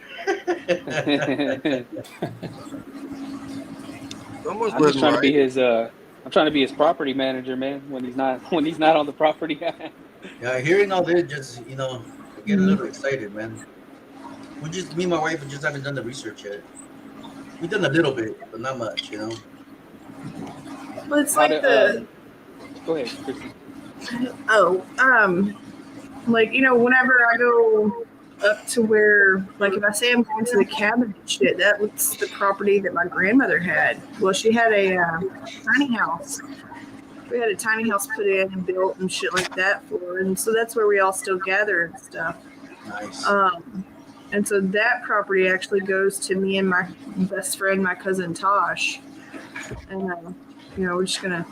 Speaker 1: Almost
Speaker 9: I'm just
Speaker 1: living
Speaker 9: trying to
Speaker 1: right.
Speaker 9: be his. I'm trying to be his property manager, man. When he's not on the property.
Speaker 2: Yeah, hearing all this, just I get a little excited, man. Me and my wife, we just haven't done the research yet. We've done a little bit, but not much, you know.
Speaker 3: Well, it's
Speaker 9: How
Speaker 3: like
Speaker 9: did,
Speaker 3: the
Speaker 9: Go ahead, Christy.
Speaker 3: like, you know, whenever I go up to where, like, if I say I'm going to the cabin and shit, that's the property that my grandmother had. Well, she had a tiny house. We had a tiny house put in and built and shit like that for her. And so that's where we all still gather and stuff.
Speaker 2: Nice.
Speaker 3: And so that property actually goes to me and my best friend, my cousin Tosh. And, we're just going to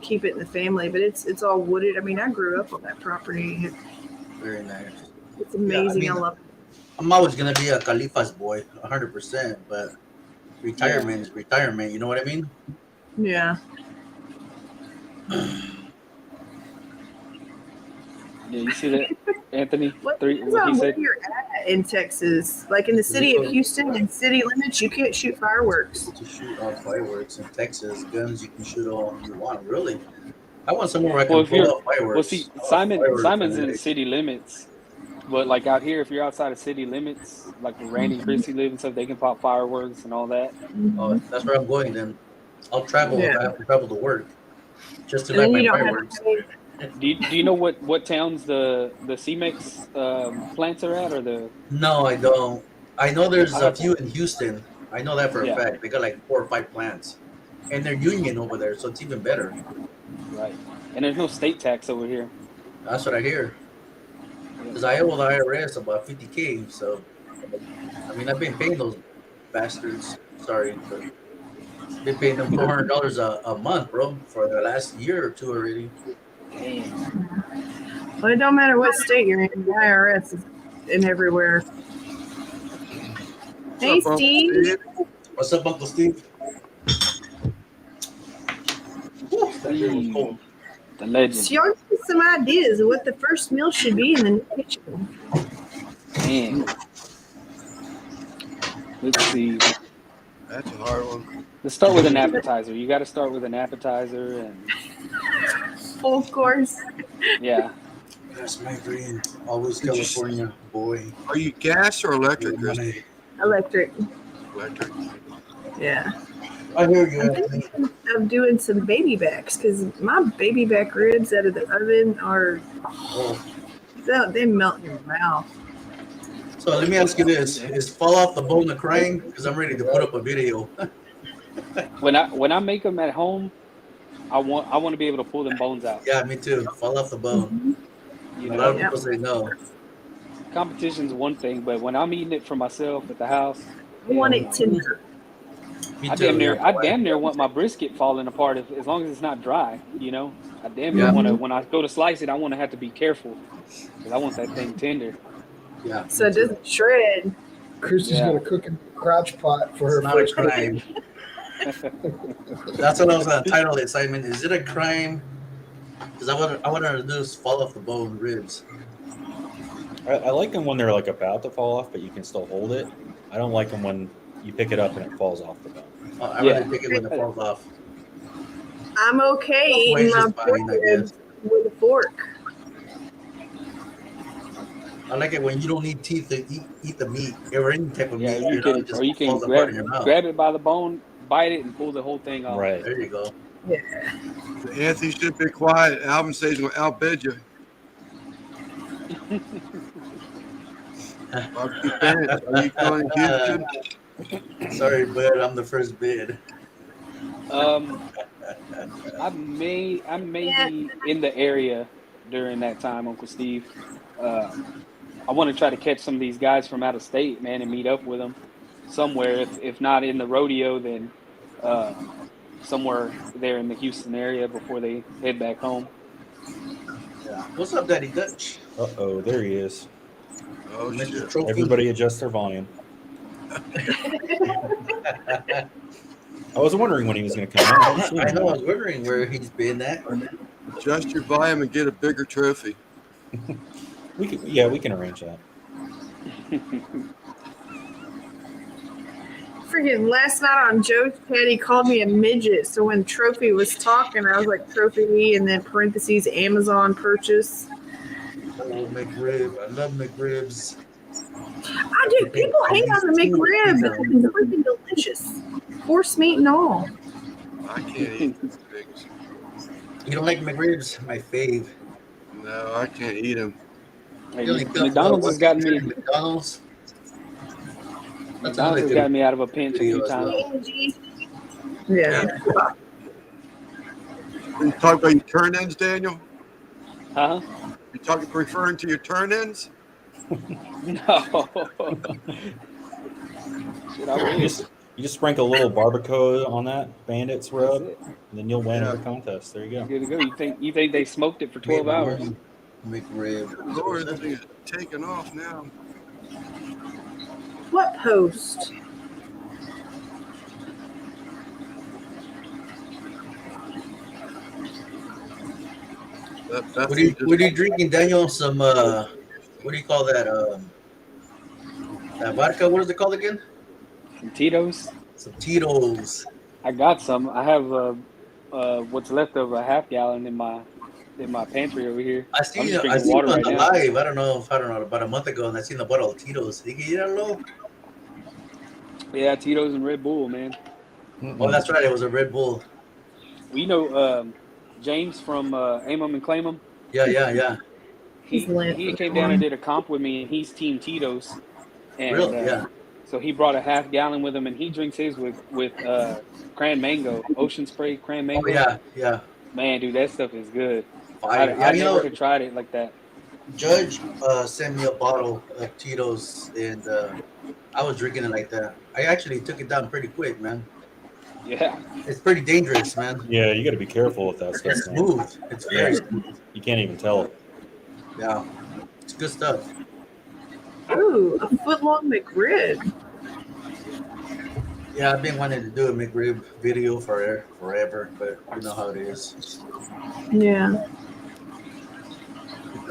Speaker 3: keep it in the family. But it's all wooded. I mean, I grew up on that property.
Speaker 2: Very nice.
Speaker 3: It's amazing. I love it.
Speaker 2: I'm always gonna be a Khalifa's boy, 100%. But retirement is retirement. You know what I mean?
Speaker 3: Yeah.
Speaker 9: Yeah, you see that, Anthony?
Speaker 3: What
Speaker 9: What he
Speaker 3: where
Speaker 9: said?
Speaker 3: you're at in Texas? Like in the city of Houston and city limits, you can't shoot fireworks.
Speaker 2: To shoot all fireworks in Texas, guns you can shoot all you want. Really, I want somewhere where I can
Speaker 9: Well, if
Speaker 2: pull
Speaker 9: you're-
Speaker 2: off fireworks.
Speaker 9: Well, see, Simon's in city limits, but like out here, if you're outside of city limits, like where Randy and Chrissy live and stuff, they can pop fireworks and all that.
Speaker 2: Oh, that's where I'm going then. I'll travel if I have to travel to work. Just to
Speaker 3: And
Speaker 2: like
Speaker 3: then
Speaker 2: my
Speaker 3: you don't have
Speaker 2: fireworks.
Speaker 3: to pay.
Speaker 9: Do you know what towns the CMEX plants are at, or the?
Speaker 2: No, I don't. I know there's a few in Houston. I know that for a
Speaker 9: Yeah.
Speaker 2: fact. They got like 4 or 5 plants, and they're union over there, so it's even better.
Speaker 9: Right, and there's no state tax over here.
Speaker 2: That's what I hear. Because I owe the IRS about $50K, so I mean I've been paying those bastards. Sorry, but I've been paying them $400 a month, bro, for the last year or two already.
Speaker 3: Well, it don't matter what state you're in. The IRS is in everywhere. Hey,
Speaker 1: What's up, Uncle
Speaker 3: Steve.
Speaker 2: What's up, Uncle Steve?
Speaker 9: Steve, the legend.
Speaker 3: So y'all give me some ideas of what the first meal should be in the new kitchen.
Speaker 9: Man. Let's see.
Speaker 1: That's a hard one.
Speaker 9: Let's start with an appetizer. You got to start with an appetizer, and
Speaker 3: Full course.
Speaker 9: yeah.
Speaker 2: That's my dream. Always California, boy.
Speaker 1: Are you gas or electric, Christy?
Speaker 3: Electric.
Speaker 1: Electric.
Speaker 3: Yeah.
Speaker 2: I hear you,
Speaker 3: I'm
Speaker 2: Anthony.
Speaker 3: thinking of doing some baby backs because my baby back ribs out of the oven are,
Speaker 2: Oh.
Speaker 3: they melt in your mouth.
Speaker 2: So let me ask you this: is fall off the bone a crime? Because I'm ready to put up a video.
Speaker 9: When I make them at home, I want to be able to pull them bones out.
Speaker 2: Yeah, me too. Fall off the bone.
Speaker 9: You
Speaker 2: A lot
Speaker 9: know,
Speaker 2: of people say no.
Speaker 9: competition's one thing, but when I'm eating it for myself at the house,
Speaker 3: I want it tender.
Speaker 2: Me
Speaker 9: I
Speaker 2: too.
Speaker 9: damn near want my brisket falling apart as long as it's not dry. You know, I damn near
Speaker 2: Yeah.
Speaker 9: want to, when I go to slice it, I want to have to be careful because I want that thing tender.
Speaker 2: Yeah.
Speaker 3: So it doesn't shred.
Speaker 7: Christy's
Speaker 9: Yeah.
Speaker 7: gonna cook in the crotch pot for her
Speaker 2: It's not a
Speaker 7: first
Speaker 2: crime. That's what I was gonna title it, Simon. Is it a crime? Because I want to do is fall off the bone ribs.
Speaker 8: I like them when they're like about to fall off, but you can still hold it. I don't like them when you pick it up and it falls off the bone.
Speaker 2: I
Speaker 9: Yeah.
Speaker 2: rather take it when it falls off.
Speaker 3: I'm okay eating
Speaker 2: Ways
Speaker 3: my
Speaker 2: is
Speaker 3: pork
Speaker 2: fine, I
Speaker 3: ribs
Speaker 2: guess.
Speaker 3: with a fork.
Speaker 2: I like it when you don't need teeth to eat the meat or any type of
Speaker 9: Yeah,
Speaker 2: meat.
Speaker 9: you
Speaker 2: know, it
Speaker 9: can
Speaker 2: just
Speaker 9: or you can
Speaker 2: falls apart in your
Speaker 9: grab
Speaker 2: mouth.
Speaker 9: grab it by the bone, bite it, and pull the whole thing off.
Speaker 8: Right.
Speaker 2: There you go.
Speaker 1: Anthony should be quiet. Alvin says he's going to outbid you. Barbecue Bandits, are you going to Houston?
Speaker 2: Sorry, but I'm the first bid.
Speaker 9: I may be in the area during that time, Uncle Steve. I want to try to catch some of these guys from out of state, man, and meet up with them somewhere. If not in the rodeo, then somewhere there in the Houston area before they head back home.
Speaker 2: Yeah. What's up, Daddy Dutch?
Speaker 8: Oh, there he is.
Speaker 1: Oh,
Speaker 2: Mr.
Speaker 1: shit.
Speaker 2: Trophy.
Speaker 8: Everybody adjust their volume. I was wondering when he was going to come out. I haven't seen
Speaker 2: I
Speaker 8: him.
Speaker 2: know. I was wondering where he's been at.
Speaker 1: Adjust your volume and get a bigger trophy.
Speaker 8: We can arrange that.
Speaker 3: Freaking last night on Joe's chat, he called me a midget. So when Trophy was talking, I was like Trophy, and then parentheses Amazon purchase.
Speaker 2: Oh, McRib. I love McRibs.
Speaker 3: I do. People hate on the McRib, but it's freaking delicious. Horse meat and all.
Speaker 1: I can't eat these things.
Speaker 2: You don't like McRibs? My fave.
Speaker 1: No, I can't eat them.
Speaker 9: Hey,
Speaker 2: He only comes,
Speaker 9: McDonald's has gotten me.
Speaker 2: McDonald's. That's
Speaker 9: McDonald's has
Speaker 2: another
Speaker 9: gotten
Speaker 2: good
Speaker 9: me out of a pinch a
Speaker 2: video
Speaker 9: few
Speaker 2: as
Speaker 9: times.
Speaker 2: well.
Speaker 3: Yeah.
Speaker 1: You talk about your turn-ins, Daniel?
Speaker 9: Huh?
Speaker 1: You talking referring to your turn-ins?
Speaker 9: No. Shit, I
Speaker 8: You
Speaker 9: wish.
Speaker 8: just sprinkle a little barbacoa on that Bandits
Speaker 9: That's
Speaker 8: rub,
Speaker 9: it.
Speaker 8: and then you'll win
Speaker 1: Yeah.
Speaker 8: every contest. There you go.
Speaker 9: Good to go. You think they smoked it for 12 hours?
Speaker 2: McRib.
Speaker 1: Lord, this thing is taking off now.
Speaker 3: What post?
Speaker 1: That's
Speaker 2: What are you drinking, Daniel? Some what do you call that? That vodka. What is it called again?
Speaker 9: Some Tito's.
Speaker 2: Some Tito's.
Speaker 9: I got some. I have what's left of a half gallon in my pantry over here.
Speaker 2: I
Speaker 9: I'm
Speaker 2: seen
Speaker 9: just
Speaker 2: I
Speaker 9: drinking
Speaker 2: seen
Speaker 9: water
Speaker 2: it on
Speaker 9: right
Speaker 2: the
Speaker 9: now.
Speaker 2: live. I don't know about a month ago, and I seen the bottle of Tito's. Did you get it low?
Speaker 9: Yeah, Tito's and Red Bull, man.
Speaker 2: Oh, that's right. It was a Red Bull.
Speaker 9: Well, you know James from Aim 'em and Claim 'em?
Speaker 2: Yeah.
Speaker 3: He's lit.
Speaker 9: He came down and did a comp with me, and he's Team Tito's. And,
Speaker 2: Really? Yeah.
Speaker 9: So he brought a half gallon with him, and he drinks his with cran mango, ocean spray cran mango.
Speaker 2: Oh yeah.
Speaker 9: Man, dude, that stuff is good.
Speaker 2: Fire.
Speaker 9: I
Speaker 2: you
Speaker 9: never
Speaker 2: know,
Speaker 9: had tried it like that.
Speaker 2: Judge sent me a bottle of Tito's, and I was drinking it like that. I actually took it down pretty quick, man.
Speaker 9: Yeah.
Speaker 2: It's pretty dangerous, man.
Speaker 8: Yeah, you got to be careful with that stuff.
Speaker 2: It's
Speaker 8: Man.
Speaker 2: smooth. It's very smooth.
Speaker 8: You can't even tell it.
Speaker 2: Yeah, it's good stuff.
Speaker 3: Ooh, a foot-long McRib.
Speaker 2: Yeah, I've been wanting to do a McRib video forever, but you know how it is.
Speaker 3: Yeah.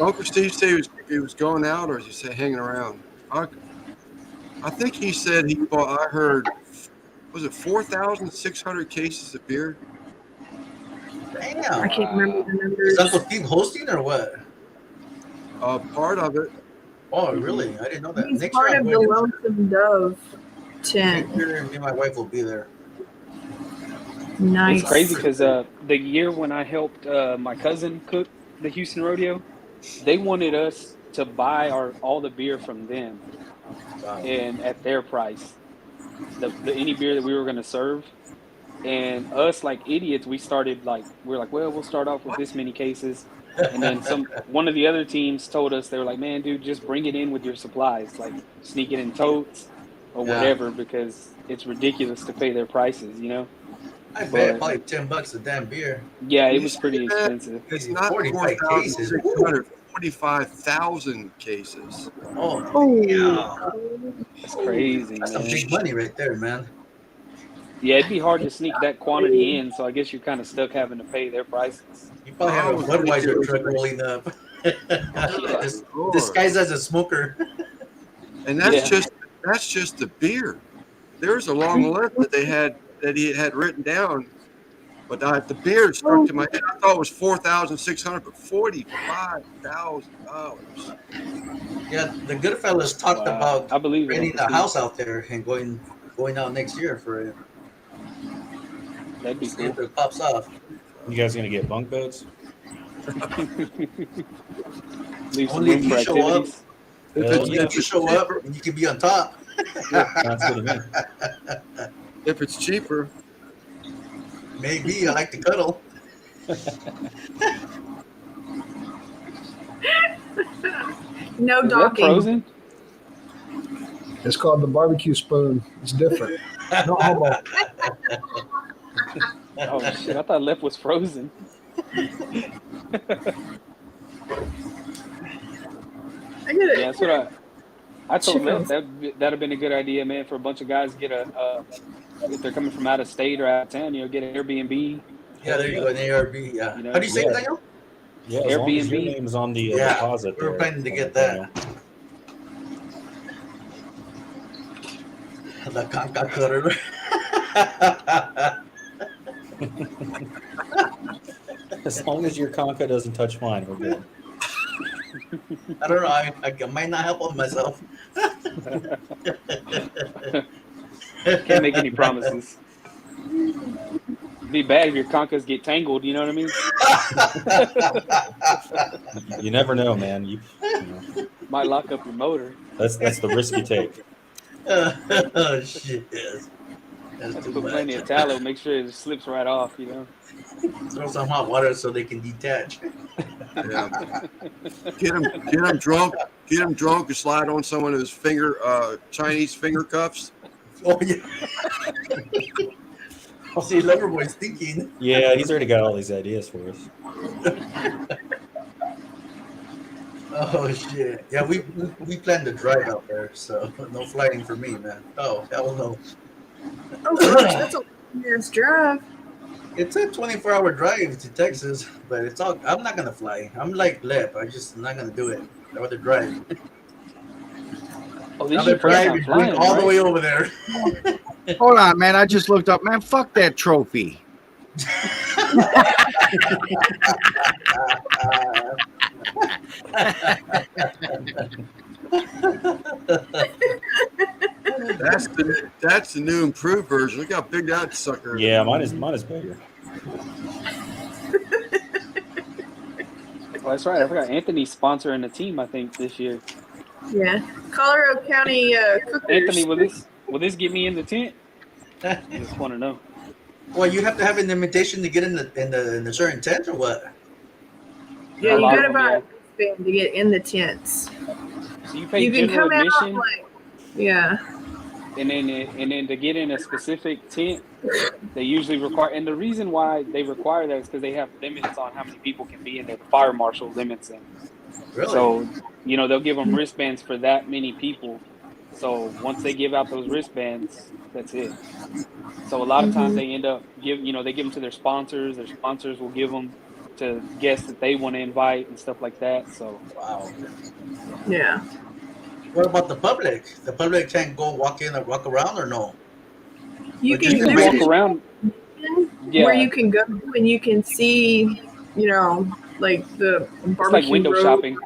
Speaker 1: Uncle Steve said he was going out, or is he say hanging around? I think he said he bought. I heard, was it 4,600 cases of beer?
Speaker 3: I
Speaker 2: Damn.
Speaker 3: can't remember the
Speaker 2: Is
Speaker 3: numbers.
Speaker 2: Uncle Steve hosting or what?
Speaker 1: Part of it.
Speaker 2: Oh, really? I didn't know that.
Speaker 3: He's
Speaker 2: Next
Speaker 3: part
Speaker 2: year,
Speaker 3: of
Speaker 2: I'm
Speaker 3: the
Speaker 2: going
Speaker 3: Lonesome Dove
Speaker 2: to,
Speaker 3: tent.
Speaker 2: next year, me and my wife will be there.
Speaker 3: Nice.
Speaker 9: It's crazy because the year when I helped my cousin cook the Houston Rodeo, they wanted us to buy all the beer from them
Speaker 2: Wow.
Speaker 9: and at their price, the any beer that we were going to serve. And us, like idiots, we were like, well, we'll start off with this many cases. And then one of the other teams told us, they were like, man, dude, just bring it in with your supplies, like sneak it in totes or
Speaker 2: Yeah.
Speaker 9: whatever, because it's ridiculous to pay their prices, you know?
Speaker 2: I bet
Speaker 9: But-
Speaker 2: probably $10 a damn beer.
Speaker 9: Yeah, it was pretty expensive.
Speaker 1: It's not
Speaker 2: 45 cases.
Speaker 1: 4,600, 45,000 cases.
Speaker 2: Oh,
Speaker 3: Oh,
Speaker 2: yeah.
Speaker 9: It's crazy,
Speaker 2: That's some
Speaker 9: man.
Speaker 2: big money right there, man.
Speaker 9: Yeah, it'd be hard to sneak that quantity in, so I guess you're kind of stuck having to pay their prices.
Speaker 2: You probably have a
Speaker 1: Oh,
Speaker 2: Budweiser truck rolling up. Disguised as a smoker.
Speaker 1: And that's
Speaker 9: Yeah.
Speaker 1: just the beer. There's a long list that he had written down, but the beer stuck to my head. I thought it was 4,600, but $45,000.
Speaker 2: Yeah, the Goodfellas talked
Speaker 9: Wow.
Speaker 2: about
Speaker 9: I believe it.
Speaker 2: renting a house out there and going out next year for it.
Speaker 9: That'd be
Speaker 2: See if
Speaker 9: cool.
Speaker 2: it pops off.
Speaker 8: You guys gonna get bunk beds?
Speaker 9: Leave some
Speaker 2: Only if
Speaker 9: room for
Speaker 2: you show up.
Speaker 9: activities.
Speaker 8: Hell
Speaker 2: Only
Speaker 8: yeah.
Speaker 2: if you show up and you can be on top.
Speaker 8: That's good to me.
Speaker 1: If it's cheaper,
Speaker 2: Maybe I like to cuddle.
Speaker 3: no
Speaker 9: Is that
Speaker 3: docking.
Speaker 9: frozen?
Speaker 7: It's called the barbecue spoon. It's different. No homo.
Speaker 9: Oh shit! I thought left was frozen.
Speaker 3: I get it.
Speaker 9: Yeah, that's what I told
Speaker 3: Chickens.
Speaker 9: Left that'd have been a good idea, man, for a bunch of guys to get if they're coming from out of state or out of town, get an Airbnb.
Speaker 2: Yeah, there you go, an ARB. Yeah.
Speaker 9: You know,
Speaker 2: How do you say
Speaker 8: yeah.
Speaker 2: it, Daniel?
Speaker 8: Yeah, as long as your
Speaker 9: Airbnb.
Speaker 8: name's on the
Speaker 2: Yeah,
Speaker 8: deposit.
Speaker 2: we were
Speaker 8: there.
Speaker 2: planning to get that. The caca cutter.
Speaker 8: As long as your conca doesn't touch mine, we're good.
Speaker 2: I don't know. I might not help on myself.
Speaker 9: Can't make any promises. Be bad if your conchas get tangled. You know what I mean?
Speaker 8: You never know, man. You know,
Speaker 9: Might lock up your motor.
Speaker 8: that's the risk you take.
Speaker 2: Oh shit! Yes. That's
Speaker 9: Have to
Speaker 2: too
Speaker 9: put plenty
Speaker 2: much.
Speaker 9: of tallow. Make sure it slips right off. You know.
Speaker 2: Throw some hot water so they can detach.
Speaker 1: Yeah. Get him drunk. Get him drunk and slide on some of his Chinese finger cuffs.
Speaker 2: Oh yeah. I'll see Loverboy's thinking.
Speaker 8: Yeah, he's already got all these ideas for us.
Speaker 2: Oh shit! Yeah, we plan to drive out there, so no flying for me, man. Oh hell no!
Speaker 3: Oh gosh, that's a long year's drive.
Speaker 2: It's a 24-hour drive to Texas, but it's all. I'm not gonna fly. I'm like Lep. I'm not gonna do it. I'd rather drive.
Speaker 9: Oh, this
Speaker 2: I'd
Speaker 9: is your
Speaker 2: rather
Speaker 9: first
Speaker 2: drive
Speaker 9: time
Speaker 2: and
Speaker 9: flying,
Speaker 2: bring all the
Speaker 9: right?
Speaker 2: way over there.
Speaker 5: Hold on, man. I just looked up, man. Fuck that trophy.
Speaker 1: That's the new improved version. Look how big that sucker is.
Speaker 8: Yeah, mine is bigger.
Speaker 9: Oh, that's right. I forgot Anthony's sponsoring the team. I think this year.
Speaker 3: Yeah, Colorado County Cookers.
Speaker 9: Anthony, will this get me in the tent? I just want to know.
Speaker 2: Well, you have to have an invitation to get in the certain tent, or what?
Speaker 3: Yeah,
Speaker 9: A
Speaker 3: you
Speaker 9: lot
Speaker 3: gotta
Speaker 9: of them,
Speaker 3: buy
Speaker 9: yeah.
Speaker 3: a wristband to get in the tents.
Speaker 9: So you pay
Speaker 3: You can
Speaker 9: general
Speaker 3: come out
Speaker 9: admission,
Speaker 3: like, yeah.
Speaker 9: and then to get in a specific tent, they usually require. And the reason why they require that is because they have limits on how many people can be in there. The fire marshal limits them.
Speaker 2: Really?
Speaker 9: So, they'll give them wristbands for that many people. So once they give out those wristbands, that's it. So a lot of times they end up they give them to their sponsors. Their sponsors will give them to guests that they want to invite and stuff like that. So
Speaker 2: Wow.
Speaker 3: Yeah.
Speaker 2: What about the public? The public can't go walk in or walk around, or no?
Speaker 3: You
Speaker 2: But
Speaker 3: can
Speaker 2: you
Speaker 9: you can
Speaker 3: there's
Speaker 9: walk
Speaker 3: a
Speaker 9: around.
Speaker 3: where
Speaker 9: Yeah,
Speaker 3: you can go and you can see, like the
Speaker 9: it's
Speaker 3: barbecue
Speaker 9: like window
Speaker 3: road.
Speaker 9: shopping.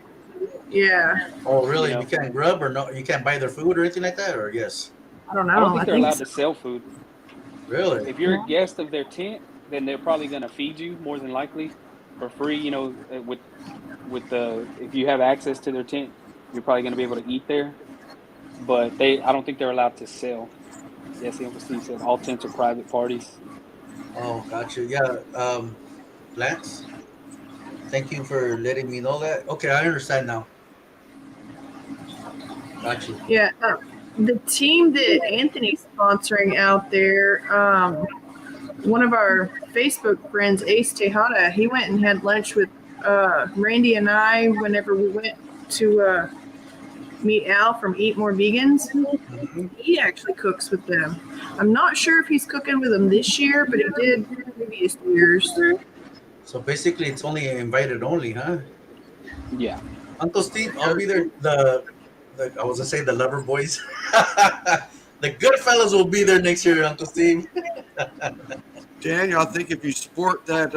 Speaker 3: Yeah.
Speaker 2: Oh, really?
Speaker 9: You know.
Speaker 2: You can't grub, or no? You can't buy their food or anything like that, or yes?
Speaker 3: I don't know.
Speaker 9: I don't think they're allowed
Speaker 3: so.
Speaker 9: to sell food.
Speaker 2: Really?
Speaker 9: If you're a guest of their tent, then they're probably going to feed you more than likely for free. With the if you have access to their tent, you're probably going to be able to eat there. But I don't think they're allowed to sell. Yes, Uncle Steve said all tents are private parties.
Speaker 2: Oh, gotcha. Yeah. Lance, thank you for letting me know that. Okay, I understand now. Gotcha.
Speaker 3: Yeah. The team that Anthony's sponsoring out there, one of our Facebook friends, Ace Tejada, he went and had lunch with Randy and I whenever we went to meet Al from Eat More Vegans. He actually cooks with them. I'm not sure if he's cooking with them this year, but he did previous years.
Speaker 2: So basically, it's only invited only, huh?
Speaker 9: Yeah.
Speaker 2: Uncle Steve, I'll be there. I was gonna say the lover boys. The good fellas will be there next year, Uncle Steve.
Speaker 1: Daniel, I think if you sport that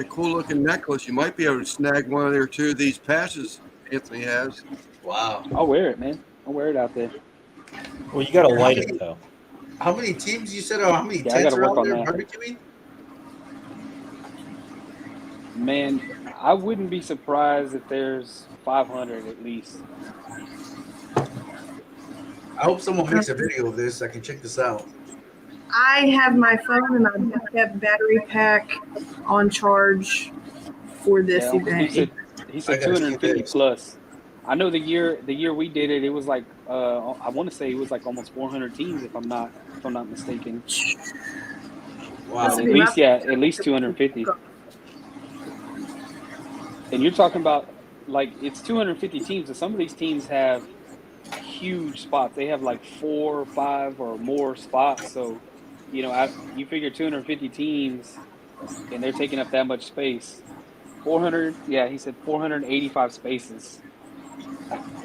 Speaker 1: cool looking necklace, you might be able to snag one or two of these passes Anthony has.
Speaker 2: Wow.
Speaker 9: I'll wear it, man. I'll wear it out there.
Speaker 8: Well, you got to light it though.
Speaker 2: How many teams you said, or how many
Speaker 9: Yeah, I
Speaker 2: tents
Speaker 9: gotta
Speaker 2: are
Speaker 9: work
Speaker 2: out there
Speaker 9: on that.
Speaker 2: barbecuing?
Speaker 9: Man, I wouldn't be surprised if there's 500 at least.
Speaker 2: I hope someone makes a video of this. I can check this out.
Speaker 3: I have my phone and I've got battery pack on charge for this
Speaker 9: Yeah, Uncle
Speaker 3: event.
Speaker 9: Steve he
Speaker 2: I
Speaker 9: said
Speaker 2: gotta see
Speaker 9: 250
Speaker 2: this.
Speaker 9: plus. I know the year we did it, it was like I want to say it was like almost 400 teams if I'm not mistaken.
Speaker 2: Wow.
Speaker 9: But at least 250. And you're talking about like it's 250 teams, and some of these teams have huge spots. They have like 4 or 5 or more spots. So, you figure 250 teams, and they're taking up that much space. 400, yeah, he said 485 spaces.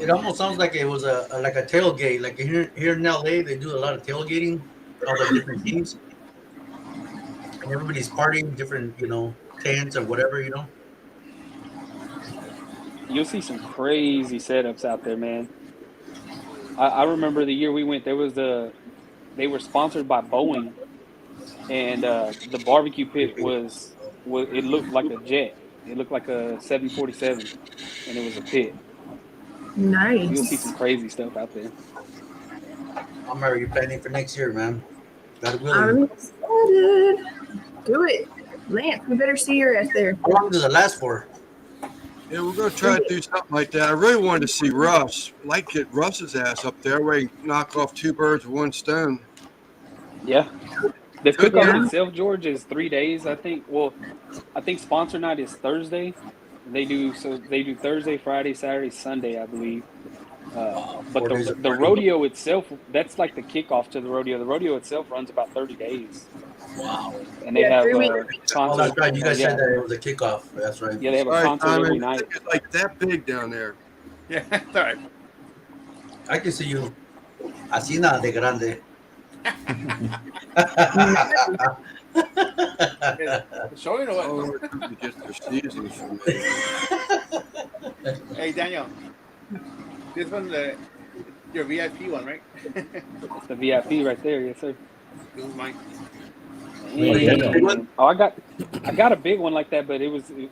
Speaker 2: It almost sounds like it was a tailgate. Like here in LA, they do a lot of tailgating, all the different teams, and everybody's partying different, tents or whatever,
Speaker 9: You'll see some crazy setups out there, man. I remember the year we went. They were sponsored by Boeing, and the barbecue pit was it looked like a jet. It looked like a 747, and it was a pit. You'll see some
Speaker 3: Nice.
Speaker 9: crazy stuff out there.
Speaker 2: I'm already planning for next year, man. Got a
Speaker 3: I'm
Speaker 2: willing.
Speaker 3: excited. Do it. Lance, we better see your ass there.
Speaker 2: How long does it last for?
Speaker 1: Yeah, we're gonna try to do something like that. I really wanted to see Russ. I'd like to get Russ's ass up there where he can knock off 2 birds with 1 stone.
Speaker 9: Yeah. The cook-off
Speaker 3: Yeah.
Speaker 9: itself, George, is 3 days, I think. Well, I think sponsor night is Thursday. They do Thursday, Friday, Saturday, Sunday, I believe. But
Speaker 2: 4 days
Speaker 9: the
Speaker 2: of party.
Speaker 9: rodeo itself, that's like the kickoff to the rodeo. The rodeo itself runs about 30 days.
Speaker 2: Wow.
Speaker 9: And they
Speaker 3: Yeah,
Speaker 9: have
Speaker 3: 3
Speaker 9: a
Speaker 3: weeks.
Speaker 2: Oh,
Speaker 9: concert.
Speaker 2: that's right. You guys
Speaker 9: yeah,
Speaker 2: said that it was a kickoff. That's right.
Speaker 9: yeah, they have a
Speaker 1: All right,
Speaker 9: concert every
Speaker 1: Simon,
Speaker 9: night.
Speaker 1: it's like that big down there.
Speaker 4: Yeah, it's all right.
Speaker 2: I can see you. Así nada de grande.
Speaker 4: Showing or
Speaker 1: Oh,
Speaker 4: what?
Speaker 1: we're just their seasons for me.
Speaker 4: Hey, Daniel. This one, your VIP one, right?
Speaker 9: The VIP right there, yes sir.
Speaker 4: This is mine.
Speaker 9: And- oh, I got a big one like that, but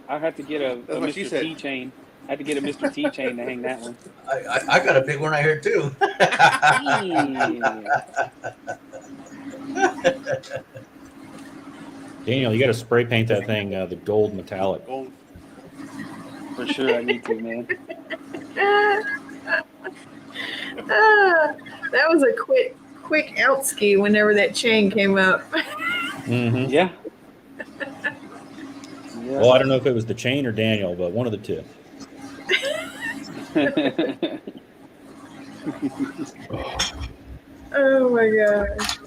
Speaker 9: I had to get a
Speaker 4: That's what she
Speaker 9: Mr.
Speaker 4: said.
Speaker 9: T chain. I had to get a Mr. T chain to hang that one.
Speaker 2: I got a big one right here too.
Speaker 8: Daniel, you got to spray paint that thing the gold metallic.
Speaker 4: Gold.
Speaker 9: For sure, I need to, man.
Speaker 3: That was a quick out ski whenever that chain came up.
Speaker 8: Mm-hmm.
Speaker 9: Yeah. Yeah.
Speaker 8: Well, I don't know if it was the chain or Daniel, but one of the two.
Speaker 3: Oh my gosh.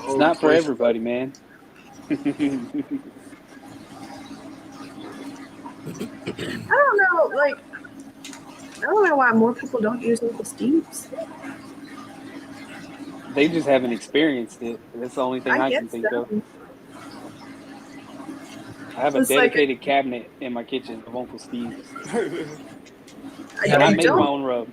Speaker 9: It's not for everybody, man.
Speaker 3: I don't know, like, I don't know why more people don't use Uncle Steve's.
Speaker 9: They just haven't experienced it. That's the only thing I can
Speaker 3: guess
Speaker 9: think
Speaker 3: so.
Speaker 9: of. I have a
Speaker 3: It's like
Speaker 9: dedicated cabinet in my kitchen of Uncle Steve's.
Speaker 2: Yeah,
Speaker 9: And I
Speaker 2: I
Speaker 9: make
Speaker 3: don't,
Speaker 9: my own rub.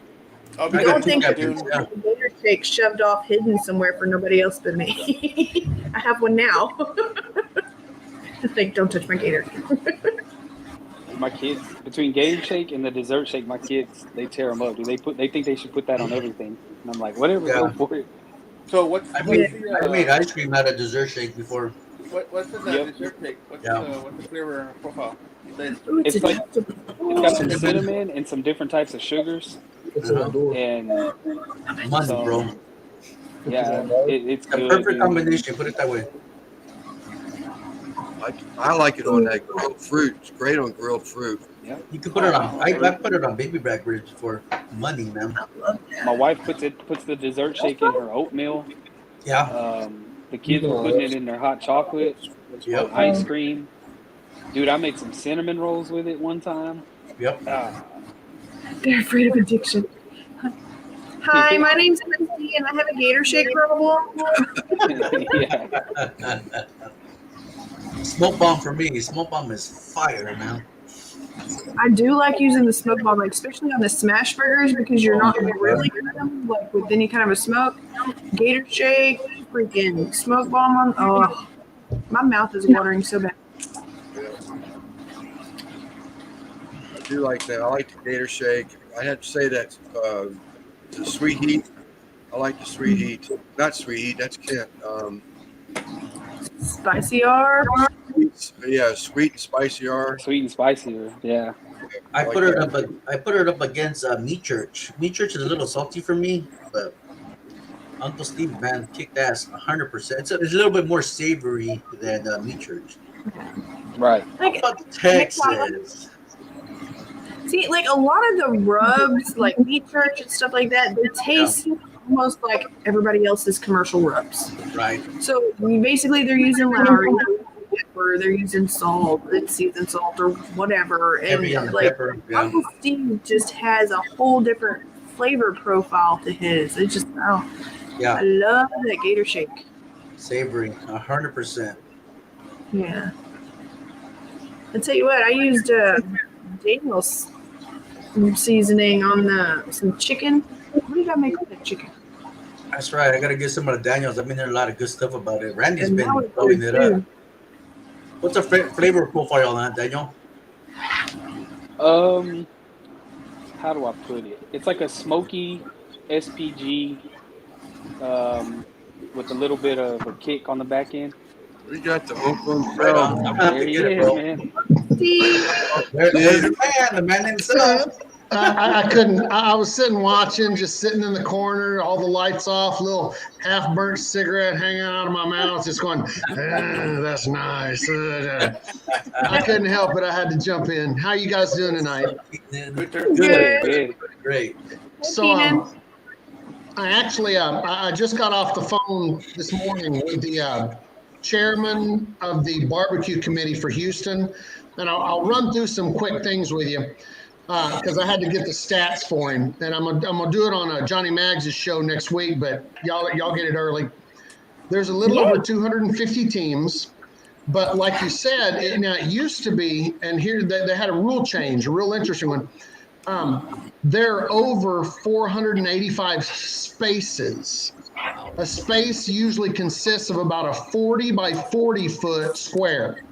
Speaker 4: I'll
Speaker 2: I
Speaker 4: be
Speaker 2: got
Speaker 3: don't
Speaker 2: two
Speaker 3: think
Speaker 2: cabinets,
Speaker 3: I have a gator shake shoved off hidden somewhere for nobody else but me. I have one now. Like, don't touch my gator.
Speaker 9: My kids, between Gator Shake and the dessert shake, my kids, they tear them up. They think they should put that on everything. And I'm like, whatever,
Speaker 2: Yeah.
Speaker 9: go for it.
Speaker 4: So what's
Speaker 2: I
Speaker 4: what's
Speaker 2: made, I made
Speaker 4: the,
Speaker 2: ice cream out of dessert shake before.
Speaker 4: what's in the
Speaker 9: Yep.
Speaker 4: dessert cake? What's
Speaker 2: Yeah.
Speaker 4: what's the flavor profile? Says-
Speaker 3: Ooh,
Speaker 9: It's like-
Speaker 3: adjustable.
Speaker 9: It's got some cinnamon and some different types of sugars. And
Speaker 2: Money,
Speaker 9: So,
Speaker 2: bro.
Speaker 9: yeah, it's
Speaker 2: The
Speaker 9: good.
Speaker 2: perfect
Speaker 9: dude.
Speaker 2: combination. Put it that way.
Speaker 1: I like it on that grilled fruit. It's great on grilled fruit.
Speaker 2: You can put it on. I put it on baby back ribs for money, man.
Speaker 3: I love that.
Speaker 9: My wife puts the dessert shake in her oatmeal.
Speaker 2: Yeah.
Speaker 9: The kids were putting it in their hot chocolate,
Speaker 2: Yep.
Speaker 9: ice cream. Dude, I made some cinnamon rolls with it one time.
Speaker 2: Yep.
Speaker 9: Ah,
Speaker 3: They're afraid of addiction. Hi, my name's Lindsay, and I have a gator shake problem.
Speaker 9: yeah.
Speaker 2: Smoke bomb for me. Smoke bomb is fire, man.
Speaker 3: I do like using the smoke bomb, like, especially on the smash burgers, because you're not really them, like with any kind of a smoke. Gator shake, freaking smoke bomb on. Oh, my mouth is watering so bad.
Speaker 1: I do like that. I like the gator shake. I had to say that the sweet heat. I like the sweet heat. Not sweet heat. That's Kent.
Speaker 3: Spicy R.
Speaker 1: Yeah, sweet and spicy are.
Speaker 9: Sweet and spicier. Yeah.
Speaker 2: I put it up. I put it up against Meat Church. Meat Church is a little salty for me, but Uncle Steve, man, kicked ass 100%. It's a little bit more savory than Meat Church.
Speaker 9: Right.
Speaker 3: Like,
Speaker 2: How about Texas?
Speaker 3: see, like a lot of the rubs, like Meat Church and stuff like that, they taste almost like everybody else's commercial rubs.
Speaker 2: Right.
Speaker 3: So basically, they're using Lowry, or they're using salt, it's seasoned salt or whatever,
Speaker 2: Heavy on
Speaker 3: and
Speaker 2: the
Speaker 3: like
Speaker 2: pepper. Yeah.
Speaker 3: Uncle Steve just has a whole different flavor profile to his. It's just I
Speaker 2: Yeah.
Speaker 3: love that gator shake.
Speaker 2: Savory. 100%.
Speaker 3: Yeah. I tell you what, I used Daniel's seasoning on some chicken. What did I make with that chicken?
Speaker 2: That's right. I gotta get some of the Daniels. I've been hearing a lot of good stuff about it. Randy's
Speaker 3: And
Speaker 2: been
Speaker 3: that was
Speaker 2: blowing
Speaker 3: good
Speaker 2: it up.
Speaker 3: too.
Speaker 2: What's the flavor profile on that, Daniel?
Speaker 9: How do I put it? It's like a smoky SPG with a little bit of a kick on the back end.
Speaker 1: We got the uncle
Speaker 2: Right
Speaker 1: himself.
Speaker 2: on. I'm gonna have
Speaker 9: There
Speaker 2: to
Speaker 9: he
Speaker 2: get it,
Speaker 9: is,
Speaker 2: bro.
Speaker 9: man.
Speaker 3: See,
Speaker 2: There's the man himself.
Speaker 7: I couldn't. I was sitting watching, just sitting in the corner, all the lights off, little half burnt cigarette hanging out of my mouth, just going, that's nice. I couldn't help it. I had to jump in. How you guys doing tonight?
Speaker 2: Good.
Speaker 9: Good.
Speaker 2: Great.
Speaker 7: So,
Speaker 3: Keenan.
Speaker 7: I actually, I just got off the phone this morning with the chairman of the barbecue committee for Houston, and I'll run through some quick things with you because I had to get the stats for him, and I'm gonna do it on Johnny Maggs' show next week. But y'all get it early. There's a little over 250 teams, but like you said, it used to be, and here they had a rule change, a real interesting one. There are over 485 spaces. A space usually consists of about a 40 by 40 foot square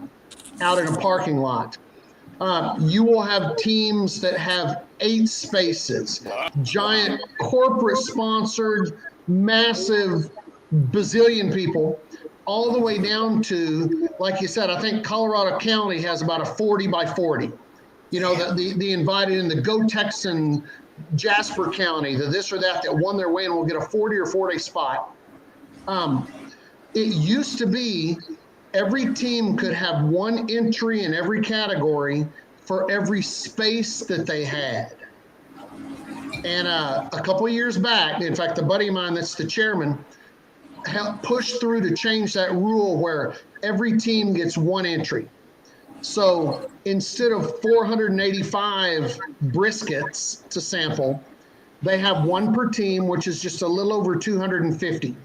Speaker 7: out in a parking lot. You will have teams that have 8 spaces, giant corporate sponsored, massive bazillion people, all the way down to, like you said, I think Colorado County has about a 40 by 40. You know, the invited in the Go Texan, Jasper County, the this or that won their way and will get a 40 or 40 spot. It used to be every team could have one entry in every category for every space that they had. And a couple of years back, in fact, a buddy of mine that's the chairman helped push through to change that rule where every team gets one entry. So instead of 485 briskets to sample, they have one per team, which is just a little over 250.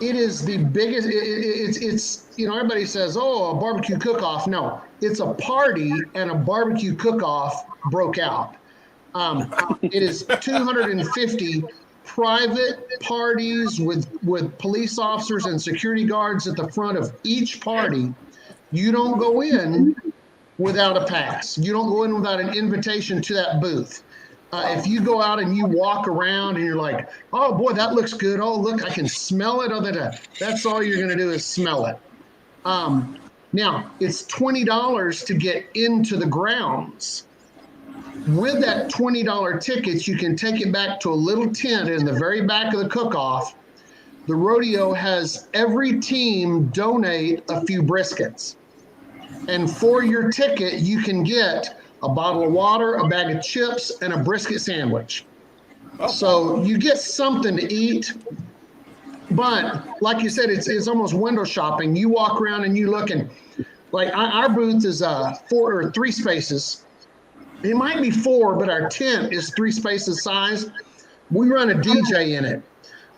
Speaker 7: It is the biggest, it's you know, everybody says, oh, a barbecue cook-off. No, it's a party and a barbecue cook-off broke out. It is 250 private parties with police officers and security guards at the front of each party. You don't go in without a pass. You don't go in without an invitation to that booth. If you go out and you walk around and you're like, oh boy, that looks good. Oh, look, I can smell it. That's all you're going to do is smell it. Now, it's $20 to get into the grounds. With that $20 tickets, you can take it back to a little tent in the very back of the cook-off. The rodeo has every team donate a few briskets. And for your ticket, you can get a bottle of water, a bag of chips, and a brisket sandwich. So you get something to eat. But like you said, it's almost window shopping. You walk around and you look, and like our booth is 4 or 3 spaces. It might be 4, but our tent is 3 spaces size. We run a DJ in it.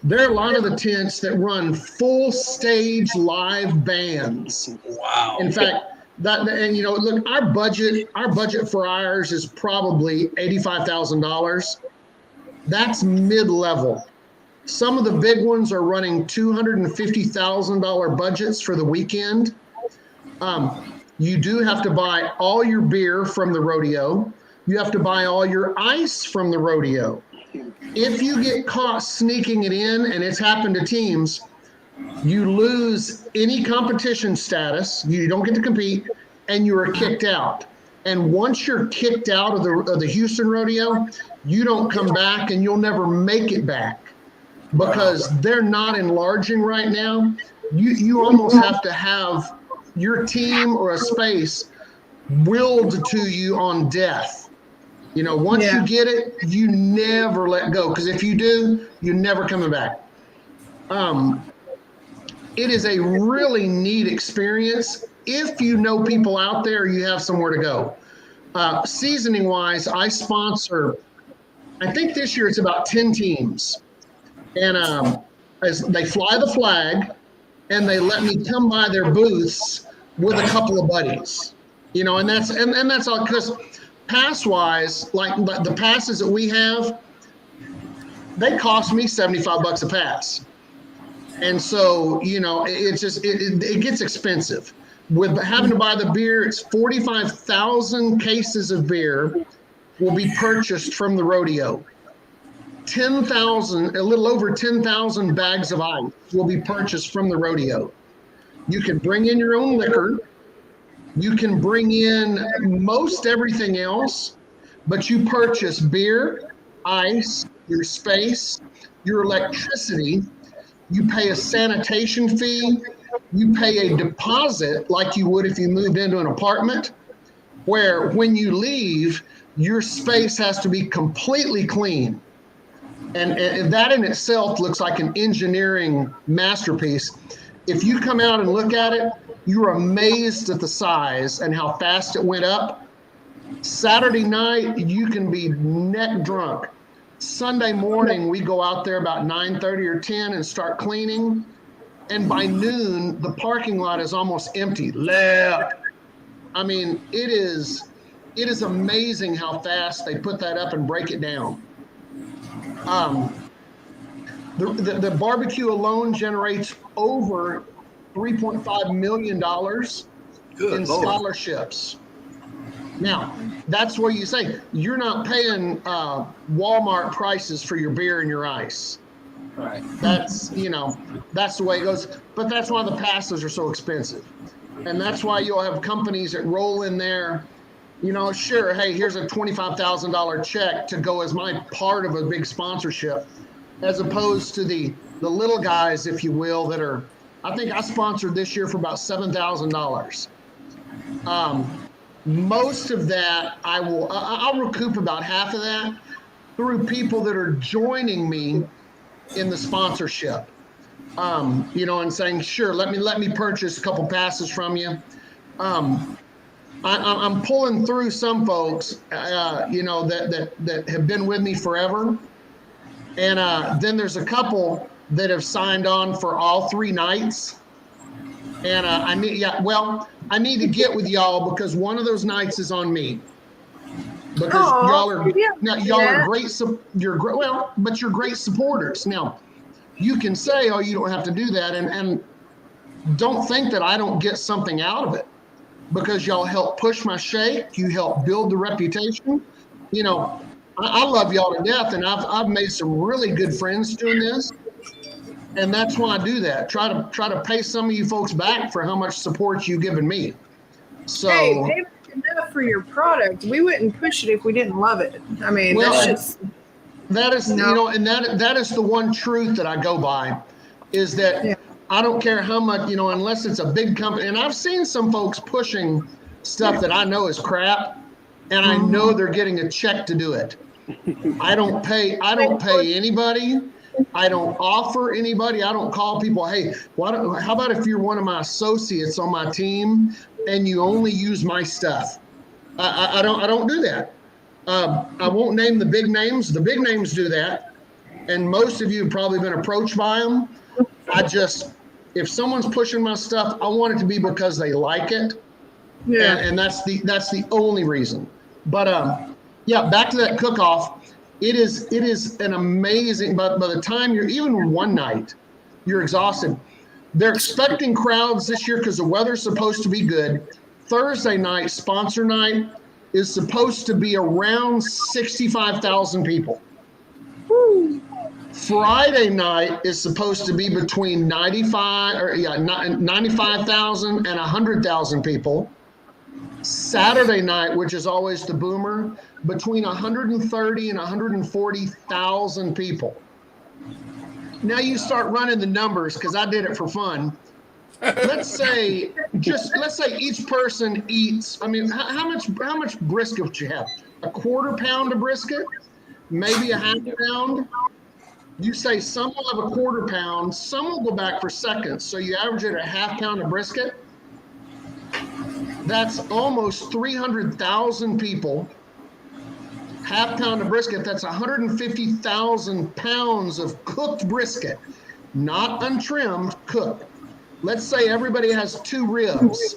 Speaker 7: There are a lot of the tents that run full stage live bands.
Speaker 2: Wow.
Speaker 7: In fact, and you know, look, our budget for ours is probably $85,000. That's mid-level. Some of the big ones are running $250,000 budgets for the weekend. You do have to buy all your beer from the rodeo. You have to buy all your ice from the rodeo. If you get caught sneaking it in, and it's happened to teams, you lose any competition status. You don't get to compete, and you are kicked out. And once you're kicked out of the Houston rodeo, you don't come back, and you'll never make it back because they're not enlarging right now. You almost have to have your team or a space willed to you on death. You know, once you get it, you never let go, because if you do, you're never coming back. It is a really neat experience. If you know people out there, you have somewhere to go. Seasoning wise, I sponsor, I think this year it's about 10 teams. And as they fly the flag, and they let me come by their booths with a couple of buddies. You know, and that's all, because pass wise, like the passes that we have, they cost me $75 a pass. And so, you know, it's just, it gets expensive. With having to buy the beer, it's 45,000 cases of beer will be purchased from the rodeo. 10,000, a little over 10,000 bags of ice will be purchased from the rodeo. You can bring in your own liquor. You can bring in most everything else, but you purchase beer, ice, your space, your electricity. You pay a sanitation fee. You pay a deposit like you would if you moved into an apartment, where when you leave, your space has to be completely clean. And that in itself looks like an engineering masterpiece. If you come out and look at it, you're amazed at the size and how fast it went up. Saturday night, you can be neck drunk. Sunday morning, we go out there about 9:30 or 10 and start cleaning. And by noon, the parking lot is almost empty. Left. I mean, it is amazing how fast they put that up and break it down. The barbecue alone generates over $3.5 million in scholarships. Now, that's where you say you're not paying Walmart prices for your beer and your ice.
Speaker 2: Right.
Speaker 7: That's, you know, that's the way it goes. But that's why the passes are so expensive. And that's why you'll have companies that roll in there, you know, sure, hey, here's a $25,000 check to go as my part of a big sponsorship, as opposed to the little guys, if you will, that are, I think I sponsored this year for about $7,000. Most of that I'll recoup about half of that through people that are joining me in the sponsorship, you know, and saying, sure, let me purchase a couple passes from you. I'm pulling through some folks, you know, that have been with me forever. And then there's a couple that have signed on for all 3 nights. And I need to get with y'all because one of those nights is on me. Because y'all are great. But you're great supporters. Now, you can say, oh, you don't have to do that. And don't think that I don't get something out of it, because y'all help push my shake. You help build the reputation. You know, I love y'all to death, and I've made some really good friends doing this. And that's why I do that. Try to pay some of you folks back for how much support you've given me. So,
Speaker 3: hey, enough for your product. We wouldn't push it if we didn't love it. I mean,
Speaker 7: well,
Speaker 3: that's just,
Speaker 7: that is, you know, and that is the one truth that I go by, is that I don't care how much, you know, unless it's a big company. And I've seen some folks pushing stuff that I know is crap, and I know they're getting a check to do it. I don't pay anybody. I don't offer anybody. I don't call people, hey, how about if you're one of my associates on my team and you only use my stuff? I don't do that. I won't name the big names. The big names do that, and most of you have probably been approached by them. If someone's pushing my stuff, I want it to be because they like it, and that's the only reason. But back to that cook-off. It is an amazing. But by the time you're even one night, you're exhausted. They're expecting crowds this year because the weather's supposed to be good. Thursday night, sponsor night, is supposed to be around 65,000 people. Woo. Friday night is supposed to be between 95,000 and 100,000 people. Saturday night, which is always the boomer, between 130 and 140,000 people. Now you start running the numbers, because I did it for fun. Let's say each person eats. I mean, how much brisket would you have? A quarter pound of brisket, maybe a half pound. You say some will have a quarter pound, some will go back for seconds. So you average it a half pound of brisket. That's almost 300,000 people. Half pound of brisket, that's 150,000 pounds of cooked brisket, not untrimmed, cooked. Let's say everybody has 2 ribs,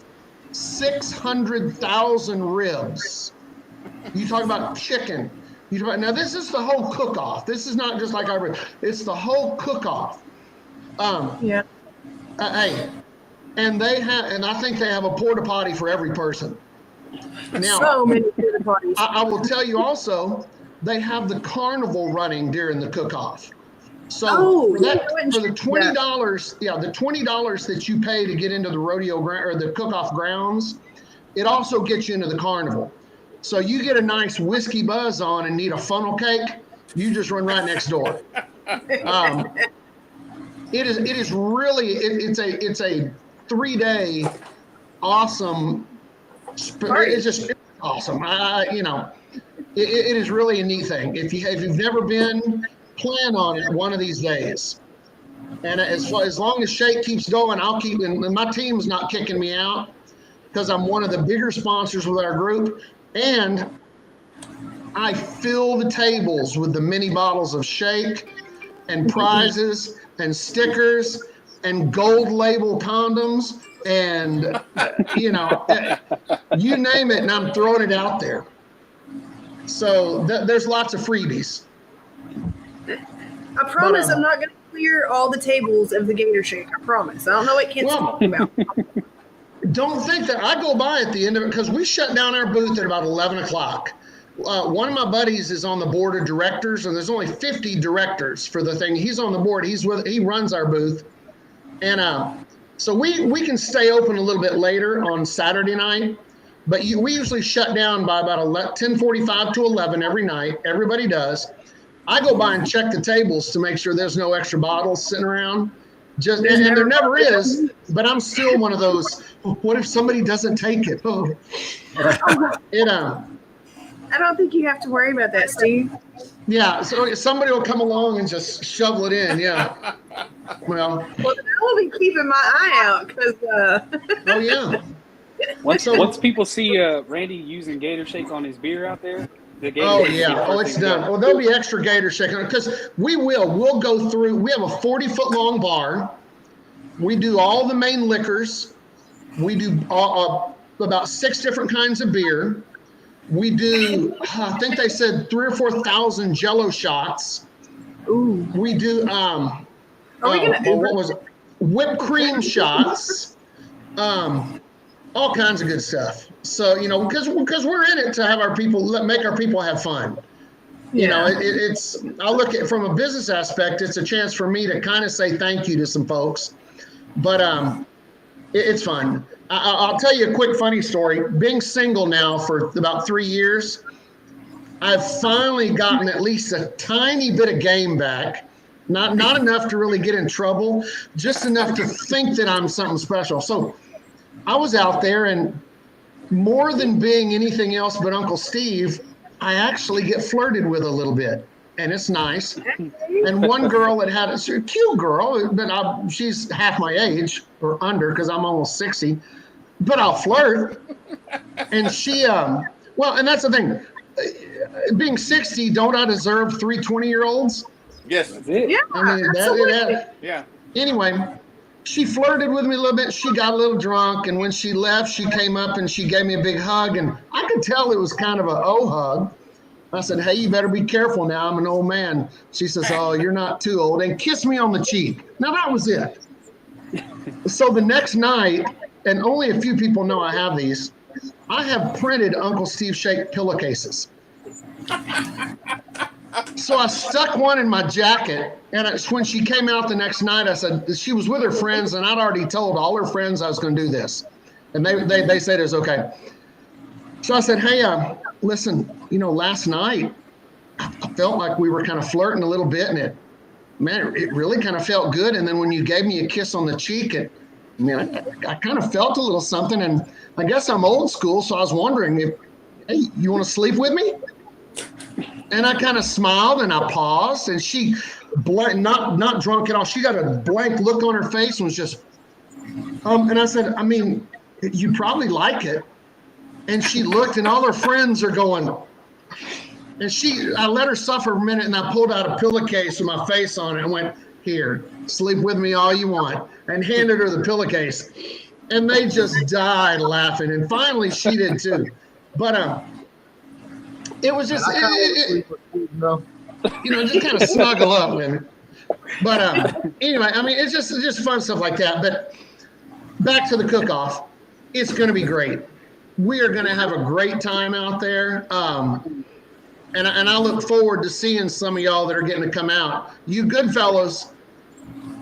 Speaker 7: 600,000 ribs. You talk about chicken. Now this is the whole cook-off. This is not just like it's the whole cook-off.
Speaker 3: Yeah.
Speaker 7: Hey, and I think they have a porta potty for every person. Now,
Speaker 3: So many porta potties.
Speaker 7: I will tell you also, they have the carnival running during the cook-off. So for the $20, the $20 that you pay to get into the rodeo or the cook-off grounds, it also gets you into the carnival. So you get a nice whiskey buzz on and need a funnel cake, you just run right next door. It is really it's a 3-day awesome. It's just awesome. It is really a neat thing. If you've never been, plan on it one of these days. And as long as Shake keeps going, I'll keep. And my team's not kicking me out because I'm one of the bigger sponsors with our group, and I fill the tables with the mini bottles of Shake and prizes and stickers and gold label condoms and you name it, and I'm throwing it out there. So there's lots of freebies.
Speaker 3: I promise I'm not going to clear all the tables of the Gator Shake. I promise. I don't know what Kent's talking about.
Speaker 7: Don't think that I go by at the end of it because we shut down our booth at about 11 o'clock. One of my buddies is on the board of directors, and there's only 50 directors for the thing. He's on the board. He runs our booth, and so we can stay open a little bit later on Saturday night. But we usually shut down by about 10:45 to 11 every night. Everybody does. I go by and check the tables to make sure there's no extra bottles sitting around. And there never is, but I'm still one of those. What if somebody doesn't take it? Oh.
Speaker 3: I don't think you have to worry about that, Steve.
Speaker 7: Yeah, so somebody will come along and just shovel it in. Yeah. Well,
Speaker 3: I will be keeping my eye out because.
Speaker 7: Oh yeah.
Speaker 9: Once people see Randy using Gator Shake on his beer out there.
Speaker 7: Oh yeah. Oh, it's done. Well, there'll be extra Gator Shake because we'll go through. We have a 40-foot long bar. We do all the main liquors. We do about 6 different kinds of beer. We do, I think they said 3,000 or 4,000 Jello shots.
Speaker 3: Ooh.
Speaker 7: We do,
Speaker 3: Are we gonna
Speaker 7: what was it? Whipped cream shots. All kinds of good stuff. So, because we're in it to have our people, make our people have fun. It's, I look at it from a business aspect, it's a chance for me to kind of say thank you to some folks. But it's fun. I'll tell you a quick funny story. Being single now for about 3 years, I've finally gotten at least a tiny bit of game back. Not enough to really get in trouble, just enough to think that I'm something special. So I was out there, and more than being anything else but Uncle Steve, I actually get flirted with a little bit, and it's nice. And one girl that had a cute girl, but she's half my age or under because I'm almost 60, but I'll flirt. And she, well, and that's the thing. Being 60, don't I deserve 3 20-year-olds?
Speaker 4: Yes.
Speaker 9: That's it.
Speaker 3: Yeah,
Speaker 7: I mean,
Speaker 4: Yeah.
Speaker 7: Anyway, she flirted with me a little bit. She got a little drunk, and when she left, she came up and she gave me a big hug, and I could tell it was kind of a hug. I said, "Hey, you better be careful now. I'm an old man." She says, "Oh, you're not too old," and kissed me on the cheek. Now that was it. So the next night, and only a few people know I have these, I have printed Uncle Steve Shake pillowcases. So I stuck one in my jacket, and when she came out the next night, I said, she was with her friends, and I'd already told all her friends I was going to do this. And they said it was okay. So I said, "Hey, listen, last night I felt like we were kind of flirting a little bit, and it really kind of felt good. And then when you gave me a kiss on the cheek, I kind of felt a little something, and I guess I'm old school, so I was wondering hey, you want to sleep with me?" And I kind of smiled and I paused, and she, not drunk at all, she got a blank look on her face and was just, and I said, "You probably like it." And she looked, and all her friends are going, and I let her suffer a minute, and I pulled out a pillowcase with my face on it and went, "Here, sleep with me all you want," and handed her the pillowcase. And they just died laughing. And finally she did too. But it was just, just kind of snuggle up with me. But anyway, I mean, it's just fun stuff like that. But back to the cook-off, it's going to be great. We are going to have a great time out there. And I look forward to seeing some of y'all that are getting to come out. You good fellows,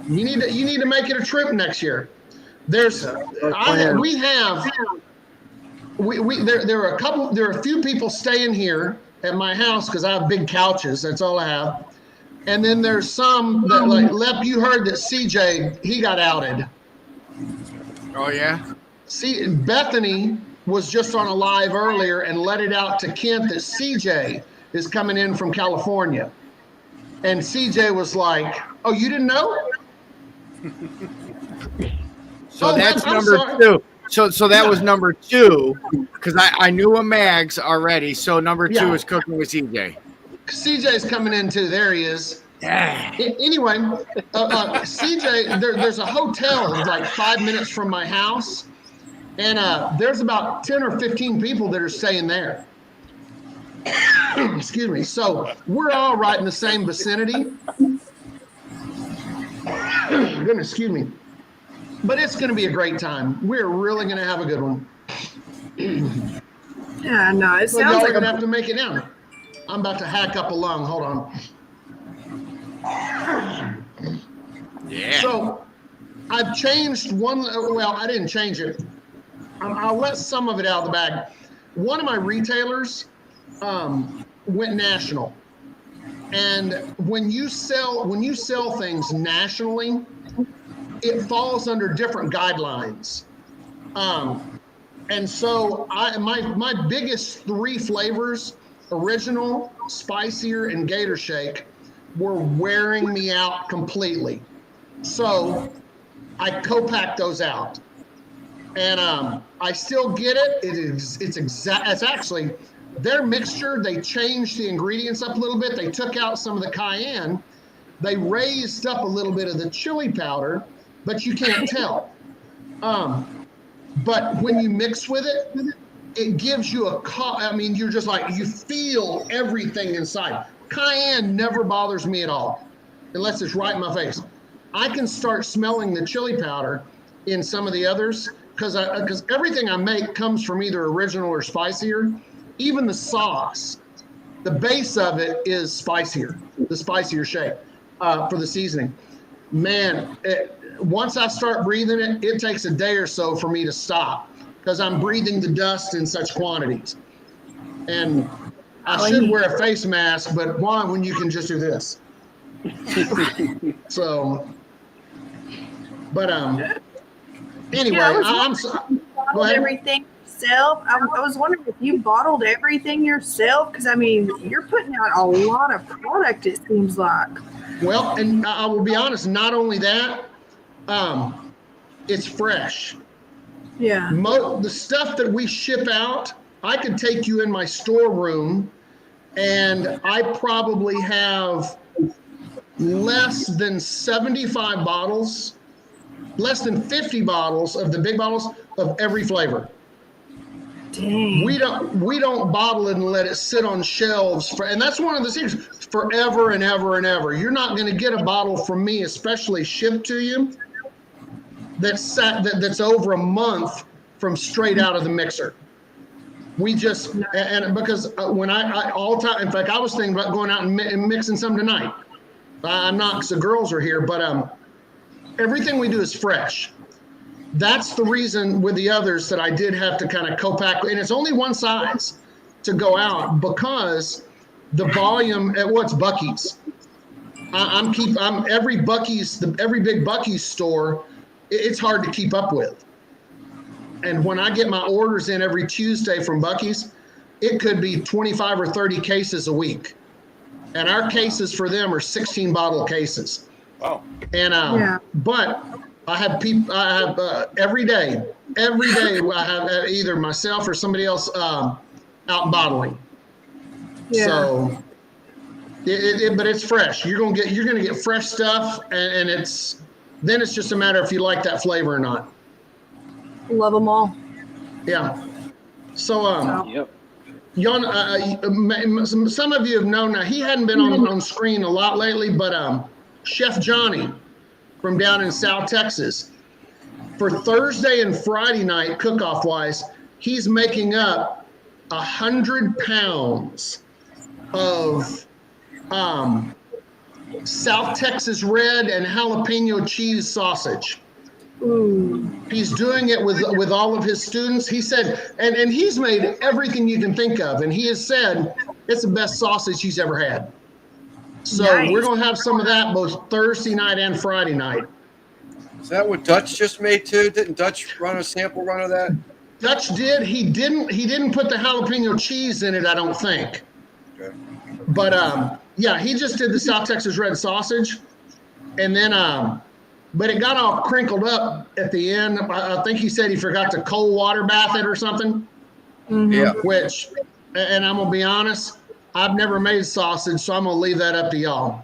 Speaker 7: you need to make it a trip next year. There are a few people staying here at my house because I have big couches. That's all I have. And then there's some that, like Lep, you heard that CJ, he got outed.
Speaker 5: Oh yeah.
Speaker 7: See, Bethany was just on a live earlier and let it out to Kent that CJ is coming in from California. And CJ was like, "Oh, you didn't know?"
Speaker 5: So that's number 2. So that was number 2 because I knew a Mags already. So number 2 is cooking with CJ.
Speaker 7: CJ's coming in too. There he is.
Speaker 5: Yeah.
Speaker 7: Anyway, CJ, there's a hotel like 5 minutes from my house. And there's about 10 or 15 people that are staying there. Excuse me. So we're all right in the same vicinity. Goodness, excuse me. But it's going to be a great time. We're really going to have a good one.
Speaker 3: Yeah, no, it
Speaker 7: So
Speaker 3: sounds
Speaker 7: y'all
Speaker 3: like
Speaker 7: are going to have to make it down. I'm about to hack up a lung. Hold on.
Speaker 5: Yeah.
Speaker 7: So I've changed one. Well, I didn't change it. I'll let some of it out of the bag. One of my retailers went national, and when you sell things nationally, it falls under different guidelines. And so my biggest 3 flavors, original, spicier, and Gator Shake, were wearing me out completely. So I co-packed those out. And I still get it. It's actually their mixture. They changed the ingredients up a little bit. They took out some of the cayenne. They raised up a little bit of the chili powder, but you can't tell. But when you mix with it, it gives you you're just like, you feel everything inside. Cayenne never bothers me at all, unless it's right in my face. I can start smelling the chili powder in some of the others because everything I make comes from either original or spicier. Even the sauce, the base of it is spicier, the spicier shake for the seasoning. Man, once I start breathing it, it takes a day or so for me to stop because I'm breathing the dust in such quantities. And I should wear a face mask, but why when you can just do this? So, but anyway, I'm sorry. Go ahead.
Speaker 3: Everything yourself. I was wondering if you bottled everything yourself, because I mean, you're putting out a lot of product. It seems like.
Speaker 7: Well, and I will be honest. Not only that, it's fresh.
Speaker 3: Yeah.
Speaker 7: The stuff that we ship out, I could take you in my storeroom, and I probably have less than 75 bottles, less than 50 bottles of the big bottles of every flavor.
Speaker 3: Dang.
Speaker 7: We don't bottle it and let it sit on shelves and that's one of the things, forever and ever and ever. You're not going to get a bottle from me, especially shipped to you, that's over a month from straight out of the mixer. We just, and because when I all time, in fact, I was thinking about going out and mixing some tonight. I'm not, because the girls are here, but everything we do is fresh. That's the reason with the others that I did have to kind of co-pack, and it's only one size to go out because the volume at what's Buc-ee's. I'm every Buc-ee's, every big Buc-ee's store, it's hard to keep up with. And when I get my orders in every Tuesday from Buc-ee's, it could be 25 or 30 cases a week. And our cases for them are 16 bottle cases.
Speaker 4: Wow.
Speaker 7: And but I have people. I have every day. I have either myself or somebody else out bottling.
Speaker 3: Yeah.
Speaker 7: So, but it's fresh. You're gonna get fresh stuff, and it's just a matter if you like that flavor or not.
Speaker 3: Love them all.
Speaker 7: Yeah. So
Speaker 9: Yep.
Speaker 7: some of you have known now. He hadn't been on screen a lot lately, but Chef Johnny from down in South Texas, for Thursday and Friday night cook-off wise, he's making up 100 pounds of South Texas red and jalapeno cheese sausage.
Speaker 3: Ooh.
Speaker 7: He's doing it with all of his students. He said, and he's made everything you can think of, and he has said it's the best sausage he's ever had. So
Speaker 3: Nice.
Speaker 7: we're going to have some of that both Thursday night and Friday night.
Speaker 1: Is that what Dutch just made too? Didn't Dutch run a sample run of that?
Speaker 7: Dutch did. He didn't put the jalapeno cheese in it, I don't think.
Speaker 1: Okay.
Speaker 7: But yeah, he just did the South Texas red sausage, and then but it got all crinkled up at the end. I think he said he forgot to cold water bath it or something.
Speaker 3: Mhm.
Speaker 1: Yeah.
Speaker 7: Which, and I'm gonna be honest, I've never made sausage, so I'm gonna leave that up to y'all.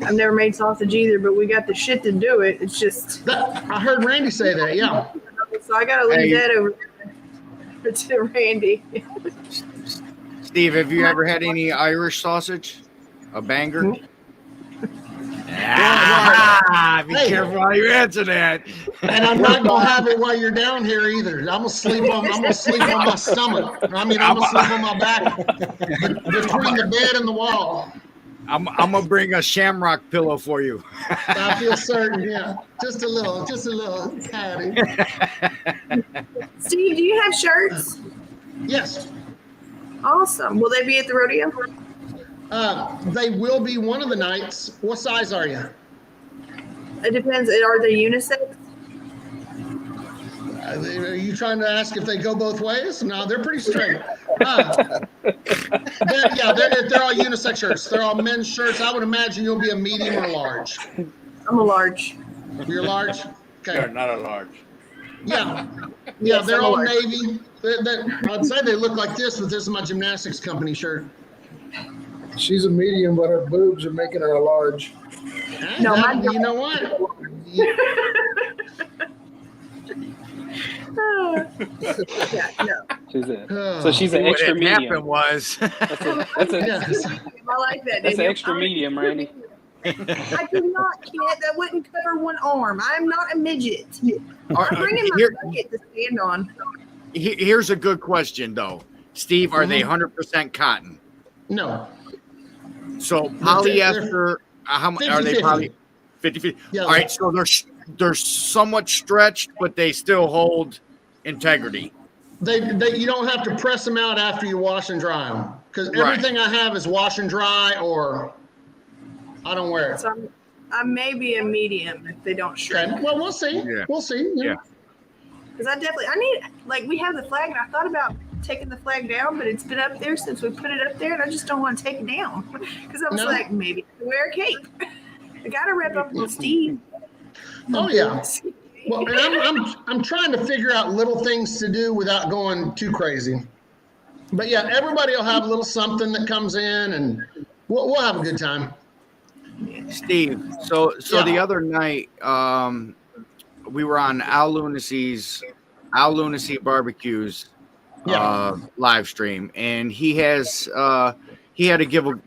Speaker 3: I've never made sausage either, but we got the shit to do it. It's just,
Speaker 7: I heard Randy say that. Yeah.
Speaker 3: so I gotta leave
Speaker 5: Hey.
Speaker 3: that over to Randy.
Speaker 5: Steve, have you ever had any Irish sausage? A banger? Be
Speaker 7: Hey.
Speaker 5: careful how you answer that.
Speaker 7: And I'm not gonna have it while you're down here either. I'm gonna sleep on my stomach. I mean, I'm gonna sleep on my back between the bed and the wall.
Speaker 5: I'm gonna bring a shamrock pillow for you.
Speaker 7: I feel certain, yeah. Just a little caddy.
Speaker 3: Steve, do you have shirts?
Speaker 7: Yes.
Speaker 3: Awesome. Will they be at the rodeo?
Speaker 7: They will be one of the nights. What size are you?
Speaker 3: It depends. Are they unisex?
Speaker 7: Are you trying to ask if they go both ways? No, they're pretty straight. They're all unisex shirts. They're all men's shirts. I would imagine you'll be a medium or large.
Speaker 3: I'm a large.
Speaker 7: You're large?
Speaker 4: They're
Speaker 7: Okay.
Speaker 4: not a large.
Speaker 7: Yeah. Yeah,
Speaker 3: Yes,
Speaker 7: they're
Speaker 3: I'm a
Speaker 7: all
Speaker 3: large.
Speaker 7: navy. I'd say they look like this, but this is my gymnastics company shirt.
Speaker 10: She's a medium, but her boobs are making her a large.
Speaker 3: No,
Speaker 7: That-
Speaker 3: mine
Speaker 7: you know what?
Speaker 3: Yeah, no.
Speaker 9: She's a,
Speaker 7: Oh.
Speaker 9: so she's an
Speaker 5: What
Speaker 9: extra
Speaker 5: had
Speaker 9: medium.
Speaker 5: happened was
Speaker 9: That's a
Speaker 7: Yes.
Speaker 3: I like that.
Speaker 9: that's an
Speaker 3: Daniel.
Speaker 9: extra medium, Randy.
Speaker 3: I do not, Kent. That wouldn't cover one arm. I'm not a midget. I'm bringing my
Speaker 5: Here-
Speaker 3: bucket to stand on.
Speaker 5: here's a good question though. Steve, are they
Speaker 7: Mm-hmm.
Speaker 5: 100% cotton?
Speaker 7: No.
Speaker 5: So polyester, how much are they?
Speaker 7: 50-50.
Speaker 5: Poly 50-50.
Speaker 7: Yeah.
Speaker 5: All right, so they're somewhat stretched, but they still hold integrity.
Speaker 7: They you don't have to press them out after you wash and dry them, because
Speaker 5: Right.
Speaker 7: everything I have is wash and dry, or I don't wear it.
Speaker 3: So I may be a medium if they don't
Speaker 7: Okay.
Speaker 3: shrink.
Speaker 7: Well, we'll see.
Speaker 5: Yeah.
Speaker 7: We'll see.
Speaker 5: Yeah.
Speaker 3: Because I need, like, we have the flag, and I thought about taking the flag down, but it's been up there since we put it up there, and I just don't want to take it down. Because I was
Speaker 7: No.
Speaker 3: like, maybe I can wear a cape. I got to rep up with Steve.
Speaker 7: Oh yeah. Well, and I'm trying to figure out little things to do without going too crazy. But yeah, everybody will have a little something that comes in, and we'll have a good time.
Speaker 5: Steve, so
Speaker 7: Yeah.
Speaker 5: the other night, we were on Al Lunacy's Barbecues
Speaker 7: Yeah.
Speaker 5: live stream, and he had a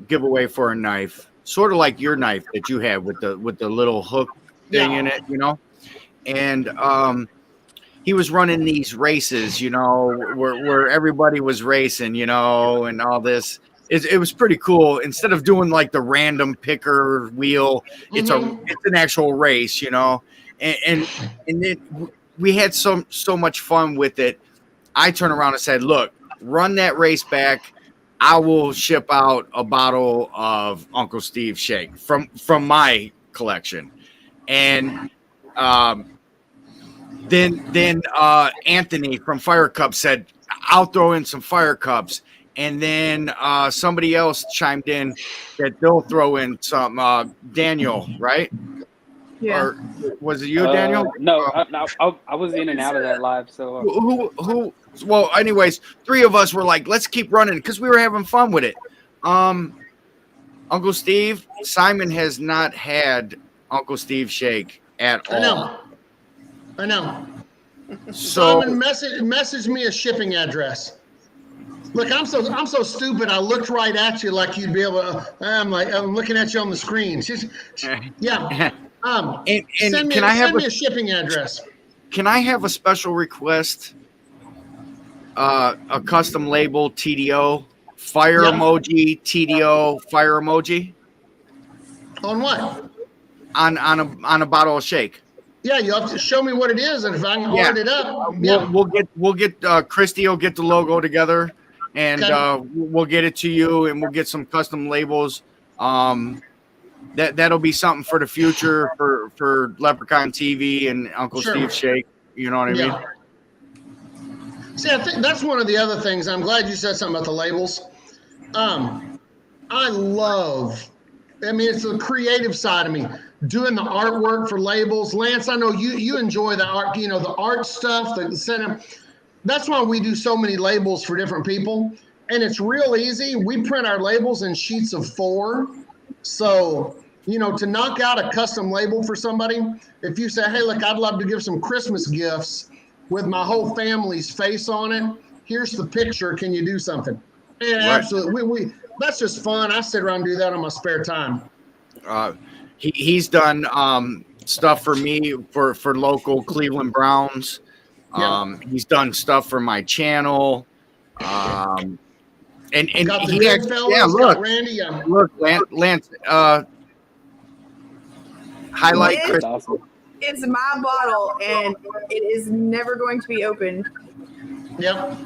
Speaker 5: giveaway for a knife, sort of like your knife that you had with the little hook thing
Speaker 7: Yeah.
Speaker 5: in it, and he was running these races, where everybody was racing, and all this. It was pretty cool. Instead of doing like the random picker wheel, it's an actual race, and then we had so much fun with it. I turned around and said, "Look, run that race back. I will ship out a bottle of Uncle Steve Shake from my collection." And then Anthony from Fire Cups said, "I'll throw in some Fire Cups." And then somebody else chimed in that they'll throw in some Daniel, right?
Speaker 3: Yeah.
Speaker 5: Or was it you, Daniel?
Speaker 9: No, I was in and out of that live. So
Speaker 5: Who? Well, anyways, three of us were like, let's keep running because we were having fun with it. Uncle Steve, Simon has not had Uncle Steve Shake at all.
Speaker 7: I know.
Speaker 5: So
Speaker 7: Simon, message me a shipping address. Look, I'm so stupid. I looked right at you like you'd be able to. I'm looking at you on the screen. Yeah.
Speaker 5: And
Speaker 7: Send me a shipping address.
Speaker 5: Can I have a special request? A custom label TDO, fire emoji, TDO, fire emoji.
Speaker 7: On what?
Speaker 5: On a bottle of shake.
Speaker 7: Yeah, you have to show me what it is, and if I can hold it up,
Speaker 5: we'll get Christy will get the logo together, and we'll get it to you, and we'll get some custom labels. That'll be something for the future for Leprechaun TV and Uncle Steve Shake. You know what I mean?
Speaker 7: See, I think that's one of the other things. I'm glad you said something about the labels. I mean, it's the creative side of me, doing the artwork for labels. Lance, I know you enjoy the art, the art stuff, the cinema. That's why we do so many labels for different people. And it's real easy. We print our labels in sheets of 4. So, to knock out a custom label for somebody, if you say, hey, look, I'd love to give some Christmas gifts with my whole family's face on it. Here's the picture. Can you do something? And absolutely. That's just fun. I sit around and do that on my spare time.
Speaker 5: He's done stuff for me for local Cleveland Browns. He's done stuff for my channel. And
Speaker 7: got the
Speaker 5: he
Speaker 7: Goodfellas, got Randy.
Speaker 5: Look, Lance, highlight Chris.
Speaker 3: It's my bottle, and it is never going to be opened.
Speaker 7: Yep.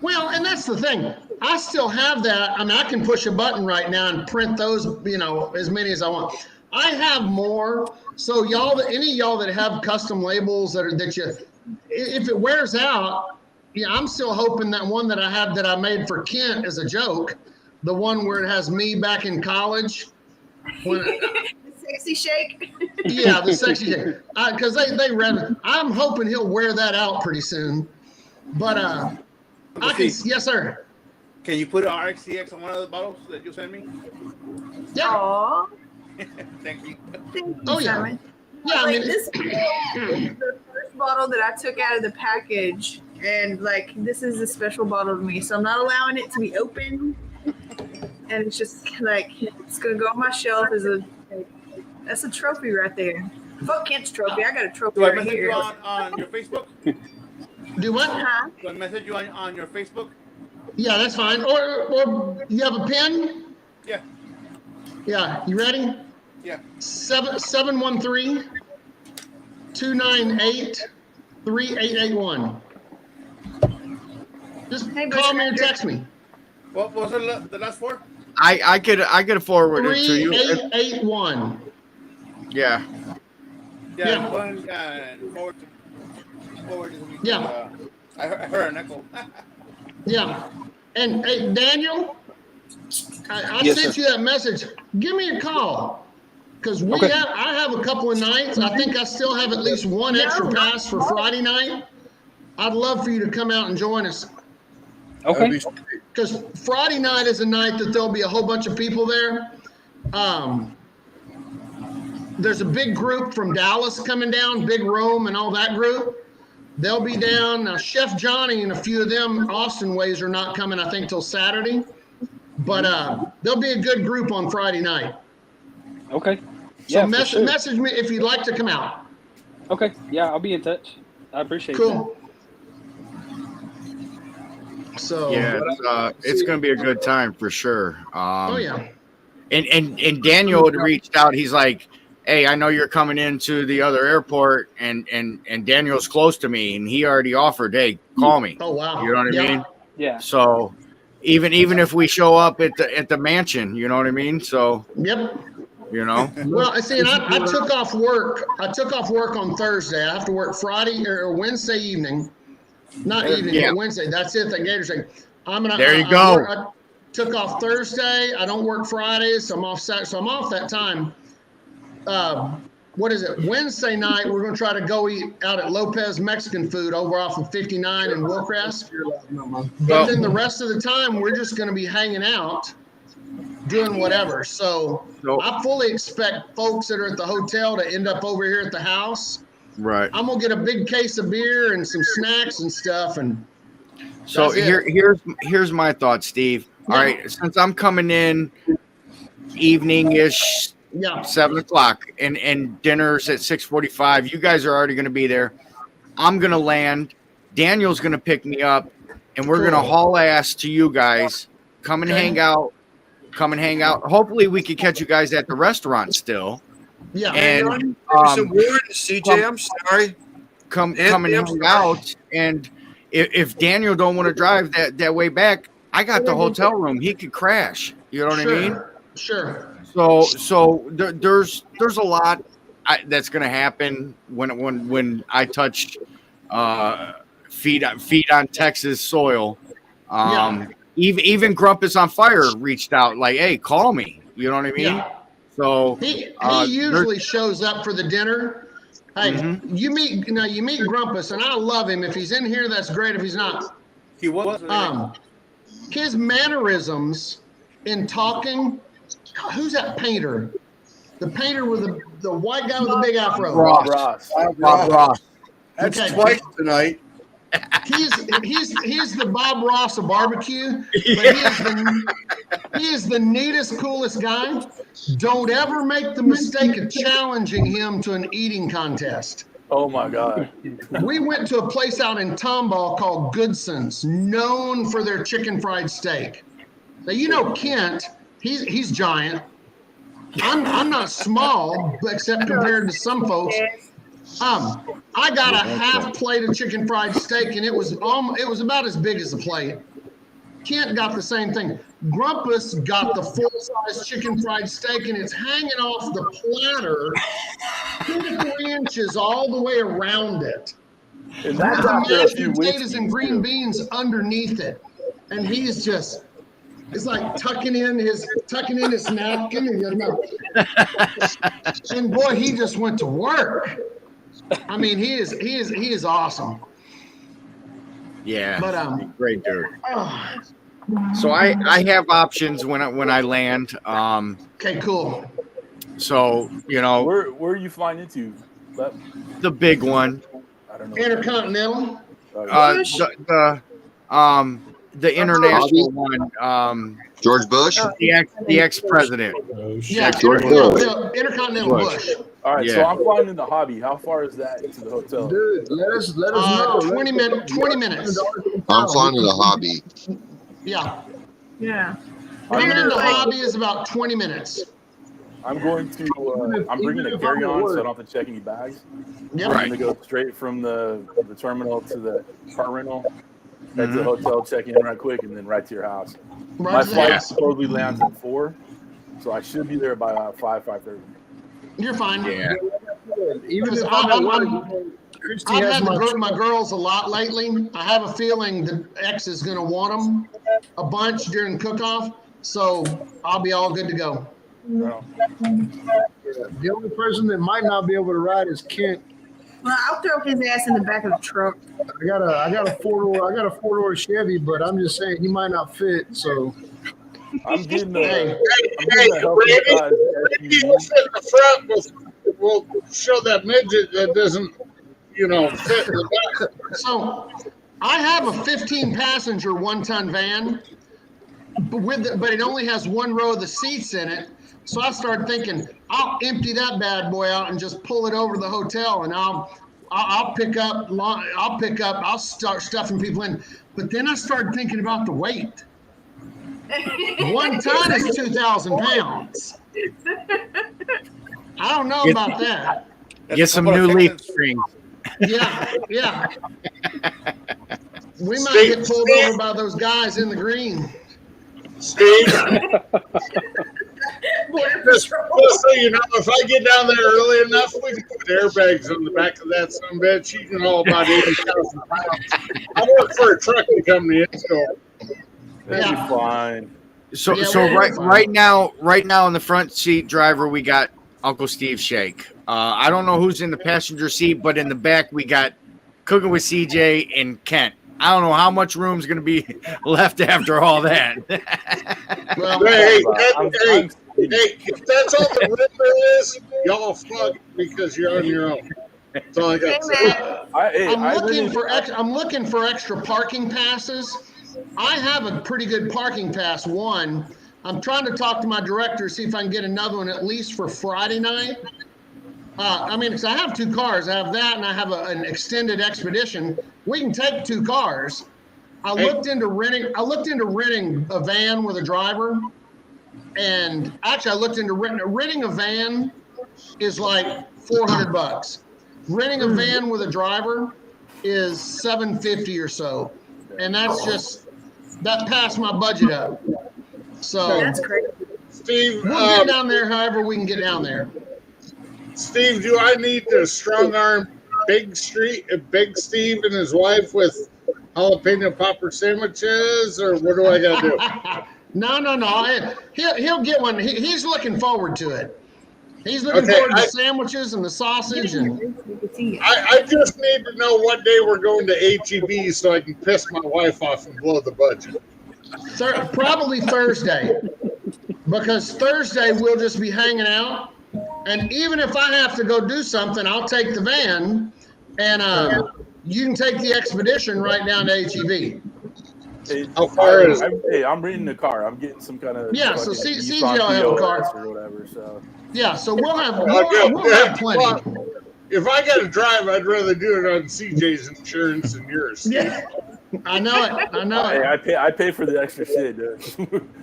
Speaker 7: Well, and that's the thing. I still have that. I mean, I can push a button right now and print those, as many as I want. I have more. So any of y'all that have custom labels if it wears out, I'm still hoping that one that I have that I made for Kent as a joke, the one where it has me back in college.
Speaker 3: Sexy shake.
Speaker 7: Yeah, the sexy shake. Because they read it. I'm hoping he'll wear that out pretty soon. But yes, sir.
Speaker 4: Can you put an RXCX on one of the bottles that you sent me?
Speaker 7: Yeah.
Speaker 3: Aww.
Speaker 4: Thank you.
Speaker 7: Oh, yeah.
Speaker 3: Simon.
Speaker 7: Yeah, I mean,
Speaker 3: this is the first bottle that I took out of the package, and this is a special bottle to me, so I'm not allowing it to be open. And it's just it's gonna go on my shelf that's a trophy right there. Fuck Kent's trophy. I got a trophy
Speaker 4: Do I
Speaker 3: right
Speaker 4: message
Speaker 3: here.
Speaker 4: you on your Facebook?
Speaker 7: Do what?
Speaker 3: Huh?
Speaker 4: Do I message you on your Facebook?
Speaker 7: Yeah, that's fine. Or you have a pen?
Speaker 4: Yeah.
Speaker 7: Yeah. You ready?
Speaker 4: Yeah.
Speaker 7: 713-298-3881. Just call me or text me.
Speaker 4: What was the last 4?
Speaker 5: I could forward it to you.
Speaker 7: 3881.
Speaker 5: Yeah.
Speaker 4: Yeah. Forward to me.
Speaker 7: Yeah.
Speaker 4: I heard an echo.
Speaker 7: Yeah. And hey, Daniel, I
Speaker 9: Yes,
Speaker 7: sent
Speaker 9: sir.
Speaker 7: you that message. Give me a call. Because I have a couple of nights. I think I still have at least one extra pass for Friday night. I'd love for you to come out and join us.
Speaker 9: Okay.
Speaker 7: Because Friday night is a night that there'll be a whole bunch of people there. There's a big group from Dallas coming down, Big Rome and all that group. They'll be down. Now, Chef Johnny and a few of them, Austin ways, are not coming, I think, till Saturday. But there'll be a good group on Friday night.
Speaker 9: Okay.
Speaker 7: So
Speaker 9: Yeah, for
Speaker 7: message me if you'd like to come out.
Speaker 9: Okay. Yeah, I'll be in touch. I appreciate
Speaker 7: Cool. So
Speaker 5: Yeah, it's going to be a good time for sure.
Speaker 7: oh yeah.
Speaker 5: And Daniel had reached out. He's like, hey, I know you're coming into the other airport, and Daniel's close to me, and he already offered, hey, call me.
Speaker 7: Oh wow.
Speaker 5: You know what I
Speaker 7: Yeah.
Speaker 5: mean?
Speaker 9: Yeah.
Speaker 5: So even if we show up at the mansion, you know what I mean? So
Speaker 7: Yep.
Speaker 5: Well,
Speaker 7: I see. And I took off work. I took off work on Thursday. I have to work Friday or Wednesday evening. Not evening, but Wednesday. That's it. That Gator thing.
Speaker 5: There you go.
Speaker 7: I took off Thursday. I don't work Fridays, so I'm off Saturday. So I'm off that time. What is it? Wednesday night, we're going to try to go eat out at Lopez Mexican food over off of 59 in Willcrest. But then the rest of the time, we're just going to be hanging out, doing whatever. So I fully expect folks that are at the hotel to end up over here at the house.
Speaker 5: Right.
Speaker 7: I'm going to get a big case of beer and some snacks and stuff. And
Speaker 5: So
Speaker 7: That's it.
Speaker 5: here's my thought, Steve. All right, since I'm coming in evening-ish,
Speaker 7: Yeah.
Speaker 5: 7:00, and dinner's at 6:45. You guys are already going to be there. I'm going to land. Daniel's going to pick me up, and we're going to haul ass to you guys. Come and hang out. Hopefully, we could catch you guys at the restaurant still.
Speaker 7: Yeah.
Speaker 5: And
Speaker 1: Some warning, CJ. I'm sorry.
Speaker 5: come and hang out. And if Daniel don't want to drive that way back, I got the hotel room. He could crash. You know what I mean?
Speaker 7: Sure.
Speaker 5: So there's a lot that's going to happen when I touch feet on Texas soil. Even Grumpus on Fire reached out like, "Hey, call me." You know what I mean?
Speaker 7: Yeah.
Speaker 5: So
Speaker 7: He usually shows up for the dinner. Hey, you meet Grumpus, and I love him. If he's in here, that's great. If he's not,
Speaker 4: He was.
Speaker 7: his mannerisms in talking. Who's that painter? The painter with the white guy with the big afro.
Speaker 5: Ross.
Speaker 1: Bob Ross.
Speaker 7: Okay.
Speaker 1: That's twice tonight.
Speaker 7: He's the Bob Ross of barbecue, but he is the neatest, coolest guy. Don't ever make the mistake of challenging him to an eating contest.
Speaker 11: Oh my God.
Speaker 7: We went to a place out in Tomball called Goodson's, known for their chicken fried steak. Now you know Kent, he's giant. I'm not small, except compared to some folks. I got a half plate of chicken fried steak, and it was about as big as a plate. Kent got the same thing. Grumpus got the full-size chicken fried steak, and it's hanging off the platter 2 to 3 inches all the way around it.
Speaker 11: And that's
Speaker 7: The
Speaker 11: after a
Speaker 7: mashed
Speaker 11: few
Speaker 7: potatoes and
Speaker 11: whiskeys,
Speaker 7: green
Speaker 11: too.
Speaker 7: beans underneath it, and he's just. It's like tucking in his napkin in his mouth. And boy, he just went to work. I mean, he is awesome.
Speaker 5: Yeah,
Speaker 7: But
Speaker 5: great dude.
Speaker 7: oh,
Speaker 5: So I have options when I land.
Speaker 7: okay, cool.
Speaker 5: So you know
Speaker 11: Where are you flying into? Lep?
Speaker 5: the big one,
Speaker 11: I don't know.
Speaker 7: Intercontinental.
Speaker 5: the international one,
Speaker 12: George Bush.
Speaker 5: the ex president.
Speaker 7: Yeah,
Speaker 12: George
Speaker 7: Intercontinental Bush.
Speaker 11: All right, so
Speaker 5: Yeah.
Speaker 11: I'm flying into Hobby. How far is that to the hotel?
Speaker 10: Dude, let us know.
Speaker 7: 20 minutes.
Speaker 12: I'm flying to the Hobby.
Speaker 7: Yeah.
Speaker 3: Yeah.
Speaker 7: Coming
Speaker 3: We're
Speaker 7: into
Speaker 3: like-
Speaker 7: Hobby is about 20 minutes.
Speaker 11: I'm going to. I'm bringing a carry-on, so I don't have to check any bags.
Speaker 7: Yep.
Speaker 11: I'm going to go straight from the terminal to the car rental, head to the hotel, check in right quick, and then right to your house.
Speaker 7: Right
Speaker 11: My
Speaker 7: to the
Speaker 11: flight
Speaker 7: house.
Speaker 11: supposedly lands at 4, so I should be there by 5:30.
Speaker 7: You're fine.
Speaker 5: Yeah.
Speaker 10: Even
Speaker 7: Because
Speaker 10: if I'm at work,
Speaker 7: I've
Speaker 10: Christy
Speaker 7: had
Speaker 10: has my
Speaker 7: my girls a lot lately. I have a feeling the ex is going to want them a bunch during cook-off, so I'll be all good to go.
Speaker 11: Well,
Speaker 10: the only person that might not be able to ride is Kent.
Speaker 3: Well, I'll throw his ass in the back of the truck.
Speaker 10: I got a four-door Chevy, but I'm just saying he might not fit. So
Speaker 11: I'm getting
Speaker 7: Hey,
Speaker 11: a healthy size SUV.
Speaker 13: Sit in the front. We'll show that midget that doesn't, fit in the back.
Speaker 7: so I have a 15-passenger one-ton van, but it only has one row of the seats in it. So I started thinking, I'll empty that bad boy out and just pull it over to the hotel, and I'll start stuffing people in. But then I started thinking about the weight. 1 ton is 2,000 pounds. I don't know about that.
Speaker 5: Get some new leaf strings.
Speaker 7: Yeah. We might get pulled over by those guys in the green.
Speaker 13: Steve, just so you know, if I get down there early enough, we can put airbags on the back of that son of a bitch. You can haul about 80,000 pounds. I work for a trucking company. So
Speaker 11: That'd be fine.
Speaker 5: So
Speaker 7: Yeah,
Speaker 5: so
Speaker 7: we're fine.
Speaker 5: right now in the front seat driver we got Uncle Steve Shake. I don't know who's in the passenger seat, but in the back we got Cooking with CJ and Kent. I don't know how much room's going to be left after all that.
Speaker 7: Well,
Speaker 13: hey,
Speaker 11: I'm
Speaker 13: if that's all the room there is, y'all fuck because you're on your own. That's all I got to say.
Speaker 7: I'm looking for extra parking passes. I have a pretty good parking pass. One, I'm trying to talk to my director, see if I can get another one at least for Friday night. Because I have 2 cars. I have that, and I have an extended expedition. We can take 2 cars. I looked into renting a van with a driver, and actually I looked into renting a van is like $400. Renting a van with a driver is $750 or so, and that passed my budget up. So
Speaker 3: that's crazy.
Speaker 13: Steve,
Speaker 7: we'll get down there however we can get down there.
Speaker 13: Steve, do I need to strong arm Big Steve and his wife with jalapeno popper sandwiches, or what do I got to do?
Speaker 7: No. He'll get one. He's looking forward to it. He's looking forward to the sandwiches and the sausage. And
Speaker 13: I just need to know what day we're going to HEB so I can piss my wife off and blow the budget.
Speaker 7: Probably Thursday, because Thursday we'll just be hanging out. And even if I have to go do something, I'll take the van, and you can take the expedition right down to HEB.
Speaker 13: How far is it?
Speaker 11: I'm renting the car. I'm getting some kind of
Speaker 7: so CJ will have a car
Speaker 11: or whatever. So
Speaker 7: so we'll have plenty.
Speaker 13: If I got to drive, I'd rather do it on CJ's insurance than yours.
Speaker 7: Yeah, I know it.
Speaker 11: Hey, I pay for the extra shit, dude.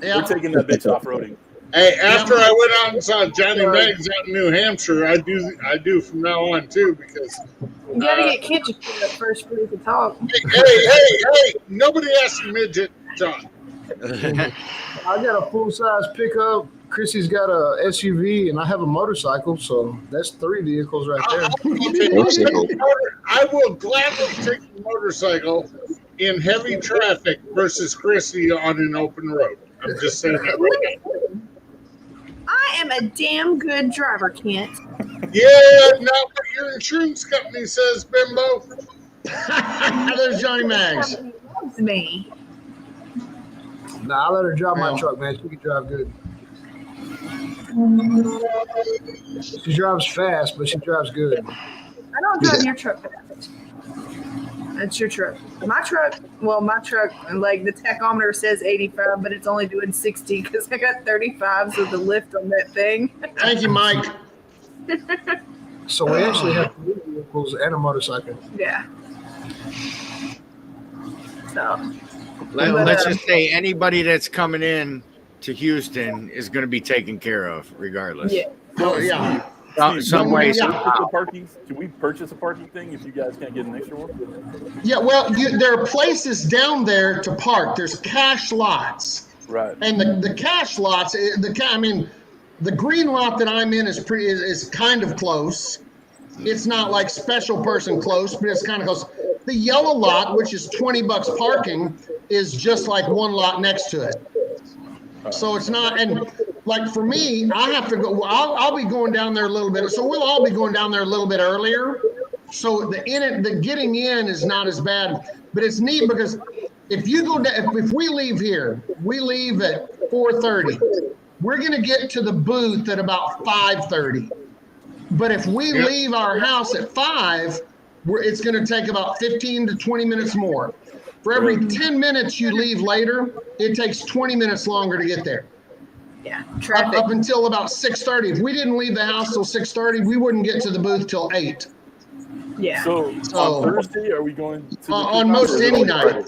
Speaker 11: We're taking that bitch off roading.
Speaker 13: Hey, after I went out and saw Johnny Meggs out in New Hampshire, I do from now on too, because
Speaker 3: you gotta get kitchen up first before you can talk.
Speaker 13: Hey! Nobody asked a midget, John.
Speaker 10: I got a full-size pickup. Chrissy's got a SUV, and I have a motorcycle, so that's 3 vehicles right there.
Speaker 13: I will gladly take the motorcycle in heavy traffic versus Chrissy on an open road. I'm just saying that right now.
Speaker 3: I am a damn good driver, Kent.
Speaker 13: Yeah, not what your insurance company says, Bimbo.
Speaker 7: There's Johnny Maggs.
Speaker 3: Loves me.
Speaker 10: Nah, I let her drive my truck, man. She can drive good. She drives fast, but she drives good.
Speaker 3: I don't drive your truck fast. That's your truck. My truck, like the tachometer says 85, but it's only doing 60 because I got 35s of the lift on that thing.
Speaker 7: Thank you, Mike.
Speaker 10: So we actually have 3 vehicles and a motorcycle.
Speaker 3: Yeah. So.
Speaker 5: Let's just say anybody that's coming in to Houston is going to be taken care of, regardless.
Speaker 3: Yeah.
Speaker 7: Oh yeah.
Speaker 5: Some way.
Speaker 11: Can we purchase a parking thing if you guys can't get an extra one?
Speaker 7: Yeah, well, there are places down there to park. There's cash lots.
Speaker 11: Right.
Speaker 7: And the cash lots, the green lot that I'm in is kind of close. It's not like special person close, but it's kind of close. The yellow lot, which is $20 parking, is just like one lot next to it. So it's not, and like for me, I have to go. I'll be going down there a little bit. So we'll all be going down there a little bit earlier. So the getting in is not as bad, but it's neat because if you go down, if we leave here, we leave at 4:30. We're gonna get to the booth at about 5:30. But if we leave our house at 5, it's gonna take about 15 to 20 minutes more. For every 10 minutes you leave later, it takes 20 minutes longer to get there.
Speaker 3: Yeah, traffic.
Speaker 7: Up until about 6:30. If we didn't leave the house till 6:30, we wouldn't get to the booth till 8.
Speaker 3: Yeah.
Speaker 11: So on Thursday, are we going to
Speaker 7: on most any night?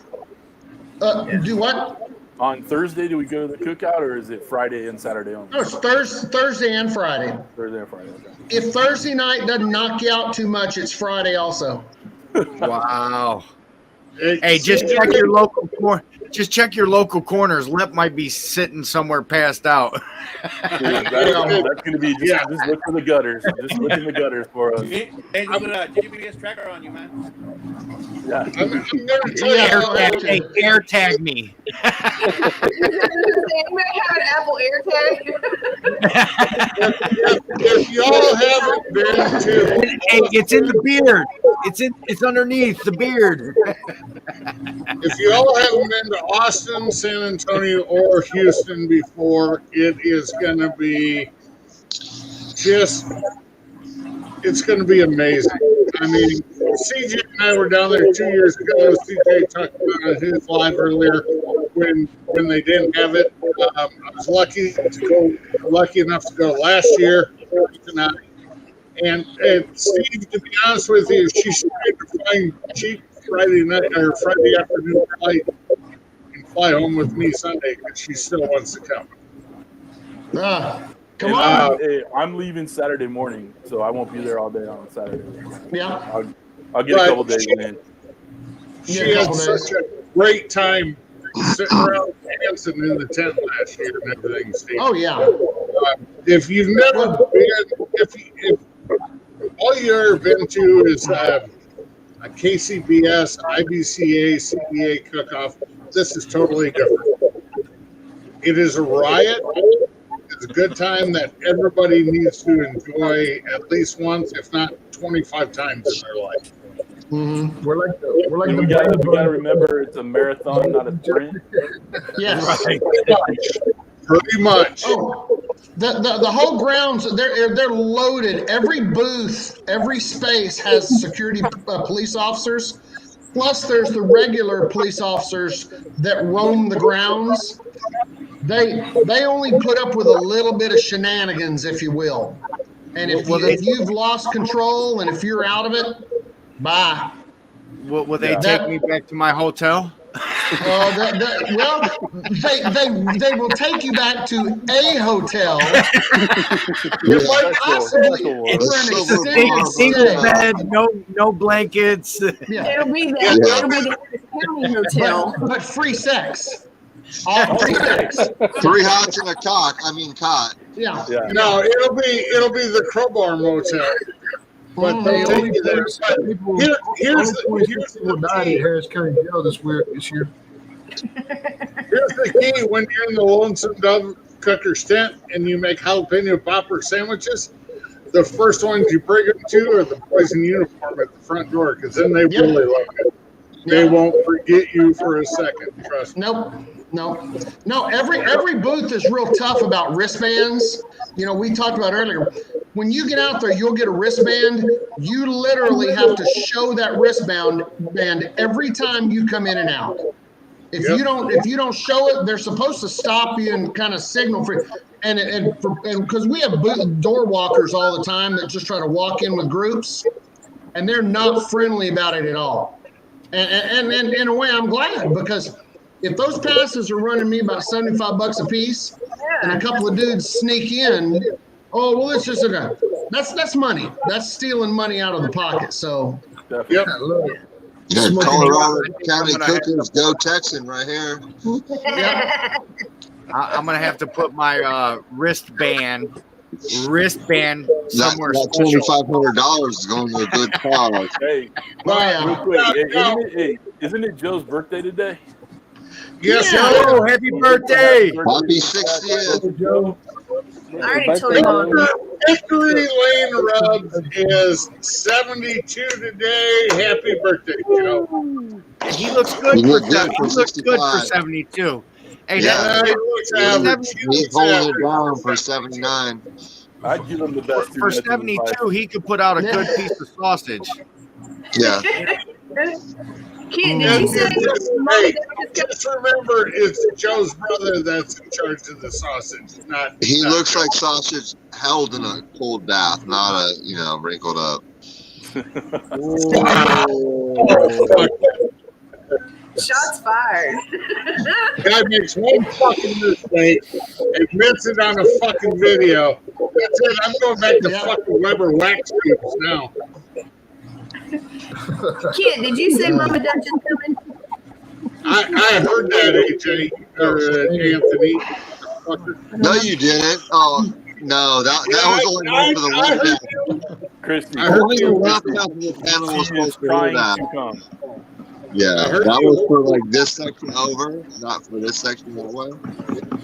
Speaker 7: Do what?
Speaker 11: On Thursday, do we go to the cookout, or is it Friday and Saturday only?
Speaker 7: No, it's Thursday and Friday.
Speaker 11: Thursday and Friday. Okay.
Speaker 7: If Thursday night doesn't knock you out too much, it's Friday also.
Speaker 5: Wow. Hey, just check your local corner. Just check your local corners. Lip might be sitting somewhere passed out.
Speaker 11: That's going to be just look for the gutters. Just look in the gutters for us.
Speaker 4: Hey, you got a GPS tracker on you, man.
Speaker 11: Yeah.
Speaker 13: I'm gonna tell you.
Speaker 5: Air tag me.
Speaker 3: You might have an Apple AirTag.
Speaker 13: If y'all haven't been to,
Speaker 5: Hey, it's in the beard. It's underneath the beard.
Speaker 13: if y'all haven't been to Austin, San Antonio, or Houston before, it is going to be it's going to be amazing. I mean, CJ and I were down there 2 years ago. CJ talked about his live earlier when they didn't have it. I was lucky enough to go last year. And Steve, to be honest with you, she's trying to find cheap Friday night or Friday afternoon flight and fly home with me Sunday because she still wants to come.
Speaker 7: Come on.
Speaker 11: I'm leaving Saturday morning, so I won't be there all day on Saturday.
Speaker 7: Yeah.
Speaker 11: I'll get a couple days in.
Speaker 13: She had such a great time sitting around dancing in the tent last year and everything, Steve.
Speaker 7: Oh, yeah.
Speaker 13: If you've never been, if all you've ever been to is a KCBS, IBCA, CBA cook-off, this is totally different. It is a riot. It's a good time that everybody needs to enjoy at least once, if not 25 times in their life.
Speaker 7: Mm-hmm.
Speaker 10: We're like
Speaker 11: We got to remember it's a marathon, not a sprint.
Speaker 7: Yes.
Speaker 13: Right. Pretty much.
Speaker 7: Oh, the whole grounds, they're loaded. Every booth, every space has security police officers. Plus, there's the regular police officers that roam the grounds. They only put up with a little bit of shenanigans, if you will. And if you've lost control and if you're out of it, bye.
Speaker 5: Will they take me back to my hotel?
Speaker 7: Well, they will take you back to a hotel. Possibly for an extended
Speaker 5: single bed, no blankets.
Speaker 7: Yeah.
Speaker 3: It'll be the county hotel.
Speaker 7: But free sex. All free sex.
Speaker 12: 3 hots and a cot.
Speaker 7: Yeah.
Speaker 13: No, it'll be the Crowbar Motel. But they'll take you there. Here's
Speaker 10: the died at Harris County Jail this year.
Speaker 13: Here's the key: when you're in the Lonesome Dove Cooker's tent and you make jalapeno popper sandwiches, the first ones you bring them to are the boys in uniform at the front door, because then they really love it. They won't forget you for a second. Trust me.
Speaker 7: No. Every booth is real tough about wristbands. You know, we talked about earlier. When you get out there, you'll get a wristband. You literally have to show that wristband every time you come in and out. If you don't show it, they're supposed to stop you and kind of signal for you. And because we have door walkers all the time that just try to walk in with groups, and they're not friendly about it at all. And in a way, I'm glad, because if those passes are running me about $75 a piece, and a couple of dudes sneak in, oh well, it's just that's money. That's stealing money out of the pocket. So,
Speaker 13: yep.
Speaker 12: Yeah, Colorado County Cookers, go Texan right here.
Speaker 5: I'm gonna have to put my wristband somewhere.
Speaker 12: That $2,500 is going to a good cause.
Speaker 11: Hey, real quick, isn't it Joe's birthday today?
Speaker 13: Yes,
Speaker 5: Joe, happy birthday!
Speaker 12: Happy 60th.
Speaker 11: Joe.
Speaker 3: I already told him.
Speaker 13: Victory Lane Rubs is 72 today. Happy birthday, Joe.
Speaker 5: He looks good for 72. Hey,
Speaker 12: Yeah.
Speaker 13: He looks average.
Speaker 12: He's holding it down for 79.
Speaker 11: I'd give him the best.
Speaker 5: For 72, he could put out a good piece of sausage.
Speaker 12: Yeah.
Speaker 3: Kid, did you say?
Speaker 13: Just remember, it's Joe's brother that's in charge of the sausage.
Speaker 12: He looks like sausage held in a cold bath, not wrinkled up.
Speaker 3: Shots fired.
Speaker 13: Guy makes one fucking mistake, admits it on a fucking video. That's it. I'm going back to fucking Weber wax tubes now.
Speaker 3: Kid, did you say Mama Dutch is coming?
Speaker 13: I heard that, AJ or Anthony.
Speaker 12: No, you didn't. Oh no, that was only one for the one.
Speaker 11: Christy,
Speaker 12: I heard you laughing after the panel was supposed to hear that. Yeah, that was for like this section over, not for this section that way.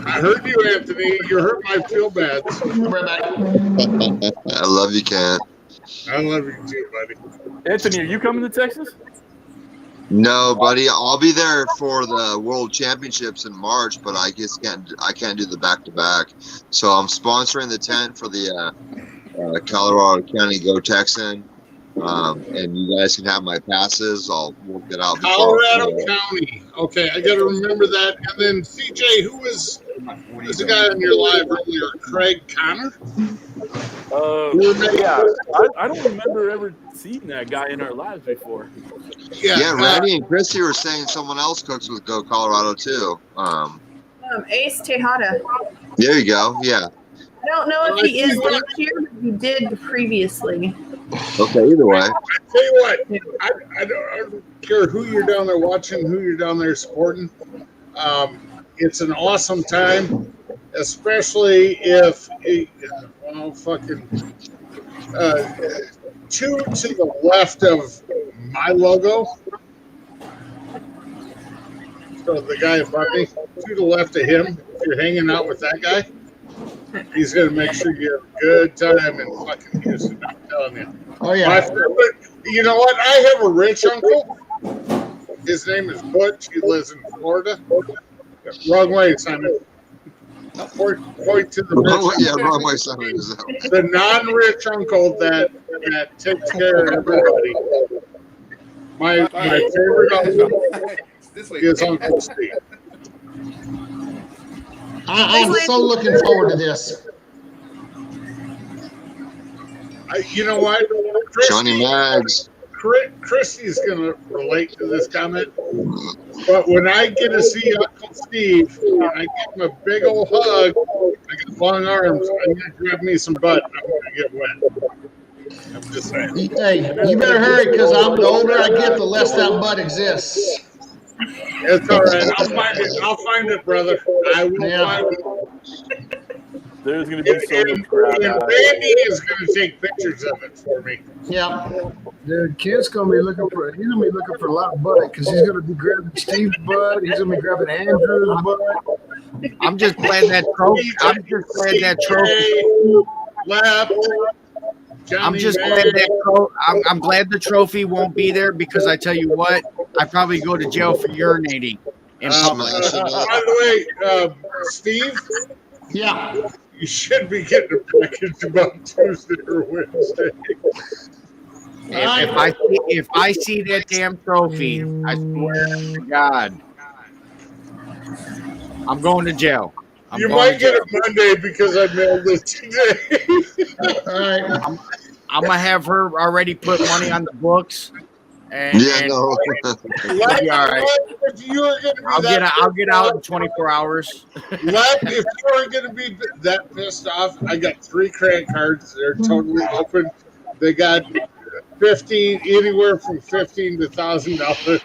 Speaker 13: I heard you, Anthony. You hurt my feel bad.
Speaker 12: I love you, Cat.
Speaker 13: I love you too, buddy.
Speaker 11: Anthony, are you coming to Texas?
Speaker 12: No, buddy. I'll be there for the World Championships in March, but I can't do the back-to-back. So I'm sponsoring the tent for the Colorado County Go Texan, And you guys can have my passes. We'll get out.
Speaker 13: Colorado County. Okay, I got to remember that. And then CJ, who was the guy on your live earlier? Craig Connor.
Speaker 11: Yeah, I don't remember ever seeing that guy in our lives before.
Speaker 12: Yeah, Randy and Chrissy were saying someone else cooks with Go Colorado too.
Speaker 3: Ace Tejada.
Speaker 12: There you go. Yeah.
Speaker 3: I don't know if he is this year, but he did previously.
Speaker 12: Okay, either way.
Speaker 13: I tell you what, I don't care who you're down there watching, who you're down there supporting. It's an awesome time, especially if two to the left of my logo. So the guy above me, to the left of him, if you're hanging out with that guy, he's going to make sure you have a good time in fucking Houston. I'm telling you.
Speaker 7: Oh, yeah.
Speaker 13: My favorite, you know what? I have a rich uncle. His name is Butch. He lives in Florida. Wrong way, Simon. Point to the rich.
Speaker 12: Yeah, wrong way, Simon.
Speaker 13: The non-rich uncle that takes care of everybody. My favorite uncle is Uncle Steve.
Speaker 7: I'm so looking forward to this.
Speaker 13: You know what?
Speaker 12: Johnny Mags.
Speaker 13: Christy's going to relate to this comment. But when I get to see Uncle Steve, and I give him a big old hug, I got long arms, I'm going to grab me some butt. I'm going to get wet. I'm just saying.
Speaker 7: Hey, you better hurry because the older I get, the less that butt exists.
Speaker 13: It's all right. I'll find it, brother. I will find it.
Speaker 11: There's going to be so much crowd.
Speaker 13: And Randy is going to take pictures of it for me.
Speaker 7: Yeah.
Speaker 10: Dude, Kent's gonna be looking for a lot of butt because he's gonna be grabbing Steve's butt. He's gonna be grabbing Andrew's butt.
Speaker 5: I'm just glad that trophy. I'm glad the trophy won't be there because I tell you what, I probably go to jail for urinating in public.
Speaker 13: By the way, Steve.
Speaker 7: Yeah.
Speaker 13: You should be getting a package about Tuesday or Wednesday.
Speaker 5: If I see that damn trophy, I swear to God, I'm going to jail.
Speaker 13: You might get it Monday because I mailed it today.
Speaker 7: All right.
Speaker 5: I'm gonna have her already put money on the books. And
Speaker 12: no.
Speaker 5: It'll be all right. I'll get out in 24 hours.
Speaker 13: If you are going to be that pissed off, I got 3 credit cards. They're totally open. They got anywhere from $15 to $1,000,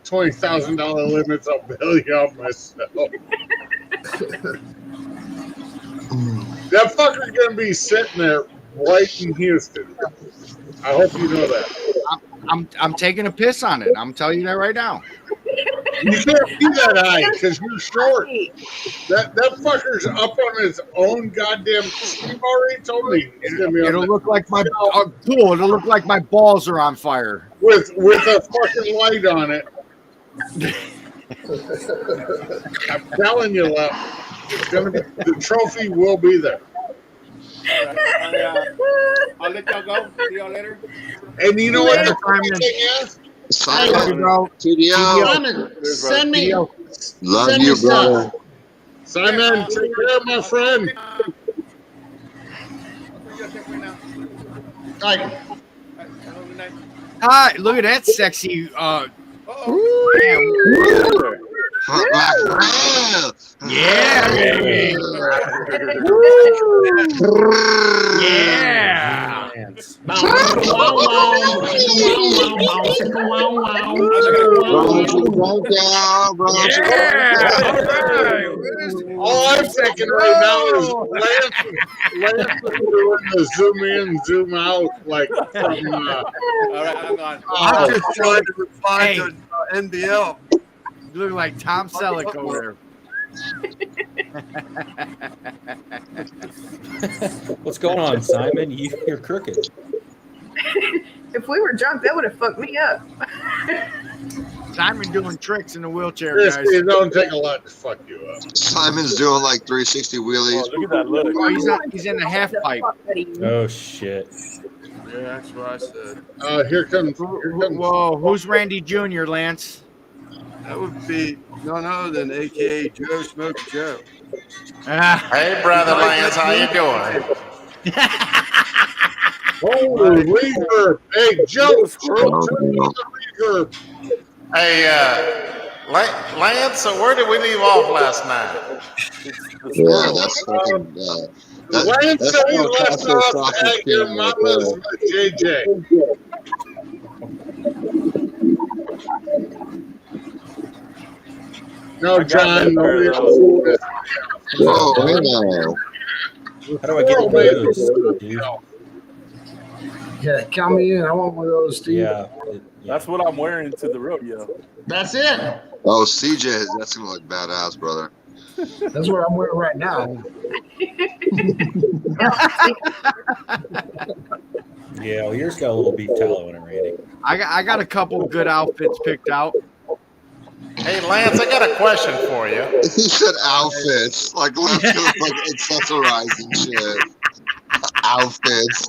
Speaker 13: $20,000 limits. I'll bail you out myself. That fucker's going to be sitting there right in Houston. I hope you know that.
Speaker 5: I'm taking a piss on it. I'm telling you that right now.
Speaker 13: You can't see that eye because you're short. That fucker's up on his own goddamn. Steve already told me
Speaker 5: it'll look like my pool. It'll look like my balls are on fire
Speaker 13: with a fucking light on it. I'm telling you, it's gonna be the trophy will be there.
Speaker 4: I'll let y'all go. See y'all later.
Speaker 13: And you know what the funny thing is?
Speaker 12: Simon,
Speaker 7: send me.
Speaker 12: Love you, brother.
Speaker 13: Simon, take care of my friend.
Speaker 5: Hi, look at that sexy. Yeah, baby. Yeah.
Speaker 13: All I'm thinking right now is Lance doing the zoom in, zoom out, like from.
Speaker 4: All right, hang on.
Speaker 1: I'm just trying to reply to NBL.
Speaker 5: You look like Tom Selleck over
Speaker 8: there. What's going on, Simon? You're crooked.
Speaker 3: If we were drunk, that would have fucked me up.
Speaker 5: Simon doing tricks in the wheelchair,
Speaker 13: Chris,
Speaker 5: guys.
Speaker 13: it don't take a lot to fuck you up.
Speaker 12: Simon's doing like 360 wheelies.
Speaker 11: Oh, look at that look.
Speaker 5: Oh, he's in the half pipe.
Speaker 8: Oh shit.
Speaker 1: Yeah, that's what I said.
Speaker 13: Here comes.
Speaker 5: Whoa, who's Randy Jr., Lance?
Speaker 1: That would be none other than AKA Joe Smoke Joe.
Speaker 14: Hey, brother Lance, how you doing?
Speaker 13: Holy reverb. Hey, Joe, scroll to the reverb.
Speaker 14: Hey, Lance, where did we leave off last night?
Speaker 12: Yeah, that's fucking.
Speaker 13: Lance
Speaker 12: That's
Speaker 13: said he
Speaker 12: more
Speaker 13: left
Speaker 12: Costco
Speaker 13: off
Speaker 12: sausage
Speaker 13: at your
Speaker 12: can right
Speaker 13: mama's
Speaker 12: there.
Speaker 13: with JJ. No, John, nobody else.
Speaker 12: Oh, hey now.
Speaker 8: How do I get one of those, dude?
Speaker 10: Yeah, count me in. I want one of those, Steve.
Speaker 8: Yeah.
Speaker 11: That's what I'm wearing to the rodeo.
Speaker 7: That's it.
Speaker 12: Oh, CJ, that's gonna look badass, brother.
Speaker 10: That's what I'm wearing right now.
Speaker 8: Yeah, well, yours got a little beef tallow in it, Randy.
Speaker 5: I got a couple good outfits picked out.
Speaker 14: Hey, Lance, I got a question for you.
Speaker 12: He said outfits. Like, let's go like accessorizing shit. Outfits.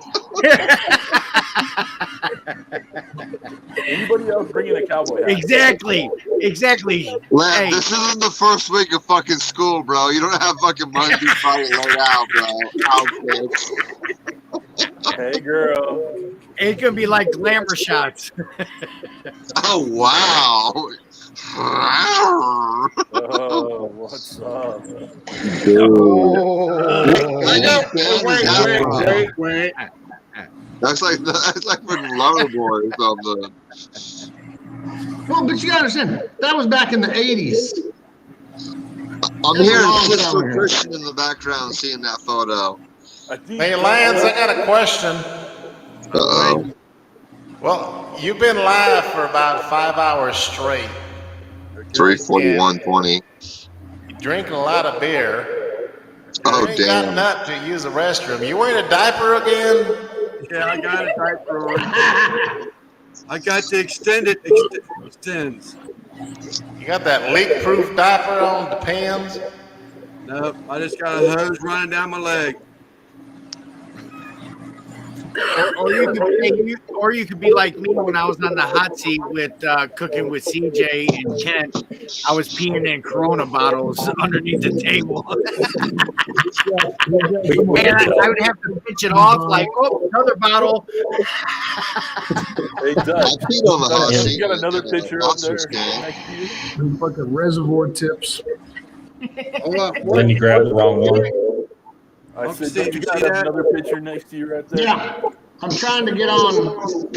Speaker 11: Anybody else bringing a cowboy hat?
Speaker 5: Exactly.
Speaker 12: Lance,
Speaker 5: Hey.
Speaker 12: this isn't the first week of fucking school, bro. You don't have fucking money to buy it laid out, bro. Outfits.
Speaker 11: Hey, girl.
Speaker 5: It's gonna be like glamour shots.
Speaker 12: Oh, wow.
Speaker 11: Oh, what's up?
Speaker 13: Wait.
Speaker 12: That's like fucking Loverboy or something.
Speaker 7: Well, but you gotta understand, that was back in the 80s.
Speaker 12: I'm
Speaker 7: That's a
Speaker 12: hearing
Speaker 7: long
Speaker 12: Sister
Speaker 7: time ago.
Speaker 12: Christian in the background seeing that photo.
Speaker 14: Hey, Lance, I got a question.
Speaker 12: Uh-oh.
Speaker 14: Well, you've been live for about 5 hours straight.
Speaker 12: 341.20.
Speaker 14: Drinking a lot of beer.
Speaker 12: Oh,
Speaker 14: You ain't got
Speaker 12: damn.
Speaker 14: nut to use the restroom. You wearing a diaper again?
Speaker 1: Yeah, I got a diaper on. I got the extended extends.
Speaker 14: You got that leak-proof diaper on, Depends?
Speaker 1: Nope, I just got a hose running down my leg.
Speaker 5: Or you could be like me when I was on the hot seat with cooking with CJ and Kent. I was peeing in Corona bottles underneath the table. Man, I would have to pitch it off like, oh, another bottle.
Speaker 11: Hey, Doug.
Speaker 12: I peed on the hot
Speaker 11: You
Speaker 12: seat.
Speaker 11: got another picture up there
Speaker 12: Monster Scan.
Speaker 11: next to you?
Speaker 10: Them fucking reservoir tips.
Speaker 8: Then you grab the wrong one.
Speaker 11: I said,
Speaker 1: Steve,
Speaker 11: don't you
Speaker 1: you
Speaker 11: got
Speaker 1: see that?
Speaker 11: another picture next to you right there?
Speaker 7: Yeah. I'm trying to get on.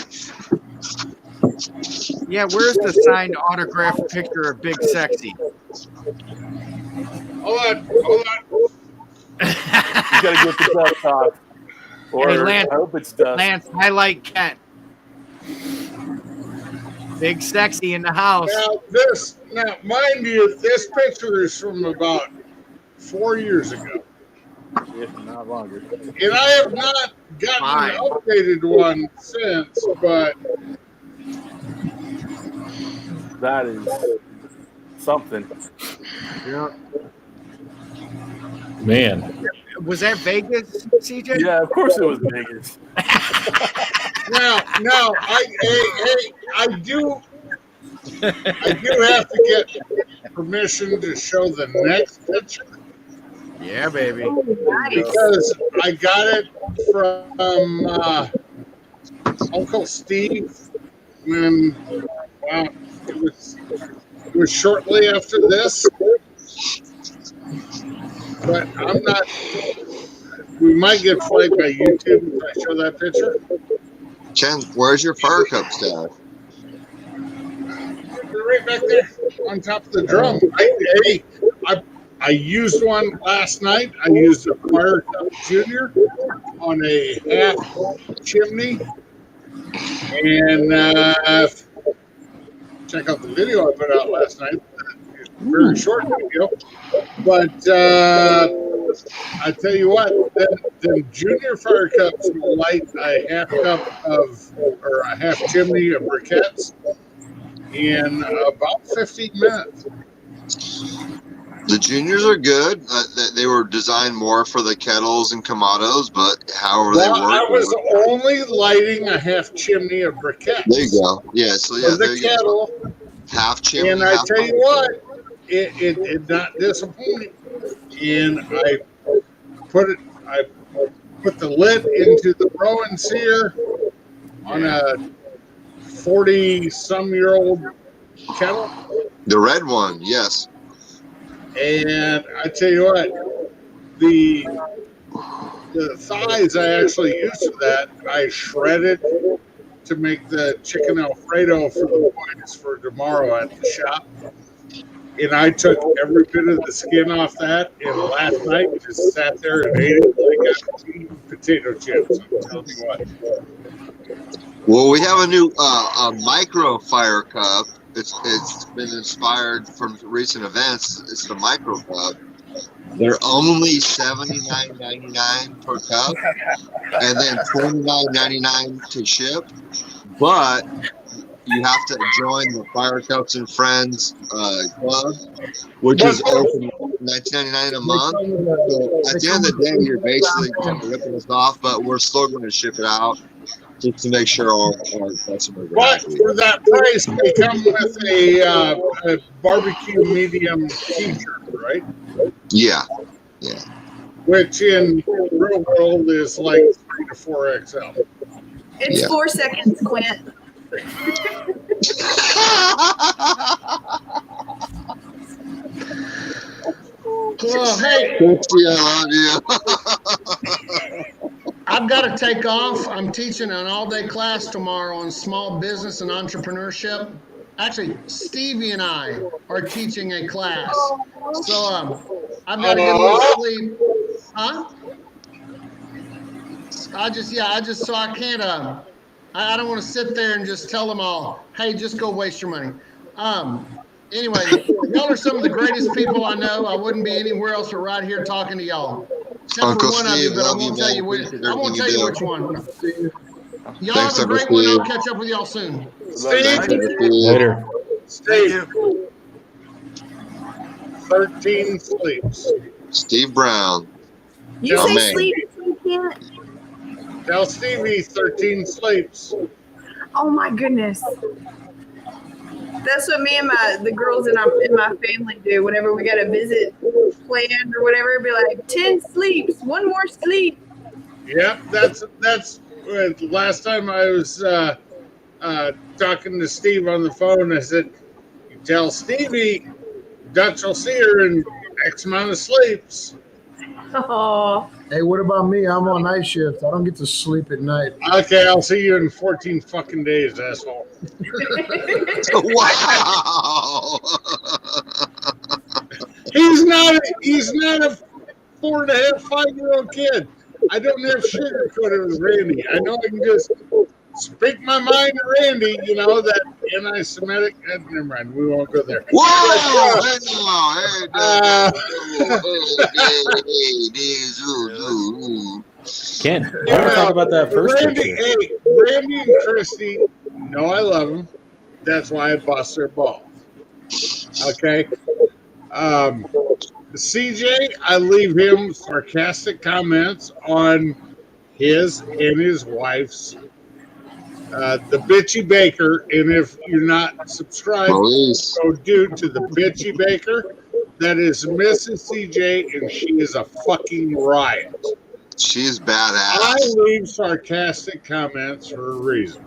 Speaker 5: Yeah, where's the signed autographed picture of Big Sexy?
Speaker 13: Hold on.
Speaker 11: You gotta get the dust off. Or
Speaker 5: Hey, Lance,
Speaker 11: I hope it's dust.
Speaker 5: Lance, highlight Kent. Big Sexy in the house.
Speaker 13: Now, mind you, this picture is from about 4 years ago.
Speaker 11: If not longer.
Speaker 13: And I have not gotten an updated one since, but
Speaker 11: That is something.
Speaker 1: Yeah.
Speaker 8: Man.
Speaker 5: Was that Vegas, CJ?
Speaker 11: Yeah, of course it was Vegas.
Speaker 13: now I do have to get permission to show the next picture.
Speaker 5: Yeah, baby.
Speaker 13: Because I got it from Uncle Steve, and it was shortly after this. But I'm not. We might get flagged by YouTube if I show that picture.
Speaker 12: Ken, where's your fire cup staff?
Speaker 13: They're right back there on top of the drum. I used one last night. I used a Fire Cup Junior on a half chimney. And check out the video I put out last night. It's a very short video. But I tell you what, the Junior Fire Cups will light a half cup or a half chimney of briquettes in about 15 minutes.
Speaker 12: The juniors are good. They were designed more for the kettles and Kamados, but however they
Speaker 13: Well,
Speaker 12: work.
Speaker 13: I was only lighting a half chimney of briquettes.
Speaker 12: There you go. Yeah, so yeah,
Speaker 13: For
Speaker 12: there
Speaker 13: the
Speaker 12: you go.
Speaker 13: kettle.
Speaker 12: Half chimney.
Speaker 13: And I
Speaker 12: half
Speaker 13: tell you what, it not disappointing. And I put the lid into the Rowan Sear on a 40-some-year-old kettle.
Speaker 12: The red one, yes.
Speaker 13: And I tell you what, the thighs I actually used for that, I shredded to make the chicken Alfredo for the boys for tomorrow at the shop. And I took every bit of the skin off that, and last night just sat there and ate it like I eating potato chips. I'm telling you what.
Speaker 12: Well, we have a new a micro fire cup. It's been inspired from recent events. It's the micro cup. They're only $79.99 per cup, and then $29.99 to ship. But you have to join the Fire Cups and Friends club, which is open $19.99 a month. So at the end of the day, you're basically ripping us off, but we're still going to ship it out just to make sure our customers are
Speaker 13: But
Speaker 12: happy.
Speaker 13: for that price, they come with a barbecue medium t-shirt, right?
Speaker 12: Yeah, yeah.
Speaker 13: Which in real world is like 3 to 4XL.
Speaker 3: It's 4 seconds, Quint.
Speaker 7: Well, hey, I've got to take off. I'm teaching an all-day class tomorrow on small business and entrepreneurship. Actually, Stevie and I are teaching a class. So I've got to get a little sleep. Huh? I can't, I don't want to sit there and just tell them all, hey, just go waste your money. Anyway, y'all are some of the greatest people I know. I wouldn't be anywhere else but right here talking to y'all. Except
Speaker 12: Uncle
Speaker 7: for one of you,
Speaker 12: Steve,
Speaker 7: but I
Speaker 12: love
Speaker 7: won't
Speaker 12: you,
Speaker 7: tell
Speaker 12: man.
Speaker 7: you which.
Speaker 12: Appreciate
Speaker 7: I won't tell
Speaker 12: everything
Speaker 7: you
Speaker 12: you
Speaker 7: which
Speaker 12: do.
Speaker 7: one. Y'all
Speaker 12: Thanks,
Speaker 7: have a
Speaker 12: Uncle
Speaker 7: great one. I'll
Speaker 12: Steve.
Speaker 7: catch up with y'all soon.
Speaker 13: Steve,
Speaker 6: Later.
Speaker 13: 13 sleeps.
Speaker 12: Steve Brown.
Speaker 3: You
Speaker 12: Oh,
Speaker 3: say
Speaker 12: man.
Speaker 3: sleep, you can't.
Speaker 13: Tell Stevie 13 sleeps.
Speaker 3: Oh my goodness. That's what me and the girls in my family do whenever we got a visit planned or whatever. Be like 10 sleeps, one more sleep.
Speaker 13: Yep, that's last time I was talking to Steve on the phone. I said, "You tell Stevie Dutch will see her in X amount of sleeps."
Speaker 3: Oh.
Speaker 10: Hey, what about me? I'm on night shift. I don't get to sleep at night.
Speaker 13: Okay, I'll see you in 14 fucking days, asshole.
Speaker 12: Wow.
Speaker 13: He's not a 4.5, 5-year-old kid. I don't have sugarcoat it with Randy. I know I can just speak my mind to Randy, that anti-Semitic. Never mind, we won't go there.
Speaker 12: Whoa!
Speaker 8: Ken, why don't we talk about that first
Speaker 13: Randy,
Speaker 8: picture?
Speaker 13: Randy and Christy know I love them. That's why I bust their balls. Okay? CJ, I leave him sarcastic comments on his and his wife's the Bitchy Baker, and if you're not subscribed, go to the Bitchy Baker. That is Mrs. CJ, and she is a fucking riot.
Speaker 12: She's badass.
Speaker 13: I leave sarcastic comments for a reason.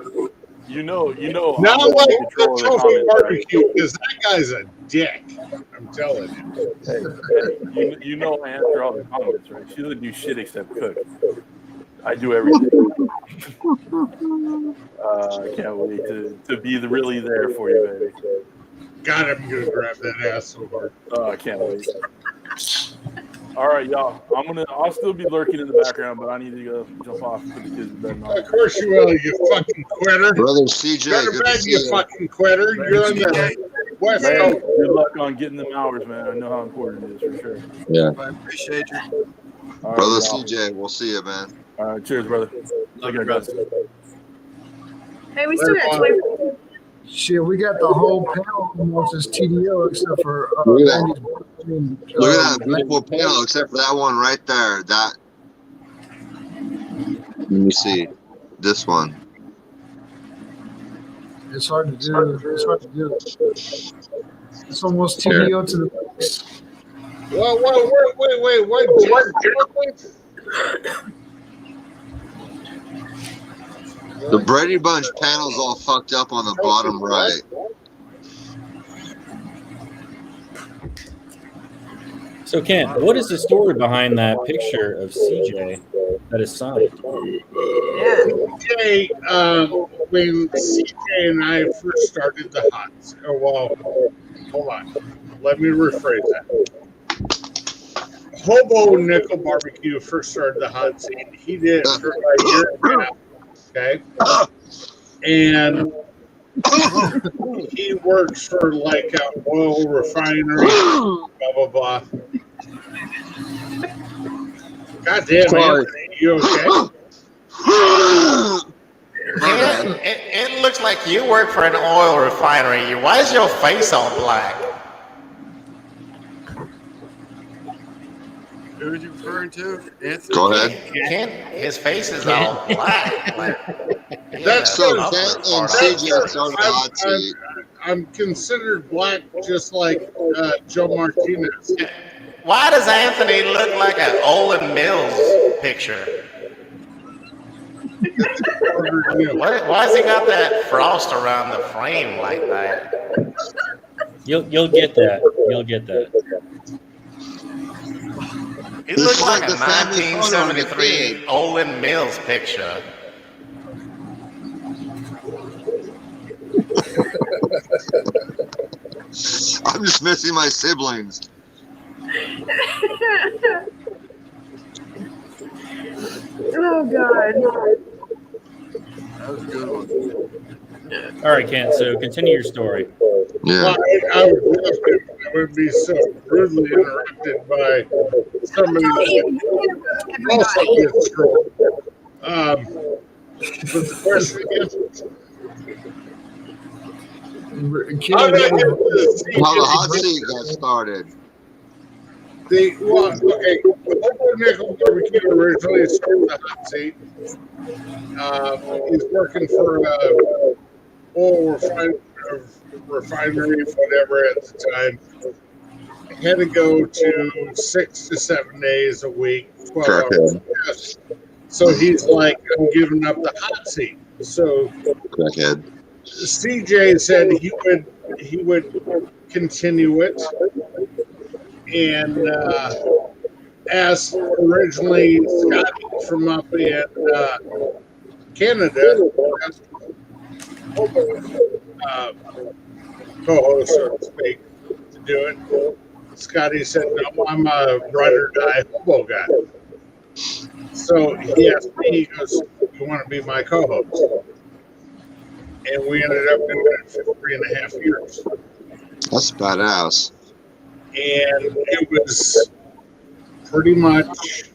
Speaker 11: You know.
Speaker 13: Not
Speaker 11: I'm
Speaker 13: like
Speaker 11: in control
Speaker 13: the
Speaker 11: of the
Speaker 13: trophy
Speaker 11: comments, right?
Speaker 13: barbecue, because that guy's a dick. I'm telling you.
Speaker 11: Hey, you know I answer all the comments, right? She doesn't do shit except cook. I do everything. I can't wait to be really there for you, baby.
Speaker 13: God, I'm gonna grab that ass so hard.
Speaker 11: Oh, I can't wait. All right, y'all. I'll still be lurking in the background, but I need to go jump off and put the kids to bed.
Speaker 13: Of course you will, you fucking quitter.
Speaker 12: Brother CJ,
Speaker 13: Go to
Speaker 12: good to
Speaker 13: bed,
Speaker 12: see
Speaker 13: you
Speaker 12: you.
Speaker 13: fucking quitter. You're on the West
Speaker 11: Man,
Speaker 13: Coast.
Speaker 11: good luck on getting them hours, man. I know how important it is for sure.
Speaker 12: Yeah.
Speaker 1: I appreciate you.
Speaker 11: All right,
Speaker 12: Brother
Speaker 11: y'all.
Speaker 12: CJ, we'll see you, man.
Speaker 11: All right, cheers, brother. Take care, guys.
Speaker 3: Hey, we still got 20.
Speaker 10: Shit, we got the whole panel almost as TDO except for
Speaker 12: Yeah.
Speaker 10: Randy's
Speaker 12: Look at that beautiful panel, except for that one right there. That. Let me see. This one.
Speaker 10: It's hard to do. It's hard to do. It's almost TDO to the max.
Speaker 13: Wait. What?
Speaker 12: The Brady Bunch panel's all fucked up on the bottom right.
Speaker 8: So, Ken, what is the story behind that picture of CJ that is signed?
Speaker 13: CJ, when CJ and I first started the huts, hold on. Let me rephrase that. Hobo Nickel Barbecue first started the hot scene. He did it for a year and a half. Okay. And he works for like an oil refinery, blah, blah, blah. God damn, Anthony, you okay?
Speaker 14: It looks like you work for an oil refinery. Why is your face all black?
Speaker 1: Who are you referring to? Anthony?
Speaker 12: Go ahead.
Speaker 14: His face is all black.
Speaker 13: That's
Speaker 12: so Ken and CJ started the hot seat.
Speaker 13: I'm considered black just like Joe Martinez.
Speaker 14: Why does Anthony look like an Olin Mills picture? Why has he got that frost around the frame like that?
Speaker 8: You'll get that. You'll get that.
Speaker 14: It looks like a 1973 Olin Mills picture.
Speaker 12: I'm just missing my siblings.
Speaker 3: Oh God.
Speaker 1: That was a good one.
Speaker 8: All right, Ken. So continue your story.
Speaker 12: Yeah.
Speaker 13: Well, I would be so rudely interrupted by somebody that also gets trolled. But the question is,
Speaker 12: How the hot seat got started.
Speaker 13: The Hobo Nickel Barbecue originally started the hot seat. He's working for oil refinery, whatever at the time. Had to go to 6 to 7 days a week, 12 hours. Yes. So he's like, I'm giving up the hot seat. So
Speaker 12: Crackhead.
Speaker 13: CJ said he would continue it, and asked originally Scotty from up in Canada, co-host, so to speak, to do it. Scotty said, "No, I'm a ride or die hobo guy." So he asked me, he goes, "You want to be my co-host?" And we ended up doing it for 3.5 years.
Speaker 12: That's badass.
Speaker 13: And it was pretty much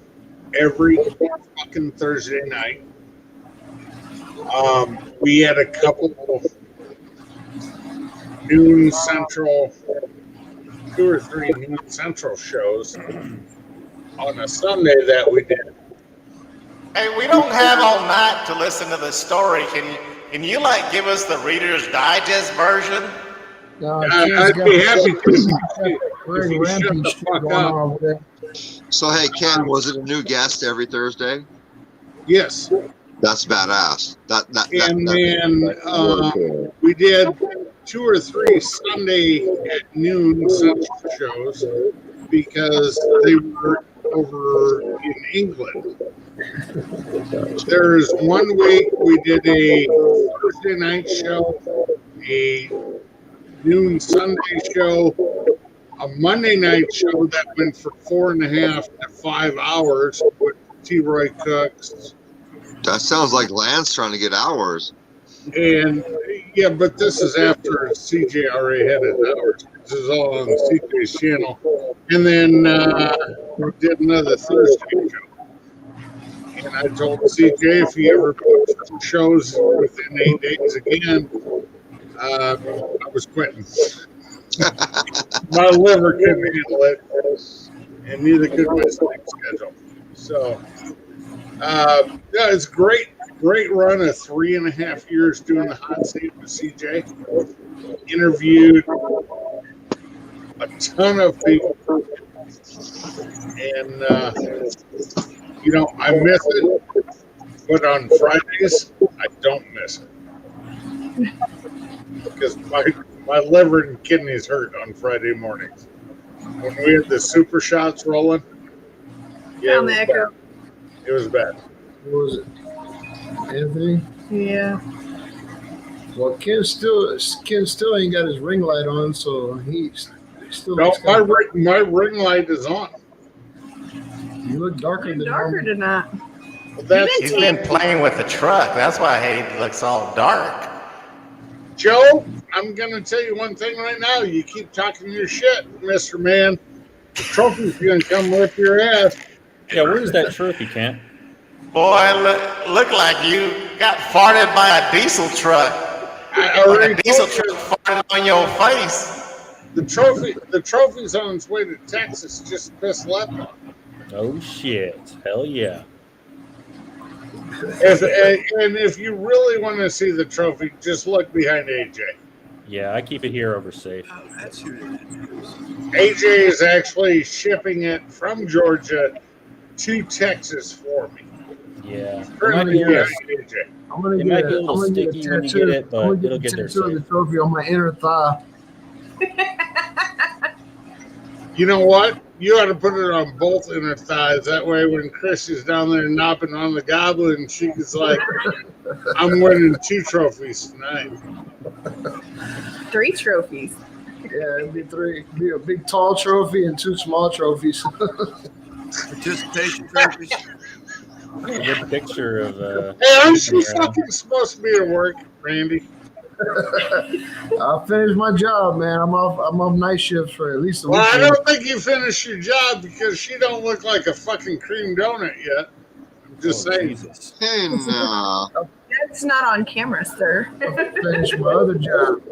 Speaker 13: every fucking Thursday night. We had a couple of noon central, 2 or 3 noon central shows on a Sunday that we did.
Speaker 14: Hey, we don't have all night to listen to the story. Can you like give us the Reader's Digest version?
Speaker 13: I'd be happy to.
Speaker 12: So hey, Ken, was it a new guest every Thursday?
Speaker 13: Yes.
Speaker 12: That's badass.
Speaker 13: We did 2 or 3 Sunday at noon central shows because they were over in England. There's one week we did a Thursday night show, a noon Sunday show, a Monday night show that went for 4.5 to 5 hours with T-Roy Cooks.
Speaker 12: That sounds like Lance trying to get hours.
Speaker 13: And yeah, but this is after CJ already had his hours. This is all on CJ's channel. And then we did another Thursday show. And I told CJ if he ever put shows within 8 days again, I was quitting. My liver couldn't handle it, and neither could my sleep schedule. So, yeah, it's great run of 3.5 years doing the hot seat with CJ. Interviewed a ton of people, and I miss it. But on Fridays, I don't miss it because my liver and kidneys hurt on Friday mornings. When we had the super shots rolling, yeah, it was bad.
Speaker 10: What was it? Anthony?
Speaker 3: Yeah.
Speaker 10: Well, Ken still ain't got his ring light on, so he's still.
Speaker 13: No, my ring light is on.
Speaker 10: You look darker than
Speaker 3: Darker tonight.
Speaker 14: He's been playing with the truck. That's why he looks all dark.
Speaker 13: Joe, I'm going to tell you one thing right now. You keep talking your shit, Mr. Man. The trophy's going to come whip your ass.
Speaker 8: Yeah, where's that trophy, Kent?
Speaker 14: Boy, look like you got farted by a diesel truck.
Speaker 13: I already
Speaker 14: a diesel truck farted on your face.
Speaker 13: The trophy's on its way to Texas. Just piss left on.
Speaker 8: Oh, shit. Hell yeah.
Speaker 13: If you really want to see the trophy, just look behind AJ.
Speaker 8: Yeah, I keep it here over safe.
Speaker 1: Oh, that's who it is.
Speaker 13: AJ is actually shipping it from Georgia to Texas for me.
Speaker 8: Yeah.
Speaker 13: Currently behind AJ.
Speaker 10: I'm gonna
Speaker 8: It might be a little sticky when you get it, but it'll get there
Speaker 10: tattoo of the
Speaker 8: safe.
Speaker 10: trophy on my inner thigh.
Speaker 13: You know what? You ought to put it on both inner thighs. That way, when Chris is down there knopping on the goblin, she's like, I'm winning 2 trophies tonight.
Speaker 3: 3 trophies.
Speaker 10: Yeah, it'd be 3. Be a big tall trophy and 2 small trophies.
Speaker 1: Participation trophies.
Speaker 8: A good picture of.
Speaker 13: Hey, aren't you fucking supposed to be at work, Randy?
Speaker 10: I'll finish my job, man. I'm off night shifts for at least a week.
Speaker 13: Well, I don't think you finished your job because she don't look like a fucking cream donut yet. I'm just saying.
Speaker 1: Jesus.
Speaker 12: Hey, no.
Speaker 3: That's not on camera, sir.
Speaker 10: Finish my other job.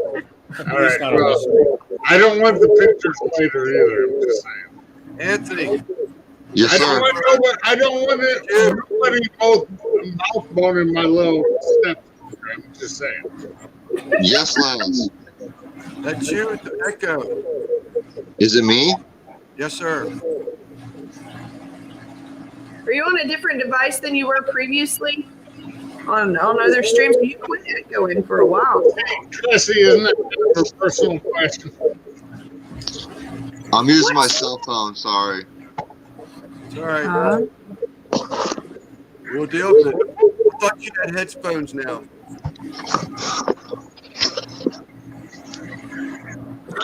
Speaker 13: All right. Well, I don't want the pictures later either. I'm just saying.
Speaker 1: Anthony.
Speaker 12: Yes,
Speaker 13: I
Speaker 12: sir.
Speaker 13: don't want nobody both mouth boning my little step. I'm just saying.
Speaker 12: Yes, Lance.
Speaker 1: That's you with the echo.
Speaker 12: Is it me?
Speaker 1: Yes, sir.
Speaker 3: Are you on a different device than you were previously? On other streams? You quit echoing for a while.
Speaker 13: Chrissy, isn't that a personal question?
Speaker 12: I'm using my cell phone. Sorry.
Speaker 1: It's all right. We'll deal with it. I thought you had headphones now.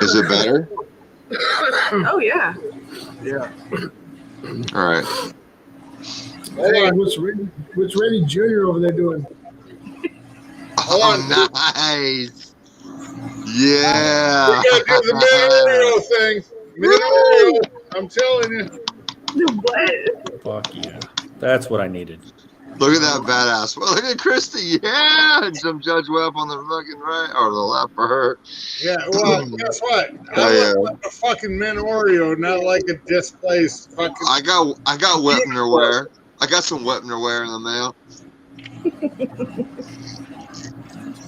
Speaker 12: Is it better?
Speaker 3: Oh, yeah.
Speaker 1: Yeah.
Speaker 12: All right.
Speaker 10: Hey, what's Randy Jr. over there doing?
Speaker 12: Oh, nice. Yeah.
Speaker 13: We gotta do the Man Oreo thing. Man Oreo. I'm telling you.
Speaker 3: What?
Speaker 8: Fuck yeah. That's what I needed.
Speaker 12: Look at that badass. Well, look at Christy. Yeah. And some Judge Webb on the fucking right or the left for her.
Speaker 13: Yeah, well, guess what?
Speaker 12: Oh,
Speaker 13: I want a fucking Man Oreo, not like a displaced fucking.
Speaker 12: I got Wepner. I got some Wepner in the mail.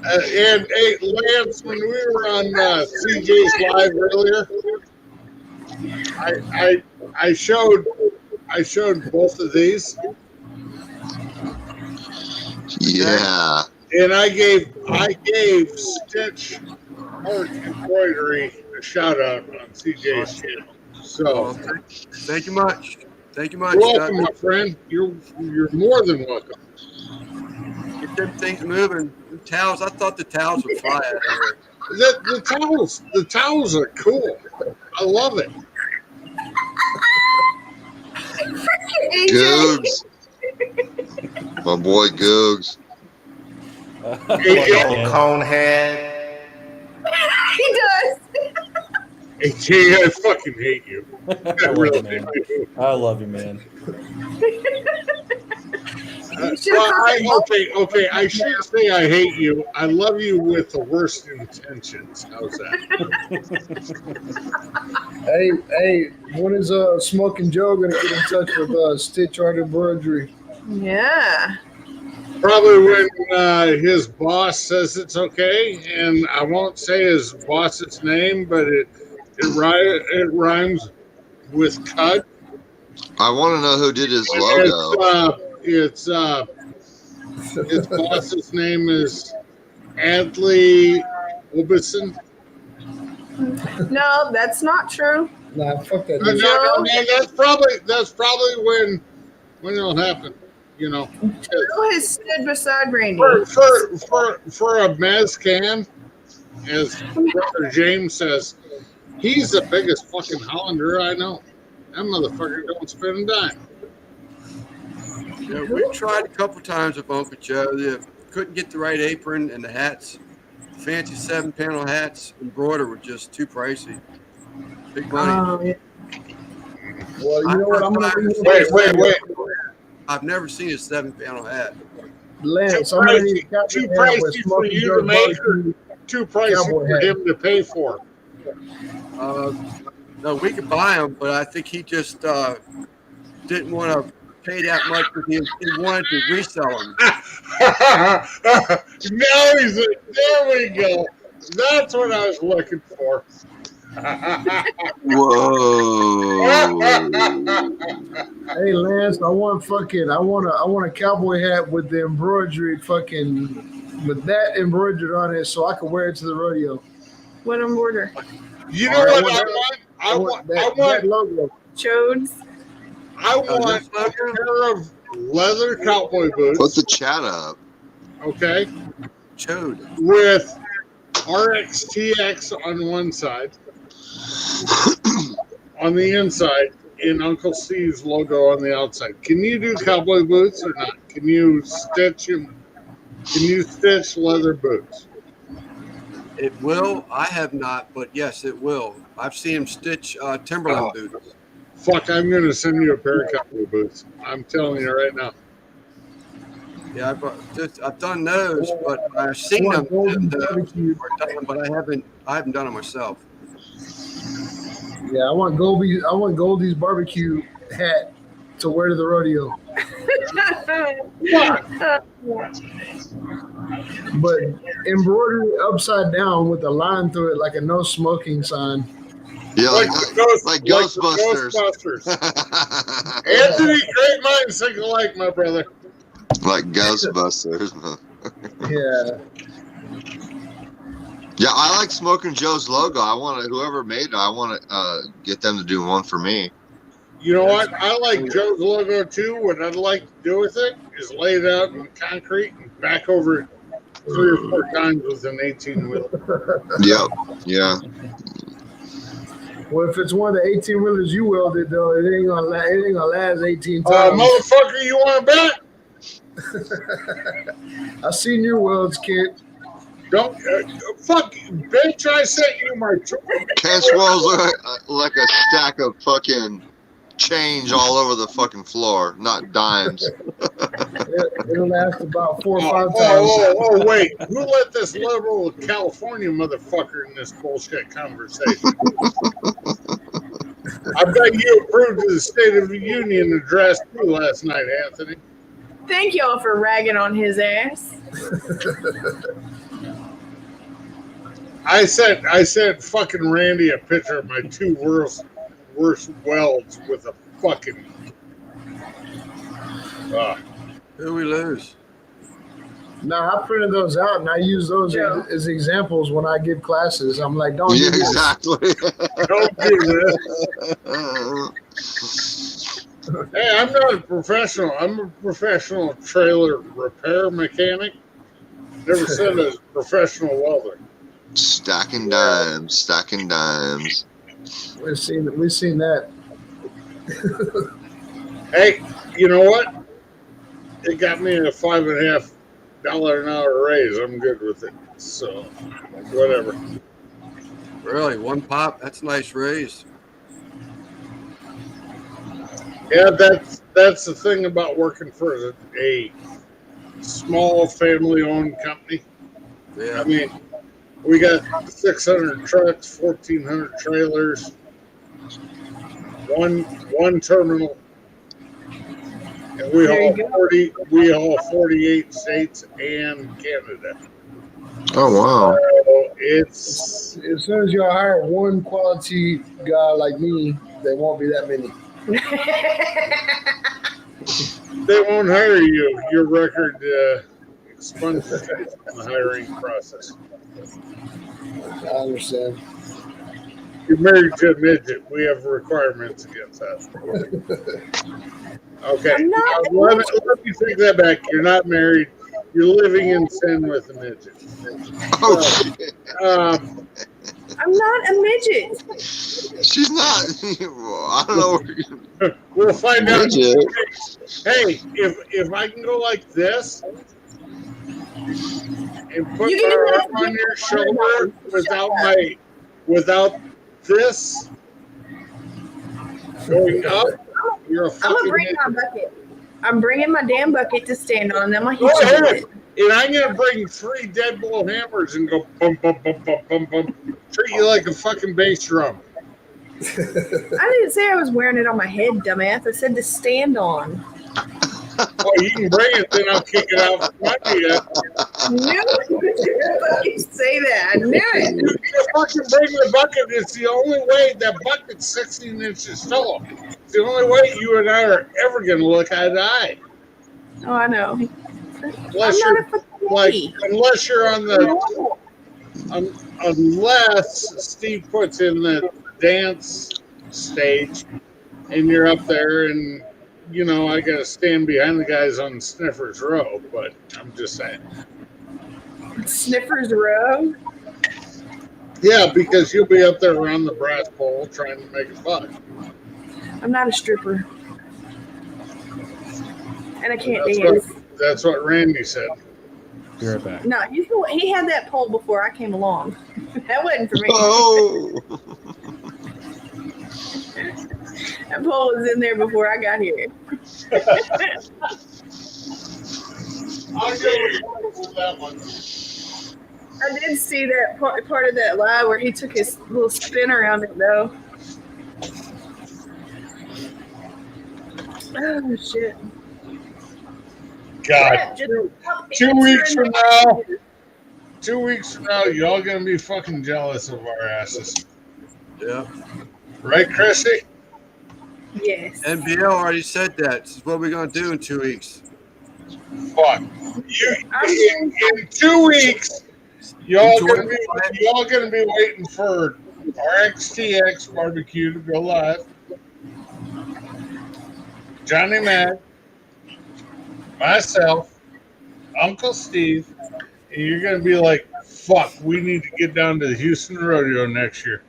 Speaker 13: And hey, Lance, when we were on CJ's live earlier, I showed both of these.
Speaker 12: Yeah.
Speaker 13: And I gave Stitch Art Embroidery a shout out on CJ's channel. So
Speaker 1: thank you much. Thank you much.
Speaker 13: You're welcome, my friend. You're more than welcome.
Speaker 1: Get them things moving. The towels. I thought the towels would fly out of here.
Speaker 13: The towels are cool. I love it.
Speaker 12: Googs. My boy Googs.
Speaker 14: Old cone head.
Speaker 3: He does.
Speaker 13: AJ, I fucking hate you. I really
Speaker 8: do. I love you, man.
Speaker 13: Okay. I shouldn't say I hate you. I love you with the worst intentions. How's that?
Speaker 10: Hey, when is Smoking Joe gonna get in touch with Stitch Art Embroidery?
Speaker 3: Yeah.
Speaker 13: Probably when his boss says it's okay, and I won't say his boss's name, but it rhymes with Cud.
Speaker 12: I want to know who did his logo.
Speaker 13: It's his boss's name is Adley Obison.
Speaker 3: No, that's not true.
Speaker 10: Nah, fuck that.
Speaker 13: No, that's probably when it'll happen. You know,
Speaker 3: Joe has stood beside Randy.
Speaker 13: for a Mezcan, as Brother James says, he's the biggest fucking Hollander I know. That motherfucker don't spend a dime.
Speaker 1: Yeah, we tried a couple times with Uncle Joe. They couldn't get the right apron and the hats. Fancy 7-panel hats embroidered were just too pricey. Big money.
Speaker 10: Yeah. Well, you know what? I'm gonna
Speaker 13: Wait.
Speaker 1: I've never seen a 7-panel hat.
Speaker 10: Lance,
Speaker 13: Too
Speaker 10: I'm gonna need
Speaker 13: pricey for you to make, or too pricey for him to pay for.
Speaker 1: No, we could buy them, but I think he just didn't want to pay that much because he wanted to resell them.
Speaker 13: Now he's like, there we go. That's what I was looking for.
Speaker 12: Whoa.
Speaker 10: Hey Lance, I want a cowboy hat with the embroidery with that embroidered on it so I can wear it to the rodeo.
Speaker 3: What embroider?
Speaker 13: You know what I want?
Speaker 10: That logo.
Speaker 3: Chodes.
Speaker 13: I want a pair of leather cowboy boots.
Speaker 12: Put the chat up.
Speaker 13: Okay.
Speaker 1: Chode.
Speaker 13: With RXTX on one side. On the inside, in Uncle Steve's logo on the outside. Can you do cowboy boots or not? Can you stitch them? Can you stitch leather boots?
Speaker 1: It will. I have not, but yes, it will. I've seen him stitch Timberland boots.
Speaker 13: Fuck, I'm going to send you a pair of cowboy boots. I'm telling you right now.
Speaker 1: Yeah, I've done those, but I've seen them. But I haven't done them myself.
Speaker 10: Yeah, I want Goldie's barbecue hat to wear to the rodeo. But embroidery upside down with a line through it like a no smoking sign.
Speaker 12: Yeah, like Ghostbusters.
Speaker 13: Anthony, great minds think alike, my brother.
Speaker 12: Like Ghostbusters.
Speaker 10: Yeah.
Speaker 12: Yeah, I like Smoking Joe's logo. I want to, whoever made it, I want to get them to do one for me.
Speaker 13: You know what? I like Joe's logo too. What I'd like to do with it is lay it out in concrete and back over it 3 or 4 times with an 18-wheeler.
Speaker 12: Yep. Yeah.
Speaker 10: Well, if it's one of the 18-wheelers you welded, though, it ain't gonna last 18 times.
Speaker 13: Motherfucker, you want to bet?
Speaker 10: I seen your welds, kid.
Speaker 13: Don't fuck, bitch! I sent you my.
Speaker 12: Ken swells like a stack of fucking change all over the fucking floor, not dimes.
Speaker 10: It'll last about 4 or 5 times.
Speaker 13: Oh, wait! Who let this liberal California motherfucker in this bullshit conversation? I bet you approved of the State of the Union address too last night, Anthony.
Speaker 3: Thank y'all for ragging on his ass.
Speaker 13: I sent fucking Randy a picture of my 2 worst welds with a fucking.
Speaker 1: Who we lose?
Speaker 10: No, I printed those out and I use those as examples when I give classes. I'm like, don't do this.
Speaker 12: Exactly.
Speaker 13: Don't do this. Hey, I'm not a professional. I'm a professional trailer repair mechanic. Never said I was a professional welder.
Speaker 12: Stacking dimes.
Speaker 10: We've seen that.
Speaker 13: Hey, you know what? It got me a $5.50 an hour raise. I'm good with it. So, whatever.
Speaker 1: Really, 1 pop? That's a nice raise.
Speaker 13: Yeah, that's the thing about working for a small family-owned company.
Speaker 1: Yeah.
Speaker 13: I mean, we got 600 trucks, 1,400 trailers, one terminal, and we
Speaker 3: There you
Speaker 13: haul 48 states and Canada.
Speaker 12: Oh wow!
Speaker 13: So it's
Speaker 10: As soon as y'all hire one quality guy like me, there won't be that many.
Speaker 13: they won't hire you. Your record expunges you from the hiring process.
Speaker 10: I understand.
Speaker 13: You're married to a midget. We have requirements against that. Okay.
Speaker 3: I'm not.
Speaker 13: Let me take that back. You're not married. You're living in sin with a midget.
Speaker 12: Oh shit!
Speaker 3: I'm not a midget.
Speaker 12: She's not. I don't know.
Speaker 13: We'll find out.
Speaker 12: Midget.
Speaker 13: Hey, if I can go like this and put
Speaker 3: You can
Speaker 13: my
Speaker 3: do that
Speaker 13: arm on your shoulder without this going up, you're a
Speaker 3: I'm gonna
Speaker 13: fucking
Speaker 3: bring
Speaker 13: midget.
Speaker 3: my bucket. I'm bringing my damn bucket to stand on, and then I'm gonna
Speaker 13: Go
Speaker 3: hit you with
Speaker 13: ahead.
Speaker 3: it.
Speaker 13: And I'm gonna bring 3 dead blow hammers and go bum bum bum bum bum bum. Treat you like a fucking bass drum.
Speaker 3: I didn't say I was wearing it on my head, dumbass. I said to stand on.
Speaker 13: Oh, you can bring it, then I'll kick it out from under you.
Speaker 3: Knew it. You say that. I knew it.
Speaker 13: You fucking bring the bucket. It's the only way. That bucket's 16 inches tall. It's the only way you and I are ever going to look eye to eye.
Speaker 3: Oh, I know.
Speaker 13: Unless
Speaker 3: I'm
Speaker 13: you're
Speaker 3: not a fucking
Speaker 13: like,
Speaker 3: lady.
Speaker 13: unless you're on the, unless Steve puts in the dance stage, and you're up there, and you know I got to stand behind the guys on Sniffer's Row. But I'm just saying.
Speaker 3: Sniffer's Row.
Speaker 13: Yeah, because you'll be up there around the brass pole trying to make a buck.
Speaker 3: I'm not a stripper. And I can't
Speaker 13: That's
Speaker 3: dance.
Speaker 13: That's what Randy said.
Speaker 8: Be right back.
Speaker 3: No, he had that pole before I came along. That wasn't for me.
Speaker 12: Oh.
Speaker 3: That pole was in there before I got here.
Speaker 13: I'll give you for that one.
Speaker 3: I did see that part of that live where he took his little spin around it, though. Oh, shit.
Speaker 13: God,
Speaker 3: Yeah, just
Speaker 13: 2 weeks from now, 2 weeks from now, y'all gonna be fucking jealous of our asses,
Speaker 1: Yeah.
Speaker 13: right, Chrissy?
Speaker 3: Yes.
Speaker 1: NBL already said that. This is what we're going to do in 2 weeks.
Speaker 13: Fuck. In 2 weeks, y'all gonna be waiting for RXTX barbecue to go live. Johnny Mac, myself, Uncle Steve, and you're gonna be like, "Fuck, we need to get down to the Houston Rodeo next year."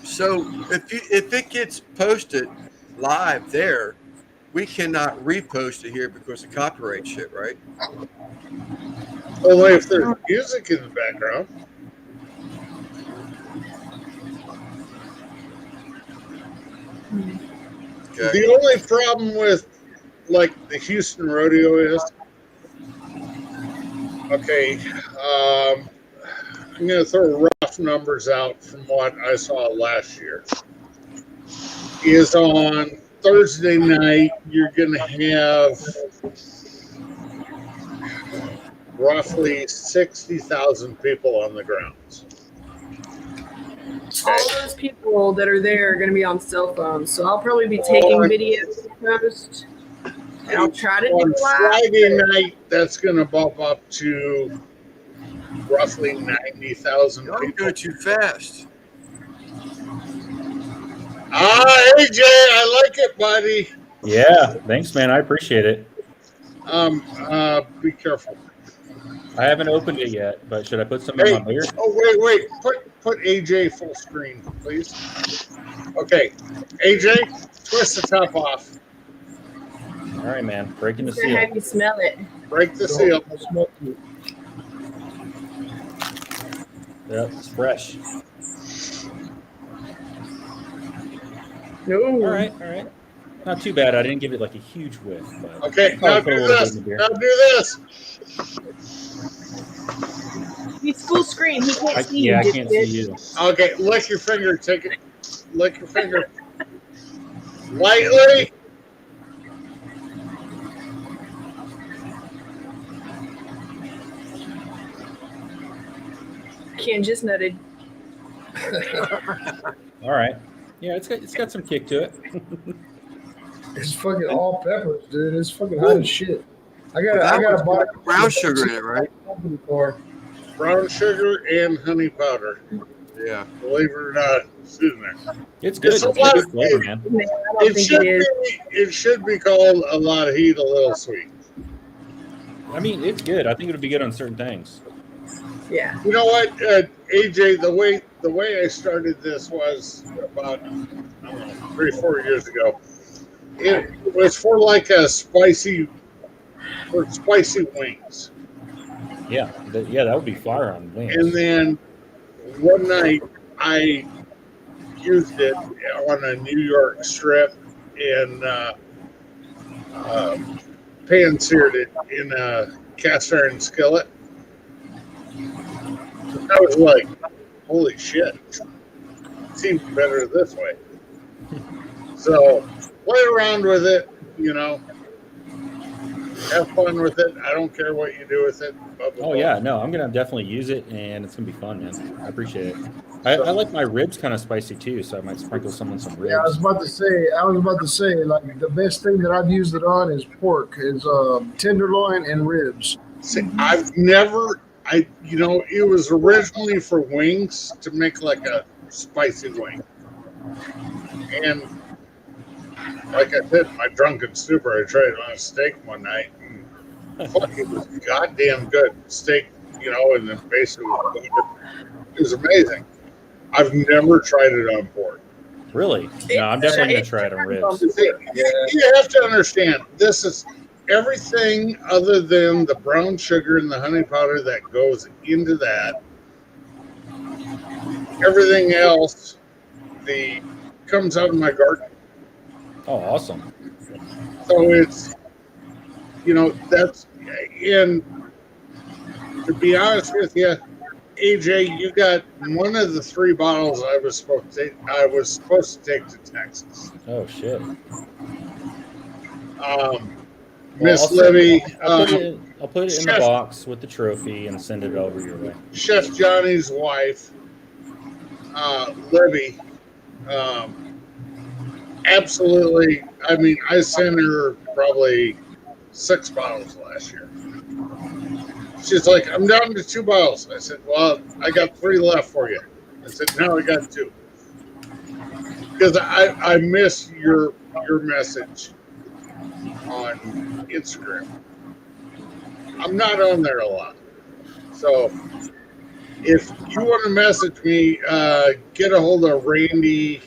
Speaker 1: So if it gets posted live there, we cannot repost it here because of copyright shit, right?
Speaker 13: Only if there's music in the background.
Speaker 1: Okay.
Speaker 13: The only problem with like the Houston Rodeo is, okay, I'm gonna throw rough numbers out from what I saw last year. Is on Thursday night you're gonna have roughly 60,000 people on the grounds.
Speaker 3: All those people that are there are going to be on cell phones, so I'll probably be taking videos to post, and I'll try to
Speaker 13: On
Speaker 3: do live.
Speaker 13: Friday night, that's going to bump up to roughly 90,000
Speaker 1: Don't
Speaker 13: people.
Speaker 1: go too fast.
Speaker 13: AJ, I like it, buddy.
Speaker 8: Yeah, thanks, man. I appreciate it.
Speaker 13: Be careful.
Speaker 8: I haven't opened it yet, but should I put some in my beer?
Speaker 13: Oh, wait. Put AJ full screen, please. Okay. AJ, twist the top off.
Speaker 8: All right, man. Breaking the
Speaker 3: I'm going to
Speaker 8: seal.
Speaker 3: have you smell it.
Speaker 13: Break the seal.
Speaker 8: Yep, it's fresh.
Speaker 3: Ooh.
Speaker 8: All right. Not too bad. I didn't give it like a huge whiff. But
Speaker 13: Okay,
Speaker 8: I'll
Speaker 13: now
Speaker 8: put a
Speaker 13: do
Speaker 8: little bit
Speaker 13: this.
Speaker 8: in the beer.
Speaker 13: Now do this.
Speaker 3: He's full screen. He can't see you.
Speaker 8: I can't see
Speaker 3: dipshit.
Speaker 8: you.
Speaker 13: Okay, lick your finger. Take it. Lick your finger. Lightly.
Speaker 3: Ken just nutted.
Speaker 8: All right. Yeah, it's got some kick to it.
Speaker 10: It's fucking all peppers, dude. It's fucking hot as shit. I got a bottle of
Speaker 1: brown sugar in it, right?
Speaker 13: Brown sugar and honey powder.
Speaker 1: Yeah.
Speaker 13: Believe it or not, it's in there.
Speaker 8: It's good. It's
Speaker 13: a
Speaker 8: got
Speaker 13: lot
Speaker 8: good
Speaker 13: of
Speaker 8: flavor, man.
Speaker 13: It should be called a lot of heat, a little sweet.
Speaker 8: I mean, it's good. I think it would be good on certain things.
Speaker 3: Yeah.
Speaker 13: You know what, AJ? The way I started this was about, I don't know, 3 or 4 years ago. It was for like a spicy wings.
Speaker 8: Yeah, that would be fire on wings.
Speaker 13: And then one night I used it on a New York strip and pan seared it in a cast iron skillet. I was like, holy shit, it seems better this way. So play around with it, have fun with it. I don't care what you do with it.
Speaker 8: Oh yeah, no, I'm gonna definitely use it, and it's gonna be fun, man. I appreciate it. I like my ribs kind of spicy too, so I might sprinkle some on some ribs.
Speaker 10: Yeah, I was about to say, like the best thing that I've used it on is pork, is tenderloin and ribs.
Speaker 13: See, I've never, it was originally for wings to make like a spicy wing. And like I said, my drunken stupor, I tried it on a steak one night. And fuck, it was goddamn good. Steak, and then basically it was amazing. I've never tried it on pork.
Speaker 8: Really? No, I'm definitely gonna try it on ribs.
Speaker 13: You have to understand, this is everything other than the brown sugar and the honey powder that goes into that. Everything else, comes out of my garden.
Speaker 8: Oh, awesome.
Speaker 13: So it's, that's, and to be honest with you, AJ, you got one of the 3 bottles I was supposed to take to Texas.
Speaker 8: Oh shit.
Speaker 13: Miss Libby,
Speaker 8: I'll put it in the box with the trophy and send it over your way.
Speaker 13: Chef Johnny's wife, Libby, absolutely. I mean, I sent her probably 6 bottles last year. She's like, I'm down to 2 bottles. I said, well, I got 3 left for you. I said, no, I got 2. Because I miss your message on Instagram. I'm not on there a lot. So if you want to message me, get a hold of Randy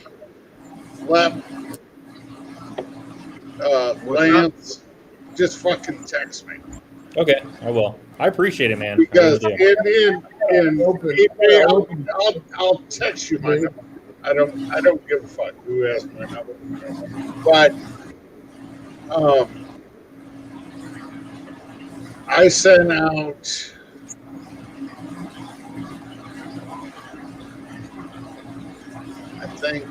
Speaker 13: Lance. Just fucking text me.
Speaker 8: Okay, I will. I appreciate it, man.
Speaker 13: Because
Speaker 8: really
Speaker 13: I'll text you my number. I don't give a fuck who has my number. But I sent out I think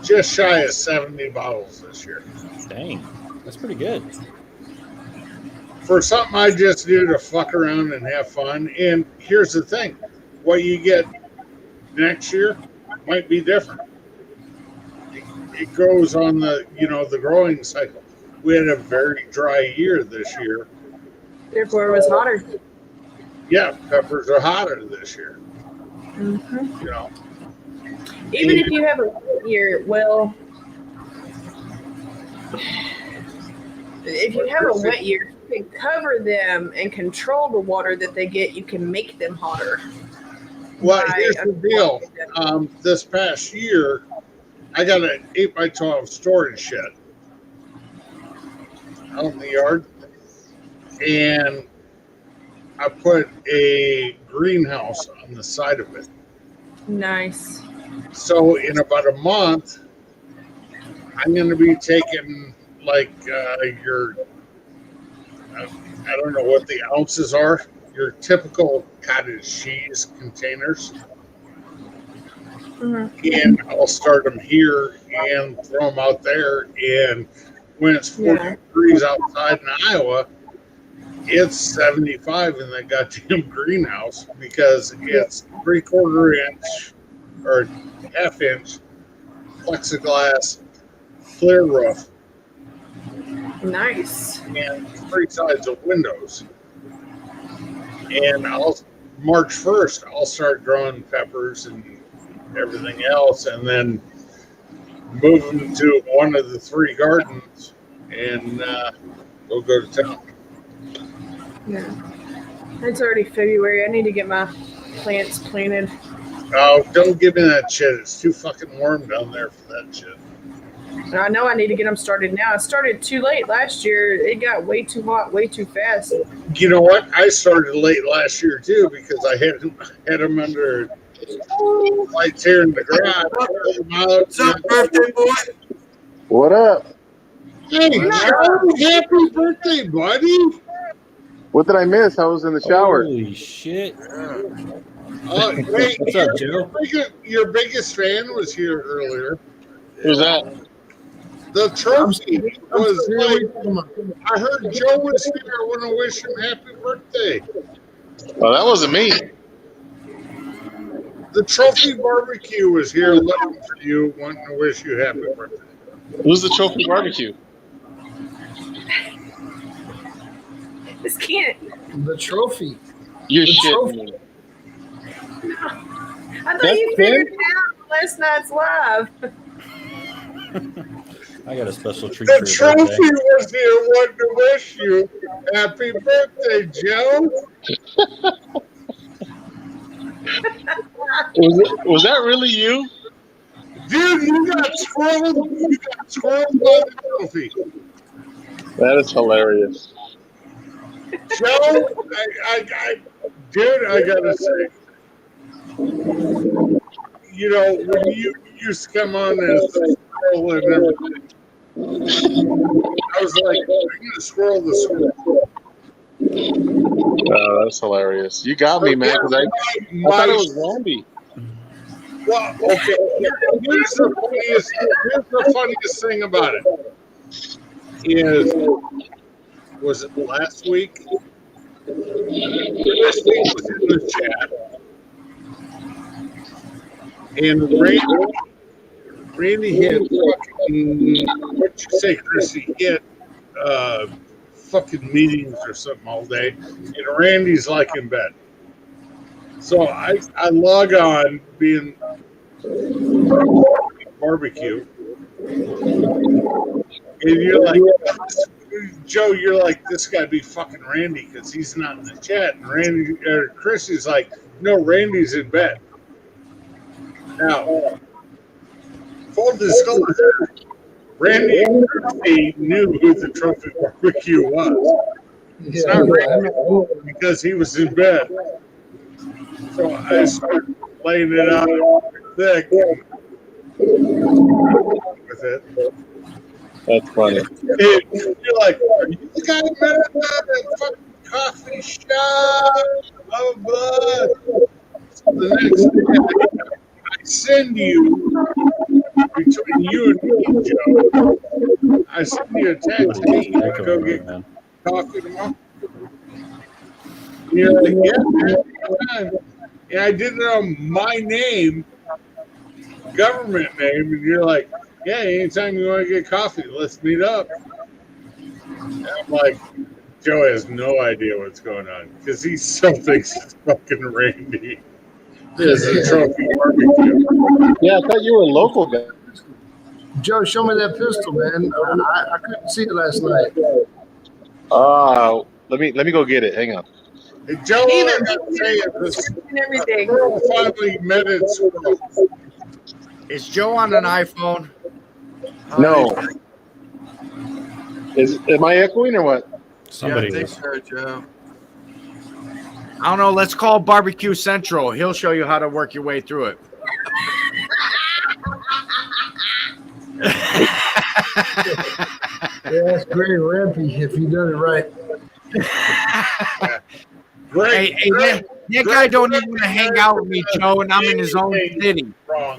Speaker 13: just shy of 70 bottles this year.
Speaker 8: Dang, that's pretty good.
Speaker 13: For something I just do to fuck around and have fun. And here's the thing, what you get next year might be different. It goes on the the growing cycle. We had a very dry year this year.
Speaker 3: Therefore, it was hotter.
Speaker 13: Yeah, peppers are hotter this year.
Speaker 3: Mm-hmm.
Speaker 13: Even
Speaker 3: if you have a wet year, if you have a wet year, you can cover them and control the water that they get. You can make them hotter.
Speaker 13: Well, here's the deal. This past year, I got an 8x12 storage shed out in the yard, and I put a greenhouse on the side of it.
Speaker 3: Nice.
Speaker 13: So in about a month, I'm going to be taking like your, I don't know what the ounces are, your typical cottage cheese containers. And I'll start them here and throw them out there. And when it's 40 degrees outside in Iowa, it's 75 in that goddamn greenhouse because it's 3/4 inch or ½ inch plexiglass clear roof.
Speaker 3: Nice.
Speaker 13: And 3 sides of windows. And March 1st, I'll start growing peppers and everything else, and then move them to one of the 3 gardens, and we'll go to town.
Speaker 3: Yeah. It's already February. I need to get my plants planted.
Speaker 13: Oh, don't give me that shit. It's too fucking warm down there for that shit.
Speaker 3: I know I need to get them started now. I started too late last year. It got way too hot, way too fast.
Speaker 13: You know what? I started late last year too because I had them under lights here in the garage.
Speaker 1: What's up, birthday boy?
Speaker 15: What up?
Speaker 13: Hey, Joe, happy birthday, buddy.
Speaker 15: What did I miss? I was in the shower.
Speaker 8: Holy shit.
Speaker 13: Hey,
Speaker 8: What's up, Joe?
Speaker 13: Your biggest fan was here earlier.
Speaker 15: Who's that?
Speaker 13: The trophy was like, I heard Joe was here. I want to wish him happy birthday.
Speaker 15: Well, that wasn't me.
Speaker 13: The trophy barbecue was here looking for you, wanting to wish you happy birthday.
Speaker 15: Who's the trophy barbecue?
Speaker 3: This can't.
Speaker 10: The trophy.
Speaker 15: You're
Speaker 10: The
Speaker 15: shit.
Speaker 10: trophy.
Speaker 3: I thought you figured it out on last night's live.
Speaker 8: I got a special treat
Speaker 13: The
Speaker 8: for your birthday.
Speaker 13: trophy was here wanting to wish you happy birthday, Joe.
Speaker 15: Was that really you?
Speaker 13: Dude, you got scrolled by the trophy.
Speaker 15: That is hilarious.
Speaker 13: Joe, dude, I gotta say, you know, when you used to come on and scroll and everything, I was like, I'm gonna scroll the scroll.
Speaker 15: Oh, that's hilarious. You got me, man, because I thought it was Randy.
Speaker 13: Well, okay. Here's the funniest thing about it. Was it last week? This week was in the chat. And Randy hit fucking, what'd you say, Chrissy? He hit fucking meetings or something all day. And Randy's like in bed. So I log on being barbecue. And you're like, Joe, you're like, this gotta be fucking Randy because he's not in the chat. And Chris is like, no, Randy's in bed. Now, full disclosure, Randy and Chrissy knew who the trophy barbecue was. It's not Randy because he was in bed. So I started laying it out thick with it.
Speaker 15: That's funny.
Speaker 13: You're like, are you the guy who met at that fucking coffee shop? Blah, blah, blah. So the next day, I send you, between you and me, Joe, I send you a text, hey, you want to go get coffee tomorrow? And you're like, yeah, man. And I did it on my name, government name, and you're like, yeah, anytime you want to get coffee, let's meet up. And I'm like, Joe has no idea what's going on because he still thinks it's fucking Randy. This is a trophy barbecue.
Speaker 15: Yeah, I thought you were a local guy.
Speaker 10: Joe, show me that pistol, man. I couldn't see it last night.
Speaker 15: Let me go get it. Hang on.
Speaker 13: Hey, Joe, I gotta say it. This girl finally met its world.
Speaker 5: Is Joe on an iPhone?
Speaker 15: No. Am I echoing or what?
Speaker 5: Somebody I think so, Joe. I don't know. Let's call Barbecue Central. He'll show you how to work your way through it.
Speaker 10: that's great, Rampy, if you done it right.
Speaker 13: Great.
Speaker 5: Hey, that guy don't even want to hang out with me, Joe, and I'm in his own city.
Speaker 13: Wrong.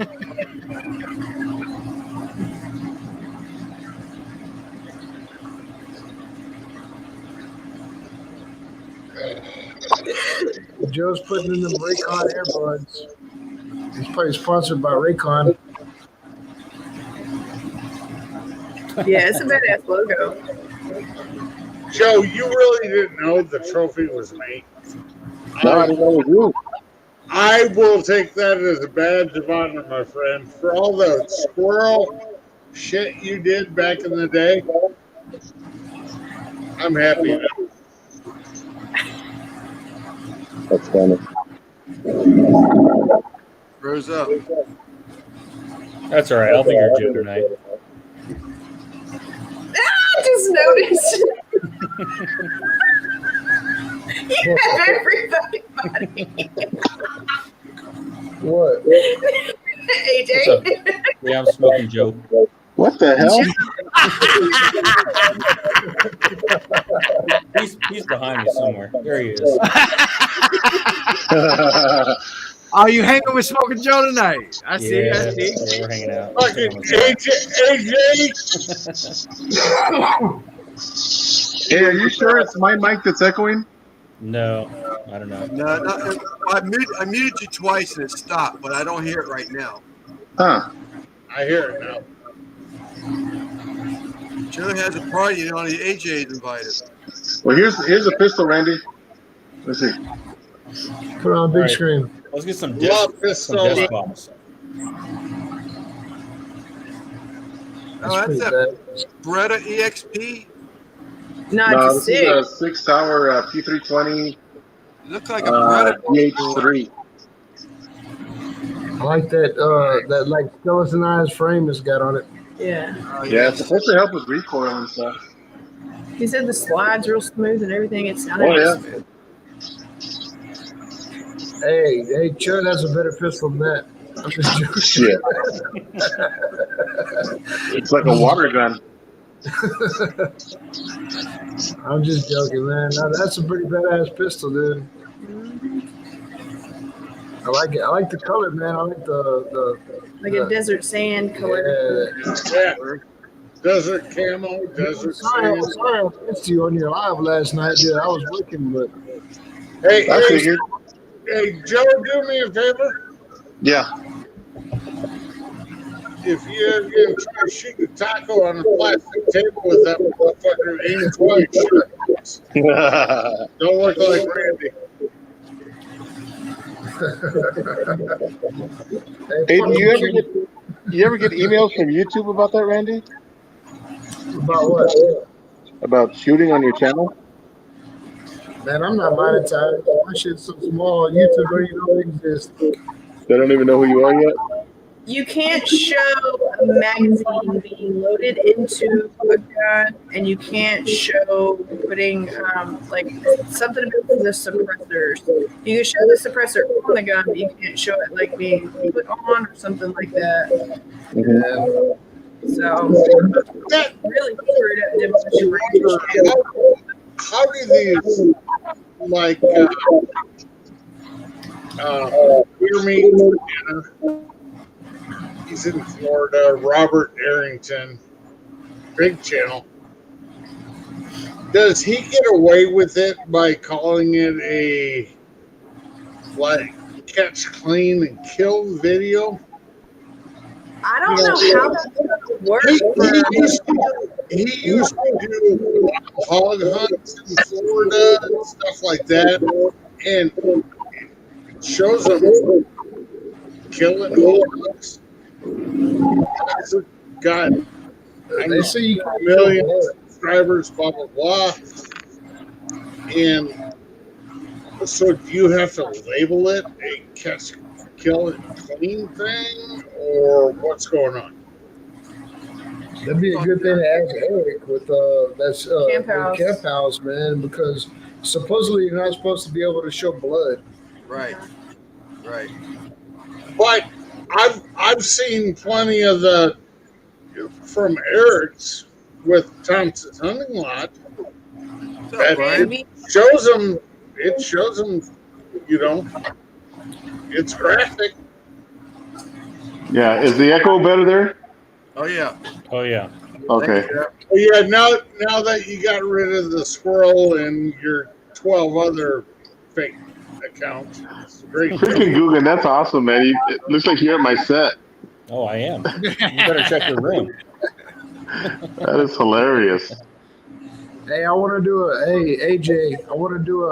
Speaker 10: Joe's putting in them Raycon earbuds. He's probably sponsored by Raycon.
Speaker 3: Yeah, it's a badass logo.
Speaker 13: Joe, you really didn't know the trophy was me.
Speaker 15: No, I didn't know it was you.
Speaker 13: I will take that as a badge of honor, my friend, for all the squirrel shit you did back in the day. I'm happy now.
Speaker 15: That's funny.
Speaker 1: Rose up.
Speaker 8: That's all right. I'll be your Joe tonight.
Speaker 3: I just noticed. You have everybody body.
Speaker 10: What?
Speaker 3: AJ.
Speaker 8: What's up? Yeah, I'm smoking Joe.
Speaker 15: What the hell?
Speaker 8: He's behind me somewhere. There he is.
Speaker 5: Oh, you hanging with Smoking Joe tonight? I see.
Speaker 8: Yeah,
Speaker 5: I see.
Speaker 8: yeah, we're hanging out.
Speaker 13: Fucking AJ.
Speaker 15: Hey, are you sure it's my mic that's echoing?
Speaker 8: No, I don't know.
Speaker 1: No, I muted you twice and it stopped, but I don't hear it right now.
Speaker 15: Huh.
Speaker 13: I hear it now.
Speaker 1: Joe has a party and only AJ is invited.
Speaker 15: Well, here's a pistol, Randy. Let's see.
Speaker 10: Put it on big
Speaker 8: Right.
Speaker 10: screen.
Speaker 8: Let's get some
Speaker 13: Love
Speaker 8: disc
Speaker 13: pistol.
Speaker 8: bombs.
Speaker 1: Oh,
Speaker 10: pretty
Speaker 1: that's
Speaker 10: bad.
Speaker 1: a Beretta EXP.
Speaker 3: No,
Speaker 15: No,
Speaker 3: it's
Speaker 15: this
Speaker 3: a
Speaker 15: is a 6-tower P320
Speaker 1: Look like a Beretta.
Speaker 15: DH3.
Speaker 10: I like that that like skeletonized frame it's got on it.
Speaker 3: Yeah.
Speaker 15: Yeah, it's supposed to help with recoil and stuff.
Speaker 3: He said the slides real smooth and everything. It sounded
Speaker 15: Oh, yeah.
Speaker 3: smooth.
Speaker 10: Hey, Chud has a better pistol than that. I'm just joking.
Speaker 15: Shit. It's like a water gun.
Speaker 10: I'm just joking, man. No, that's a pretty badass pistol, dude. I like it. I like the color, man. I like the
Speaker 3: Like a desert sand color.
Speaker 10: yeah.
Speaker 13: Yeah. Desert camo, desert
Speaker 10: Sorry,
Speaker 13: sand.
Speaker 10: I missed you on your live last night, dude. I was working, but
Speaker 13: Hey,
Speaker 15: I
Speaker 13: hey,
Speaker 15: figured.
Speaker 13: hey, Joe, do me a favor.
Speaker 15: Yeah.
Speaker 13: If you're gonna try to shoot a taco on a plastic table with that motherfucker, aim twice. Don't look like Randy.
Speaker 15: Hey, do you ever get emails from YouTube about that, Randy?
Speaker 10: about what?
Speaker 15: About shooting on your channel?
Speaker 10: Man, I'm not monetized. My shit's so small. YouTube don't even exist.
Speaker 15: They don't even know who you are yet?
Speaker 3: You can't show a magazine being loaded into a gun, and you can't show putting like something about the suppressors. You can show the suppressor on the gun, but you can't show it like being put on or something like that.
Speaker 15: Mm-hmm.
Speaker 3: So really screwed up Demolition Range.
Speaker 13: How do these like Queer Meat? He's in Florida. Robert Arrington, big channel. Does he get away with it by calling it a like catch, clean, and kill video?
Speaker 3: I don't know how that's going to work.
Speaker 13: He used to do hog hunts in Florida and stuff like that, and it shows him killing hogs. Got
Speaker 10: They say you
Speaker 13: a million subscribers, blah blah blah. And so, do you have to label it a catch, kill, and clean thing, or what's going on?
Speaker 10: That'd be a good thing to ask Eric with that's
Speaker 3: Camp House.
Speaker 10: Camp House, man, because supposedly you're not supposed to be able to show blood.
Speaker 1: Right. Right.
Speaker 13: But I've seen plenty of the from Eric's with Thompson's Hunting Lot. That it shows them. It shows them. You know, it's graphic.
Speaker 15: Yeah, is the echo better there?
Speaker 1: Oh yeah.
Speaker 8: Oh yeah.
Speaker 15: Okay.
Speaker 13: Well, yeah, now that you got rid of the squirrel and your 12 other fake accounts, it's great.
Speaker 15: Freaking Guggen, that's awesome, man. It looks like you're at my set.
Speaker 8: Oh, I am. You better check your room.
Speaker 15: That is hilarious.
Speaker 10: Hey, I want to do a. Hey, AJ, I want to do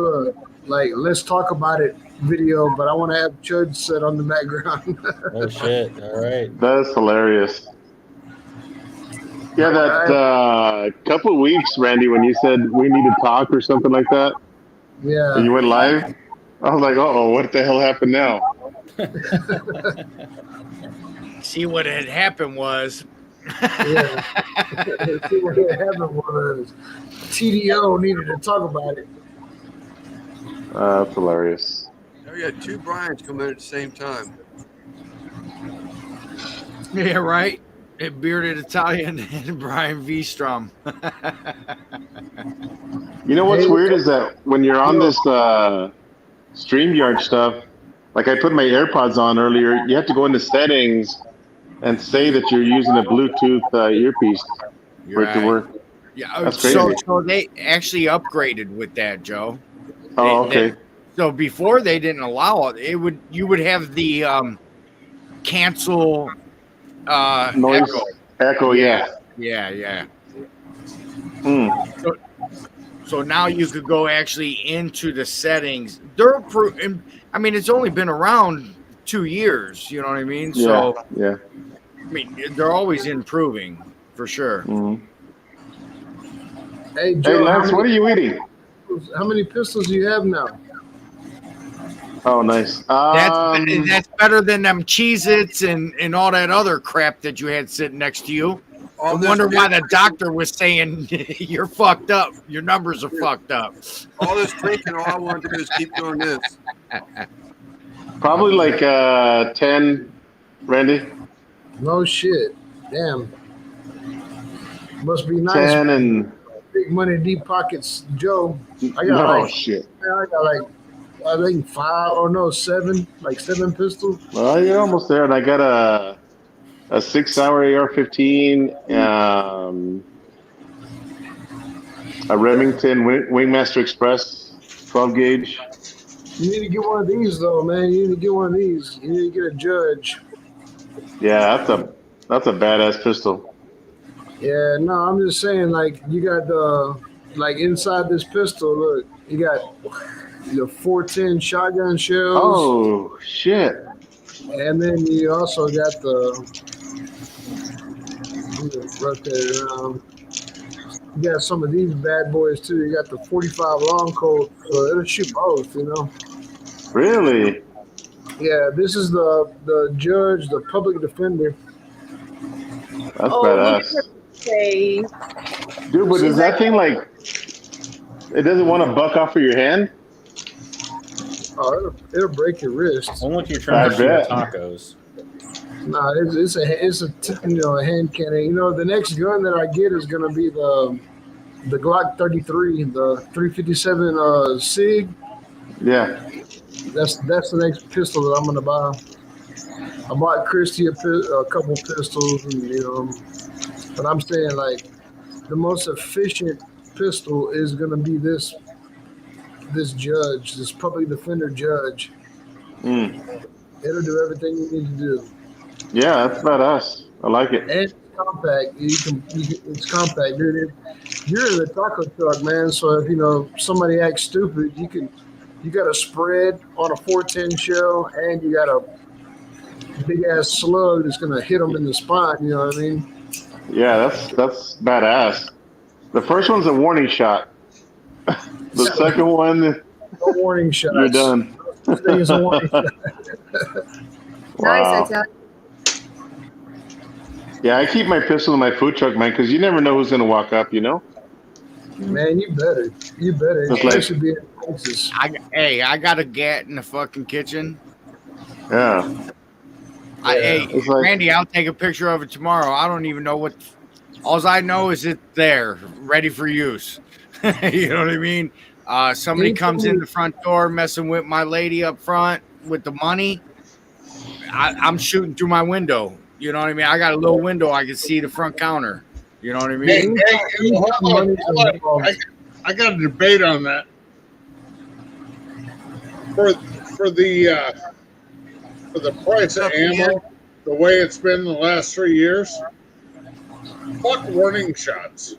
Speaker 10: a like let's talk about it video, but I want to have Chud set on the background.
Speaker 8: Oh shit! All right.
Speaker 15: That is hilarious. Yeah, that couple of weeks, Randy, when you said we need to talk or something like that,
Speaker 10: Yeah.
Speaker 15: and you went live, I was like, oh, what the hell happened now?
Speaker 16: See, what had happened was.
Speaker 10: Yeah. See what happened was TDO needed to talk about it.
Speaker 15: That's hilarious.
Speaker 1: We had two Brians come in at the same time.
Speaker 16: Yeah, right. A bearded Italian and Brian V. Strom.
Speaker 15: You know what's weird is that when you're on this StreamYard stuff, like I put my AirPods on earlier, you have to go into settings and say that you're using a Bluetooth earpiece for it to work.
Speaker 16: Yeah,
Speaker 15: That's
Speaker 16: so
Speaker 15: crazy.
Speaker 16: they actually upgraded with that, Joe.
Speaker 15: Oh, okay.
Speaker 16: So before they didn't allow it, you would have the cancel
Speaker 15: Noise. Echo, yeah.
Speaker 16: Yeah.
Speaker 15: Hmm.
Speaker 16: So now you could go actually into the settings. I mean, it's only been around 2 years. You know what I mean?
Speaker 15: Yeah,
Speaker 16: So
Speaker 15: yeah.
Speaker 16: I mean, they're always improving for sure.
Speaker 15: Mm-hmm.
Speaker 10: Hey, Joe,
Speaker 15: Hey, Lance, what are you eating?
Speaker 10: How many pistols do you have now?
Speaker 15: Oh, nice.
Speaker 16: That's better than them Cheez-Its and all that other crap that you had sitting next to you. I
Speaker 1: All this
Speaker 16: wonder why
Speaker 1: drinking-
Speaker 16: the doctor was saying you're fucked up. Your numbers are fucked up.
Speaker 1: All this drinking, all I want to do is keep doing this.
Speaker 15: Probably like 10, Randy.
Speaker 10: No shit. Damn. Must be nice.
Speaker 15: 10 and...
Speaker 10: Big money, deep pockets, Joe. I got
Speaker 15: No, shit.
Speaker 10: I got like, I think 7, like 7 pistols.
Speaker 15: Well, you're almost there. And I got a 6-hour AR-15, a Remington Wingmaster Express 12 gauge.
Speaker 10: You need to get one of these though, man. You need to get one of these. You need to get a Judge.
Speaker 15: Yeah, that's a badass pistol.
Speaker 10: Yeah, no, I'm just saying, like, you got the, like, inside this pistol, look, you got the 410 shotgun shells.
Speaker 15: Oh, shit.
Speaker 10: And then you also got the, I'm gonna rotate it around. You got some of these bad boys too. You got the 45 long Colt, so it'll shoot both, you know.
Speaker 15: Really?
Speaker 10: Yeah, this is the Judge, the public defender.
Speaker 15: That's badass.
Speaker 3: Okay.
Speaker 15: Dude, but is that thing like, it doesn't want to buck off of your hand?
Speaker 10: Oh, it'll break your wrist.
Speaker 8: Only if you're trying to shoot
Speaker 15: bet.
Speaker 8: tacos.
Speaker 10: Nah, it's a hand cannon. You know, the next gun that I get is gonna be the Glock 33, the 357 SIG.
Speaker 15: Yeah.
Speaker 10: That's the next pistol that I'm gonna buy. I bought Christy a couple pistols, and you know, but I'm saying like the most efficient pistol is gonna be this Judge, this public defender Judge.
Speaker 15: Mm.
Speaker 10: It'll do everything you need to do.
Speaker 15: Yeah, that's badass. I like it.
Speaker 10: And it's compact. It's compact, dude. You're in the taco truck, man. So if you know somebody acts stupid, you got a spread on a 410 shell, and you got a big ass slug that's gonna hit them in the spine. You know what I mean?
Speaker 15: Yeah, that's badass. The first one's a warning shot. The second one,
Speaker 10: No warning shots.
Speaker 15: you're done.
Speaker 10: This thing is a warning shot.
Speaker 15: Wow.
Speaker 3: Nice, I tell
Speaker 15: Yeah, I keep my pistol in my food truck, man, because you never know who's gonna walk up. You know.
Speaker 10: Man, you better.
Speaker 15: It's like-
Speaker 10: It should be in Texas.
Speaker 16: I got a gat in the fucking kitchen.
Speaker 15: Yeah.
Speaker 16: Hey,
Speaker 15: It's like-
Speaker 16: Randy, I'll take a picture of it tomorrow. I don't even know what. All I know is it's there, ready for use. You know what I mean? Somebody comes in the front door messing with my lady up front with the money. I'm shooting through my window. You know what I mean? I got a little window. I can see the front counter. You know what I
Speaker 13: Hey,
Speaker 16: mean?
Speaker 13: hold on. I got a debate on that. For the price of ammo, the way it's been the last 3 years, fuck warning shots.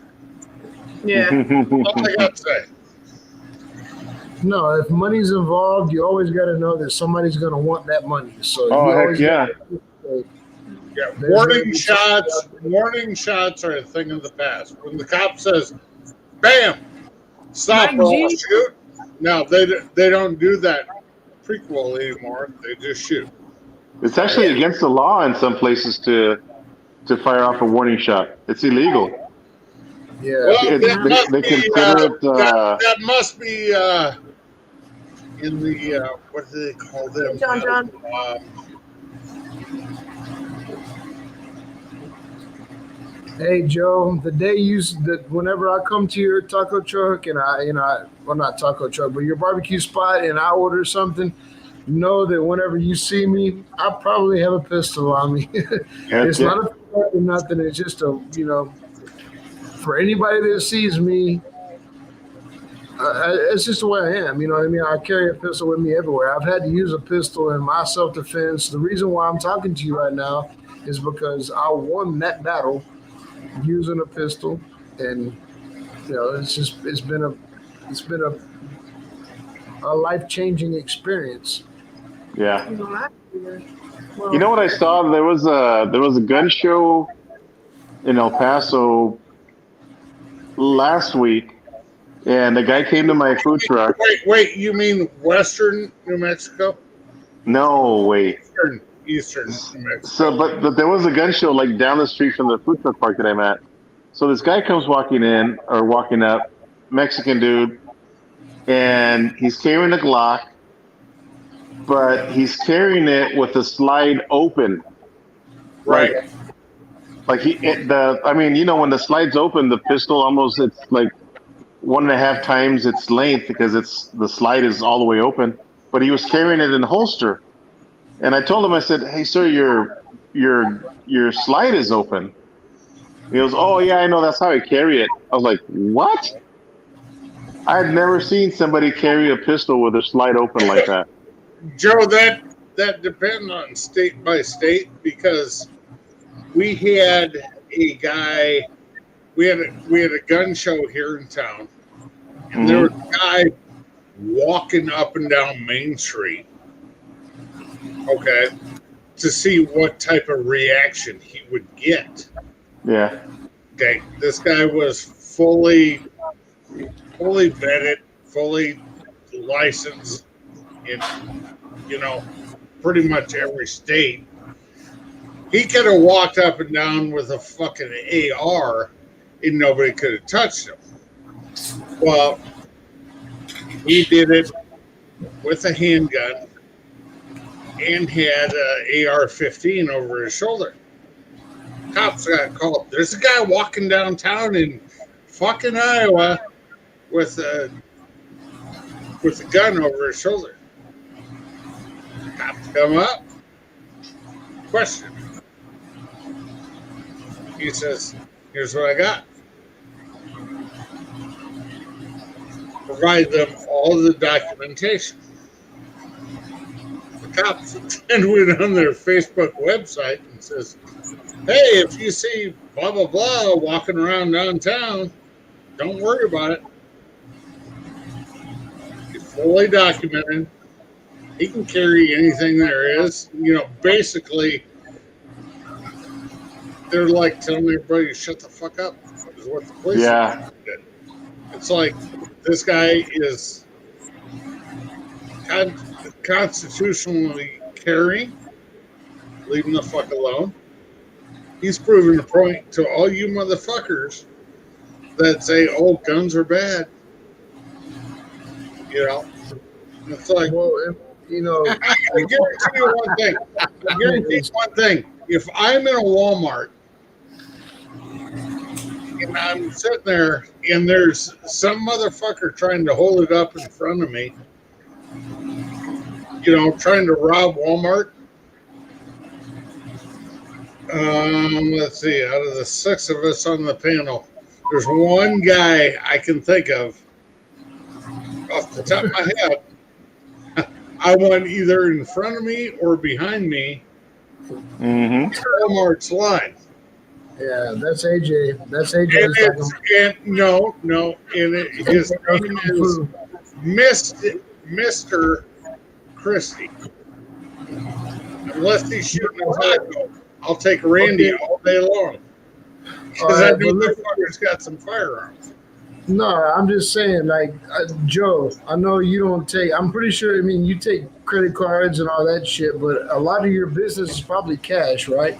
Speaker 3: Yeah.
Speaker 13: That's all I got to say.
Speaker 10: No, if money's involved, you always got to know that somebody's going to want that money. So
Speaker 15: Oh,
Speaker 10: you
Speaker 15: heck
Speaker 10: always
Speaker 15: yeah.
Speaker 13: Yeah, warning shots are a thing of the past. When the cop says, "Bam, stop or I'll shoot," now they don't do that prequel anymore. They just shoot.
Speaker 15: It's actually against the law in some places to fire off a warning shot. It's illegal.
Speaker 10: Yeah.
Speaker 13: Well,
Speaker 15: They consider it.
Speaker 13: That must be in the what do they call them?
Speaker 3: John.
Speaker 10: Hey Joe, the day whenever I come to your taco truck and well, not taco truck, but your barbecue spot, and I order something, know that whenever you see me, I probably have a pistol on me. It's not a threat or nothing. It's just for anybody that sees me, it's just the way I am. You know what I mean? I carry a pistol with me everywhere. I've had to use a pistol in my self-defense. The reason why I'm talking to you right now is because I won that battle using a pistol, and it's been a life-changing experience.
Speaker 15: Yeah. You know what I saw? There was a gun show in El Paso last week, and the guy came to my food truck.
Speaker 13: Wait, you mean Western New Mexico?
Speaker 15: No, wait.
Speaker 13: Eastern New Mexico.
Speaker 15: So, but there was a gun show like down the street from the food truck park that I'm at. So this guy comes walking up, Mexican dude, and he's carrying a Glock, but he's carrying it with the slide open.
Speaker 13: Right.
Speaker 15: Like when the slide's open, the pistol almost, it's like 1.5 times its length because the slide is all the way open. But he was carrying it in a holster, and I told him, I said, "Hey sir, your slide is open." He goes, "Oh yeah, I know. That's how I carry it." I was like, "What?" I had never seen somebody carry a pistol with a slide open like that.
Speaker 13: Joe, that depends on state by state, because we had a guy, we had a gun show here in town, and there was a guy walking up and down Main Street, okay, to see what type of reaction he would get.
Speaker 15: Yeah.
Speaker 13: Okay, this guy was fully vetted, fully licensed in, pretty much every state. He could have walked up and down with a fucking AR and nobody could have touched him. Well, he did it with a handgun and had an AR-15 over his shoulder. Cops got called. There's a guy walking downtown in fucking Iowa with a gun over his shoulder. Cops come up. Question. He says, "Here's what I got." Provide them all the documentation. The cops then went on their Facebook website and says, "Hey, if you see blah, blah, blah walking around downtown, don't worry about it. He's fully documented. He can carry anything there is." Basically, they're like telling everybody to shut the fuck up, is what the police did. It's like, this guy is constitutionally carrying, leave him the fuck alone. He's proving a point to all you motherfuckers that say, "Oh, guns are bad." It's like,
Speaker 10: well, you know,
Speaker 13: I guarantee you one thing. I guarantee you one thing. If I'm in a Walmart and I'm sitting there and there's some motherfucker trying to hold it up in front of me, you know, trying to rob Walmart. Let's see, out of the 6 of us on the panel, there's one guy I can think of off the top of my head. I want either in front of me or behind me. Walmart's line.
Speaker 10: Yeah, that's AJ. That's AJ.
Speaker 13: No, and his name is Mr. Christie. Unless he's shooting a taco, I'll take Randy all day long. Because I know that fucker's got some firearms.
Speaker 10: No, I'm just saying, like, Joe, I know you don't take, I'm pretty sure, I mean, you take credit cards and all that shit, but a lot of your business is probably cash, right?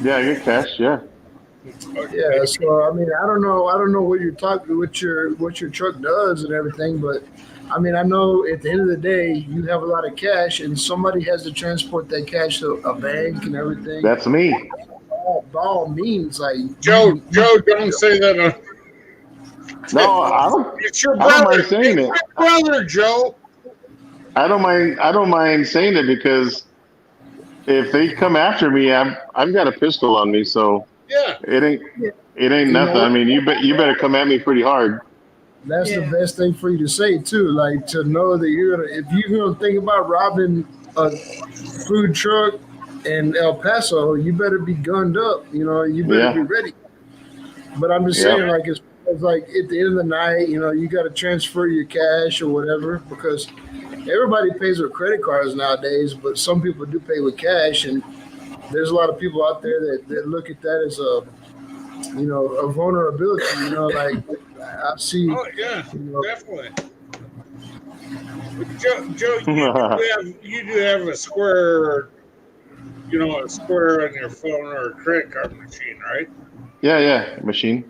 Speaker 15: Yeah, I get cash. Yeah.
Speaker 10: Yeah, so I mean, I don't know what you're talking, what your truck does and everything, but I mean, I know at the end of the day, you have a lot of cash, and somebody has to transport that cash to a bank and everything.
Speaker 15: That's me.
Speaker 10: By all means, like
Speaker 13: Joe, don't say that.
Speaker 15: No, I don't.
Speaker 13: It's your
Speaker 15: I don't
Speaker 13: brother.
Speaker 15: mind saying
Speaker 13: It's
Speaker 15: it.
Speaker 13: your brother, Joe.
Speaker 15: I don't mind saying it because if they come after me, I've got a pistol on me, so
Speaker 13: yeah,
Speaker 15: it ain't nothing. I mean, you better come at me pretty hard.
Speaker 10: That's the best thing for you to say too, like to know that if you're gonna think about robbing a food truck in El Paso, you better be gunned up. You know, you better be ready. But I'm just saying, like, it's like at the end of the night, you know, you got to transfer your cash or whatever because everybody pays with credit cards nowadays, but some people do pay with cash, and there's a lot of people out there that look at that as a, you know, a vulnerability. You know, like I see.
Speaker 13: Oh yeah,
Speaker 10: you know,
Speaker 13: definitely. Joe, you do have a square, you know, a square on your phone or a credit card machine, right?
Speaker 15: Yeah, machine.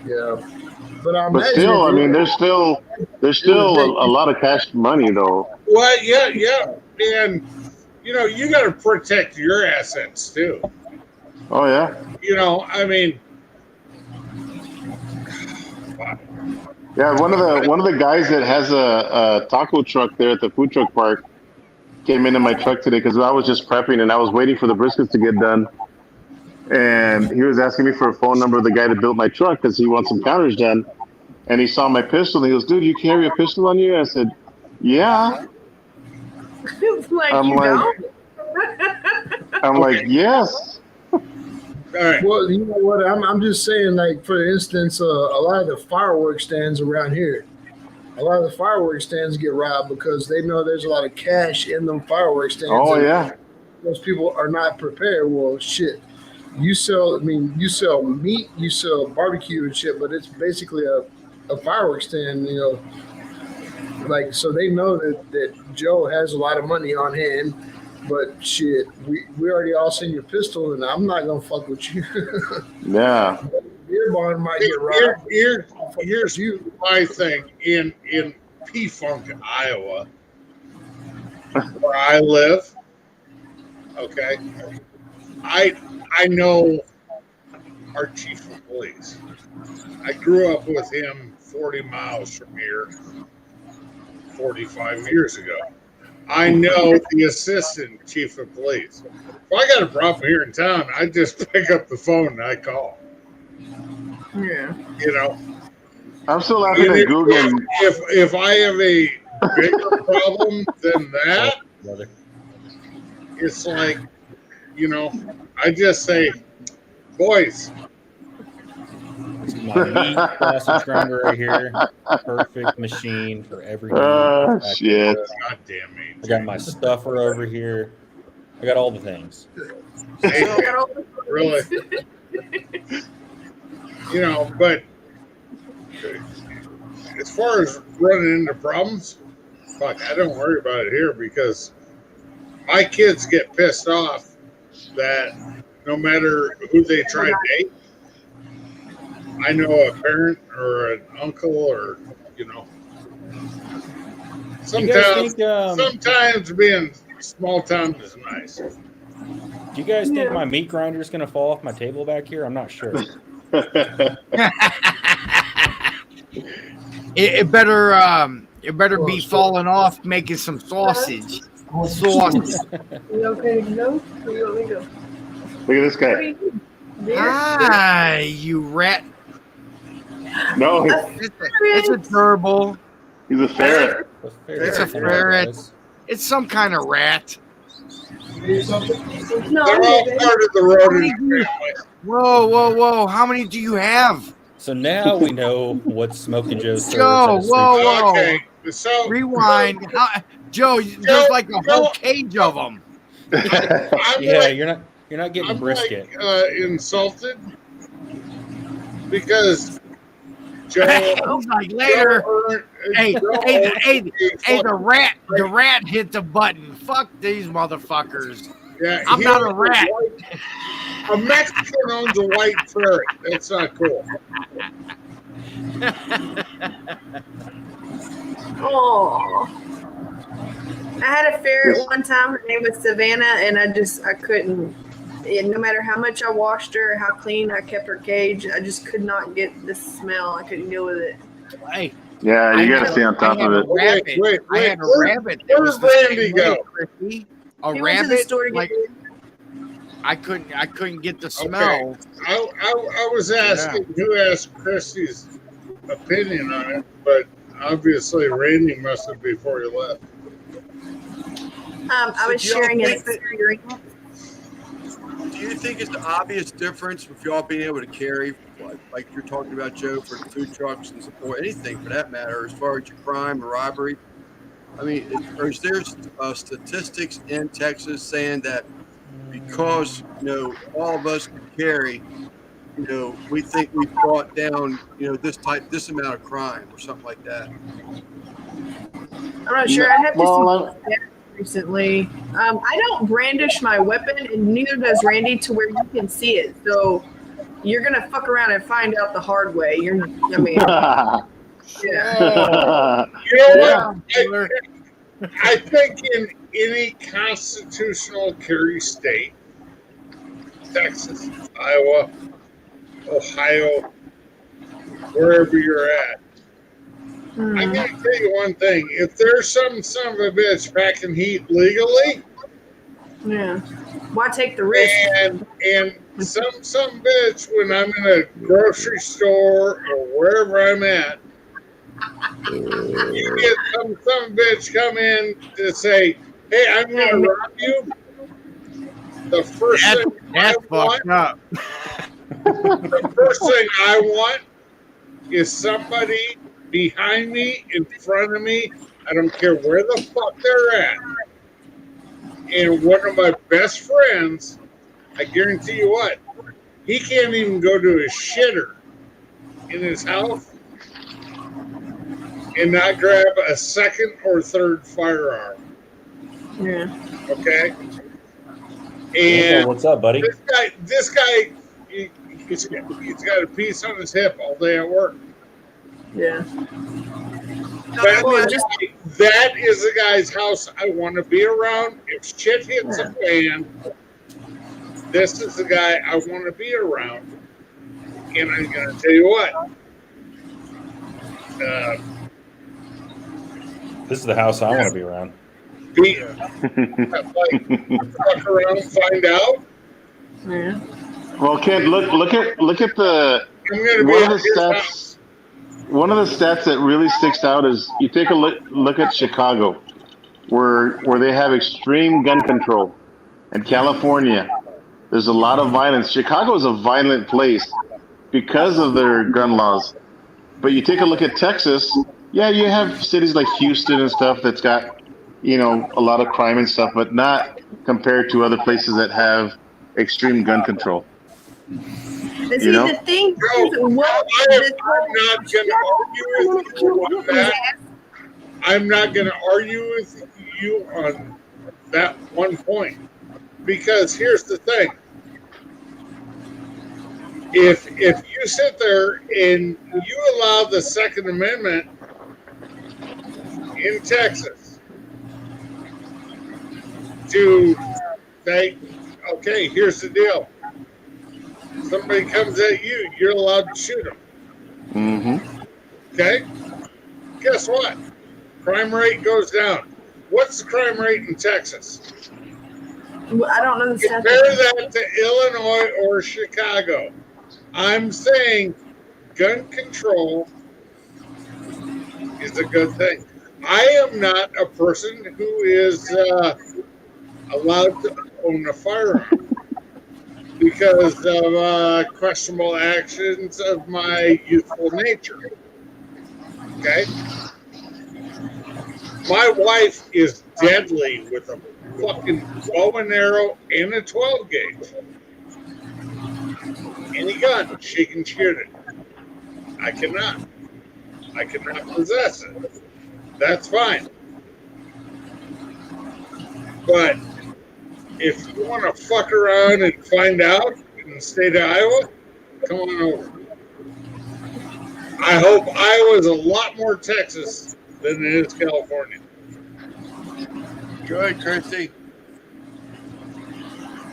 Speaker 10: Yeah, but
Speaker 15: still, I mean, there's still a lot of cash money though.
Speaker 13: Well, yeah, and you know, you got to protect your assets too.
Speaker 15: Oh yeah.
Speaker 13: You know, I mean,
Speaker 15: yeah. One of the guys that has a taco truck there at the food truck park came into my truck today because I was just prepping and I was waiting for the briskets to get done. And he was asking me for a phone number of the guy that built my truck because he wants some counters done. And he saw my pistol and he goes, "Dude, you carry a pistol on you?" I said, "Yeah." I'm like, "Yes."
Speaker 10: Well, you know what? I'm just saying, like, for instance, a lot of the fireworks stands around here, a lot of the fireworks stands get robbed because they know there's a lot of cash in them fireworks stands.
Speaker 15: Oh yeah.
Speaker 10: Most people are not prepared. Well, shit. You sell meat, you sell barbecue and shit, but it's basically a fireworks stand, you know. Like, so they know that Joe has a lot of money on hand, but shit, we already all seen your pistol, and I'm not gonna fuck with you.
Speaker 15: Yeah.
Speaker 10: Beer barn might get robbed.
Speaker 13: Here's my thing in P-Funk, Iowa, where I live. Okay, I know our chief of police. I grew up with him 40 miles from here 45 years ago. I know the assistant chief of police. If I got a problem here in town, I just pick up the phone and I call.
Speaker 3: Yeah.
Speaker 13: You know?
Speaker 15: I'm still laughing at Google.
Speaker 13: If I have a bigger problem than that, it's like, you know, I just say, boys.
Speaker 8: This is my meat sausage grinder right here. Perfect machine for everything.
Speaker 15: Shit.
Speaker 13: God damn me.
Speaker 8: I got my stuffer over here. I got all the things.
Speaker 13: Really? You know, but as far as running into problems, fuck, I don't worry about it here because my kids get pissed off that no matter who they try to date, I know a parent or an uncle or, you know,
Speaker 8: guys think,
Speaker 13: sometimes being small town is nice.
Speaker 8: Do you guys think my meat grinder is going to fall off my table back here? I'm not sure.
Speaker 16: It better be falling off making some sausage. Sausage.
Speaker 3: You okay to go? Where you want me to go?
Speaker 15: Look at this guy.
Speaker 16: Hi, you rat.
Speaker 15: No,
Speaker 16: It's a gerbil.
Speaker 15: he's a ferret.
Speaker 16: It's a ferret. It's some kind of rat.
Speaker 3: No,
Speaker 13: They're all part of the rodent family.
Speaker 16: Whoa. How many do you have?
Speaker 8: So now we know what Smoking Joe serves.
Speaker 16: Joe,
Speaker 8: at a street
Speaker 16: whoa.
Speaker 13: Okay, so
Speaker 16: Rewind. Joe, there's like a whole cage of them.
Speaker 13: I'm
Speaker 8: Yeah,
Speaker 13: like,
Speaker 8: you're not getting brisket.
Speaker 13: insulted because Joe.
Speaker 16: He's like later. Hey, the rat hit the button. Fuck these motherfuckers.
Speaker 13: Yeah,
Speaker 16: I'm
Speaker 13: he
Speaker 16: not a
Speaker 13: owns
Speaker 16: rat.
Speaker 13: A Mexican owns a white ferret. That's not cool.
Speaker 3: Oh. I had a ferret one time. Her name was Savannah, and I couldn't. And no matter how much I washed her, how clean I kept her cage, I just could not get the smell. I couldn't deal with it.
Speaker 16: Hey,
Speaker 15: Yeah, you got to stay on top of it.
Speaker 16: I had a rabbit. that
Speaker 13: Where
Speaker 16: was
Speaker 13: did
Speaker 16: the same
Speaker 13: Randy
Speaker 16: way,
Speaker 13: go?
Speaker 16: Chrissy. A
Speaker 3: He went to the
Speaker 16: rabbit.
Speaker 3: store to get
Speaker 16: Like I couldn't get the smell.
Speaker 13: I was asking who asked Christy's opinion on it, but obviously Randy must have before he left.
Speaker 3: I was sharing an experience.
Speaker 1: Do you think it's the obvious difference with y'all being able to carry, like you're talking about, Joe, for the food trucks and or anything for that matter, as far as your crime or robbery? I mean, is there statistics in Texas saying that because all of us can carry, we think we've brought down this amount of crime or something like that?
Speaker 3: I'm not sure. I have to see recently. I don't brandish my weapon, and neither does Randy, to where you can see it. So you're gonna fuck around and find out the hard way. Yeah.
Speaker 13: You know what? I think in any constitutional carry state, Texas, Iowa, Ohio, wherever you're at, I gotta tell you one thing. If there's some son of a bitch packing heat legally,
Speaker 3: why take the risk?
Speaker 13: And some bitch when I'm in a grocery store or wherever I'm at, you get some bitch come in to say, "Hey, I'm gonna rob you." The first thing I want, the first thing I want is somebody behind me, in front of me. I don't care where the fuck they're at. And one of my best friends, I guarantee you what, he can't even go to his shitter in his house and not grab a second or third firearm.
Speaker 3: Yeah.
Speaker 13: Okay. And
Speaker 8: what's up, buddy?
Speaker 13: This guy, he's got a piece on his hip all day at work.
Speaker 3: Yeah.
Speaker 13: That is the guy's house I want to be around. If shit hits a fan, this is the guy I want to be around. And I'm going to tell you what.
Speaker 8: This is the house I want to be around.
Speaker 13: Fuck around, find out.
Speaker 3: Yeah.
Speaker 15: Well, Kid, look at the stats. One of the stats that really sticks out is you take a look at Chicago, where they have extreme gun control, and California. There's a lot of violence. Chicago is a violent place because of their gun laws. But you take a look at Texas. Yeah, you have cities like Houston and stuff that's got, a lot of crime and stuff, but not compared to other places that have extreme gun control.
Speaker 3: But see, the thing is,
Speaker 13: I'm not going to argue with you on that. I'm not going to argue with you on that one point. Because here's the thing. If you sit there and you allow the Second Amendment in Texas, to say, okay, here's the deal. Somebody comes at you, you're allowed to shoot them.
Speaker 15: Mm-hmm.
Speaker 13: Okay? Guess what? Crime rate goes down. What's the crime rate in Texas?
Speaker 3: I don't know the
Speaker 13: Compare
Speaker 3: stats.
Speaker 13: that to Illinois or Chicago. I'm saying gun control is a good thing. I am not a person who is allowed to own a firearm because of questionable actions of my youthful nature. Okay? My wife is deadly with a fucking bow and arrow and a 12 gauge. Any gun, she can shoot it. I cannot. I cannot possess it. That's fine. But if you want to fuck around and find out in the state of Iowa, come on over. I hope Iowa's a lot more Texas than it is California.
Speaker 1: Good, Christy.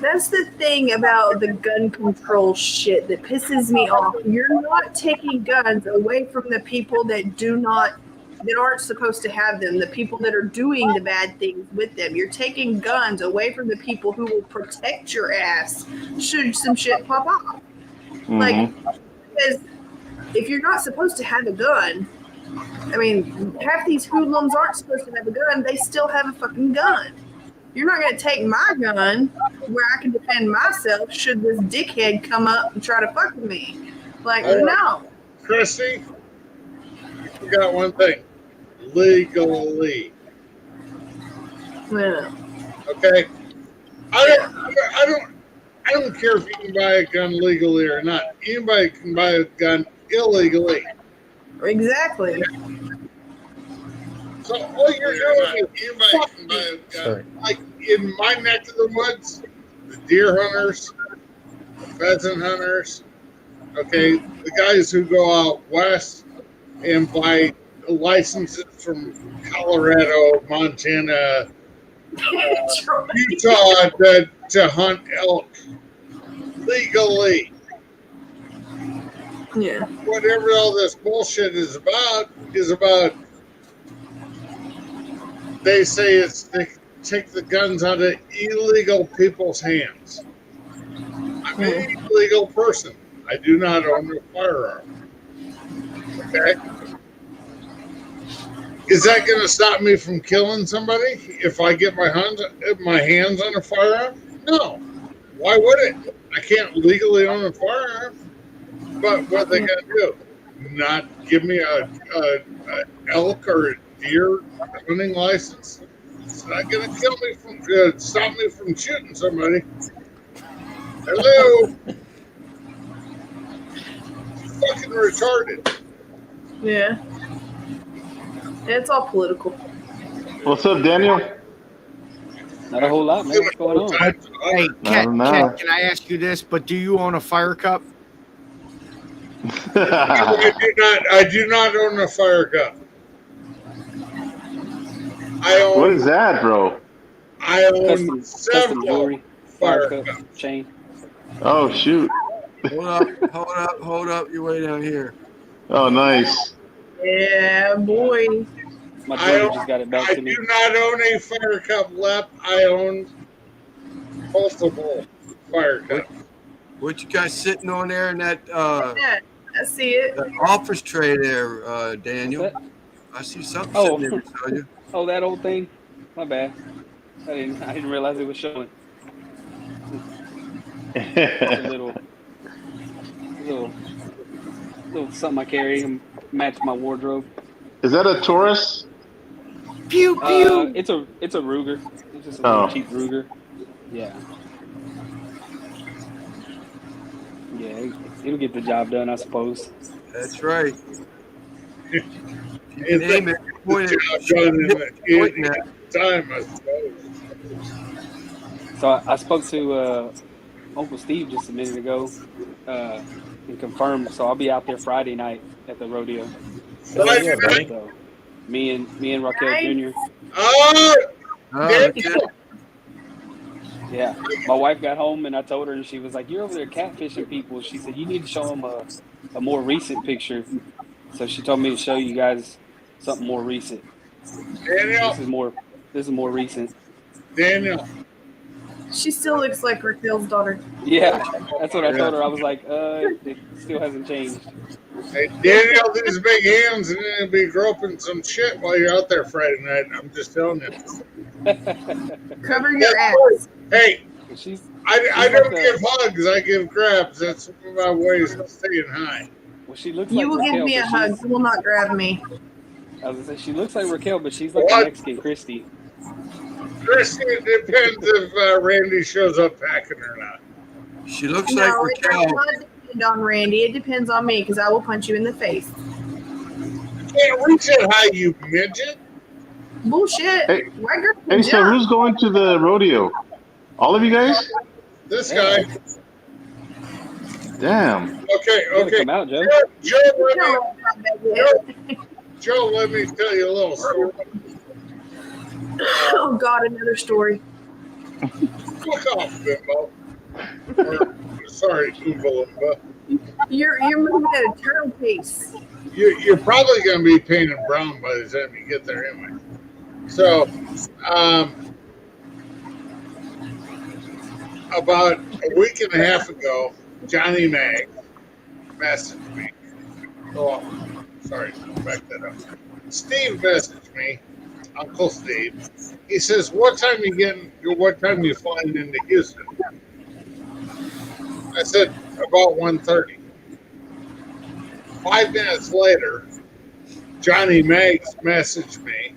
Speaker 3: That's the thing about the gun control shit that pisses me off. You're not taking guns away from the people that aren't supposed to have them, the people that are doing the bad things with them. You're taking guns away from the people who will protect your ass should some shit pop off.
Speaker 15: Mm-hmm.
Speaker 3: Like, because if you're not supposed to have a gun, I mean, half these hoodlums aren't supposed to have a gun, they still have a fucking gun. You're not going to take my gun where I can defend myself should this dickhead come up and try to fuck with me. Like, no.
Speaker 13: Christy, you forgot one thing. Legally.
Speaker 3: Yeah.
Speaker 13: Okay? I don't care if you can buy a gun legally or not. Anybody can buy a gun illegally.
Speaker 3: Exactly.
Speaker 13: So all you're doing is fucking like in my neck of the woods, the deer hunters, the pheasant hunters, okay, the guys who go out west and buy licenses from Colorado, Montana, Utah to hunt elk legally.
Speaker 3: Yeah.
Speaker 13: Whatever all this bullshit is about they say it's to take the guns out of illegal people's hands. I'm an illegal person. I do not own a firearm. Okay? Is that going to stop me from killing somebody if I get my hands on a firearm? No. Why would it? I can't legally own a firearm. But what are they going to do? Not give me a elk or a deer hunting license? It's not going to kill me from stop me from shooting somebody. Hello. Fucking retarded.
Speaker 3: Yeah. It's all political.
Speaker 15: What's up, Daniel?
Speaker 9: Not a whole lot, man. What's going on?
Speaker 16: Hey, Ken, can I ask you this? But do you own a fire cup?
Speaker 13: I do not own a fire cup.
Speaker 15: What is that, bro?
Speaker 13: I own
Speaker 9: Custom
Speaker 13: several
Speaker 9: jewelry,
Speaker 13: fire
Speaker 9: cup,
Speaker 13: cups.
Speaker 9: chain.
Speaker 15: Oh, shoot.
Speaker 1: Hold up. You way down here.
Speaker 15: Oh, nice.
Speaker 3: Yeah, boy.
Speaker 9: My brother just got it back
Speaker 13: I
Speaker 9: to me.
Speaker 13: do not own a fire cup left. I own multiple fire cups.
Speaker 1: What you guys sitting on there in that
Speaker 3: Yeah, I see it.
Speaker 1: that office tray there, Daniel? I see something
Speaker 9: Oh.
Speaker 1: sitting there beside you.
Speaker 9: Oh, that old thing? My bad. I didn't realize it was showing. It's a little something I carry and match my wardrobe.
Speaker 15: Is that a Taurus?
Speaker 16: Pew pew.
Speaker 9: It's a Ruger. It's just a
Speaker 15: Oh.
Speaker 9: little cheap Ruger. Yeah. Yeah, it'll get the job done, I suppose.
Speaker 1: That's right.
Speaker 13: It's
Speaker 1: Name it. Point it.
Speaker 13: Time, I suppose.
Speaker 9: So I spoke to Uncle Steve just a minute ago and confirmed. So I'll be out there Friday night at the rodeo.
Speaker 13: Friday night?
Speaker 9: So me and Raquel Jr.
Speaker 13: Oh,
Speaker 1: Oh,
Speaker 9: Yeah, my wife got home and I told her, and she was like, "You're over there catfishing people." She said, "You need to show them a more recent picture." So she told me to show you guys something more recent.
Speaker 13: Daniel.
Speaker 9: This is more recent.
Speaker 13: Daniel.
Speaker 3: She still looks like Raquel's daughter.
Speaker 9: Yeah, that's what I told her. I was like, it still hasn't changed.
Speaker 13: Hey, Daniel, these big hands are going to be groping some shit while you're out there Friday night. I'm just telling you.
Speaker 3: Cover your ass.
Speaker 13: Hey, I don't
Speaker 9: like
Speaker 13: give hugs. I give grabs. That's my ways of staying high.
Speaker 9: Well, she looks
Speaker 3: You
Speaker 9: like
Speaker 3: will
Speaker 9: Raquel,
Speaker 3: give me a
Speaker 9: but
Speaker 3: hug.
Speaker 9: she's-
Speaker 3: You will not grab me.
Speaker 9: I was gonna say she looks like Raquel, but she's like
Speaker 13: What?
Speaker 9: a Mexican Christy.
Speaker 13: Christy, it depends if Randy shows up packing or not.
Speaker 1: She looks
Speaker 3: No,
Speaker 1: like
Speaker 3: it does
Speaker 1: Raquel.
Speaker 3: not depend on Randy. It depends on me because I will punch you in the face.
Speaker 13: Can't reach it high, you midget.
Speaker 3: Bullshit.
Speaker 15: Hey,
Speaker 3: Why girl
Speaker 15: Hey, so
Speaker 3: jump?
Speaker 15: who's going to the rodeo? All of you guys?
Speaker 13: This guy.
Speaker 15: Damn.
Speaker 13: Okay.
Speaker 9: Come out, Joe.
Speaker 13: Joe, let me tell you a little story.
Speaker 3: Oh God, another story.
Speaker 13: Fuck off, Bimbo. Sorry, Oompa Loompa.
Speaker 3: You're moving at a turtle pace.
Speaker 13: You're probably going to be painted brown by the time you get there anyway. So, about a week and a half ago, Johnny Mag messaged me. Oh, sorry, back that up. Steve messaged me, Uncle Steve. He says, "What time you flying into Houston?" I said, "About 1:30. 5 minutes later, Johnny Maggs messaged me,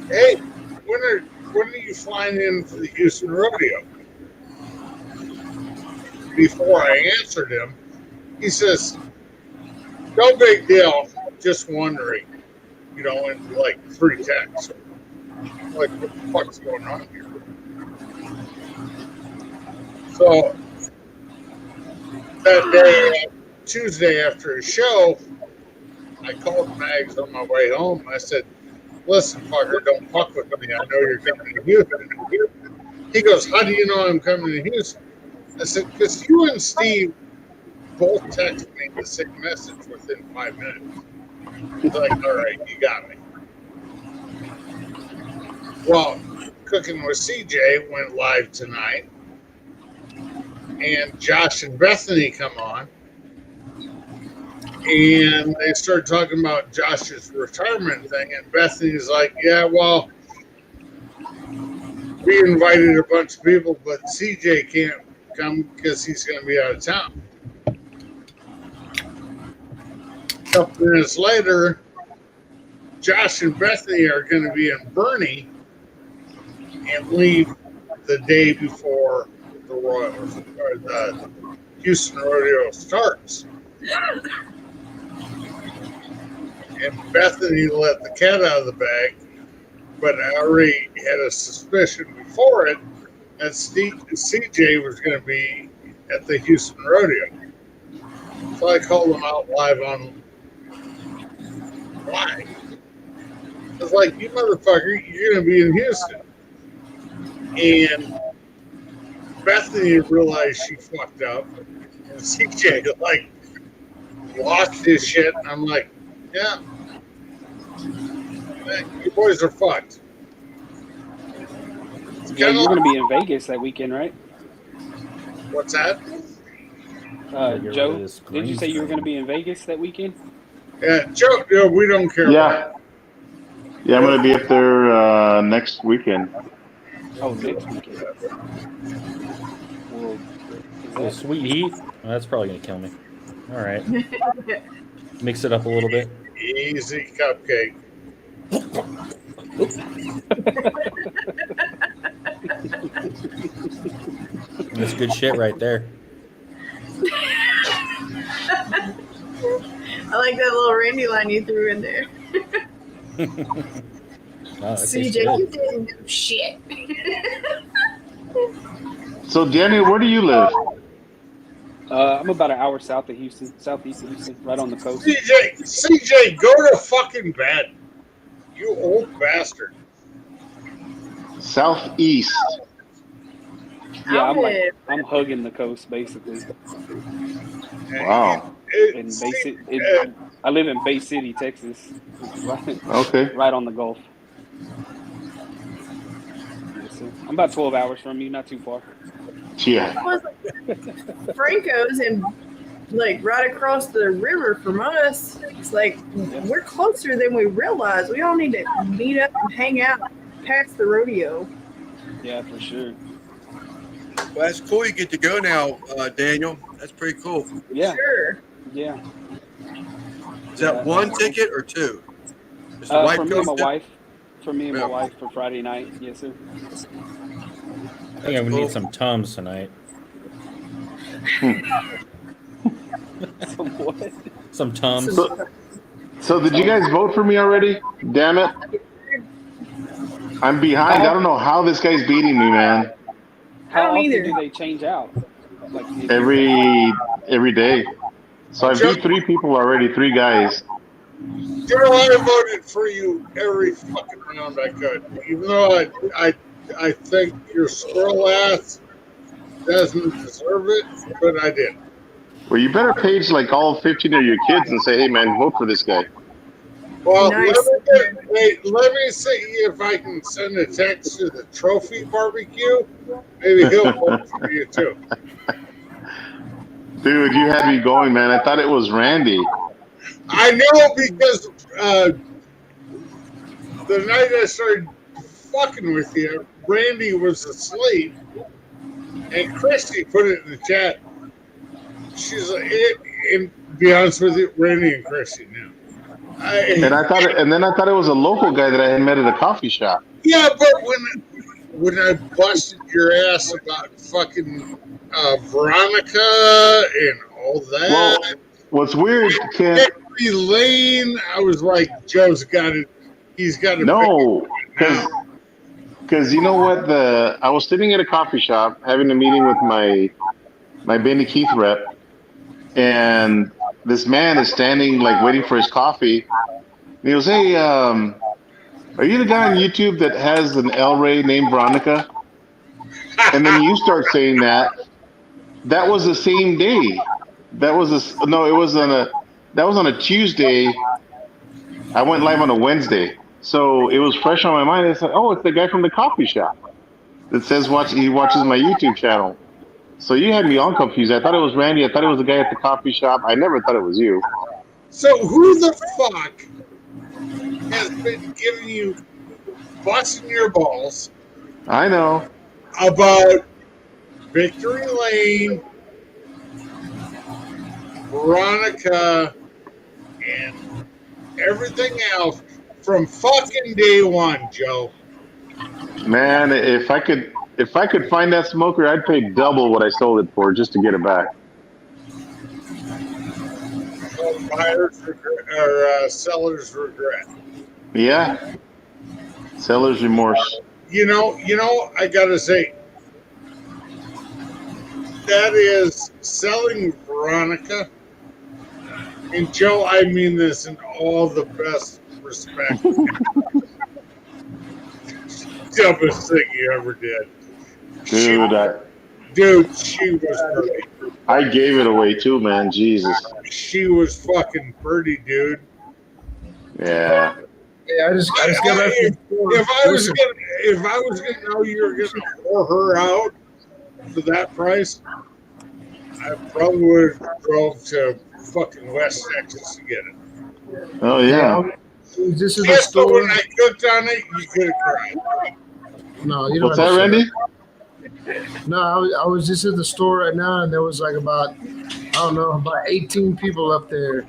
Speaker 13: "Hey, when are you flying in for the Houston Rodeo?" Before I answered him, he says, "No big deal, just wondering," in like 3 texts. Like, what the fuck's going on here? So that day, Tuesday after his show, I called Mags on my way home. I said, "Listen, fucker, don't fuck with me. I know you're coming to Houston." He goes, "How do you know I'm coming to Houston?" I said, "Because you and Steve both texted me the same message within 5 minutes." He's like, "All right, you got me." Well, Cooking with CJ went live tonight, and Josh and Bethany come on, and they start talking about Josh's retirement thing, and Bethany's like, "Yeah, well, we invited a bunch of people, but CJ can't come because he's going to be out of town." A couple minutes later, Josh and Bethany are going to be in Bernie and leave the day before the Houston Rodeo starts. And Bethany let the cat out of the bag, but I already had a suspicion before it that CJ was going to be at the Houston Rodeo. So I called him out live on live. I was like, "You motherfucker, you're going to be in Houston." And Bethany realized she fucked up. And CJ, lost his shit. And I'm like, "Yeah, you boys are fucked."
Speaker 9: Yeah, you're going to be in Vegas that weekend, right?
Speaker 13: What's that?
Speaker 9: Joe, did you say you were going to be in Vegas that weekend?
Speaker 13: Yeah, Joe, we don't care.
Speaker 15: Yeah. Yeah, I'm going to be up there next weekend.
Speaker 9: Oh, next weekend. Well,
Speaker 8: Oh, sweet heat. Well, that's probably gonna kill me. All right, mix it up a little bit.
Speaker 13: Easy cupcake.
Speaker 8: That's good shit right there.
Speaker 3: I like that little Randy line you threw in there.
Speaker 8: Oh,
Speaker 3: CJ, you didn't do shit.
Speaker 15: So, Danny, where do you live?
Speaker 9: I'm about an hour south of Houston, southeast of Houston, right on the coast.
Speaker 13: CJ, go to fucking bed. You old bastard.
Speaker 15: Southeast.
Speaker 9: Yeah, I'm hugging the coast basically.
Speaker 15: Wow.
Speaker 9: In I live in Bay City, Texas. Right,
Speaker 15: Okay.
Speaker 9: right on the Gulf. Yes, sir. I'm about 12 hours from you, not too far.
Speaker 15: Yeah.
Speaker 3: Franco's and like right across the river from us. It's like we're closer than we realize. We all need to meet up and hang out past the rodeo.
Speaker 9: Yeah, for sure.
Speaker 1: Well, that's cool. You get to go now, Daniel. That's pretty cool.
Speaker 9: Yeah.
Speaker 3: Sure.
Speaker 9: Yeah.
Speaker 1: Is that one ticket or two? Is the wife
Speaker 9: for me and my
Speaker 1: going?
Speaker 9: wife. For me and my wife for Friday night. Yes, sir.
Speaker 8: I think I would need some Tums tonight.
Speaker 9: Some what?
Speaker 8: Some Tums.
Speaker 15: So did you guys vote for me already? Damn it. I'm behind. I don't know how this guy's beating me, man.
Speaker 9: How often do they change out? Like
Speaker 15: Every day. So I beat 3 people already, 3 guys.
Speaker 13: Joe, I voted for you every fucking round I could. Even though I think your squirrel ass doesn't deserve it, but I did.
Speaker 15: Well, you better page like all 15 of your kids and say, hey, man, vote for this guy.
Speaker 13: Well,
Speaker 3: Nice.
Speaker 13: let me see if I can send a text to the trophy barbecue. Maybe he'll vote for you too.
Speaker 15: Dude, you had me going, man. I thought it was Randy.
Speaker 13: I know because the night I started fucking with you, Randy was asleep, and Christy put it in the chat. She's like, and to be honest with you, Randy and Christy now.
Speaker 15: And then I thought it was a local guy that I had met at a coffee shop.
Speaker 13: Yeah, but when I busted your ass about fucking Veronica and all that,
Speaker 15: Well, what's weird, Ken?
Speaker 13: Henry Lane, I was like, Joe's got it. He's got it.
Speaker 15: No, because you know what? I was sitting at a coffee shop having a meeting with my Benny Keith rep, and this man is standing like waiting for his coffee. And he goes, "Hey, are you the guy on YouTube that has an El Rey named Veronica?" And then you start saying that. That was the same day. That was on a Tuesday. I went live on a Wednesday, so it was fresh on my mind. I said, "Oh, it's the guy from the coffee shop that says he watches my YouTube channel." So you had me all confused. I thought it was Randy. I thought it was the guy at the coffee shop. I never thought it was you.
Speaker 13: So who the fuck has been giving you busting your balls
Speaker 15: I know.
Speaker 13: about Victory Lane, Veronica, and everything else from fucking day one, Joe?
Speaker 15: Man, if I could find that smoker, I'd pay double what I sold it for just to get it back.
Speaker 13: Buyers regret, or sellers regret.
Speaker 15: Yeah. Seller's remorse.
Speaker 13: You know, I gotta say, that is selling Veronica. And Joe, I mean this in all the best respect. Dumbest thing you ever did.
Speaker 15: Dude,
Speaker 13: she was pretty.
Speaker 15: I gave it away too, man. Jesus.
Speaker 13: She was fucking pretty, dude.
Speaker 15: Yeah.
Speaker 10: Yeah, I just got back from
Speaker 13: If I was gonna know you were gonna whore her out for that price, I probably would have drove to fucking West Texas to get it.
Speaker 15: Oh yeah.
Speaker 10: This is the
Speaker 13: Yes, but
Speaker 10: store.
Speaker 13: when I cooked on it, you could have cried.
Speaker 10: No, you don't.
Speaker 15: What's that, Randy?
Speaker 10: No, I was just at the store right now, and there was like about 18 people up there.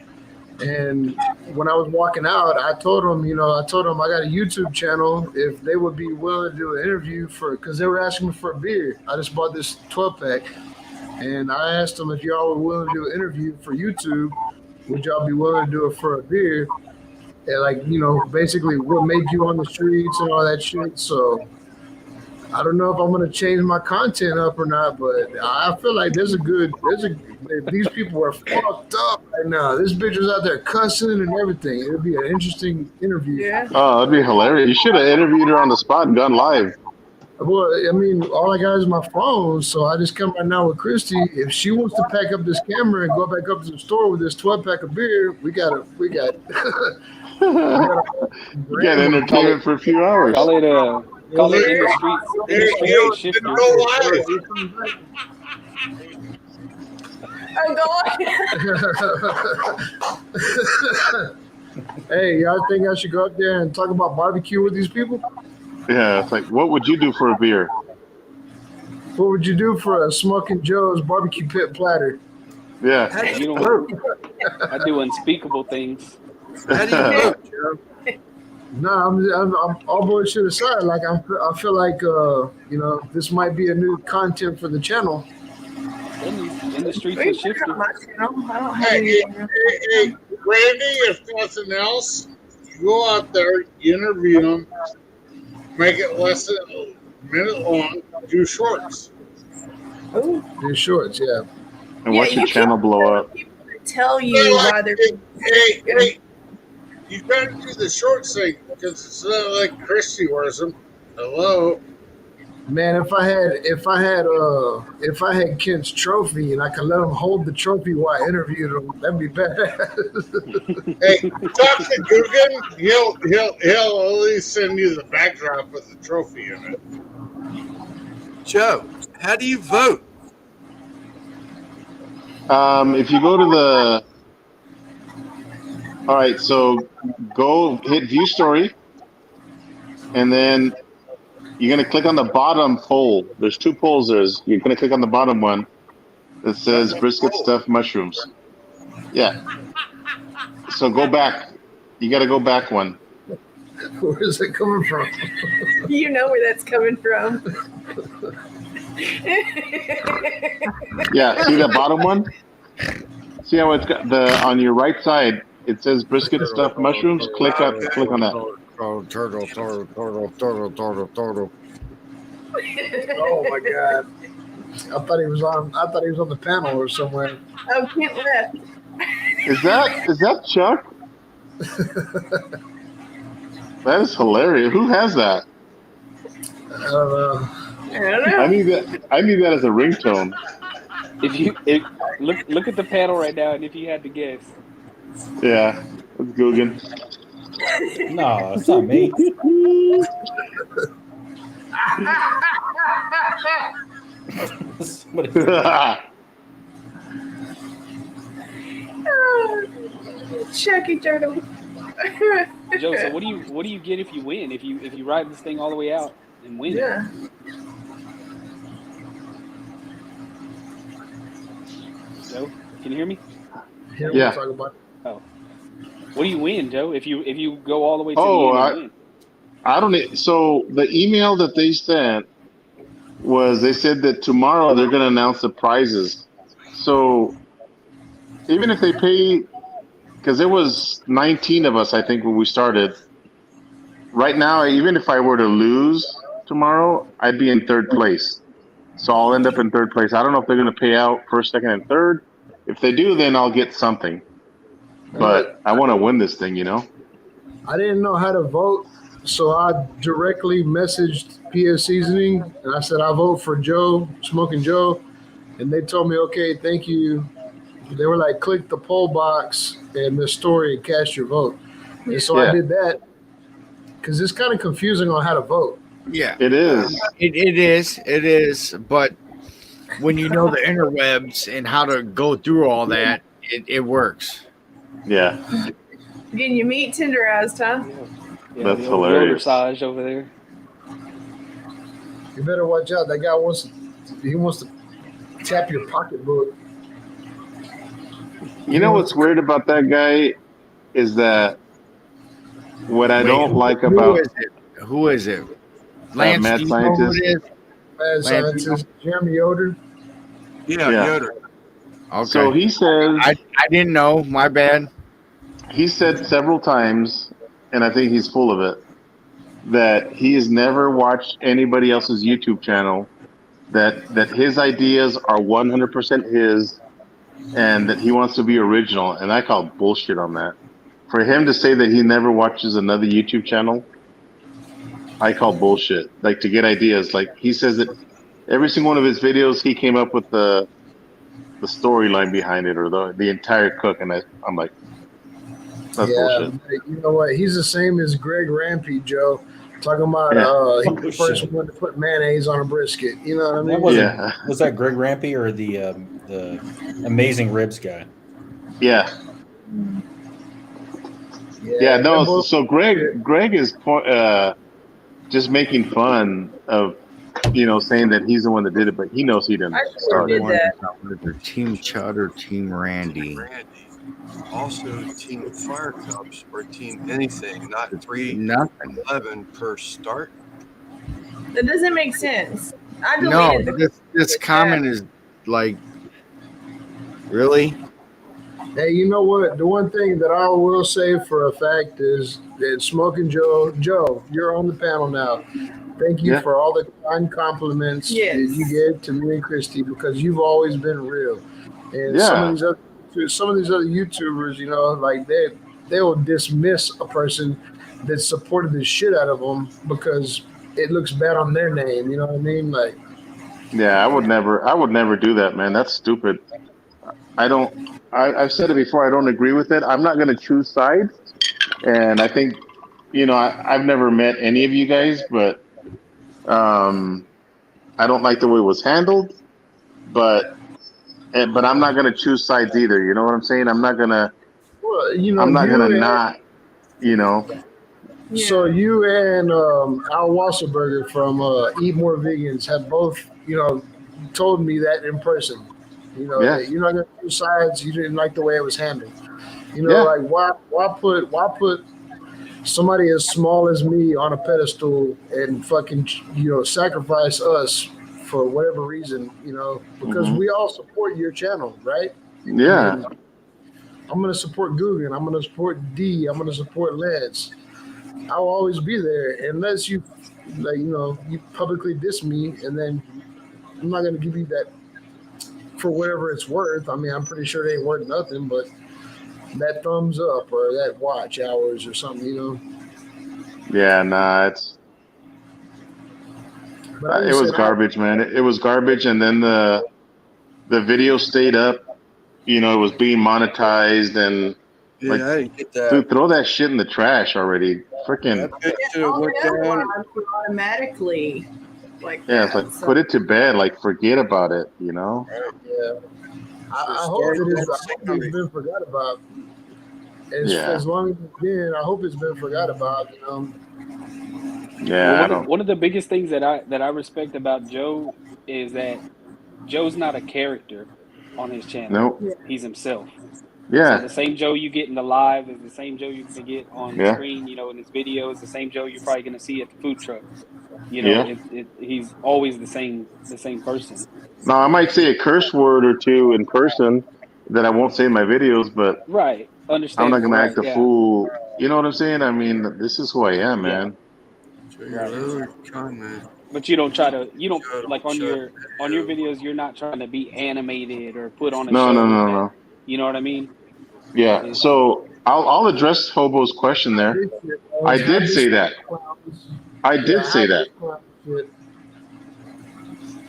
Speaker 10: And when I was walking out, I told them I got a YouTube channel. If they would be willing to do an interview because they were asking me for a beer. I just bought this 12-pack, and I asked them if y'all were willing to do an interview for YouTube. Would y'all be willing to do it for a beer? And basically what made you on the streets and all that shit. So I don't know if I'm gonna change my content up or not, but I feel like these people are fucked up right now. This bitch was out there cussing and everything. It'd be an interesting interview.
Speaker 3: Yeah.
Speaker 15: Oh, that'd be hilarious. You should have interviewed her on the spot and gone live.
Speaker 10: Well, I mean, all I got is my phone, so I just come right now with Christy. If she wants to pack up this camera and go back up to the store with this 12-pack of beer, we got.
Speaker 15: You got entertainment for a few hours.
Speaker 9: Call it in the streets shifter.
Speaker 10: Hey, y'all think I should go up there and talk about barbecue with these people?
Speaker 15: Yeah, it's like, what would you do for a beer?
Speaker 10: What would you do for a Smoking Joe's barbecue pit platter?
Speaker 15: Yeah.
Speaker 9: You know, I do unspeakable things.
Speaker 1: How do you vote, Joe?
Speaker 10: No, I'm all bullshit aside. Like I feel like you know, this might be a new content for the channel.
Speaker 9: In the streets of shifter.
Speaker 13: Hey, Randy, if nothing else, you go out there, you interview them, make it less than a minute long, do shorts.
Speaker 10: Do shorts, yeah.
Speaker 15: And watch your channel blow up.
Speaker 3: Tell you why they're.
Speaker 13: Hey, you gotta do the short thing because it's not like Christy wears them. Hello.
Speaker 10: Man, if I had Kent's trophy and I could let him hold the trophy while I interviewed him, that'd be bad.
Speaker 13: Hey, talk to Dugan. He'll at least send you the backdrop with the trophy in it.
Speaker 1: Joe, how do you vote?
Speaker 15: If you go to the, all right, so go hit view story, and then you're going to click on the bottom poll. There's 2 polls. You're going to click on the bottom one that says brisket stuffed mushrooms. Yeah. So go back. You got to go back one.
Speaker 10: Where is it coming from?
Speaker 3: You know where that's coming from.
Speaker 15: Yeah. See that bottom one? See how it's got on your right side, it says brisket stuffed mushrooms. Click on that.
Speaker 16: Turtle.
Speaker 10: Oh my god! I thought he was on the panel or somewhere.
Speaker 3: Oh, Kent left.
Speaker 15: Is that Chuck? That is hilarious. Who has that?
Speaker 10: I don't know.
Speaker 15: I need that as a ringtone.
Speaker 9: If look at the panel right now, and if you had to guess.
Speaker 15: Yeah, that's Guggen.
Speaker 8: No, it's not me.
Speaker 3: Chucky Turtle.
Speaker 9: Joe, so what do you get if you win? If you ride this thing all the way out and win?
Speaker 3: Yeah.
Speaker 9: Joe, can you hear me?
Speaker 15: Yeah.
Speaker 9: Oh. What do you win, Joe? If you go all the way to the end and win?
Speaker 15: I don't know. So the email that they sent was they said that tomorrow they're going to announce the prizes. So even if they pay, because there was 19 of us, I think, when we started. Right now, even if I were to lose tomorrow, I'd be in 3rd place. So I'll end up in 3rd place. I don't know if they're going to pay out 1st, 2nd, and 3rd. If they do, then I'll get something. But I want to win this thing, you know?
Speaker 10: I didn't know how to vote, so I directly messaged PS Seasoning, and I said, I vote for Joe, Smoking Joe. And they told me, okay, thank you. They were like, click the poll box in the story and cast your vote. And so I did that because it's kind of confusing on how to vote.
Speaker 16: Yeah.
Speaker 15: It is.
Speaker 16: It is. But when you know the interwebs and how to go through all that, it works.
Speaker 15: Yeah.
Speaker 3: Getting your meat tenderized, huh?
Speaker 9: Yeah,
Speaker 15: that's
Speaker 9: the
Speaker 15: hilarious.
Speaker 9: Massage over there.
Speaker 10: You better watch out. That guy wants to tap your pocketbook.
Speaker 15: You know what's weird about that guy is that what I don't like about
Speaker 16: Who is it? Lance,
Speaker 15: mad
Speaker 16: do you know who
Speaker 15: scientist.
Speaker 16: it is?
Speaker 10: Mad scientist Jeremy Yoder.
Speaker 1: Yeah, Yoder.
Speaker 16: Okay.
Speaker 15: So he says
Speaker 16: I didn't know. My bad.
Speaker 15: He said several times, and I think he's full of it, that he has never watched anybody else's YouTube channel, that his ideas are 100% his, and that he wants to be original. And I call bullshit on that. For him to say that he never watches another YouTube channel, I call bullshit. Like to get ideas. Like he says that every single one of his videos, he came up with the storyline behind it or the entire cook, and I'm like, that's bullshit.
Speaker 10: You know what? He's the same as Greg Rampy, Joe. Talking about he's the first one to put mayonnaise on a brisket. You know what I mean?
Speaker 8: Was that Greg Rampy or the Amazing Ribs guy?
Speaker 15: Yeah. No. So Greg is just making fun of, saying that he's the one that did it, but he knows he didn't start it.
Speaker 16: Team Chud or Team Randy?
Speaker 1: Also, Team Fire Cups or Team anything, not 11 per start.
Speaker 3: That doesn't make sense. I
Speaker 16: No,
Speaker 3: deleted
Speaker 16: this comment is like, really?
Speaker 10: Hey, you know what? The one thing that I will say for a fact is that Smoking Joe, you're on the panel now. Thank you for all the kind compliments that you gave to me and Christy, because you've always been real. And some of these other YouTubers, like they will dismiss a person that supported the shit out of them because it looks bad on their name. You know what I mean? Like,
Speaker 15: yeah, I would never do that, man. That's stupid. I've said it before. I don't agree with it. I'm not going to choose sides. And I think, I've never met any of you guys, but I don't like the way it was handled. But I'm not going to choose sides either. You know what I'm saying? I'm not going to. Well, I'm not going to not.
Speaker 10: So you and Al Wasserberger from Eat More Vegans have both, told me that in person. That you're not going to choose sides. You didn't like the way it was handled. Like why put somebody as small as me on a pedestal and fucking sacrifice us for whatever reason, because we all support your channel, right?
Speaker 15: Yeah.
Speaker 10: And I'm going to support Guggen. I'm going to support D. I'm going to support Lance. I'll always be there unless you, you publicly diss me, and then I'm not going to give you that for whatever it's worth. I mean, I'm pretty sure it ain't worth nothing, but that thumbs up or that watch hours or something,
Speaker 15: Yeah, nah, it was garbage, man. It was garbage, and then the video stayed up. It was being monetized, and
Speaker 1: I didn't get that.
Speaker 15: Dude, throw that shit in the trash already. Freaking.
Speaker 3: automatically.
Speaker 15: It's like put it to bed. Like forget about it.
Speaker 10: Yeah. I hope it's been forgot about. As long as it's been, I hope it's been forgot about.
Speaker 15: Yeah.
Speaker 9: Well, one of the biggest things that I respect about Joe is that Joe's not a character on his channel.
Speaker 15: Nope.
Speaker 9: He's himself.
Speaker 15: Yeah.
Speaker 9: So the same Joe you get in the live is the same Joe you can get on the screen, in his videos. The same Joe you're probably going to see at the food truck. He's always the same person.
Speaker 15: Now I might say a curse word or two in person that I won't say in my videos, but
Speaker 9: right, understand.
Speaker 15: I'm not going to act a fool. You know what I'm saying? I mean, this is who I am, man.
Speaker 9: But you don't try to. You don't like on your videos. You're not trying to be animated or put on a show.
Speaker 15: No.
Speaker 9: You know what I mean?
Speaker 15: Yeah. So I'll address Hobo's question there. I did say that.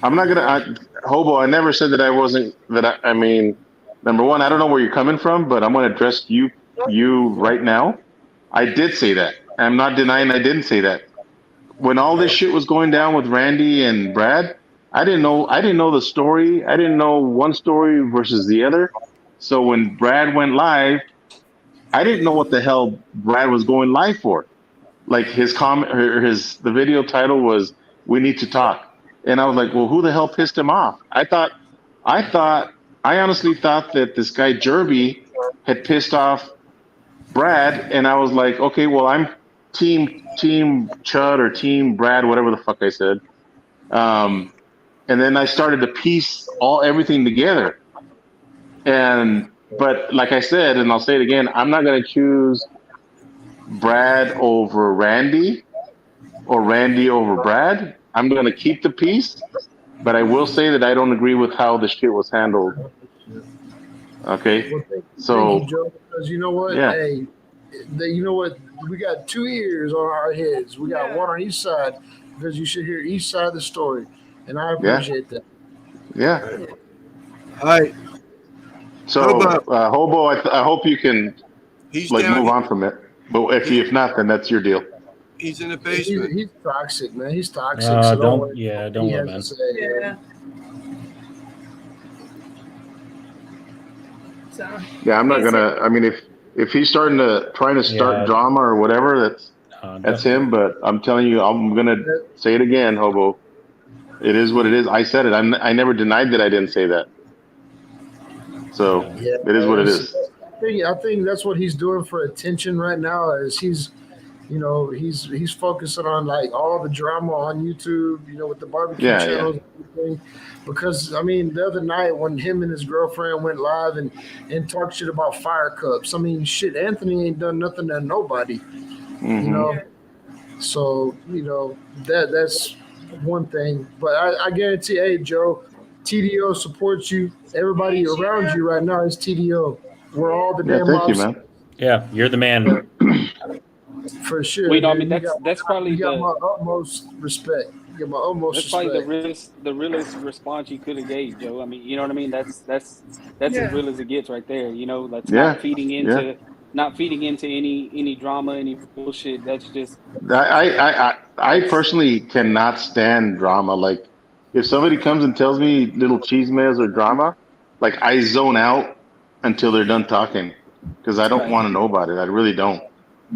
Speaker 15: I'm not gonna Hobo. I never said that I wasn't. I mean, number one, I don't know where you're coming from, but I'm gonna address you right now. I did say that. I'm not denying I didn't say that. When all this shit was going down with Randy and Brad, I didn't know the story. I didn't know one story versus the other. So when Brad went live, I didn't know what the hell Brad was going live for. Like his comment or the video title was "We Need to Talk," and I was like, "Well, who the hell pissed him off?" I honestly thought that this guy Jerby had pissed off Brad, and I was like, "Okay, well, I'm team Chud or team Brad, whatever the fuck I said." And then I started to piece everything together. But like I said, and I'll say it again, I'm not going to choose Brad over Randy or Randy over Brad. I'm going to keep the peace, but I will say that I don't agree with how the shit was handled. Okay,
Speaker 10: thank you, Joe, because you know what?
Speaker 15: Yeah.
Speaker 10: Hey, you know what? We got 2 ears on our heads. We got one on each side because you should hear each side of the story, and I appreciate that.
Speaker 15: Yeah.
Speaker 1: All right.
Speaker 15: So, Hobo, I hope you can
Speaker 1: He's
Speaker 15: like
Speaker 1: down
Speaker 15: move
Speaker 1: here.
Speaker 15: on from it. But if not, then that's your deal.
Speaker 1: He's in the basement.
Speaker 10: He's toxic, man. He's toxic. So
Speaker 17: Don't
Speaker 10: worry.
Speaker 17: don't
Speaker 10: He
Speaker 17: let
Speaker 10: has
Speaker 17: man.
Speaker 10: to say,
Speaker 3: Yeah. So.
Speaker 15: Yeah, I'm not gonna. I mean, if he's trying to start
Speaker 17: Yeah.
Speaker 15: drama or whatever, that's him. But I'm telling you, I'm gonna say it again, Hobo. It is what it is. I said it. I never denied that I didn't say that. So it is what it is.
Speaker 10: I think that's what he's doing for attention right now. Is he's focusing on like all the drama on YouTube, with the barbecue
Speaker 15: Yeah,
Speaker 10: channels and everything. Because I mean, the other night when him and his girlfriend went live and talked shit about fire cups. I mean, shit, Anthony ain't done nothing to nobody.
Speaker 15: Mhm.
Speaker 10: So that's one thing. But I guarantee, hey Joe, TDO supports you. Everybody around you right now is TDO. We're all the
Speaker 15: Yeah,
Speaker 10: damn
Speaker 15: thank you,
Speaker 10: mobs.
Speaker 15: man.
Speaker 17: Yeah, you're the man.
Speaker 10: For sure.
Speaker 9: Wait, no, I
Speaker 10: man.
Speaker 9: mean
Speaker 10: You
Speaker 9: that's probably
Speaker 10: you got
Speaker 9: the
Speaker 10: my utmost respect. You got my utmost
Speaker 9: that's probably
Speaker 10: respect.
Speaker 9: the realest response you could have gave, Joe. I mean, you know what I mean? That's
Speaker 10: Yeah.
Speaker 9: as real as it gets right there. That's
Speaker 15: Yeah,
Speaker 9: not feeding into any drama, any bullshit. That's just
Speaker 15: I personally cannot stand drama. Like, if somebody comes and tells me little chismes or drama, like I zone out until they're done talking because I don't want to know about it. I really don't.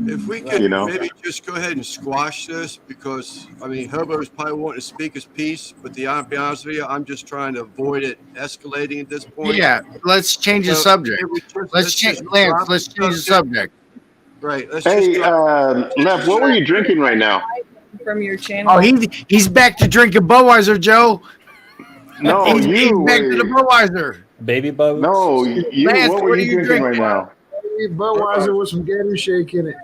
Speaker 1: If we could
Speaker 15: You know?
Speaker 1: maybe just go ahead and squash this, because I mean, Hobo's probably wanting to speak his piece, but I'll be honest with you, I'm just trying to avoid it escalating at this point.
Speaker 16: Yeah, let's change the
Speaker 1: So,
Speaker 16: subject.
Speaker 1: if we just-
Speaker 16: Let's change,
Speaker 1: just
Speaker 16: Lance.
Speaker 1: drop
Speaker 16: Let's change the subject.
Speaker 1: Right. Let's
Speaker 15: Hey,
Speaker 1: just drop
Speaker 15: Lev, what were you drinking right now?
Speaker 3: From your channel.
Speaker 16: Oh, he's back to drinking Budweiser, Joe.
Speaker 15: No,
Speaker 16: he's back to the
Speaker 15: wait.
Speaker 16: Budweiser.
Speaker 17: Baby Bud.
Speaker 15: No, you.
Speaker 16: Lance,
Speaker 15: What were you drinking right now?
Speaker 10: Budweiser with some Gator Shake in it.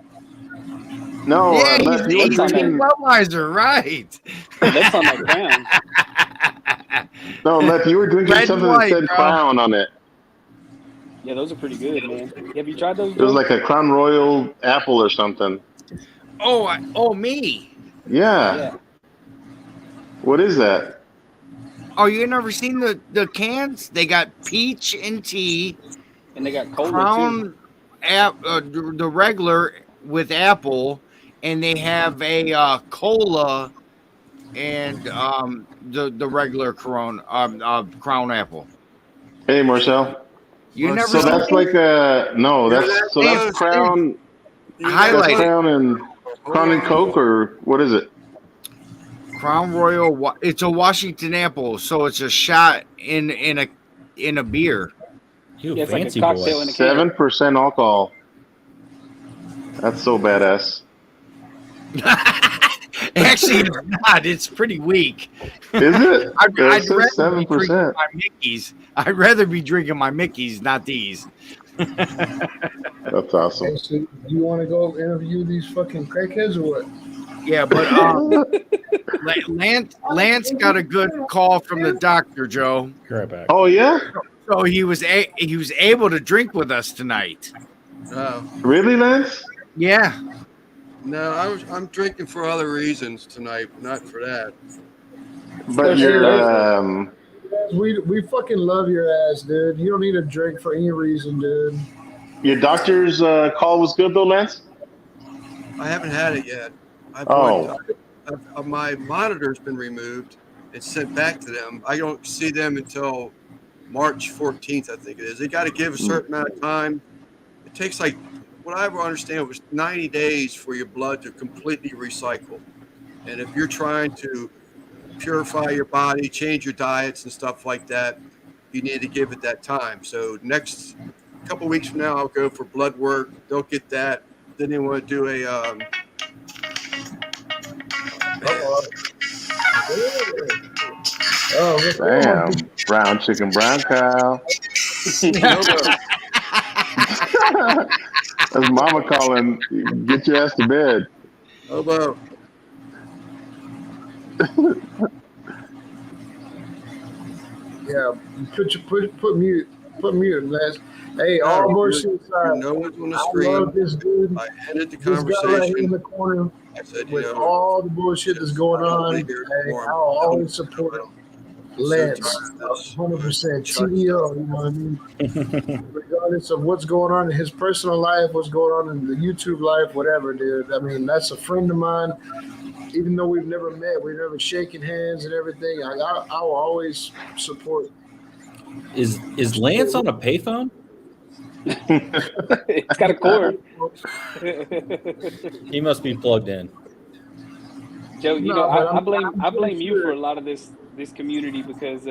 Speaker 15: No,
Speaker 16: Yeah,
Speaker 15: Lev, you were
Speaker 16: he's drinking
Speaker 15: drinking.
Speaker 16: Budweiser, right?
Speaker 9: that's on that Crown.
Speaker 15: No, Lev, you were drinking
Speaker 16: Red and
Speaker 15: something
Speaker 16: white,
Speaker 15: that said
Speaker 16: bro.
Speaker 15: Crown on it.
Speaker 9: Yeah, those are pretty good, man. Have you tried those?
Speaker 15: It was
Speaker 9: Joe?
Speaker 15: like a Crown Royal apple or something.
Speaker 16: Me.
Speaker 15: Yeah. What is that?
Speaker 16: Oh, you never seen the cans? They got peach and tea,
Speaker 9: and they got cola
Speaker 16: Crown, the regular with apple, and they have a cola and the regular Crown apple.
Speaker 15: Hey, Marcel.
Speaker 16: You never
Speaker 15: So
Speaker 16: seen
Speaker 15: that's
Speaker 16: it?
Speaker 15: like no, that's Crown.
Speaker 16: Highlight
Speaker 15: That's
Speaker 16: it.
Speaker 15: Crown and Coke, or what is it?
Speaker 16: Crown Royal. It's a Washington apple, so it's a shot in a beer.
Speaker 17: You
Speaker 9: Yeah, it's like a
Speaker 17: fancy
Speaker 9: cocktail
Speaker 17: boy.
Speaker 9: in a can.
Speaker 15: 7% alcohol. That's so badass.
Speaker 16: Actually, it's not. It's pretty weak.
Speaker 15: Is it?
Speaker 16: I'd
Speaker 15: It says
Speaker 16: rather be drinking
Speaker 15: 7%.
Speaker 16: my Mickeys. I'd rather be drinking my Mickeys, not these.
Speaker 15: That's awesome.
Speaker 10: Hey, so do you want to go interview these fucking crackheads or what?
Speaker 16: Yeah, but Lance got a good call from the doctor, Joe.
Speaker 17: Be right back.
Speaker 15: Oh yeah?
Speaker 16: So he was able to drink with us tonight.
Speaker 15: Really, Lance?
Speaker 16: Yeah.
Speaker 1: No, I'm drinking for other reasons tonight, not for that.
Speaker 15: But you're
Speaker 10: We fucking love your ass, dude. You don't need a drink for any reason, dude.
Speaker 15: your doctor's call was good though, Lance?
Speaker 1: I haven't had it yet. My monitor's been removed and sent back to them. I don't see them until March 14th, I think it is. They got to give a certain amount of time. It takes like, what I understand was 90 days for your blood to completely recycle. And if you're trying to purify your body, change your diets and stuff like that, you need to give it that time. So next couple weeks from now, I'll go for blood work. They'll get that. Then they want to do a
Speaker 15: Damn. Brown chicken, brown cow. That's mama calling. Get your ass to bed.
Speaker 1: Hobo.
Speaker 10: Yeah, put mute, Lance. Hey, all bullshit aside,
Speaker 1: No one's on the
Speaker 10: I
Speaker 1: screen.
Speaker 10: love this dude.
Speaker 1: I ended the
Speaker 10: This guy right here in
Speaker 1: conversation.
Speaker 10: the corner
Speaker 1: I said,
Speaker 10: with all the bullshit that's going on. Hey, I'll always support him. Lance, 100% TDO, you know what I mean? Regardless of what's going on in his personal life, what's going on in the YouTube life, whatever, dude. I mean, that's a friend of mine. Even though we've never met, we've never shaken hands and everything, I will always support.
Speaker 17: Is Lance on a payphone?
Speaker 9: It's got a cord.
Speaker 17: He must be plugged in.
Speaker 9: Joe, you
Speaker 10: No,
Speaker 9: know,
Speaker 10: but
Speaker 9: I
Speaker 10: I'm
Speaker 9: blame
Speaker 10: pretty
Speaker 9: you for
Speaker 10: sure.
Speaker 9: a lot of this community because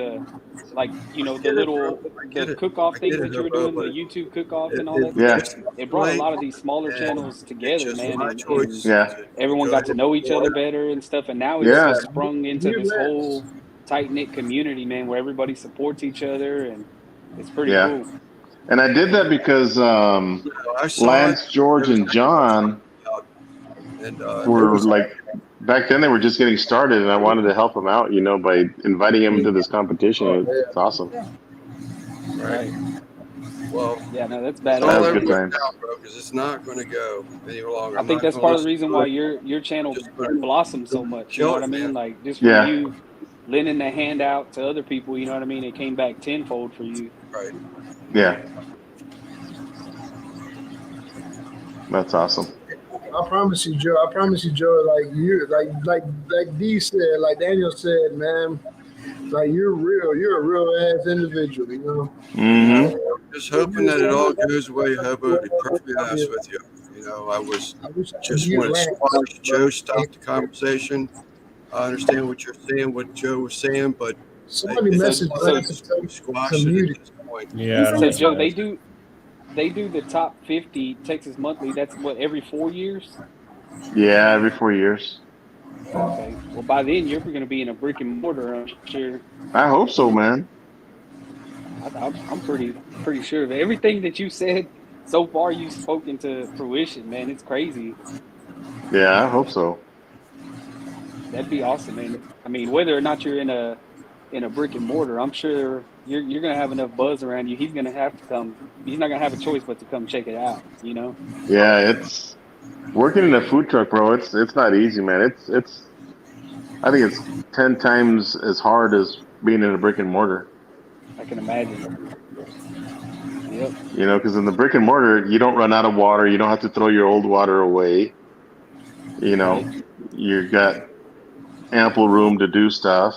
Speaker 9: like, you know, the cook-off things that you were doing, the YouTube cook-off and all that
Speaker 15: Yeah.
Speaker 9: stuff, it brought a lot of these smaller channels together, man, and
Speaker 15: Yeah.
Speaker 9: everyone got to know each other better and stuff, and now it's
Speaker 15: Yeah.
Speaker 9: just sprung into this whole tight-knit community, man, where everybody supports each other, and it's pretty
Speaker 15: Yeah.
Speaker 9: cool.
Speaker 15: And I did that because Lance, George, and John
Speaker 1: And
Speaker 15: were like, back then they were just getting started, and I wanted to help them out, you know, by inviting them to this competition. It's awesome.
Speaker 1: right. Well,
Speaker 9: Yeah, no, that's
Speaker 1: it's
Speaker 9: badass.
Speaker 15: That
Speaker 1: all
Speaker 15: was
Speaker 1: over
Speaker 15: good
Speaker 1: the
Speaker 15: times.
Speaker 1: out, bro, because it's not going to go any longer.
Speaker 9: I
Speaker 1: I'm
Speaker 9: think
Speaker 1: not
Speaker 9: that's
Speaker 1: gonna
Speaker 9: part of the
Speaker 1: listen
Speaker 9: reason
Speaker 1: to
Speaker 9: why
Speaker 1: it.
Speaker 9: your channel blossomed so much. You know what I mean? Like just from
Speaker 15: Yeah.
Speaker 9: you lending a hand out to other people. You know what I mean? It came back tenfold for you.
Speaker 1: Right.
Speaker 15: Yeah. That's awesome.
Speaker 10: I promise you, Joe. Like D said, like Daniel said, man. Like you're real. You're a real ass individual. You know.
Speaker 15: Mm-hmm.
Speaker 1: Just hoping that it all goes away, Hobo, to be perfectly honest with you. You know, I was just want to squash Joe, stop the conversation. I understand what you're saying, what Joe was saying, but
Speaker 10: Somebody messaged Lance
Speaker 1: to squash it at this point.
Speaker 17: Yeah.
Speaker 9: So Joe, they do the top 50 Texas Monthly. That's what, every 4 years?
Speaker 15: Yeah, every 4 years.
Speaker 9: Okay. Well, by then you're going to be in a brick and mortar, I'm sure.
Speaker 15: I hope so, man.
Speaker 9: I'm pretty sure of it. Everything that you said so far, you've spoken to fruition, man. It's crazy.
Speaker 15: Yeah, I hope so.
Speaker 9: That'd be awesome, man. I mean, whether or not you're in a brick and mortar, I'm sure you're gonna have enough buzz around you. He's gonna have to come. He's not gonna have a choice but to come check it out. You know?
Speaker 15: Yeah, it's working in a food truck, bro. It's not easy, man. It's I think it's 10 times as hard as being in a brick and mortar.
Speaker 9: I can imagine. Yep.
Speaker 15: You know, because in the brick and mortar, you don't run out of water. You don't have to throw your old water away. You know, you've got ample room to do stuff.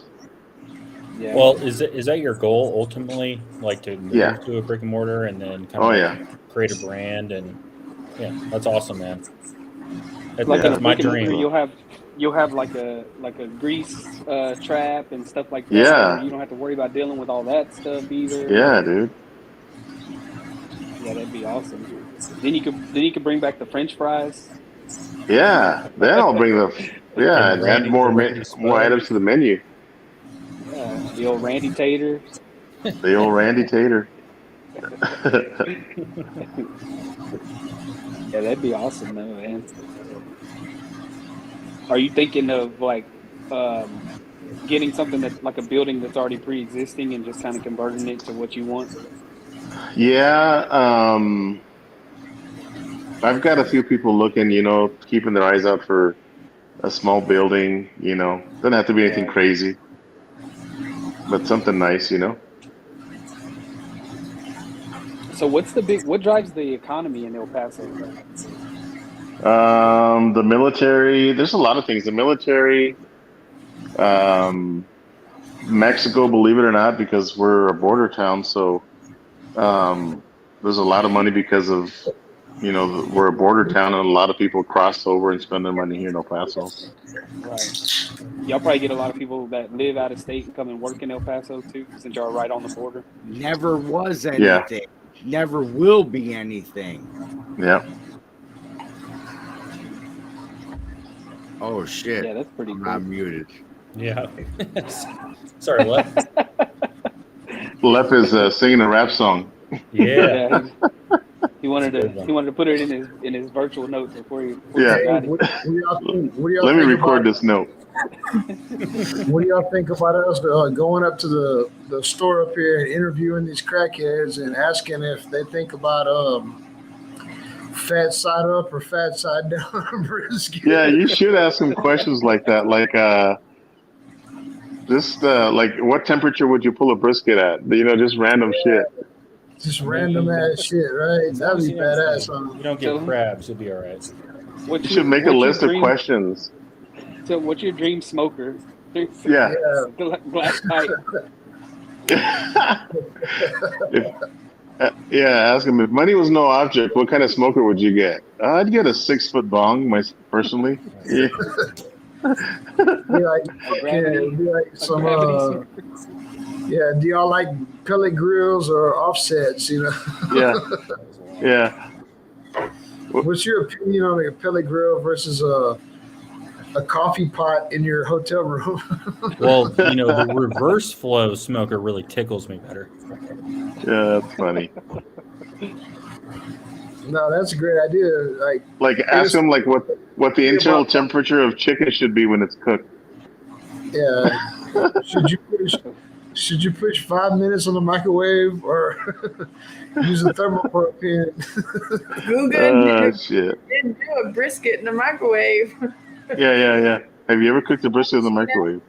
Speaker 9: Yeah.
Speaker 17: Well, is that your goal ultimately, like to move to a brick and mortar and then kind of create a brand? And yeah, that's awesome, man. That's my dream.
Speaker 9: You'll have like a grease trap and stuff like that.
Speaker 15: Yeah.
Speaker 9: Where you don't have to worry about dealing with all that stuff either.
Speaker 15: Yeah, dude.
Speaker 9: Yeah, that'd be awesome. Then you could bring back the French fries.
Speaker 15: Yeah, then I'll bring and add more items to the menu.
Speaker 9: Yeah, the old Randy Tater.
Speaker 15: The old Randy Tater.
Speaker 9: Yeah, that'd be awesome, though, man. Are you thinking of like getting something that's like a building that's already pre-existing and just kind of converting it to what you want?
Speaker 15: Yeah, I've got a few people looking, you know, keeping their eyes out for a small building, you know. Doesn't have to be anything crazy, but something nice, you know.
Speaker 9: So what drives the economy in El Paso?
Speaker 15: The military, there's a lot of things. The military, Mexico, believe it or not, because we're a border town, so there's a lot of money because of, you know, we're a border town and a lot of people cross over and spend their money here in El Paso.
Speaker 9: Right. Y'all probably get a lot of people that live out of state and come and work in El Paso too, since y'all are right on the border.
Speaker 16: Never was anything. Never will be anything.
Speaker 15: Yeah.
Speaker 16: Oh shit.
Speaker 9: Yeah, that's pretty cool.
Speaker 16: I'm muted.
Speaker 17: Yeah. Sorry, Lef.
Speaker 15: Lef is singing a rap song.
Speaker 17: Yeah.
Speaker 9: He wanted to put it in his virtual notes before he
Speaker 15: Yeah.
Speaker 9: got it.
Speaker 10: What do y'all
Speaker 15: Let me
Speaker 10: think
Speaker 15: record
Speaker 10: about,
Speaker 15: this note.
Speaker 10: What do y'all think about us going up to the store up here and interviewing these crackheads and asking if they think about fat side up or fat side down brisket?
Speaker 15: Yeah, you should ask them questions like that. Like, like, what temperature would you pull a brisket at? You know, just random shit.
Speaker 10: Just random ass shit, right? That'd be badass.
Speaker 8: You don't get crabs, you'll be all right.
Speaker 15: You should make a list of questions.
Speaker 9: So, what's your dream smoker?
Speaker 15: Yeah.
Speaker 9: Glass pipe.
Speaker 15: Yeah, ask him if money was no object, what kind of smoker would you get? I'd get a 6-foot bong, personally. Yeah.
Speaker 10: Be like some. Yeah, do y'all like pellet grills or offsets? You know.
Speaker 15: Yeah.
Speaker 10: What's your opinion on a pellet grill versus a coffee pot in your hotel room?
Speaker 8: Well, you know, the reverse flow smoker really tickles me better.
Speaker 15: Yeah, that's funny.
Speaker 10: No, that's a great idea.
Speaker 15: Like ask them like what the internal temperature of chicken should be when it's cooked.
Speaker 10: Yeah. Should you push 5 minutes on the microwave or use a thermal pan?
Speaker 15: Shit.
Speaker 3: Didn't do a brisket in the microwave.
Speaker 15: Yeah. Have you ever cooked a brisket in the microwave?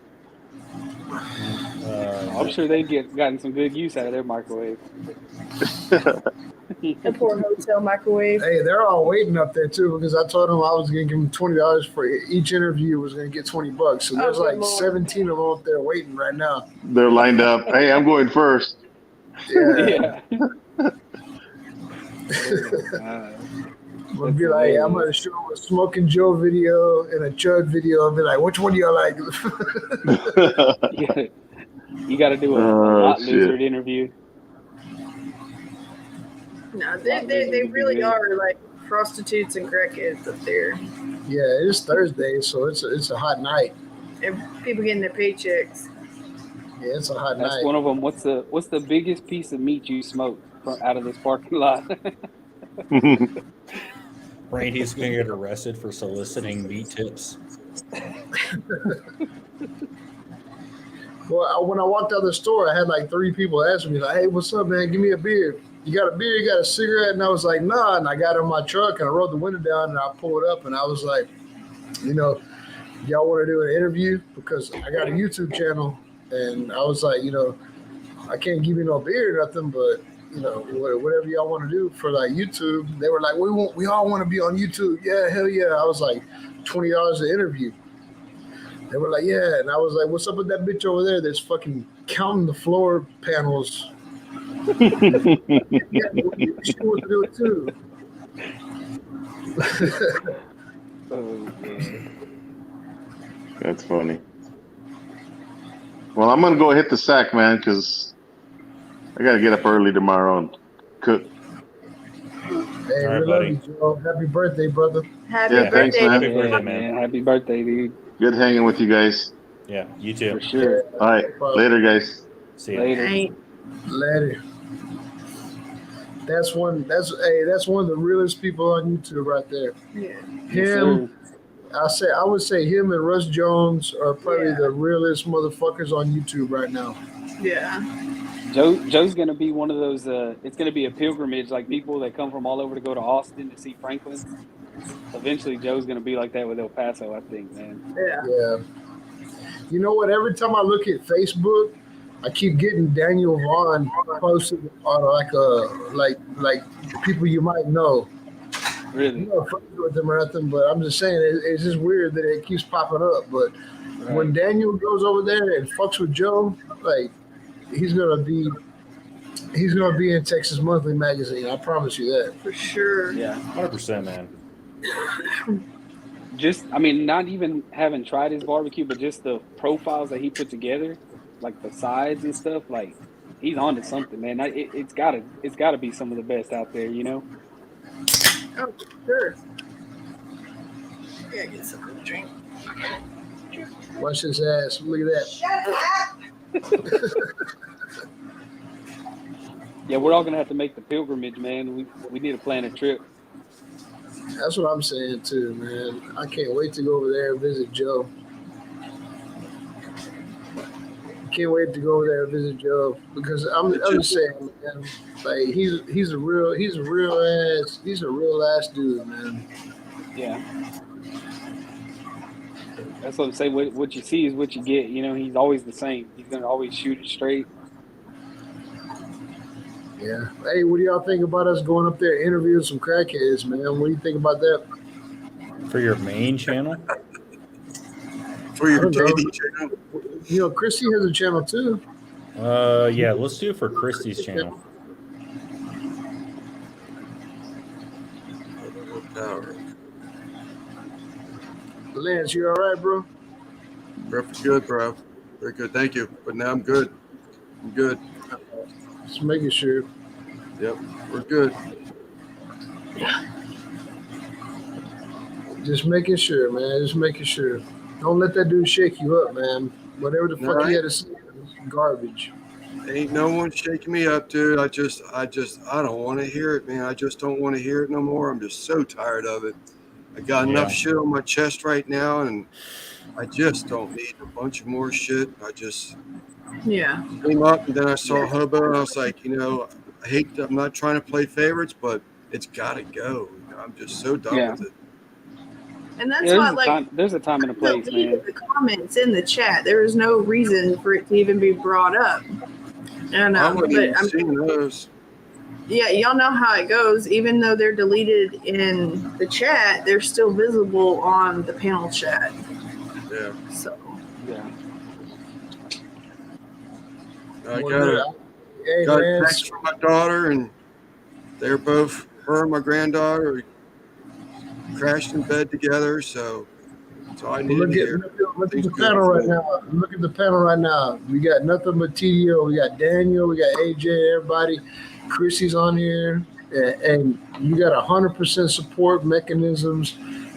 Speaker 9: I'm sure they gotten some good use out of their microwave.
Speaker 3: The poor hotel microwave.
Speaker 10: Hey, they're all waiting up there too because I told them I was going to give them $20 for each interview. Was going to get $20. So there's like 17 of them up there waiting right now.
Speaker 15: They're lined up. Hey, I'm going first.
Speaker 10: Yeah. We'll be like, I'm going to show them a Smoking Joe video and a Chud video and be like, which one do y'all like?
Speaker 9: You got to do a lot lizard interview.
Speaker 3: No, they really are like prostitutes and crackheads up there.
Speaker 10: Yeah, it's Thursday, so it's a hot night.
Speaker 3: And people getting their paychecks.
Speaker 10: Yeah, it's a hot
Speaker 9: That's
Speaker 10: night.
Speaker 9: one of them. What's the biggest piece of meat you smoked out of this parking lot?
Speaker 17: Randy's going to get arrested for soliciting meat tips.
Speaker 10: Well, when I walked out of the store, I had like 3 people asking me, like, hey, what's up, man? Give me a beer. You got a beer? You got a cigarette? And I was like, nah. And I got in my truck and I rolled the window down and I pulled up and I was like, you know, y'all want to do an interview? Because I got a YouTube channel. And I was like, you know, I can't give you no beer or nothing, but, you know, whatever y'all want to do for like YouTube. They were like, we all want to be on YouTube. Yeah, hell yeah. I was like, $20 an interview. They were like, yeah. And I was like, what's up with that bitch over there that's fucking counting the floor panels? Yeah, she wants to do it too.
Speaker 15: That's funny. Well, I'm going to go hit the sack, man, because I got to get up early tomorrow and cook.
Speaker 10: Hey,
Speaker 17: right,
Speaker 10: we love you, Joe. Happy birthday, brother.
Speaker 3: Happy
Speaker 15: Yeah,
Speaker 3: birthday.
Speaker 15: thanks, man.
Speaker 17: Happy birthday, man.
Speaker 9: Happy birthday, dude.
Speaker 15: Good hanging with you guys.
Speaker 17: Yeah, you too.
Speaker 9: For sure.
Speaker 15: All right. Later, guys.
Speaker 17: See you.
Speaker 9: Later.
Speaker 10: Later. That's one of the realest people on YouTube right there.
Speaker 3: Yeah.
Speaker 10: Him, I would say him and Russ Jones are probably the realest motherfuckers on YouTube right now.
Speaker 3: Yeah.
Speaker 9: Joe's gonna be one of those. It's gonna be a pilgrimage, like people that come from all over to go to Austin to see Franklin. Eventually, Joe's gonna be like that with El Paso, I think, man.
Speaker 10: Yeah. You know what? Every time I look at Facebook, I keep getting Daniel Vaughn posted on like people you might know.
Speaker 9: Really?
Speaker 10: You know, friends with them or nothing, but I'm just saying it's just weird that it keeps popping up. But when Daniel goes over there and fucks with Joe, like he's gonna be in Texas Monthly magazine. I promise you that.
Speaker 3: For sure.
Speaker 9: Yeah.
Speaker 17: 100%, man.
Speaker 9: Not even having tried his barbecue, but just the profiles that he put together, like the sides and stuff, like he's onto something, man. It's gotta be some of the best out there, you know.
Speaker 3: Oh, sure. Yeah, get something to drink.
Speaker 10: Watch his ass. Look at that.
Speaker 9: Yeah, we're all gonna have to make the pilgrimage, man. We need to plan a trip.
Speaker 10: That's what I'm saying too, man. I can't wait to go over there and visit Joe. Can't wait to go over there and visit Joe because I'm just saying, man, like he's a real ass dude, man.
Speaker 9: Yeah. That's what I'm saying. What you see is what you get. You know, he's always the same. He's gonna always shoot it straight.
Speaker 10: Yeah. Hey, what do y'all think about us going up there interviewing some crackheads, man? What do you think about that?
Speaker 17: For your main channel?
Speaker 1: For your daily channel?
Speaker 10: You know, Christy has a channel too.
Speaker 17: Yeah, let's do it for Christy's channel.
Speaker 10: Lance, you all right, bro?
Speaker 1: Very good, bro. Very good. Thank you. But now I'm good. I'm good.
Speaker 10: Just making sure.
Speaker 1: Yep, we're good.
Speaker 10: Just making sure, man. Just making sure. Don't let that dude shake you up, man. Whatever the fuck he had to say was garbage.
Speaker 1: Ain't no one shaking me up, dude. I don't want to hear it, man. I just don't want to hear it no more. I'm just so tired of it. I got enough shit on my chest right now, and I just don't need a bunch of more shit. I just came up, and then I saw Hobo, and I was like, you know, I'm not trying to play favorites, but it's got to go. I'm just so done with it.
Speaker 3: And that's why, like,
Speaker 9: there's a time and a place, man.
Speaker 3: The comments in the chat, there is no reason for it to even be brought up. And
Speaker 1: I wouldn't even seen those.
Speaker 3: Yeah, y'all know how it goes. Even though they're deleted in the chat, they're still visible on the panel chat.
Speaker 1: Yeah.
Speaker 3: So.
Speaker 9: Yeah.
Speaker 1: I got a text from my daughter, and they're both, her and my granddaughter, crashed in bed together. So that's all I need to hear.
Speaker 10: Look at the panel right now. Look at the panel right now. We got nothing but TDO. We got Daniel. We got AJ. Everybody. Chrissy's on here, and you got 100% support mechanisms.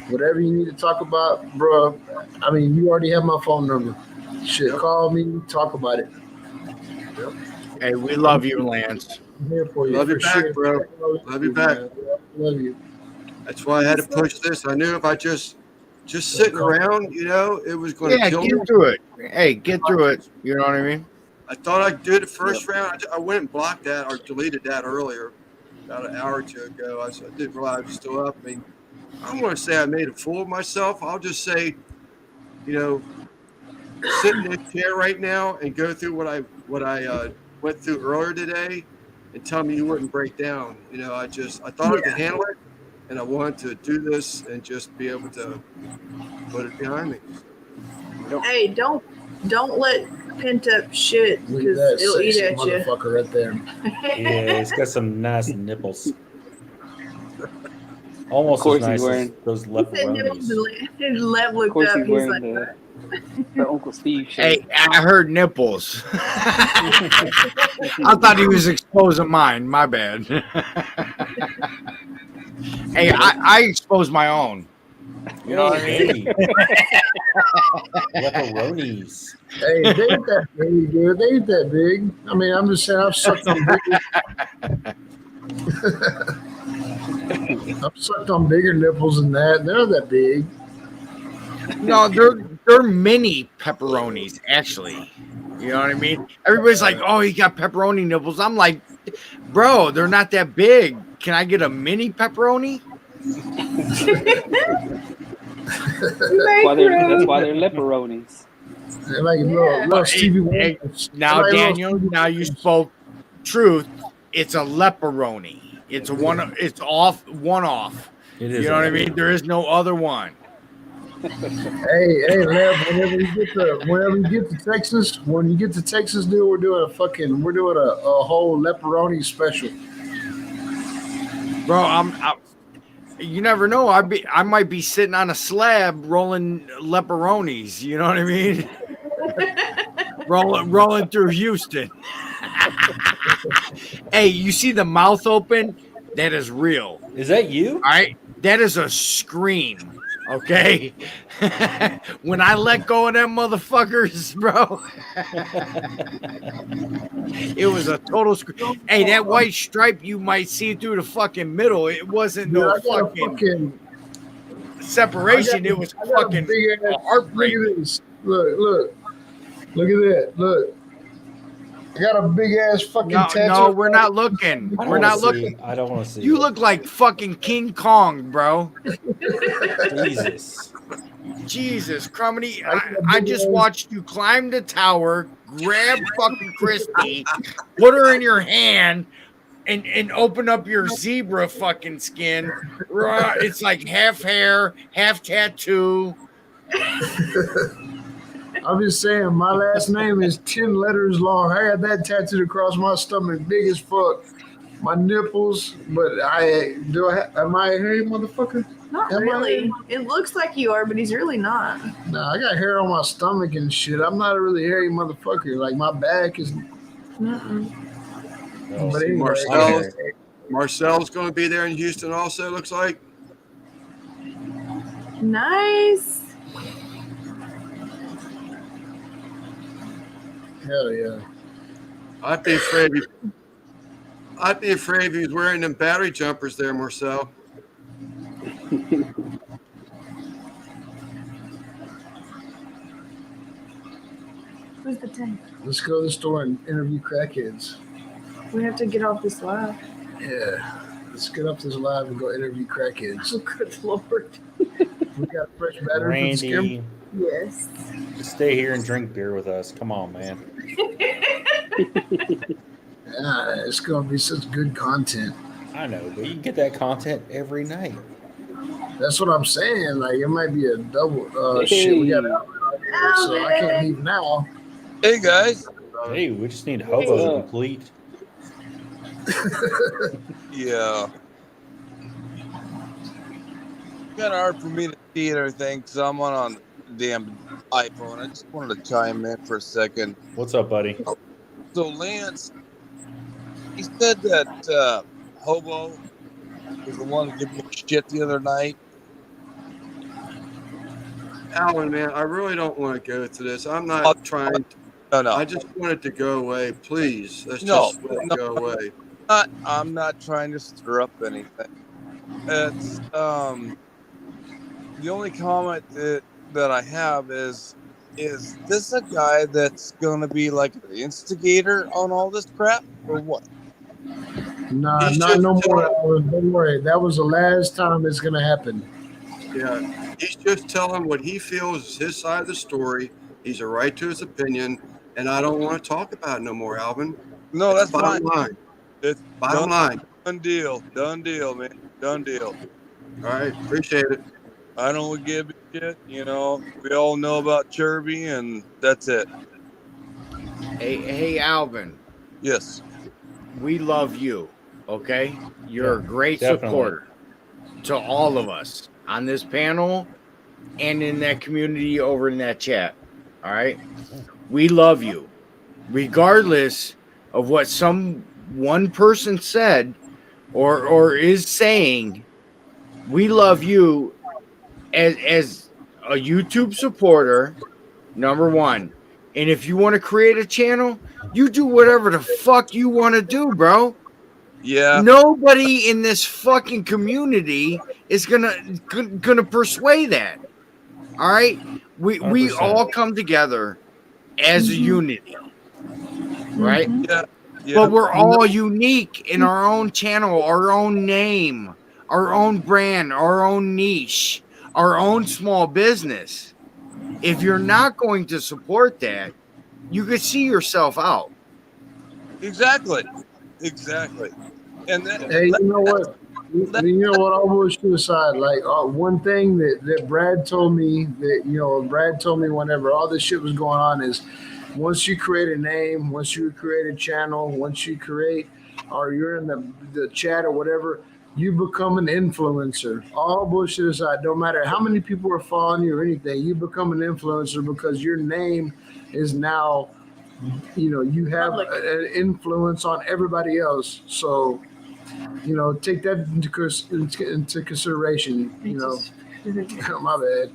Speaker 10: Whatever you need to talk about, bro. I mean, you already have my phone number. Shit, call me. Talk about it.
Speaker 16: Hey, we love you, Lance.
Speaker 10: I'm here for you.
Speaker 1: Love you back,
Speaker 10: sure.
Speaker 1: bro. Love you back.
Speaker 10: Love you.
Speaker 1: That's why I had to push this. I knew if I just sitting around, you know, it was going to kill me.
Speaker 16: Get through it. Hey, get through it. You know what I mean?
Speaker 1: I thought I'd do the first round. I went and blocked that or deleted that earlier, about an hour or two ago. I didn't realize it was still up. I mean, I don't want to say I made a fool of myself. I'll just say, you know, sit in this chair right now and go through what I went through earlier today, and tell me you wouldn't break down. You know, I thought I could handle it, and I wanted to do this and just be able to put it behind me.
Speaker 3: Hey, don't let pent up shit because it'll eat at you.
Speaker 10: Motherfucker right there.
Speaker 17: Yeah, he's got some nice nipples. Almost as nice as those lepronies.
Speaker 3: Lev looked up. He's like,
Speaker 9: the Uncle Steve shit.
Speaker 16: Hey, I heard nipples. I thought he was exposing mine. My bad. Hey, I exposed my own. You know what I mean?
Speaker 17: Lepronies.
Speaker 10: Hey, they ain't that big, dude. They ain't that big. I mean, I'm just saying, I've sucked on bigger. I've sucked on bigger nipples than that. They're not that big.
Speaker 16: No, they're mini pepperonis, actually. You know what I mean? Everybody's like, "Oh, he got pepperoni nipples." I'm like, "Bro, they're not that big. Can I get a mini pepperoni?"
Speaker 9: That's why they're leperonis.
Speaker 10: They're like little Stevie Wonder.
Speaker 16: Now, Daniel, now you spoke truth. It's a leperoni. It's a one. It's off. One off.
Speaker 17: It is.
Speaker 16: You know what I mean? There is no other one.
Speaker 10: Hey, Lev, whenever you get to Texas, dude, we're doing a whole leperoni special.
Speaker 16: Bro, you never know. I might be sitting on a slab rolling leperonis. You know what I mean? rolling through Houston. Hey, you see the mouth open? That is real.
Speaker 17: Is that you?
Speaker 16: All right, that is a scream. Okay, when I let go of them motherfuckers, bro, it was a total scream. Hey, that white stripe you might see through the fucking middle. It wasn't no fucking separation. It was fucking heartbreak.
Speaker 10: Look at that. Look, I got a big ass fucking tattoo.
Speaker 16: No, we're not looking.
Speaker 8: I don't
Speaker 16: We're
Speaker 8: wanna
Speaker 16: not
Speaker 8: see.
Speaker 16: looking.
Speaker 8: I don't want to see.
Speaker 16: You look like fucking King Kong, bro.
Speaker 8: Jesus.
Speaker 16: Jesus, Crummy. I just watched you climb the tower, grab fucking Christy, put her in your hand, and open up your zebra fucking skin. It's like half hair, half tattoo.
Speaker 10: I'm just saying, my last name is 10 letters long. I got that tattooed across my stomach, big as fuck. My nipples, but am I a hairy motherfucker?
Speaker 3: Not really. It looks like you are, but he's really not.
Speaker 10: Nah, I got hair on my stomach and shit. I'm not a really hairy motherfucker. Like, my back is. But anyway,
Speaker 1: Marcel's going to be there in Houston also, looks like.
Speaker 3: Nice.
Speaker 10: Hell yeah.
Speaker 1: I'd be afraid if he was wearing them battery jumpers there, Marcel.
Speaker 3: Where's the tank?
Speaker 10: Let's go to the store and interview crackheads.
Speaker 3: We have to get off this live.
Speaker 10: Yeah. Let's get up this live and go interview crackheads.
Speaker 3: Oh, good Lord.
Speaker 10: We got fresh battery for the
Speaker 8: Randy,
Speaker 10: skim.
Speaker 3: Yes.
Speaker 8: just stay here and drink beer with us. Come on, man.
Speaker 10: Yeah, it's going to be such good content.
Speaker 8: I know, but you can get that content every night.
Speaker 10: That's what I'm saying. Like, it might be a double. Shit, we got out here, so I can't leave now.
Speaker 18: Hey, guys.
Speaker 8: Hey, we just need Hobo to complete.
Speaker 18: Yeah. Kind of hard for me to see and everything because I'm on the damn iPhone. I just wanted to chime in for a second.
Speaker 8: What's up, buddy?
Speaker 18: So Lance, he said that Hobo was the one giving me shit the other night.
Speaker 1: Alan, man, I really don't want to go to this. I'm not trying to.
Speaker 18: No.
Speaker 1: I just want it to go away, please. Let's just let it go away.
Speaker 18: I'm not trying to stir up anything. It's the only comment that I have is this a guy that's gonna be like the instigator on all this crap or what?
Speaker 10: Nah, not no more. Don't worry. That was the last time it's gonna happen.
Speaker 1: Yeah, he's just telling what he feels is his side of the story. He's a right to his opinion, and I don't want to talk about it no more, Alvin.
Speaker 18: No, that's
Speaker 1: bottom
Speaker 18: fine.
Speaker 1: line.
Speaker 18: It's
Speaker 1: bottom line.
Speaker 18: Done deal, man. Done deal.
Speaker 1: All right, appreciate it.
Speaker 18: I don't give a shit. You know, we all know about Cherby, and that's it.
Speaker 16: Hey, Alvin.
Speaker 18: Yes.
Speaker 16: We love you. Okay, you're a great
Speaker 8: definitely.
Speaker 16: supporter to all of us on this panel and in that community over in that chat. All right, we love you, regardless of what some one person said or is saying. We love you as a YouTube supporter, number one. And if you want to create a channel, you do whatever the fuck you want to do, bro.
Speaker 18: Yeah.
Speaker 16: Nobody in this fucking community is gonna persuade that. All right, we
Speaker 8: 100%.
Speaker 16: all come together as a unity, right?
Speaker 18: Yeah.
Speaker 16: But we're all unique in our own channel, our own name, our own brand, our own niche, our own small business. If you're not going to support that, you could see yourself out.
Speaker 18: Exactly. And that,
Speaker 10: Hey, you know what? You know what? All bullshit aside, like one thing that Brad told me whenever all this shit was going on is, once you create a name, once you create a channel, once you create, or you're in the chat or whatever, you become an influencer. All bullshit aside, don't matter how many people are following you or anything, you become an influencer because your name is now, you have an influence on everybody else. So, take that into consideration. My bad.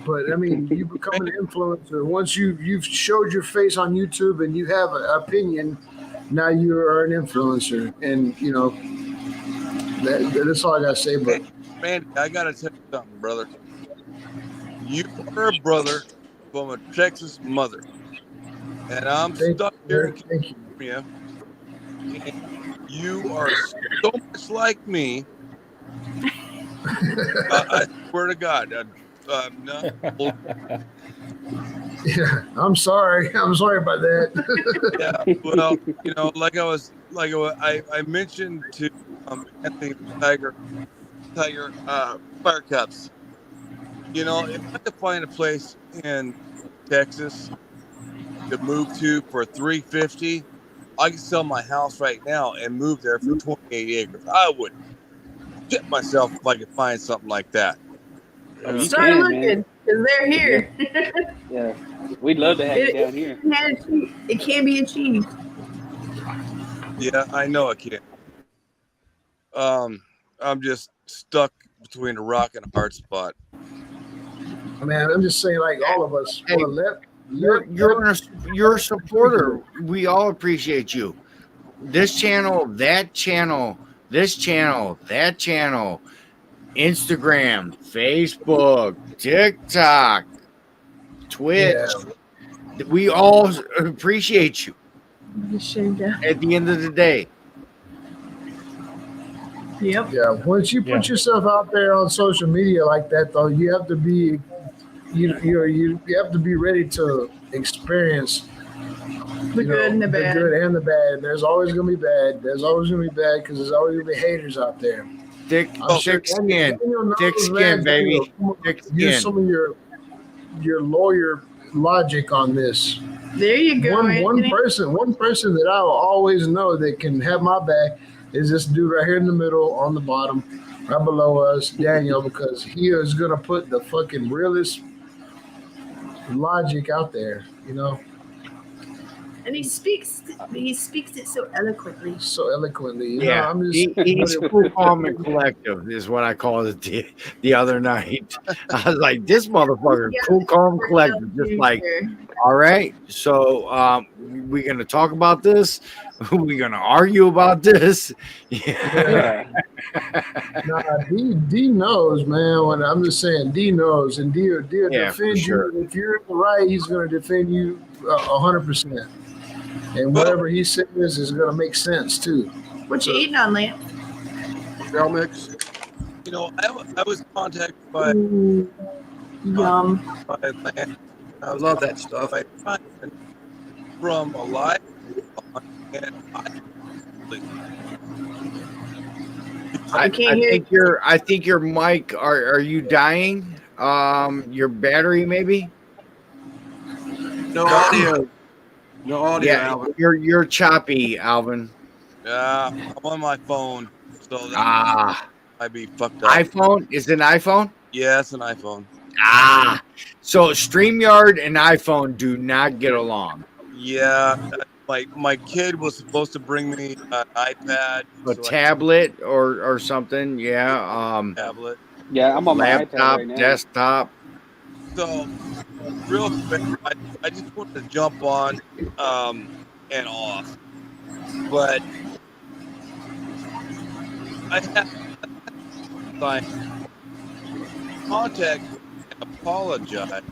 Speaker 10: But I mean, you become an influencer once you've showed your face on YouTube and you have an opinion. Now you are an influencer, and that's all I gotta say. But
Speaker 18: man, I gotta tell you something, brother. You are a brother from a Texas mother, and I'm stuck here.
Speaker 10: Thank you.
Speaker 18: California, and you are so much like me. I swear to God.
Speaker 10: Yeah, I'm sorry. I'm sorry about that.
Speaker 18: Yeah, well, you know, I mentioned to Anthony Tiger Fire Cups. You know, if I could find a place in Texas to move to for $350, I could sell my house right now and move there for 28 acres. I would shit myself if I could find something like that.
Speaker 9: Oh, you
Speaker 3: Start
Speaker 9: can,
Speaker 3: looking,
Speaker 9: man.
Speaker 3: because they're here.
Speaker 9: Yeah, we'd love to have you down here.
Speaker 3: It can be achieved.
Speaker 18: Yeah, I know I can't. I'm just stuck between a rock and a hard spot.
Speaker 10: Man, I'm just saying, like all of us.
Speaker 16: Hey, you're a supporter. We all appreciate you. This channel, that channel, this channel, that channel, Instagram, Facebook, TikTok, Twitch. Yeah. We all appreciate you. At the end of the day.
Speaker 3: Yep.
Speaker 10: Yeah. Once you put yourself out there on social media like that, though, you have to be, you have to be ready to experience
Speaker 3: the good and the bad.
Speaker 10: The good and the bad. There's always gonna be bad. There's always gonna be bad because there's always gonna be haters out there.
Speaker 16: Thick skin, baby. Thick skin.
Speaker 10: Use some of your lawyer logic on this.
Speaker 3: There you go.
Speaker 10: One person that I will always know that can have my back is this dude right here in the middle, on the bottom, right below us, Daniel, because he is gonna put the fucking realest logic out there, you know.
Speaker 3: And he speaks it so eloquently.
Speaker 10: So eloquently. You
Speaker 16: Yeah,
Speaker 10: know, I'm just,
Speaker 16: he's cool, calm, and collective is what I called it the other night. I was like, this motherfucker, cool, calm, collective. Just like, all right, so we going to talk about this? We going to argue about this? Yeah.
Speaker 10: Nah, D knows, man. When I'm just saying, D knows, and D will defend
Speaker 16: sure.
Speaker 10: you. If you're right, he's going to defend you 100%. And whatever he says is going to make sense too.
Speaker 3: What you eating on, Lance?
Speaker 1: Trail mix.
Speaker 18: You know, I was contacted by
Speaker 3: Yum.
Speaker 18: by Lance.
Speaker 1: I love that stuff.
Speaker 18: From a live, and
Speaker 16: I think your mic. Are you dying? Your battery maybe.
Speaker 1: No audio. No audio.
Speaker 16: Yeah,
Speaker 1: Alvin.
Speaker 16: you're choppy, Alvin.
Speaker 18: Yeah, I'm on my phone, so I'd be fucked up.
Speaker 16: iPhone is it an iPhone?
Speaker 18: Yeah, it's an iPhone.
Speaker 16: So StreamYard and iPhone do not get along.
Speaker 18: Yeah, my kid was supposed to bring me an iPad,
Speaker 16: A tablet or something. Yeah.
Speaker 18: Tablet.
Speaker 9: Yeah, I'm on my iPad
Speaker 16: laptop,
Speaker 9: right now.
Speaker 16: desktop.
Speaker 18: So, real quick, I just wanted to jump on and off, but I have to contact and apologize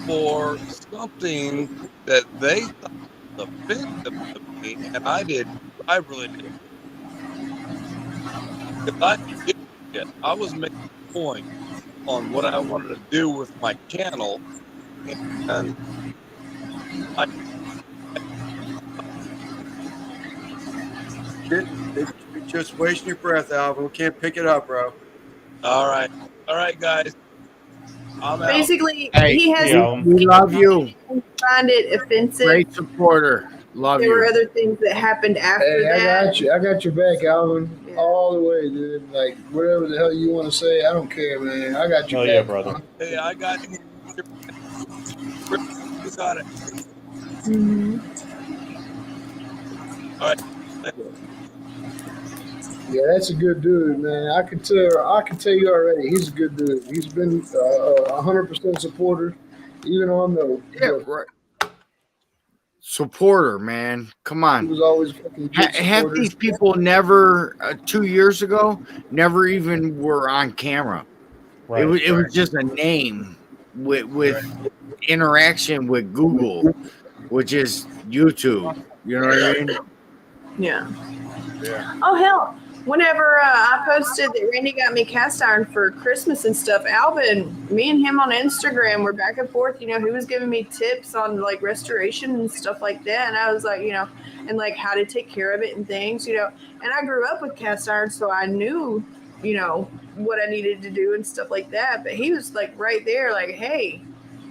Speaker 18: for something that they thought was offensive to me, and I really didn't. Because I was making a point on what I wanted to do with my channel, and
Speaker 1: You're just wasting your breath, Alvin. We can't pick it up, bro.
Speaker 18: all right, guys. I'm out.
Speaker 3: Basically,
Speaker 16: Hey,
Speaker 3: he has.
Speaker 16: we love you.
Speaker 3: Find it offensive.
Speaker 16: Great supporter. Love
Speaker 3: There were
Speaker 16: you.
Speaker 3: other things that happened after
Speaker 10: Hey,
Speaker 3: that.
Speaker 10: I got your back, Alvin, all the way, dude. Like whatever the hell you want to say, I don't care, man. I got your
Speaker 17: Oh
Speaker 10: back.
Speaker 17: yeah, brother.
Speaker 18: Hey, I got you. You got it.
Speaker 3: Mhm.
Speaker 18: All right.
Speaker 10: Yeah, that's a good dude, man. I can tell you already. He's a good dude. He's been 100% supporter, even on the
Speaker 16: right. Supporter, man. Come on.
Speaker 10: He was always fucking good
Speaker 16: Half
Speaker 10: supporter.
Speaker 16: these people never 2 years ago never even were on camera.
Speaker 17: Right,
Speaker 16: It was just a name with interaction with Google, which is YouTube. You know what I mean?
Speaker 3: Yeah.
Speaker 18: Yeah.
Speaker 3: Oh hell! Whenever I posted that Randy got me cast iron for Christmas and stuff, Alvin, me and him on Instagram were back and forth. You know, he was giving me tips on like restoration and stuff like that, and I was like, you know, and like how to take care of it and things, you know. And I grew up with cast iron, so I knew, you know, what I needed to do and stuff like that. But he was like right there, like, hey.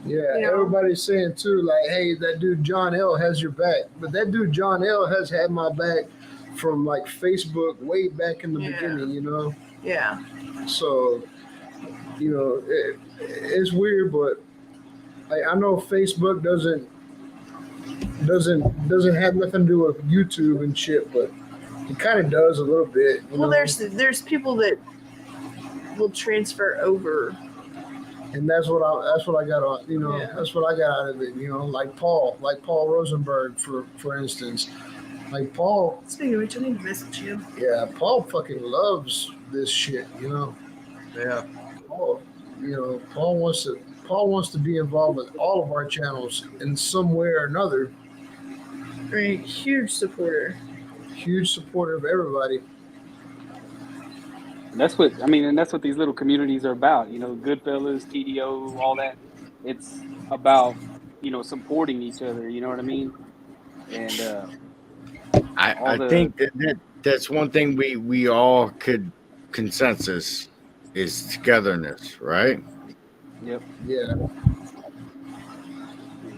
Speaker 10: Yeah,
Speaker 3: You know?
Speaker 10: everybody's saying too, like, hey, that dude John L has your back. But that dude John L has had my back from like Facebook way back in the beginning, you know?
Speaker 3: Yeah.
Speaker 10: So, you know, it's weird, but I know Facebook doesn't have nothing to do with YouTube and shit, but it kind of does a little bit. You
Speaker 3: Well,
Speaker 10: know?
Speaker 3: there's people that will transfer over.
Speaker 10: And that's what I got on, you know, that's what I got out of it, you know, like Paul Rosenberg, for instance. Like Paul.
Speaker 3: Speaking of which, I need to message him.
Speaker 10: Yeah, Paul fucking loves this shit, you know.
Speaker 1: Yeah.
Speaker 10: Paul, you know, Paul wants to be involved with all of our channels in some way or another.
Speaker 3: Right, huge supporter.
Speaker 10: Huge supporter of everybody.
Speaker 9: That's what and that's what these little communities are about. You know, Goodfellas, TDO, all that. It's about, you know, supporting each other. You know what I mean? And
Speaker 16: I think that's one thing we all could consensus is togetherness, right?
Speaker 9: Yep.
Speaker 10: Yeah.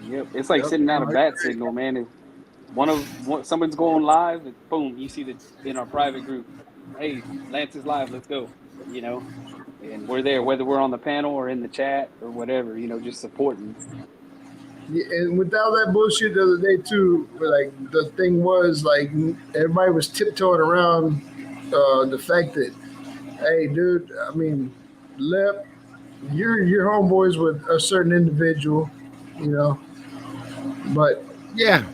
Speaker 9: Yep. It's like sending out a bat signal, man. If someone's going live, boom, you see in our private group, hey, Lance is live, let's go. You know, and we're there, whether we're on the panel or in the chat or whatever. You know, just supporting.
Speaker 10: Yeah, and without that bullshit the other day too, like the thing was like everybody was tiptoeing around the fact that, hey, dude, I mean, Lep, you're homeboys with a certain individual, you know, but
Speaker 16: yeah.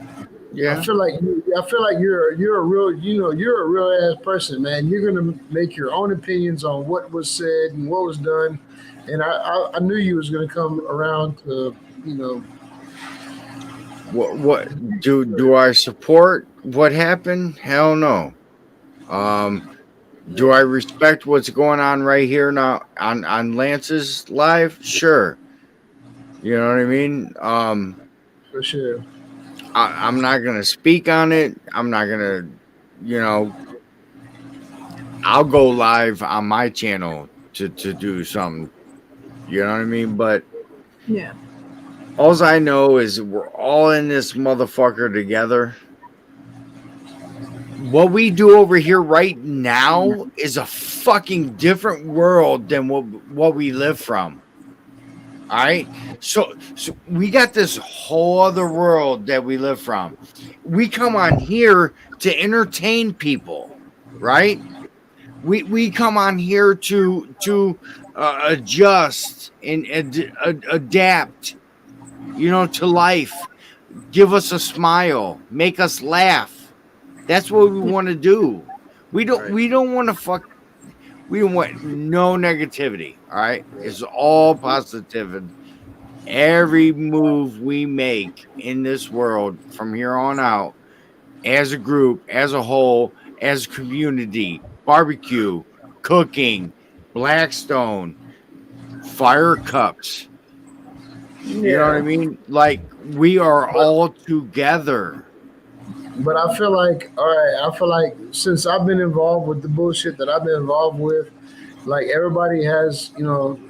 Speaker 10: I feel like you're a real, you know, you're a real ass person, man. You're gonna make your own opinions on what was said and what was done, and I knew you was gonna come around to, you know.
Speaker 16: What do I support what happened? Hell no. Do I respect what's going on right here now on Lance's live? Sure. You know what I mean?
Speaker 10: For sure.
Speaker 16: I'm not gonna speak on it. I'm not gonna, you know. I'll go live on my channel to do something. You know what I mean? But
Speaker 3: yeah.
Speaker 16: All I know is we're all in this motherfucker together. What we do over here right now is a fucking different world than what we live from. All right? So we got this whole other world that we live from. We come on here to entertain people, right? We come on here to adjust and adapt, you know, to life. Give us a smile, make us laugh. That's what we want to do. We don't want to fuck. We don't want no negativity. All right, it's all positive. Every move we make in this world from here on out, as a group, as a whole, as a community, barbecue, cooking, Blackstone, fire cups. You know what I mean? Like, we are all together.
Speaker 10: But I feel like, since I've been involved with the bullshit that I've been involved with, like everybody has, you know,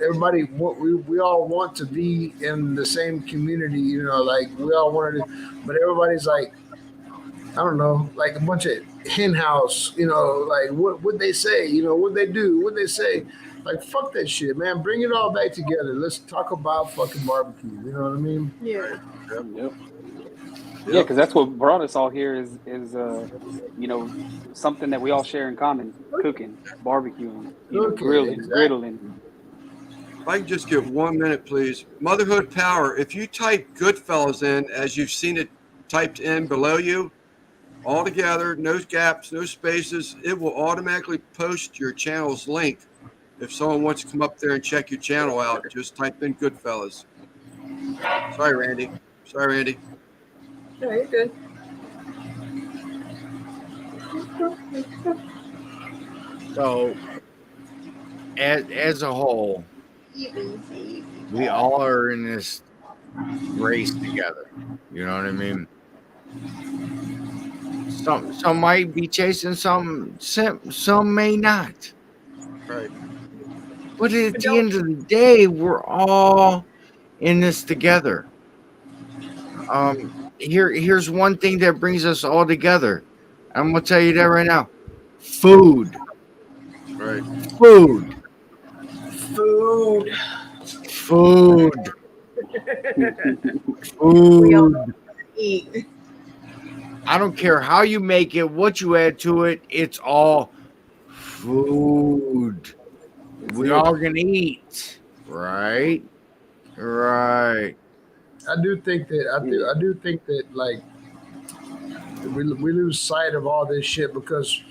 Speaker 10: we all want to be in the same community, you know, like we all want to, but everybody's like, I don't know, like a bunch of hen house, you know, like what they say, you know, what they do, what they say. Like, fuck that shit, man. Bring it all back together. Let's talk about fucking barbecue. You know what I mean?
Speaker 3: Yeah.
Speaker 9: Yep. Yeah, because that's what brought us all here is you know, something that we all share in common: cooking, barbecuing, you know, grilling, griddling.
Speaker 1: If I can just get 1 minute, please. Motherhood Power. If you type Goodfellas in, as you've seen it typed in below you, all together, no gaps, no spaces, it will automatically post your channel's link. If someone wants to come up there and check your channel out, just type in Goodfellas. Sorry, Randy.
Speaker 3: No, you're good.
Speaker 16: So, as a whole, we all are in this race together. You know what I mean? Some might be chasing some may not.
Speaker 1: Right.
Speaker 16: But at the end of the day, we're all in this together. Here's one thing that brings us all together. I'm gonna tell you that right now. Food.
Speaker 1: Right.
Speaker 16: Food.
Speaker 3: Food.
Speaker 16: Food.
Speaker 3: We all
Speaker 16: Food.
Speaker 3: eat.
Speaker 16: I don't care how you make it, what you add to it, it's all food. We all gonna eat. Right? Right.
Speaker 10: I do think that like we lose sight of all this shit because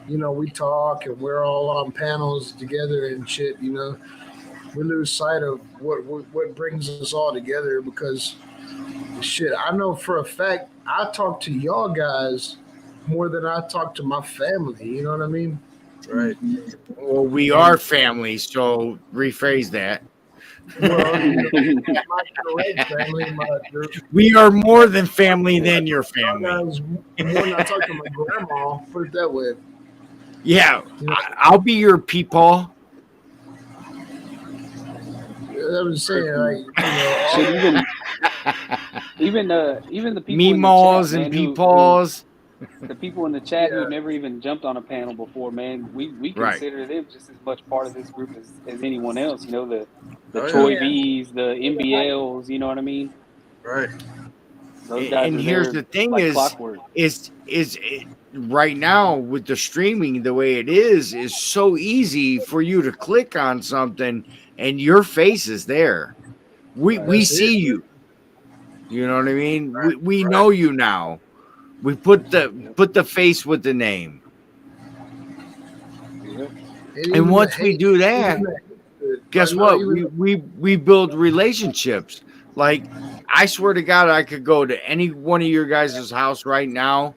Speaker 10: we talk and we're all on panels together and shit. We lose sight of what brings us all together because shit. I know for a fact I talk to y'all guys more than I talk to my family. You know what I mean?
Speaker 1: Right.
Speaker 16: Well, we are family, so rephrase that.
Speaker 10: Well, my direct family,
Speaker 16: We are more than family than your family.
Speaker 10: more than I talk to my grandma. Put it that way.
Speaker 16: Yeah, I'll be your peepaw.
Speaker 10: I was saying,
Speaker 9: even the people
Speaker 16: Meemaws
Speaker 9: in
Speaker 16: and
Speaker 9: the chat, man,
Speaker 16: peepaws.
Speaker 9: the people in the chat who never even jumped on a panel before, man, we
Speaker 16: Right.
Speaker 9: consider them just as much part of this group as anyone else. The
Speaker 1: Oh,
Speaker 9: Toy
Speaker 1: yeah.
Speaker 9: B's, the MBLs, you know what I mean?
Speaker 1: Right.
Speaker 9: Those guys
Speaker 16: And
Speaker 9: are
Speaker 16: here's
Speaker 9: there
Speaker 16: the thing
Speaker 9: like
Speaker 16: is
Speaker 9: clockwork.
Speaker 16: right now with the streaming the way it is so easy for you to click on something and your face is there. We see you. You know what I mean? We know you now. We put the face with the name. And once we do that, guess what? We build relationships. Like, I swear to God, I could go to any one of your guys' house right now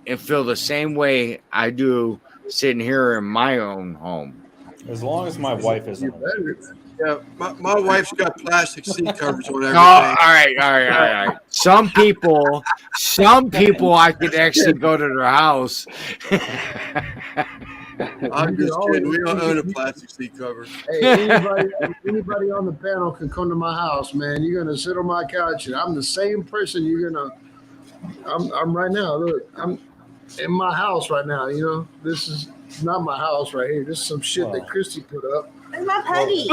Speaker 16: and feel the same way I do sitting here in my own home.
Speaker 8: As long as my wife isn't.
Speaker 1: Yeah, my wife's got plastic seat covers on everything.
Speaker 16: Oh, all right. Some people I could actually go to their house.
Speaker 1: I'm just kidding. We don't own a plastic seat cover.
Speaker 10: Hey, anybody on the panel can come to my house, man. You're gonna sit on my couch, and I'm the same person. I'm right now. Look, I'm in my house right now. This is not my house right here. This is some shit that Christy put up.
Speaker 3: It's my putty.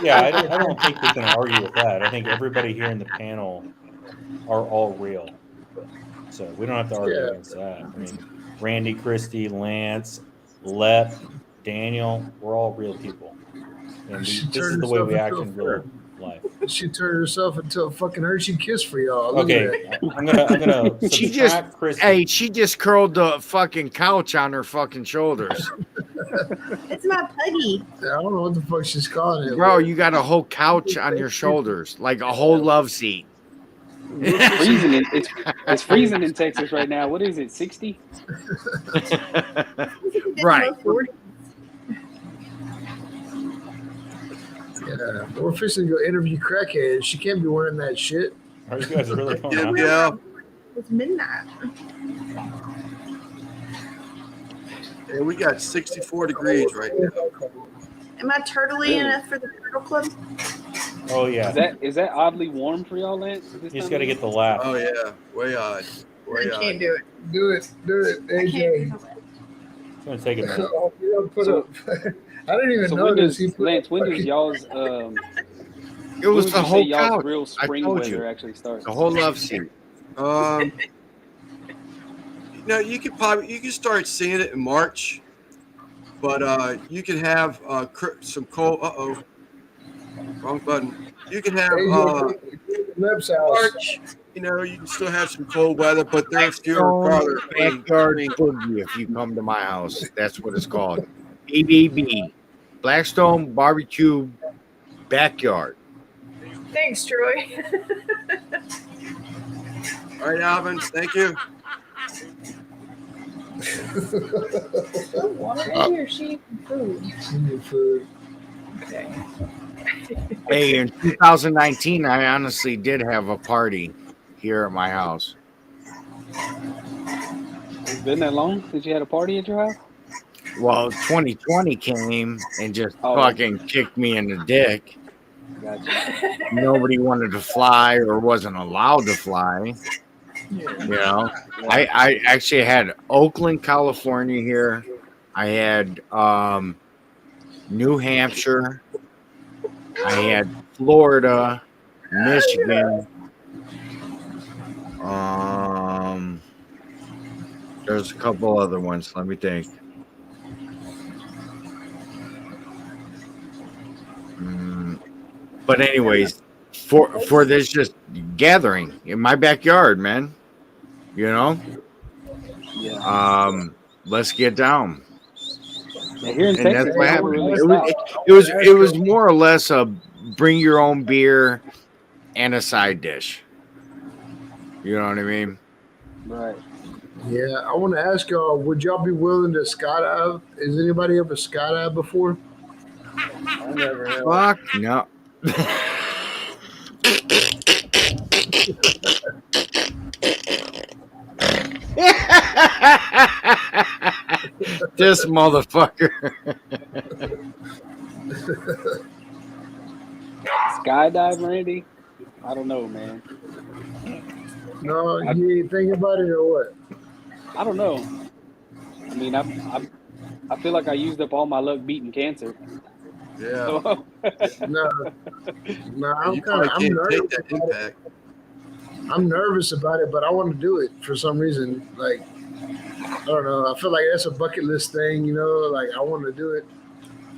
Speaker 8: Yeah, I don't think we can argue with that. I think everybody here in the panel are all real. So we don't have to argue against that. I mean, Randy, Christy, Lance, Lep, Daniel, we're all real people. And this is the way we act in real life.
Speaker 10: She turned herself into a fucking Hershey Kiss for y'all. Look
Speaker 8: Okay,
Speaker 10: at
Speaker 8: I'm gonna
Speaker 16: she just curled the fucking couch on her fucking shoulders.
Speaker 3: It's my putty.
Speaker 10: I don't know what the fuck she's calling it.
Speaker 16: Bro, you got a whole couch on your shoulders, like a whole love seat.
Speaker 9: It's freezing in Texas right now. What is it, 60?
Speaker 16: Right.
Speaker 10: Yeah, we're fixing to go interview crackheads. She can't be wearing that shit.
Speaker 8: Are you guys really going on?
Speaker 1: Yeah.
Speaker 3: It's midnight.
Speaker 1: Yeah, we got 64 degrees right now.
Speaker 3: Am I turtly enough for the turtle club?
Speaker 8: Oh yeah.
Speaker 9: Is that oddly warm for y'all, Lance?
Speaker 8: You just got to get the laugh.
Speaker 1: Oh yeah, way odd.
Speaker 3: I can't do it.
Speaker 10: Do it, AJ.
Speaker 8: It's gonna take a minute.
Speaker 10: I didn't even
Speaker 9: So
Speaker 10: notice.
Speaker 9: Lance, when does y'all's
Speaker 16: It
Speaker 9: when
Speaker 16: was
Speaker 9: would
Speaker 16: the
Speaker 9: you say
Speaker 16: whole
Speaker 9: y'all's
Speaker 16: couch.
Speaker 9: real
Speaker 16: I
Speaker 9: spring
Speaker 16: told
Speaker 9: weather
Speaker 16: you.
Speaker 9: actually starts?
Speaker 16: The whole love seat.
Speaker 1: You can start seeing it in March, but you can have some cold. Wrong button. You can have
Speaker 10: Lep's house.
Speaker 1: March. You can still have some cold weather, but there's fewer
Speaker 16: Blackstone
Speaker 1: farther.
Speaker 16: Backyard Boogie if you come to my house. That's what it's called. BBB. Blackstone Barbecue Backyard.
Speaker 3: Thanks, Troy.
Speaker 1: All right, Alvin. Thank you.
Speaker 3: Water Andy, or she eating food?
Speaker 10: Eating food.
Speaker 3: Okay.
Speaker 16: Hey, in 2019, I honestly did have a party here at my house.
Speaker 9: It's been that long since you had a party at your house?
Speaker 16: Well, 2020 came and just
Speaker 9: Oh.
Speaker 16: fucking kicked me in the dick.
Speaker 9: Gotcha.
Speaker 16: Nobody wanted to fly or wasn't allowed to fly. You know, I actually had Oakland, California here. I had New Hampshire. I had Florida, Michigan. There's a couple other ones. Let me think. But anyways, for this just gathering in my backyard, man. You know?
Speaker 9: Yeah.
Speaker 16: Let's get down.
Speaker 9: Yeah, here in
Speaker 16: And
Speaker 9: Texas,
Speaker 16: that's what
Speaker 9: they
Speaker 16: happened.
Speaker 9: really
Speaker 16: It was more or less a bring your own beer and a side dish. You know what I mean?
Speaker 9: Right.
Speaker 10: Yeah, I want to ask y'all, would y'all be willing to skydive? Has anybody ever skydived before?
Speaker 4: I never have.
Speaker 16: Fuck no. This motherfucker.
Speaker 9: Skydive, Randy? I don't know, man.
Speaker 10: No, you ain't thinking about it or what?
Speaker 9: I don't know. I mean, I feel like I used up all my luck beating cancer.
Speaker 1: Yeah.
Speaker 9: So-
Speaker 10: No, I'm
Speaker 1: You
Speaker 10: kind
Speaker 1: probably
Speaker 10: of I'm
Speaker 1: can't
Speaker 10: nervous
Speaker 1: take that
Speaker 10: about it.
Speaker 1: impact.
Speaker 10: I'm nervous about it, but I want to do it for some reason. Like, I don't know. I feel like that's a bucket list thing, you know. Like, I want to do it,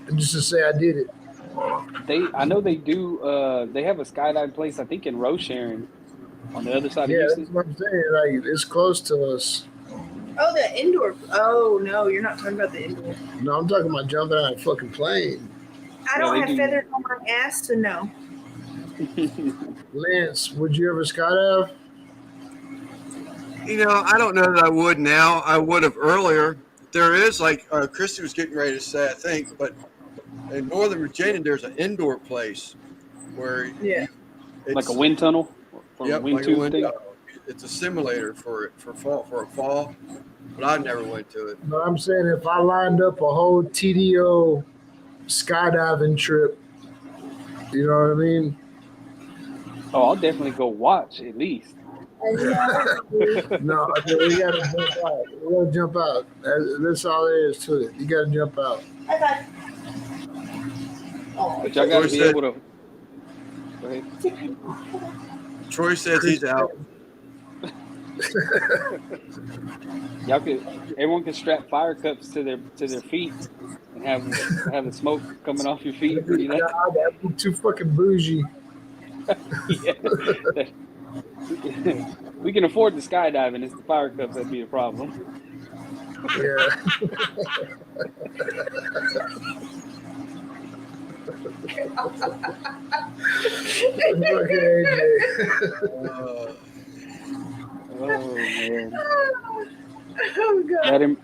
Speaker 10: and just to say I did it.
Speaker 9: I know they do. They have a skydive place, I think, in Rosharon, on the other side
Speaker 10: Yeah,
Speaker 9: of
Speaker 10: that's
Speaker 9: Houston.
Speaker 10: what I'm saying. Like, it's close to us.
Speaker 3: Oh, the indoor. Oh no, you're not talking about the indoor.
Speaker 10: No, I'm talking about jumping out of a fucking plane.
Speaker 3: I don't
Speaker 9: they
Speaker 3: have
Speaker 9: do.
Speaker 3: feathers on my ass, so no.
Speaker 10: Lance, would you ever skydive?
Speaker 1: You know, I don't know that I would now. I would have earlier. There is, like Christy was getting ready to say, I think, but in Northern Virginia, there's an indoor place where
Speaker 3: Yeah.
Speaker 1: it's
Speaker 9: Like a wind tunnel or
Speaker 1: yep,
Speaker 9: a wind
Speaker 1: like a
Speaker 9: tube
Speaker 1: wind
Speaker 9: thing.
Speaker 1: tunnel. It's a simulator for a fall, but I never went to it.
Speaker 10: No, I'm saying if I lined up a whole TDO skydiving trip, you know what I mean?
Speaker 9: Oh, I'll definitely go watch at least.
Speaker 10: No, I mean, we gotta jump out. We gotta jump out. That's all there is to it. You gotta jump out.
Speaker 9: But y'all got to be
Speaker 1: said-
Speaker 9: able to. Go ahead.
Speaker 1: Troy says he's out.
Speaker 9: Y'all could. Everyone can strap fire cups to their feet and have the smoke coming off your feet. You know?
Speaker 10: God, that'd be too fucking bougie.
Speaker 9: We can afford the skydiving. It's the fire cups that'd be a problem.
Speaker 10: Yeah.
Speaker 9: Oh man.
Speaker 3: Oh god.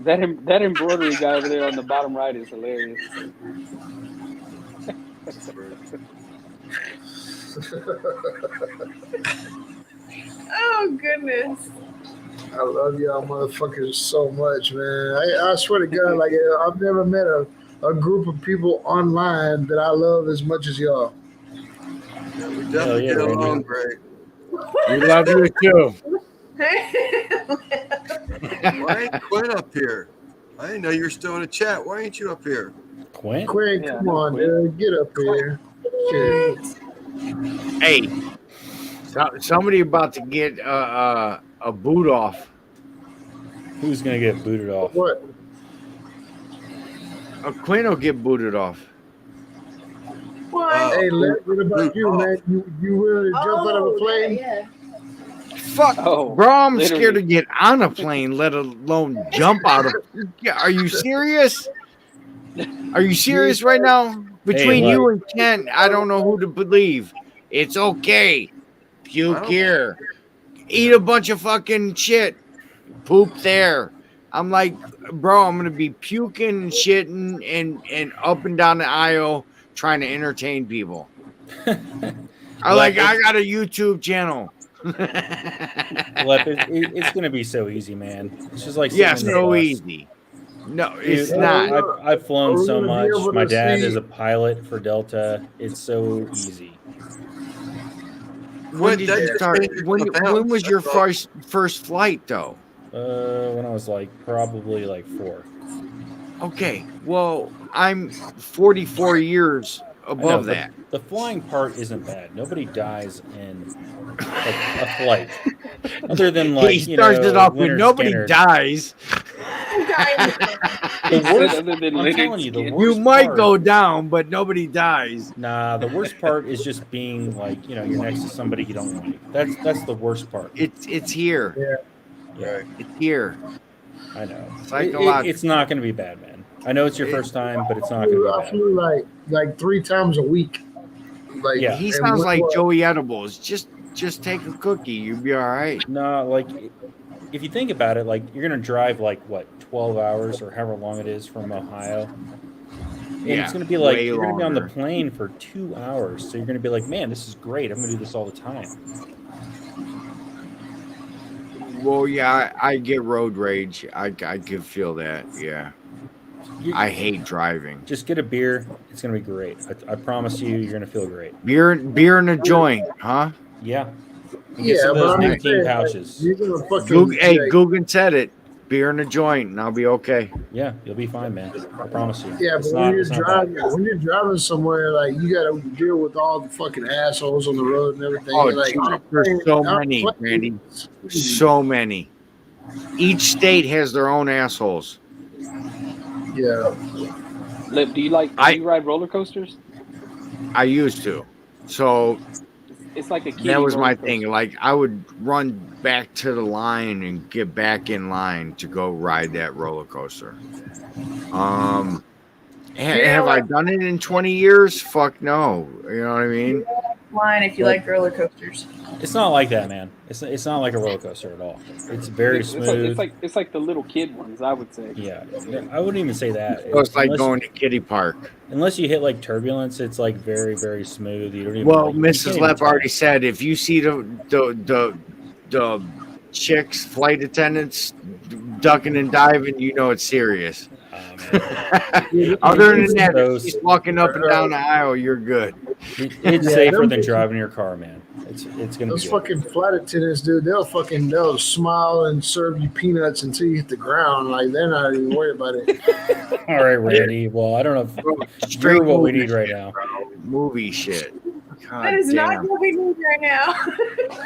Speaker 9: That embroidery guy over there on the bottom right is hilarious.
Speaker 3: Oh goodness.
Speaker 10: I love y'all motherfuckers so much, man. I swear to God, like I've never met a group of people online that I love as much as y'all.
Speaker 1: Yeah, we definitely get along great.
Speaker 16: We love you too.
Speaker 1: Why ain't Quinn up here? I didn't know you were still in the chat. Why ain't you up here?
Speaker 17: Quinn?
Speaker 10: Quinn,
Speaker 9: Yeah,
Speaker 10: come on, dude. Get up here. Shit.
Speaker 16: Hey, somebody about to get a boot off.
Speaker 17: Who's gonna get booted off?
Speaker 10: What?
Speaker 16: Quinn will get booted off.
Speaker 3: What?
Speaker 10: Hey, Lex, what about you, man? You willing to jump out of a plane?
Speaker 3: Yeah.
Speaker 16: Fuck, bro, I'm scared to get on a plane, let alone jump out of. Are you serious? Are you serious right now? Between
Speaker 17: Hey,
Speaker 16: you
Speaker 17: look.
Speaker 16: and Kent, I don't know who to believe. It's okay. Puke here. Eat a bunch of fucking shit. Poop there. I'm like, bro, I'm gonna be puking and shitting and up and down the aisle trying to entertain people. I got a YouTube channel.
Speaker 8: It's gonna be so easy, man. It's just like
Speaker 16: so easy. No, it's not.
Speaker 8: I've flown so much. My dad is a pilot for Delta. It's so easy.
Speaker 16: When did you start? When was your first flight though?
Speaker 8: When I was probably 4.
Speaker 16: Okay, well, I'm 44 years above that.
Speaker 8: The flying part isn't bad. Nobody dies in a flight, other than
Speaker 16: he starts it off with nobody dies.
Speaker 8: The worst, I'm telling you, the worst
Speaker 16: you might
Speaker 8: part,
Speaker 16: go down, but nobody dies.
Speaker 8: Nah, the worst part is just being you're next to somebody you don't like. That's the worst part.
Speaker 16: It's here.
Speaker 8: Yeah.
Speaker 16: It's here.
Speaker 8: I know.
Speaker 16: Psychological.
Speaker 8: It's not going to be bad, man. I know it's your first time, but it's not going to be
Speaker 10: I
Speaker 8: bad.
Speaker 10: flew like 3 times a week.
Speaker 16: He sounds like Joey Edibles. Just take a cookie, you'll be all right.
Speaker 8: No, if you think about it, you're going to drive 12 hours or however long it is from Ohio. And it's going to be you're going to be on the plane for 2 hours. So you're going to be like, man, this is great. I'm going to do this all the time.
Speaker 16: Well, yeah, I get road rage. I can feel that. Yeah. I hate driving.
Speaker 8: Just get a beer. It's going to be great. I promise you, you're going to feel great.
Speaker 16: Beer and a joint, huh?
Speaker 8: Yeah. Get some of those nicotine pouches.
Speaker 16: Guggen said it. Beer and a joint, and I'll be okay.
Speaker 8: Yeah, you'll be fine, man. I promise you.
Speaker 10: Yeah, but when you're driving somewhere, you got to deal with all the fucking assholes on the road and everything.
Speaker 16: Oh, there's so many, Randy. So many. Each state has their own assholes.
Speaker 10: Yeah.
Speaker 9: Lip, do you ride roller coasters?
Speaker 16: I used to. So
Speaker 9: it's like a kiddie
Speaker 16: that was my
Speaker 9: roller coaster.
Speaker 16: thing. I would run back to the line and get back in line to go ride that roller coaster. Have I done it in 20 years? Fuck no. You know what I mean?
Speaker 3: Line if you like roller coasters.
Speaker 8: It's not like that, man. It's not like a roller coaster at all. It's very smooth.
Speaker 9: It's like the little kid ones, I would say.
Speaker 8: Yeah, I wouldn't even say that.
Speaker 16: So it's like going to kiddie park.
Speaker 8: Unless you hit turbulence, it's very, very smooth. You don't even.
Speaker 16: Well, Mrs. Lepp already said if you see the chicks, flight attendants ducking and diving, you know it's serious. Other than that, if she's walking up and down the aisle, you're good.
Speaker 8: It's safer than driving your car, man. It's gonna
Speaker 10: those
Speaker 8: be
Speaker 10: fucking flight attendants, dude. They'll smile and serve you peanuts until you hit the ground. They're not even worried about it.
Speaker 8: All right, Randy. Well, I don't know if you're what we need right now.
Speaker 16: Movie shit. God
Speaker 3: That is
Speaker 16: damn.
Speaker 3: not what we need right now.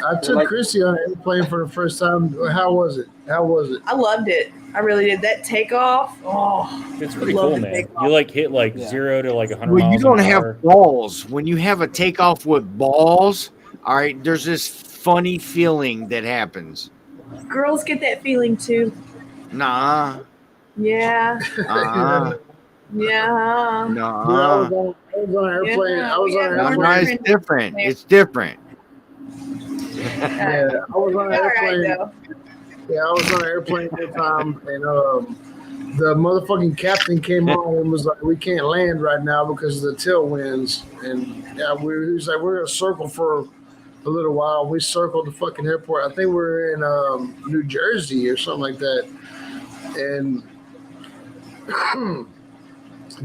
Speaker 10: I took Chrissy on an airplane for the first time. How was it?
Speaker 3: I loved it. I really did. That takeoff. Oh,
Speaker 8: It's pretty cool, man. You hit 0 to 100
Speaker 16: Well,
Speaker 8: miles
Speaker 16: you don't
Speaker 8: an
Speaker 16: have
Speaker 8: hour.
Speaker 16: balls. When you have a takeoff with balls, all right, there's this funny feeling that happens.
Speaker 3: girls get that feeling too.
Speaker 16: Nah.
Speaker 3: Yeah. Yeah.
Speaker 16: Nah.
Speaker 10: I was on an airplane. I was on an
Speaker 16: No,
Speaker 10: airplane.
Speaker 16: it's different. It's different.
Speaker 10: Yeah, I was on an airplane. Yeah, I was on an airplane one time, and the motherfucking captain came on and was like, "We can't land right now because of the tailwinds." And he was like, "We're gonna circle for a little while." We circled the fucking airport. I think we were in New Jersey or something like that. And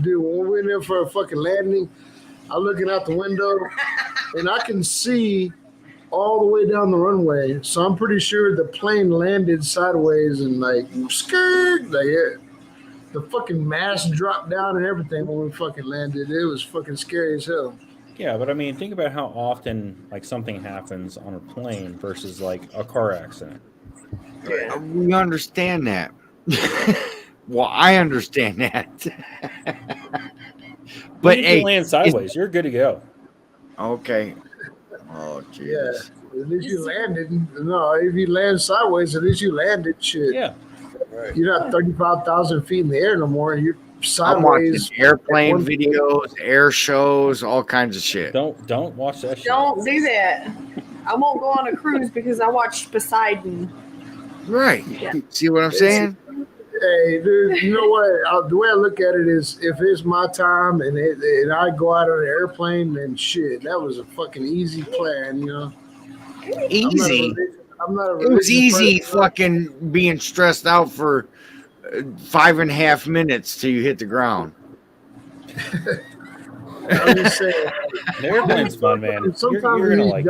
Speaker 10: dude, when we went in for a fucking landing, I'm looking out the window, and I can see all the way down the runway. So I'm pretty sure the plane landed sideways and skirt. The fucking mask dropped down and everything when we fucking landed. It was fucking scary as hell.
Speaker 8: Yeah, but I mean, think about how often something happens on a plane versus a car accident.
Speaker 16: We understand that. Well, I understand that. But
Speaker 8: you can land sideways. You're good to go.
Speaker 16: Okay. Oh, jeez.
Speaker 10: Yeah, at least you landed. No, if you land sideways, at least you landed. Shit.
Speaker 8: Yeah.
Speaker 10: Right. You're not 35,000 feet in the air no more. You're
Speaker 16: I'm watching
Speaker 10: sideways.
Speaker 16: airplane videos, air shows, all kinds of shit.
Speaker 8: Don't watch that shit.
Speaker 3: Don't do that. I won't go on a cruise because I watched Poseidon.
Speaker 16: Right.
Speaker 3: Yeah.
Speaker 16: See what I'm saying?
Speaker 10: Hey, dude, you know what? The way I look at it is, if it's my time and I go out on an airplane, then shit, that was a fucking easy plan, you know.
Speaker 16: Easy.
Speaker 10: I'm not a
Speaker 16: It was
Speaker 10: religious
Speaker 16: easy
Speaker 10: person.
Speaker 16: fucking being stressed out for 5.5 minutes till you hit the ground.
Speaker 10: I'm just saying.
Speaker 8: The airplane's fun, man.
Speaker 10: Sometimes
Speaker 8: You're gonna
Speaker 10: these
Speaker 8: like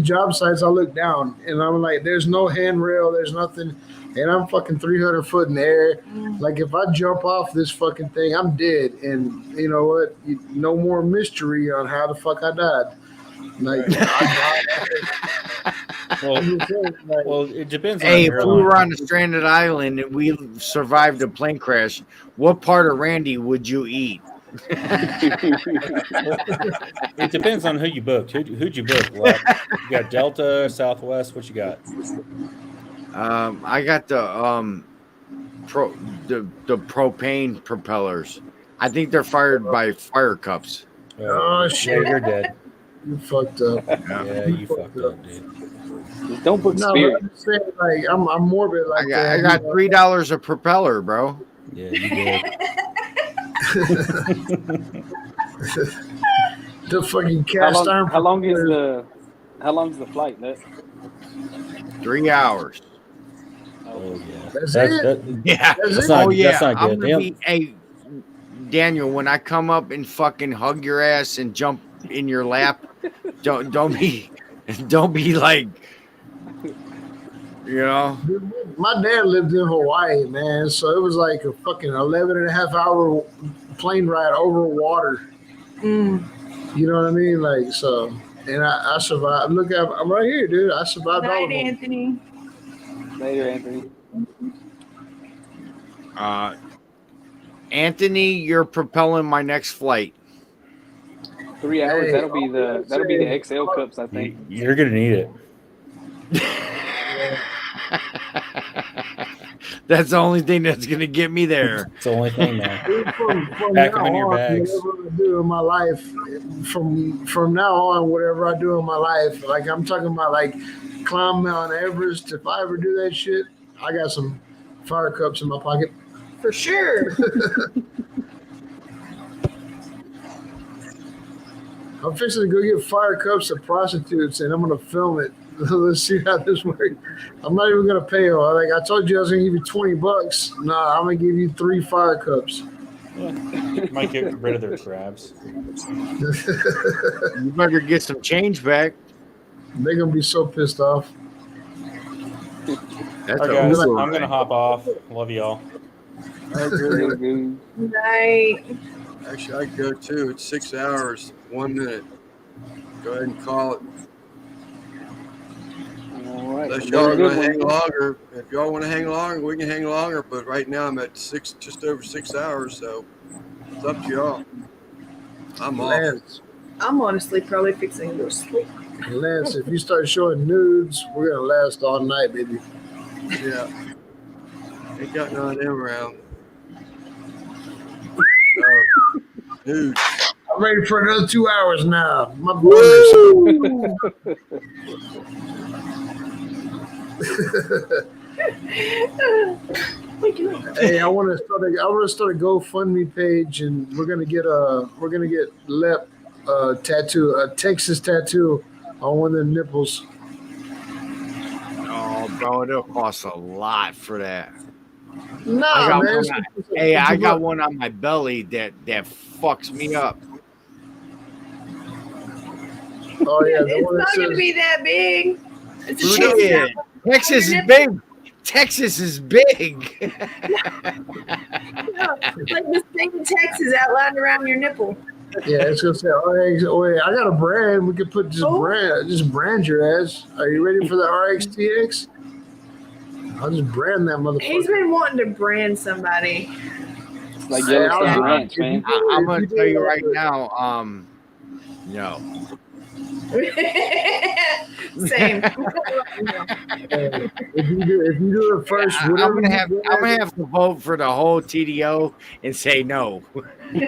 Speaker 10: job sites, I look down and I'm like, there's no handrail, there's nothing, and I'm fucking 300 foot in the air. Like, if I jump off this fucking thing, I'm dead. And you know what? No more mystery on how the fuck I died. Like,
Speaker 8: Well, it depends on
Speaker 16: Hey,
Speaker 8: the
Speaker 16: if we
Speaker 8: airline.
Speaker 16: were on a stranded island and we survived a plane crash, what part of Randy would you eat?
Speaker 8: It depends on who you booked. Who'd you book? Like, you got Delta, Southwest. What you got?
Speaker 16: I got the propane propellers. I think they're fired by fire cups.
Speaker 10: Oh, shit.
Speaker 8: Yeah, you're dead.
Speaker 10: You fucked up.
Speaker 8: Yeah, you fucked up, dude.
Speaker 9: Don't book
Speaker 10: No,
Speaker 9: Spirit.
Speaker 10: but I'm saying, like, I'm morbid like that.
Speaker 16: I got $3 a propeller, bro.
Speaker 8: Yeah, you did.
Speaker 10: The fucking cast iron.
Speaker 9: How long is the flight? That
Speaker 16: 3 hours.
Speaker 8: Oh yeah.
Speaker 10: That's
Speaker 8: That's
Speaker 10: it.
Speaker 16: Yeah.
Speaker 8: That's not,
Speaker 16: Oh yeah.
Speaker 8: that's not
Speaker 16: I'm
Speaker 8: good.
Speaker 16: gonna be, hey, Daniel, when I come up and fucking hug your ass and jump in your lap, don't be like, you know.
Speaker 10: My dad lived in Hawaii, man, so it was like a fucking 11.5 hour plane ride over water. You know what I mean? Like, so, and I survived. Look, I'm right here, dude. I survived all of
Speaker 3: Night,
Speaker 10: them.
Speaker 3: Anthony.
Speaker 9: later, Anthony.
Speaker 16: Anthony, you're propelling my next flight.
Speaker 9: 3 hours.
Speaker 10: Hey,
Speaker 9: that'll be the XL cups, I think.
Speaker 8: You're gonna need it.
Speaker 16: That's the only thing that's gonna get me there.
Speaker 8: It's the only thing, man.
Speaker 10: Dude, from
Speaker 8: Pack
Speaker 10: now
Speaker 8: them in your
Speaker 10: on,
Speaker 8: bags.
Speaker 10: whatever I do in my life, from now on, whatever I do in my life, like I'm talking about, like climb Mount Everest. If I ever do that shit, I got some fire cups in my pocket.
Speaker 3: For sure.
Speaker 10: I'm fixing to go get fire cups of prostitutes, and I'm gonna film it. Let's see how this works. I'm not even gonna pay them. Like I told you, I was gonna give you $20. Nah, I'm gonna give you 3 fire cups.
Speaker 8: Might get rid of their crabs.
Speaker 16: You better get some change back.
Speaker 10: They're gonna be so pissed off.
Speaker 16: That's
Speaker 8: All right, guys,
Speaker 16: Uber
Speaker 8: I'm
Speaker 16: ride.
Speaker 8: gonna hop off. Love y'all.
Speaker 3: Night.
Speaker 1: Actually, I go too. It's 6 hours, 1 minute. Go ahead and call it.
Speaker 9: All right.
Speaker 1: Unless
Speaker 9: Well,
Speaker 1: y'all
Speaker 9: good
Speaker 1: want to
Speaker 9: one.
Speaker 1: hang longer. If y'all want to hang longer, we can hang longer. But right now I'm at just over 6 hours. So it's up to y'all. I'm off.
Speaker 10: Lance,
Speaker 3: I'm honestly probably fixing to go to sleep.
Speaker 10: Lance, if you start showing nudes, we're gonna last all night, baby.
Speaker 1: Yeah. Ain't got none of them around. Dude.
Speaker 10: I'm ready for another 2 hours now. My Hey, I want to start a GoFundMe page, and we're gonna get Lep tattoo, a Texas tattoo on one of the nipples.
Speaker 16: Oh, bro, it'll cost a lot for that.
Speaker 10: Nah,
Speaker 16: I got
Speaker 10: man.
Speaker 16: one hey, I got one on my belly that fucks me up.
Speaker 10: Oh yeah, the
Speaker 3: It's
Speaker 10: one that
Speaker 3: not going to
Speaker 10: says,
Speaker 3: be that big. It's
Speaker 16: Who
Speaker 3: just
Speaker 16: did? Texas is big. Texas is big.
Speaker 3: like the state of Texas outlined around your nipple.
Speaker 10: yeah, it's gonna say, oh, wait, I got a brand. We could put just brand your ass. Are you ready for the RXTX? I'll just brand that motherfucker.
Speaker 3: He's been wanting to brand somebody.
Speaker 9: It's like Yellowstone Ranch, man.
Speaker 16: I'm gonna tell you right now. No.
Speaker 3: Same.
Speaker 10: If you do it first,
Speaker 16: I'm
Speaker 10: whatever
Speaker 16: gonna
Speaker 10: you
Speaker 16: have
Speaker 10: do,
Speaker 16: I'm gonna have to vote for the whole TDO and say no.
Speaker 10: you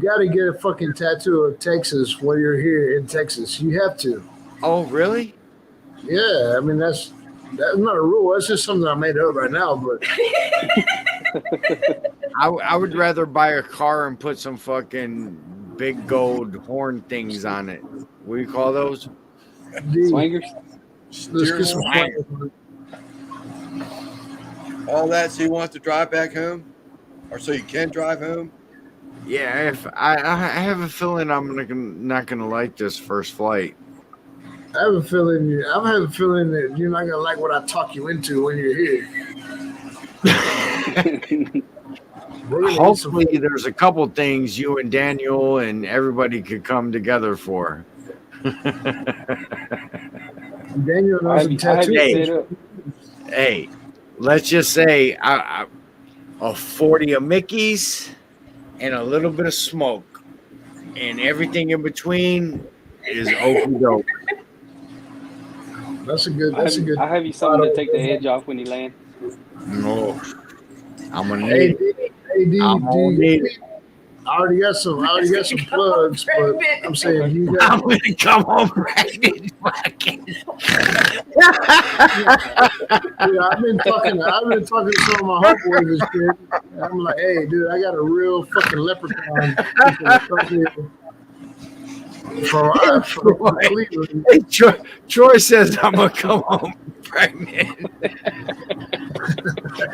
Speaker 10: got to get a fucking tattoo of Texas while you're here in Texas. You have to.
Speaker 16: Oh, really?
Speaker 10: Yeah, I mean that's not a rule. That's just something I made up right now. But
Speaker 16: I would rather buy a car and put some fucking big gold horn things on it. What do you call those?
Speaker 9: Swingers.
Speaker 10: Let's get some
Speaker 16: Swangers.
Speaker 1: All that so you want to drive back home, or so you can drive home.
Speaker 16: Yeah, if I have a feeling I'm not gonna like this first flight.
Speaker 10: I have a feeling that you're not gonna like what I talk you into when you're here.
Speaker 16: Hopefully, there's a couple things you and Daniel and everybody could come together for.
Speaker 10: Daniel knows some tattoos.
Speaker 16: Hey, let's just say a 40 of Mickey's and a little bit of smoke, and everything in between is okie doke.
Speaker 10: That's a good.
Speaker 9: I have you something to take the edge off when you land.
Speaker 16: No, I'm gonna
Speaker 10: Hey,
Speaker 16: need it.
Speaker 10: D,
Speaker 16: I'm gonna need it.
Speaker 10: I already got some plugs, but I'm saying you got.
Speaker 16: I'm gonna come home pregnant.
Speaker 10: I've been talking to some of my homeboys and shit. I'm like, hey, dude, I got a real fucking leprechaun from Cleveland.
Speaker 16: Hey, Troy says I'm gonna come home pregnant.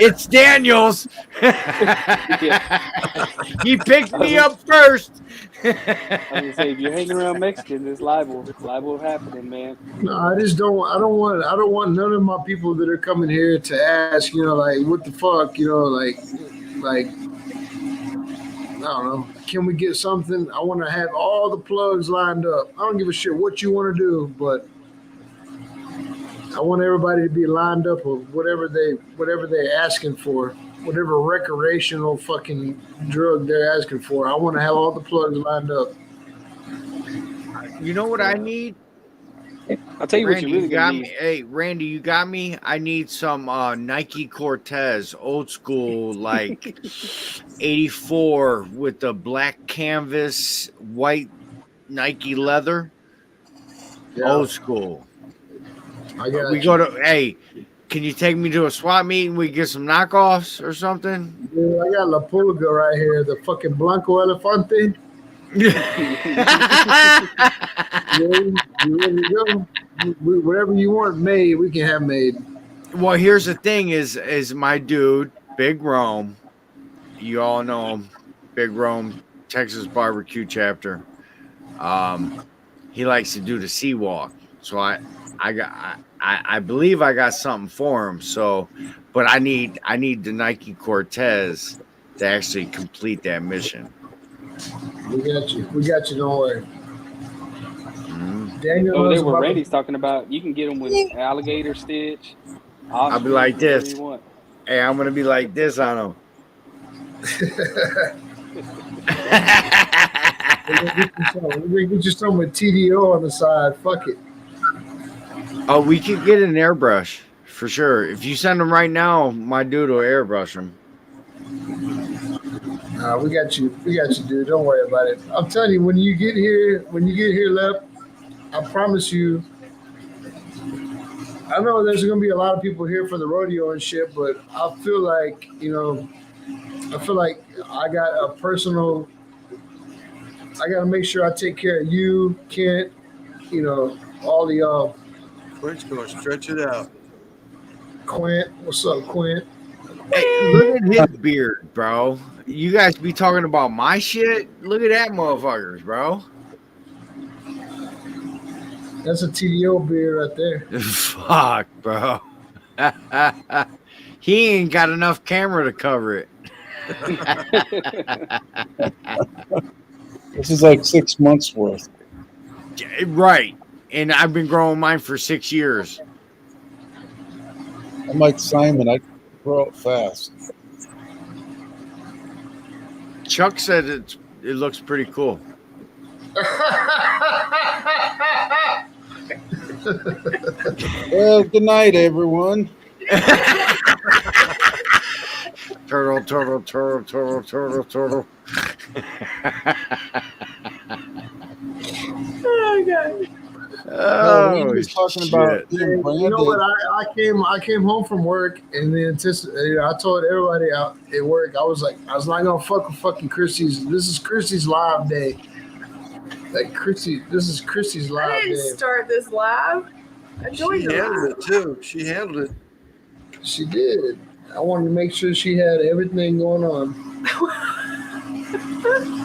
Speaker 16: It's Daniels. He picked me up first.
Speaker 9: I was gonna say, if you're hanging around Mexicans, it's liable happening, man.
Speaker 10: No, I don't want none of my people that are coming here to ask, like, what the fuck, like, I don't know. Can we get something? I want to have all the plugs lined up. I don't give a shit what you want to do, but I want everybody to be lined up with whatever they're asking for, whatever recreational fucking drug they're asking for. I want to have all the plugs lined up.
Speaker 16: You know what I need?
Speaker 9: I'll tell you
Speaker 16: Randy,
Speaker 9: what you really
Speaker 16: got
Speaker 9: need.
Speaker 16: me. Hey, Randy, you got me. I need some Nike Cortez, old school, like 84 with the black canvas, white Nike leather.
Speaker 10: Yeah.
Speaker 16: Old school.
Speaker 10: I got
Speaker 16: We
Speaker 10: you.
Speaker 16: go to. Hey, can you take me to a swap meet and we get some knockoffs or something?
Speaker 10: Dude, I got La Pulga right here, the fucking Blanco Elefante. There you go. Whatever you want made, we can have made.
Speaker 16: Well, here's the thing: is my dude Big Rome. You all know him, Big Rome, Texas barbecue chapter. He likes to do the sea walk, so I believe I got something for him. So, but I need the Nike Cortez to actually complete that mission.
Speaker 10: We got you. Don't worry.
Speaker 16: Mm-hmm.
Speaker 10: Daniel
Speaker 9: Over
Speaker 10: knows
Speaker 9: there, what
Speaker 10: about
Speaker 9: Randy's talking about, you can get them with alligator stitch.
Speaker 16: I'll be like
Speaker 9: whatever
Speaker 16: this.
Speaker 9: you want.
Speaker 16: Hey, I'm gonna be like this on him.
Speaker 10: We're gonna get you some with TDO on the side. Fuck it.
Speaker 16: Oh, we could get an airbrush for sure. If you send them right now, my dude will airbrush them.
Speaker 10: We got you, dude. Don't worry about it. I'm telling you, when you get here, Lep, I promise you. I know there's gonna be a lot of people here for the rodeo and shit, but I feel like I got a personal. I gotta make sure I take care of you, Kent. All of y'all.
Speaker 1: Quint's gonna stretch it out.
Speaker 10: Quint, what's up, Quint?
Speaker 16: Hey, look at his beard, bro. You guys be talking about my shit? Look at that motherfuckers, bro.
Speaker 10: That's a TDO beard right there.
Speaker 16: Fuck, bro. He ain't got enough camera to cover it.
Speaker 13: This is like 6 months worth.
Speaker 16: Right. And I've been growing mine for 6 years.
Speaker 13: I'm like Simon. I grow it fast.
Speaker 16: Chuck said it looks pretty cool.
Speaker 13: Well, good night, everyone.
Speaker 16: Turtle.
Speaker 3: Oh, God.
Speaker 16: Oh,
Speaker 13: Randy's talking about being
Speaker 10: You
Speaker 13: branded.
Speaker 10: know what? I came home from work and then I told everybody out at work. I was not gonna fuck with fucking Christy's. This is Christy's live day. Like Christy, this is Christy's live
Speaker 3: I didn't
Speaker 10: day.
Speaker 3: start this live. I joined
Speaker 1: She
Speaker 3: the
Speaker 1: handled
Speaker 3: live.
Speaker 1: it too. She handled it.
Speaker 10: She did. I wanted to make sure she had everything going on.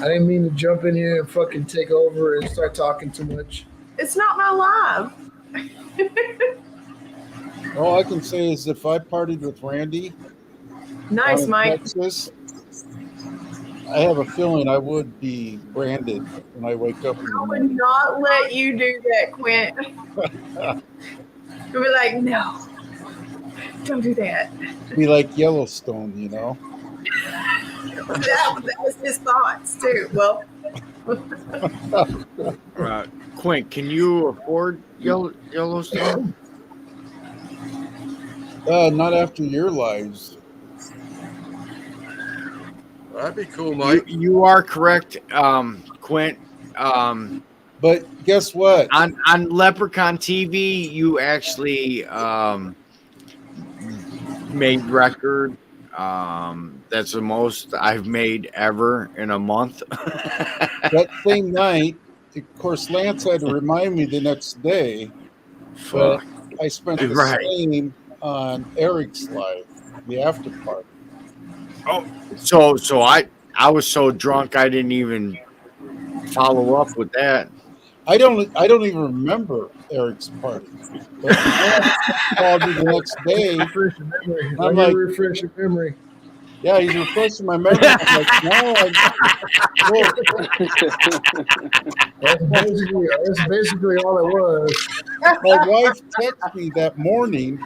Speaker 10: I didn't mean to jump in here and fucking take over and start talking too much.
Speaker 3: It's not my live.
Speaker 13: All I can say is if I partied with Randy,
Speaker 3: Nice,
Speaker 13: out in
Speaker 3: Mike.
Speaker 13: Texas, I have a feeling I would be branded when I wake up in the
Speaker 3: I would
Speaker 13: morning.
Speaker 3: not let you do that, Quint. You'd be like, no, don't do that.
Speaker 13: Be like Yellowstone, you know.
Speaker 3: That was his thoughts too. Well,
Speaker 16: Quint, can you afford Yellowstone?
Speaker 13: Not after your lives.
Speaker 1: That'd be cool, Mike.
Speaker 16: You are correct, Quint.
Speaker 13: But guess what?
Speaker 16: On Leprechaun TV, you actually made record. That's the most I've made ever in a month.
Speaker 13: That same night, of course, Lance had to remind me the next day, but I spent the
Speaker 16: Right.
Speaker 13: same on Eric's live, the after party.
Speaker 16: Oh, so I was so drunk I didn't even follow up with that.
Speaker 13: I don't even remember Eric's party. But Lance called me the next day.
Speaker 10: Refresh your memory.
Speaker 13: I'm like,
Speaker 10: refresh your memory.
Speaker 13: yeah, he's refreshing my memory. I'm like, no,
Speaker 10: That's basically all it was.
Speaker 13: my wife texted me that morning.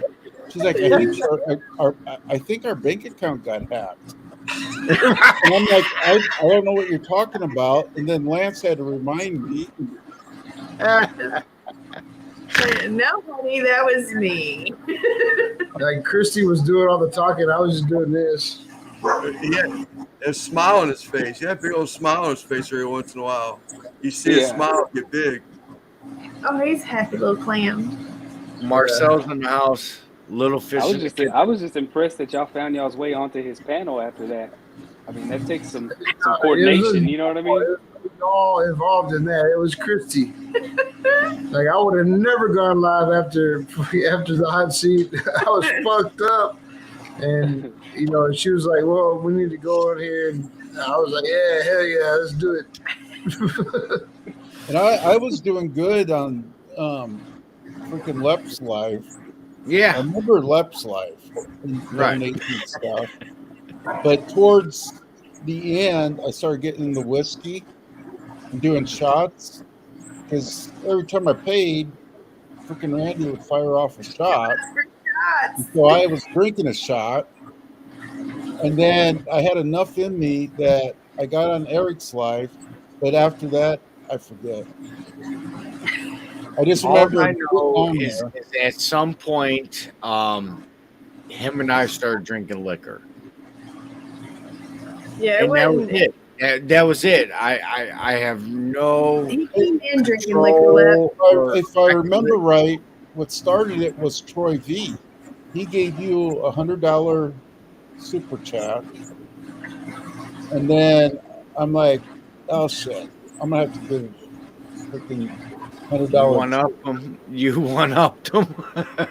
Speaker 13: She's like, I think our bank account got hacked. And I'm like, I don't know what you're talking about. And then Lance had to remind me.
Speaker 3: no, honey, that was me.
Speaker 10: Like Christy was doing all the talking, I was just doing this.
Speaker 1: He had a smile on his face. He had a big old smile on his face every once in a while. You see his smile get big.
Speaker 3: Oh, he's a happy little clam.
Speaker 16: Marcel's in the house. Little fish.
Speaker 9: I was just impressed that y'all found y'all's way onto his panel after that. I mean, that takes some coordination. You know what I mean?
Speaker 10: We were all involved in that. It was Christy. Like I would have never gone live after the hot seat. I was fucked up, and she was like, "Well, we need to go in here," and I was like, "Yeah, hell yeah, let's do it."
Speaker 13: And I was doing good on freaking Lep's live.
Speaker 16: Yeah,
Speaker 13: I remember Lep's live and donating stuff. But towards the end, I started getting into whiskey and doing shots because every time I paid, freaking Randy would fire off a shot. And so I was drinking a shot, and then I had enough in me that I got on Eric's live, but after that, I forget. I just remember
Speaker 16: All I know is at some point, him and I started drinking liquor.
Speaker 3: Yeah,
Speaker 16: and that was it. That was it. I have no.
Speaker 3: He came in drinking liquor.
Speaker 13: If I remember right, what started it was Troy V. He gave you $100 super chat, and then I'm like, oh shit, I'm gonna have to give freaking $100.
Speaker 16: One up him. You one upped him.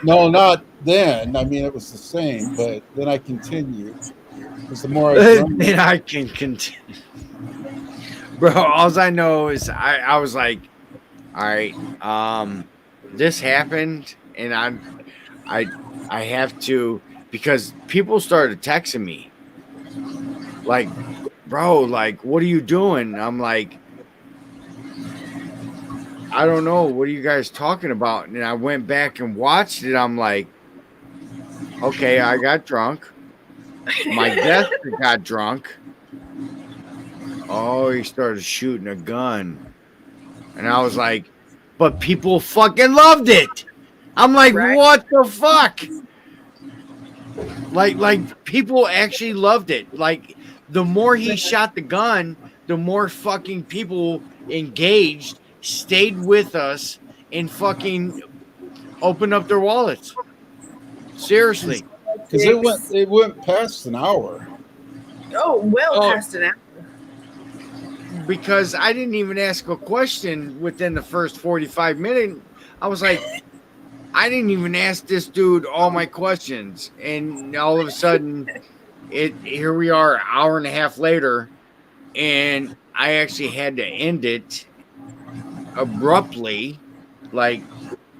Speaker 13: No, not then. I mean, it was the same, but then I continued. Because the more I
Speaker 16: then I can continue. Bro, all I know is I was like, all right, this happened, and I have to, because people started texting me like, bro, like, what are you doing? I'm like, I don't know. What are you guys talking about? And I went back and watched it. I'm like, okay, I got drunk. My guest got drunk. Oh, he started shooting a gun. And I was like, but people fucking loved it. I'm like, what the fuck? Like people actually loved it. Like, the more he shot the gun, the more fucking people engaged, stayed with us, and fucking open up their wallets. Seriously.
Speaker 19: Because it went past an hour.
Speaker 3: Past an hour.
Speaker 16: Because I didn't even ask a question within the first 45 minutes. I was like, I didn't even ask this dude all my questions. And all of a sudden, here we are an hour and a half later, and I actually had to end it abruptly. Like,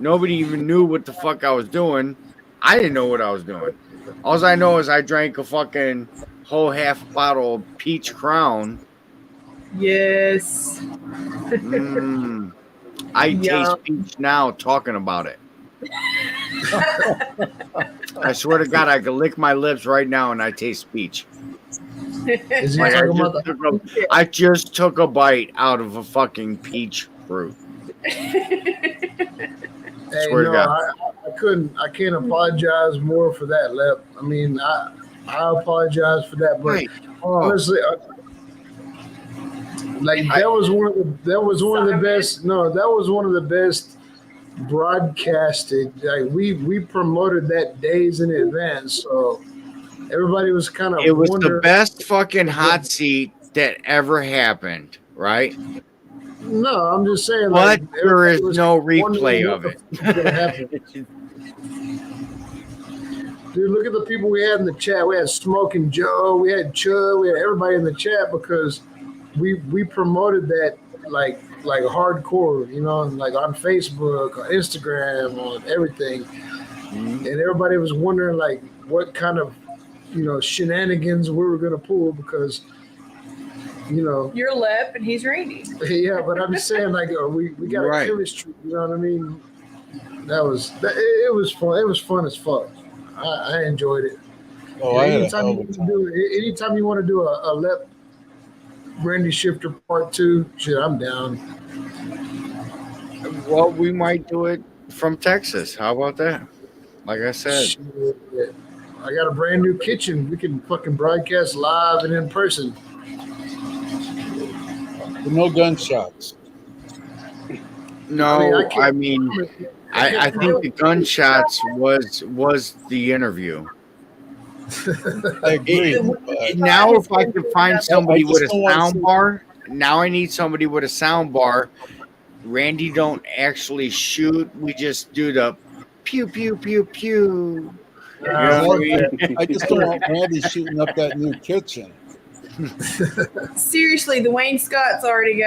Speaker 16: nobody even knew what the fuck I was doing. I didn't know what I was doing. All I know is I drank a fucking whole half bottle of Peach Crown.
Speaker 3: Yes.
Speaker 16: I taste peach now talking about it. I swear to God, I could lick my lips right now and I taste peach. Like I just took a bite out of a fucking peach fruit.
Speaker 10: Hey, no, I can't apologize more for that, Lep. I mean, I apologize for that, but honestly, that was one of the best broadcasted. Like we promoted that days in advance, so everybody was kind of.
Speaker 16: It was the best fucking hot seat that ever happened, right?
Speaker 10: No, I'm just saying.
Speaker 16: But there is no replay of it.
Speaker 10: Dude, look at the people we had in the chat. We had Smoking Joe, we had Chud, we had everybody in the chat because we promoted that like hardcore, you know, like on Facebook, on Instagram, on everything. And everybody was wondering like what kind of, you know, shenanigans we were gonna pull because, you know,
Speaker 3: you're Lep and he's Randy.
Speaker 10: Yeah, but I'm just saying like we got a chemistry, you know what I mean? It was fun. It was fun as fuck. I enjoyed it.
Speaker 19: Oh,
Speaker 10: anytime you want to do a Lep Randy Shifter part 2, shit, I'm down.
Speaker 16: Well, we might do it from Texas. How about that? Like I said,
Speaker 10: shit. I got a brand new kitchen. We can fucking broadcast live and in person.
Speaker 19: With no gunshots.
Speaker 16: No, I mean, I think the gunshots was the interview.
Speaker 19: I agree.
Speaker 16: Now, if I could find somebody with a sound bar, now I need somebody with a sound bar. Randy don't actually shoot. We just do the pew pew pew pew. You know what I mean?
Speaker 19: I just don't want Randy shooting up that new kitchen.
Speaker 3: Seriously, the Wayne Scott's already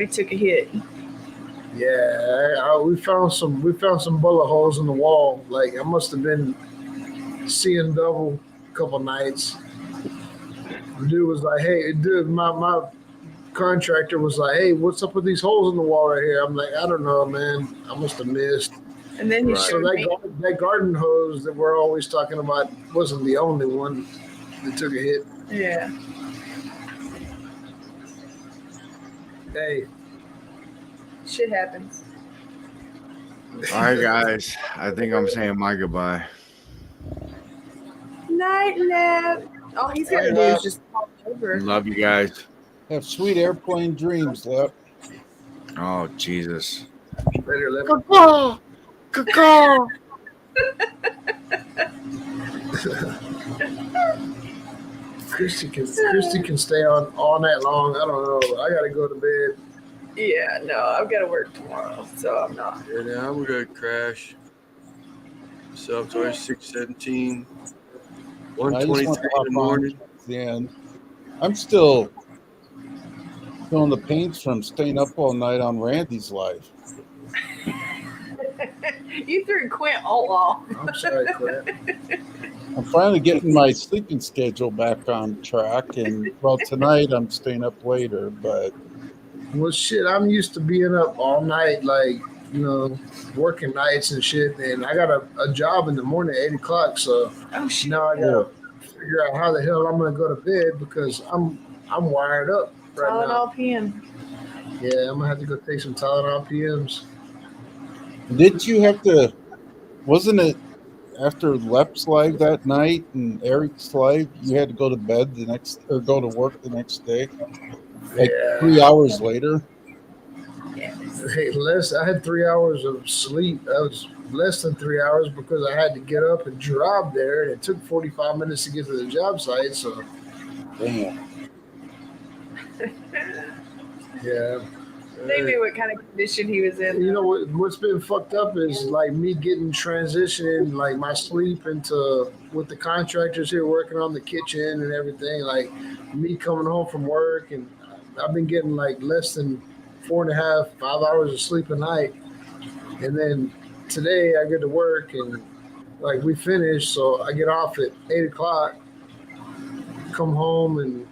Speaker 3: took a hit.
Speaker 10: Yeah, we found some bullet holes in the wall. Like I must have been seeing double a couple nights. The dude was like, "Hey, dude, my contractor was like, hey, what's up with these holes in the wall right here?" I'm like, I don't know, man. I must have missed.
Speaker 3: And then you
Speaker 10: so that garden hose that we're always talking about wasn't the only one that took a hit.
Speaker 3: Yeah.
Speaker 10: Hey.
Speaker 3: Shit happens.
Speaker 16: All right, guys. I think I'm saying my goodbye.
Speaker 3: Night, Lep. All he's got to do is just pop over.
Speaker 16: Love you guys.
Speaker 19: Have sweet airplane dreams, Lep.
Speaker 16: Oh, Jesus.
Speaker 10: Later, Lep.
Speaker 16: Caw-caw. Caw-caw.
Speaker 10: Christy can stay on all night long. I don't know. I gotta go to bed.
Speaker 3: Yeah, no, I've got to work tomorrow, so I'm not.
Speaker 1: Yeah, now I'm gonna crash. So it's already 6:17, 1:23 in the morning.
Speaker 19: I'm still feeling the pains from staying up all night on Randy's life.
Speaker 3: You threw Quint all off.
Speaker 10: I'm sorry, Quint.
Speaker 19: I'm finally getting my sleeping schedule back on track, and well, tonight I'm staying up later, but
Speaker 10: well, shit, I'm used to being up all night, like, you know, working nights and shit, and I got a job in the morning at 8 o'clock, so now I gotta figure out how the hell I'm gonna go to bed because I'm wired up right now.
Speaker 3: Tylenol PM.
Speaker 10: Yeah, I'm gonna have to go take some Tylenol PMs.
Speaker 19: did you have to? Wasn't it after Lep's live that night and Eric's live? You had to go to bed go to work the next day, like 3 hours later.
Speaker 3: Yes.
Speaker 10: Hey, I had 3 hours of sleep. That was less than 3 hours because I had to get up and drive there, and it took 45 minutes to get to the job site. So,
Speaker 19: Damn.
Speaker 10: yeah.
Speaker 3: They knew what kind of condition he was in.
Speaker 10: You know what's been fucked up is like me getting transitioning like my sleep into with the contractors here working on the kitchen and everything. Like me coming home from work, and I've been getting like less than 4.5, 5 hours of sleep a night. And then today I get to work and like we finish, so I get off at 8 o'clock, come home, and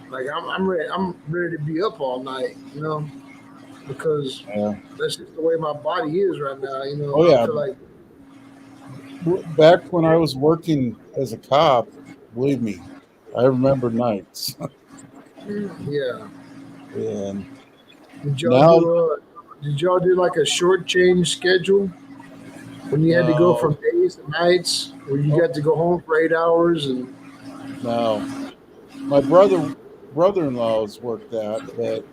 Speaker 10: like I'm ready to be up all night, you know, because that's just the way my body is right now, you know.
Speaker 19: Oh, yeah.
Speaker 10: I feel like
Speaker 19: Back when I was working as a cop, believe me, I remember nights.
Speaker 10: yeah.
Speaker 19: And
Speaker 10: Did
Speaker 19: now,
Speaker 10: y'all do like a short change schedule when you had to go
Speaker 19: No.
Speaker 10: from days to nights, where you got to go home for 8 hours and
Speaker 19: no, my brother-in-law's worked that, but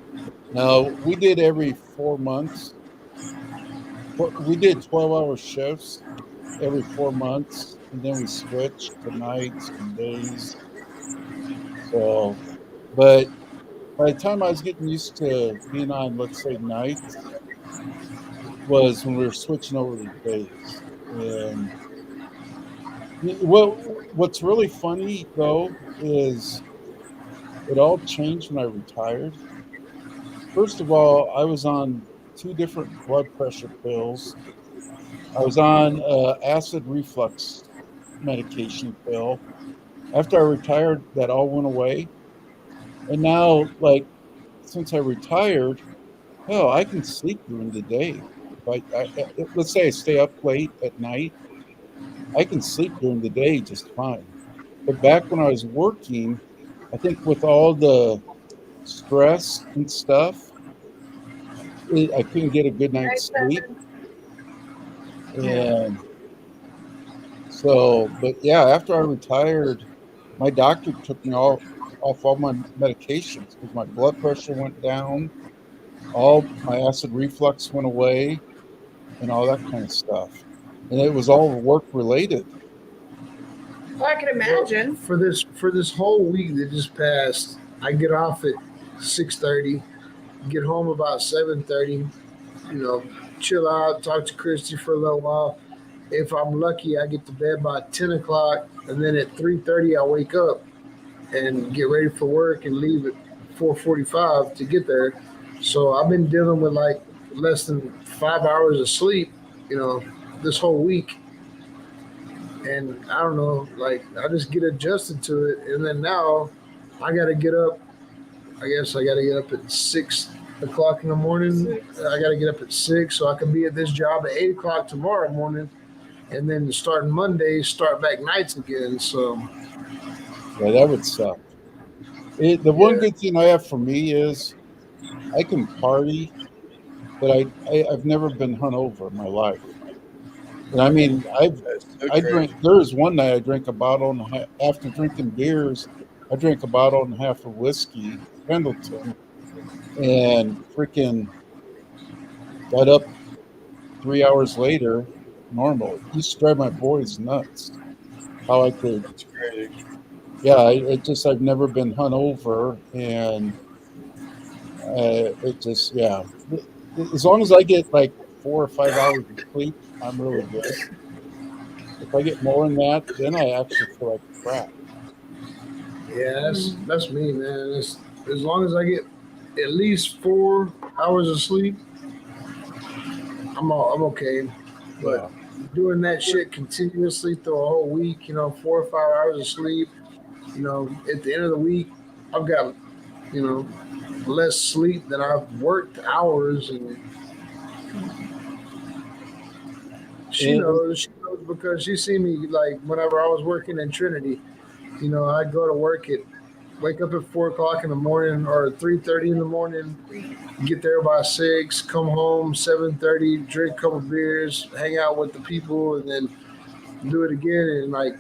Speaker 19: no, we did every 4 months. We did 12-hour shifts every 4 months, and then we switched to nights and days. So, but by the time I was getting used to being on, let's say, nights, was when we were switching over to days. And what's really funny though is it all changed when I retired. First of all, I was on 2 different blood pressure pills. I was on acid reflux medication pill. After I retired, that all went away. And now, like, since I retired, hell, I can sleep during the day. Like, let's say I stay up late at night, I can sleep during the day just fine. But back when I was working, I think with all the stress and stuff, I couldn't get a good night's sleep. And so, but yeah, after I retired, my doctor took me off all my medications because my blood pressure went down, all my acid reflux went away, and all that kind of stuff. And it was all work related.
Speaker 3: Well, I can imagine.
Speaker 10: For this whole week that just passed, I get off at 6:30, get home about 7:30, you know, chill out, talk to Christy for a little while. If I'm lucky, I get to bed by 10 o'clock, and then at 3:30 I wake up and get ready for work and leave at 4:45 to get there. So I've been dealing with like less than 5 hours of sleep, you know, this whole week. And I don't know, like I just get adjusted to it. And then now I got to get up. I guess I got to get up at 6 o'clock in the morning. I got to get up at 6 so I can be at this job at 8 o'clock tomorrow morning. And then starting Monday, start back nights again. So
Speaker 19: Yeah, that would suck. The one good thing I have for me is I can party, but I've never been hungover in my life. And I mean, I drink. There was one night I drank a bottle and a half. After drinking beers, I drank a bottle and a half of whiskey, Pendleton, and freaking got up 3 hours later, normal. It used to drive my boys nuts. How I could. Yeah, I've never been hungover, and it just, yeah. As long as I get like 4 or 5 hours of sleep, I'm really good. If I get more than that, then I actually feel like crap.
Speaker 10: yeah, that's me, man. As long as I get at least 4 hours of sleep, I'm okay. But doing that shit continuously through a whole week, you know, 4 or 5 hours of sleep, you know, at the end of the week, I've got, you know, less sleep than I've worked hours. And she knows because she see me like whenever I was working in Trinity, you know, I'd go to work wake up at 4 o'clock in the morning or 3:30 in the morning, get there by 6, come home 7:30, drink a couple beers, hang out with the people, and then do it again. And like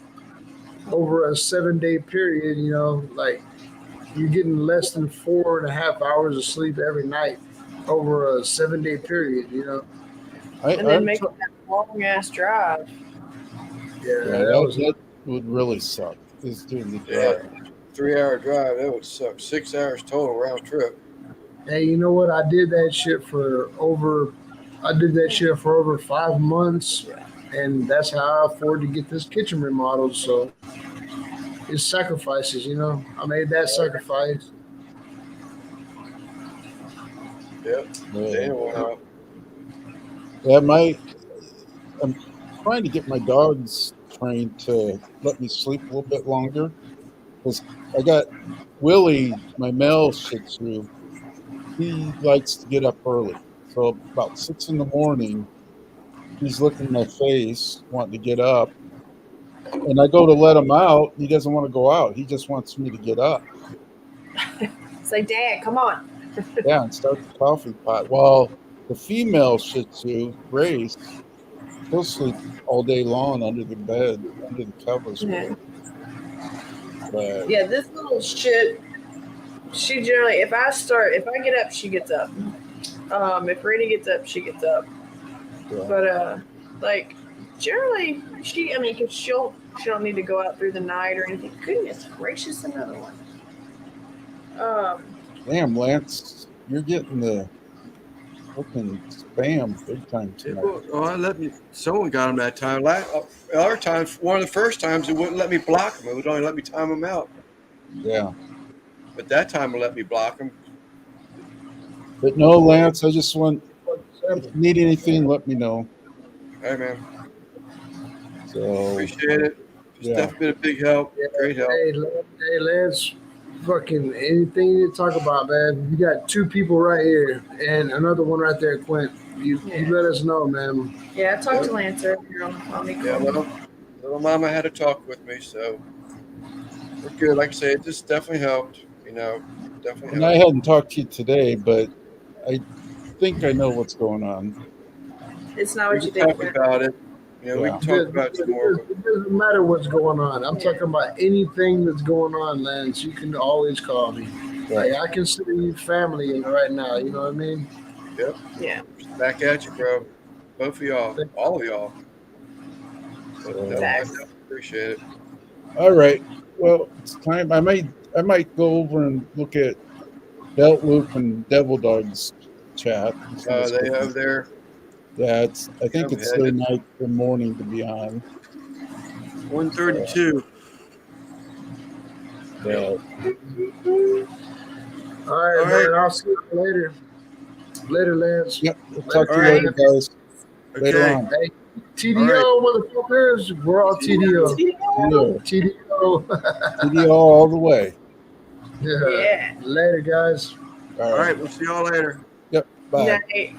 Speaker 10: over a 7-day period, you know, like you're getting less than 4.5 hours of sleep every night. over a 7-day period, you know.
Speaker 3: And then make that long ass drive.
Speaker 10: Yeah,
Speaker 19: that would really suck. Is doing the drive.
Speaker 1: 3-hour drive, that would suck. 6 hours total round trip.
Speaker 10: Hey, you know what? I did that shit for over 5 months, and that's how I afford to get this kitchen remodeled. So it's sacrifices, you know. I made that sacrifice.
Speaker 1: Yep.
Speaker 19: I'm trying to get my dogs trained to let me sleep a little bit longer, because I got Willie, my male Shih Tzu. He likes to get up early, so about 6 a.m. he's looking at my face, wanting to get up, and I go to let him out. He doesn't want to go out. He just wants me to get up.
Speaker 3: It's like, Dad, come on.
Speaker 19: Yeah, and start the coffee pot. Well, the female Shih Tzu, Grace, he'll sleep all day long under the bed, under the covers.
Speaker 3: Yeah.
Speaker 19: But
Speaker 3: Yeah, this little shit, she generally, if I get up, she gets up. If Rainy gets up, she gets up.
Speaker 19: Yeah.
Speaker 3: But, like, generally, because she don't need to go out through the night or anything. Goodness gracious, another one.
Speaker 19: Damn, Lance, you're getting the fucking spam big time tonight.
Speaker 1: Well, someone got him that time. Other times, one of the first times, it wouldn't let me block him. It would only let me time him out.
Speaker 19: Yeah.
Speaker 1: But that time it let me block him.
Speaker 19: But no, Lance, I just want, if you need anything, let me know.
Speaker 1: Hey, man.
Speaker 19: So
Speaker 1: Appreciate it. It's
Speaker 19: yeah.
Speaker 1: definitely been a big help. Great help.
Speaker 10: Hey, Lance, fucking anything you talk about, man. You got 2 people right here and another one right there, Quint. You let us know, man.
Speaker 3: Yeah, I talked to Lance earlier on the phone.
Speaker 1: Yeah, little mama had to talk with me, so we're good. Like I say, it just definitely helped. Definitely
Speaker 19: And I
Speaker 1: helped.
Speaker 19: hadn't talked to you today, but I think I know what's going on.
Speaker 3: It's not
Speaker 1: We
Speaker 3: what you
Speaker 1: can
Speaker 3: think.
Speaker 1: talk about it. We can talk about it some more.
Speaker 10: It doesn't matter what's going on. I'm talking about anything that's going on, Lance. You can always call me.
Speaker 19: Right.
Speaker 10: Hey, I consider you family right now. You know what I mean?
Speaker 1: Yep.
Speaker 3: Yeah.
Speaker 1: Back at you, bro. Both of y'all. All of y'all. I appreciate it.
Speaker 19: All right. Well, it's time. I might go over and look at Belt Loop and Devil Dogs chat.
Speaker 1: They have their.
Speaker 19: Yeah, I think
Speaker 1: I'm
Speaker 19: it's
Speaker 1: headed.
Speaker 19: their night or morning to be on.
Speaker 1: 132.
Speaker 19: Yeah.
Speaker 10: All right, man. I'll see you later. Later, Lance.
Speaker 19: Yep. We'll talk to you later, guys. Later
Speaker 10: Okay.
Speaker 19: on.
Speaker 10: Hey, TDO, motherfuckers. We're all TDO. TDO.
Speaker 19: TDO all the way.
Speaker 10: Yeah. Later, guys.
Speaker 1: All right. We'll see y'all later.
Speaker 19: Yep. Bye.
Speaker 3: Night.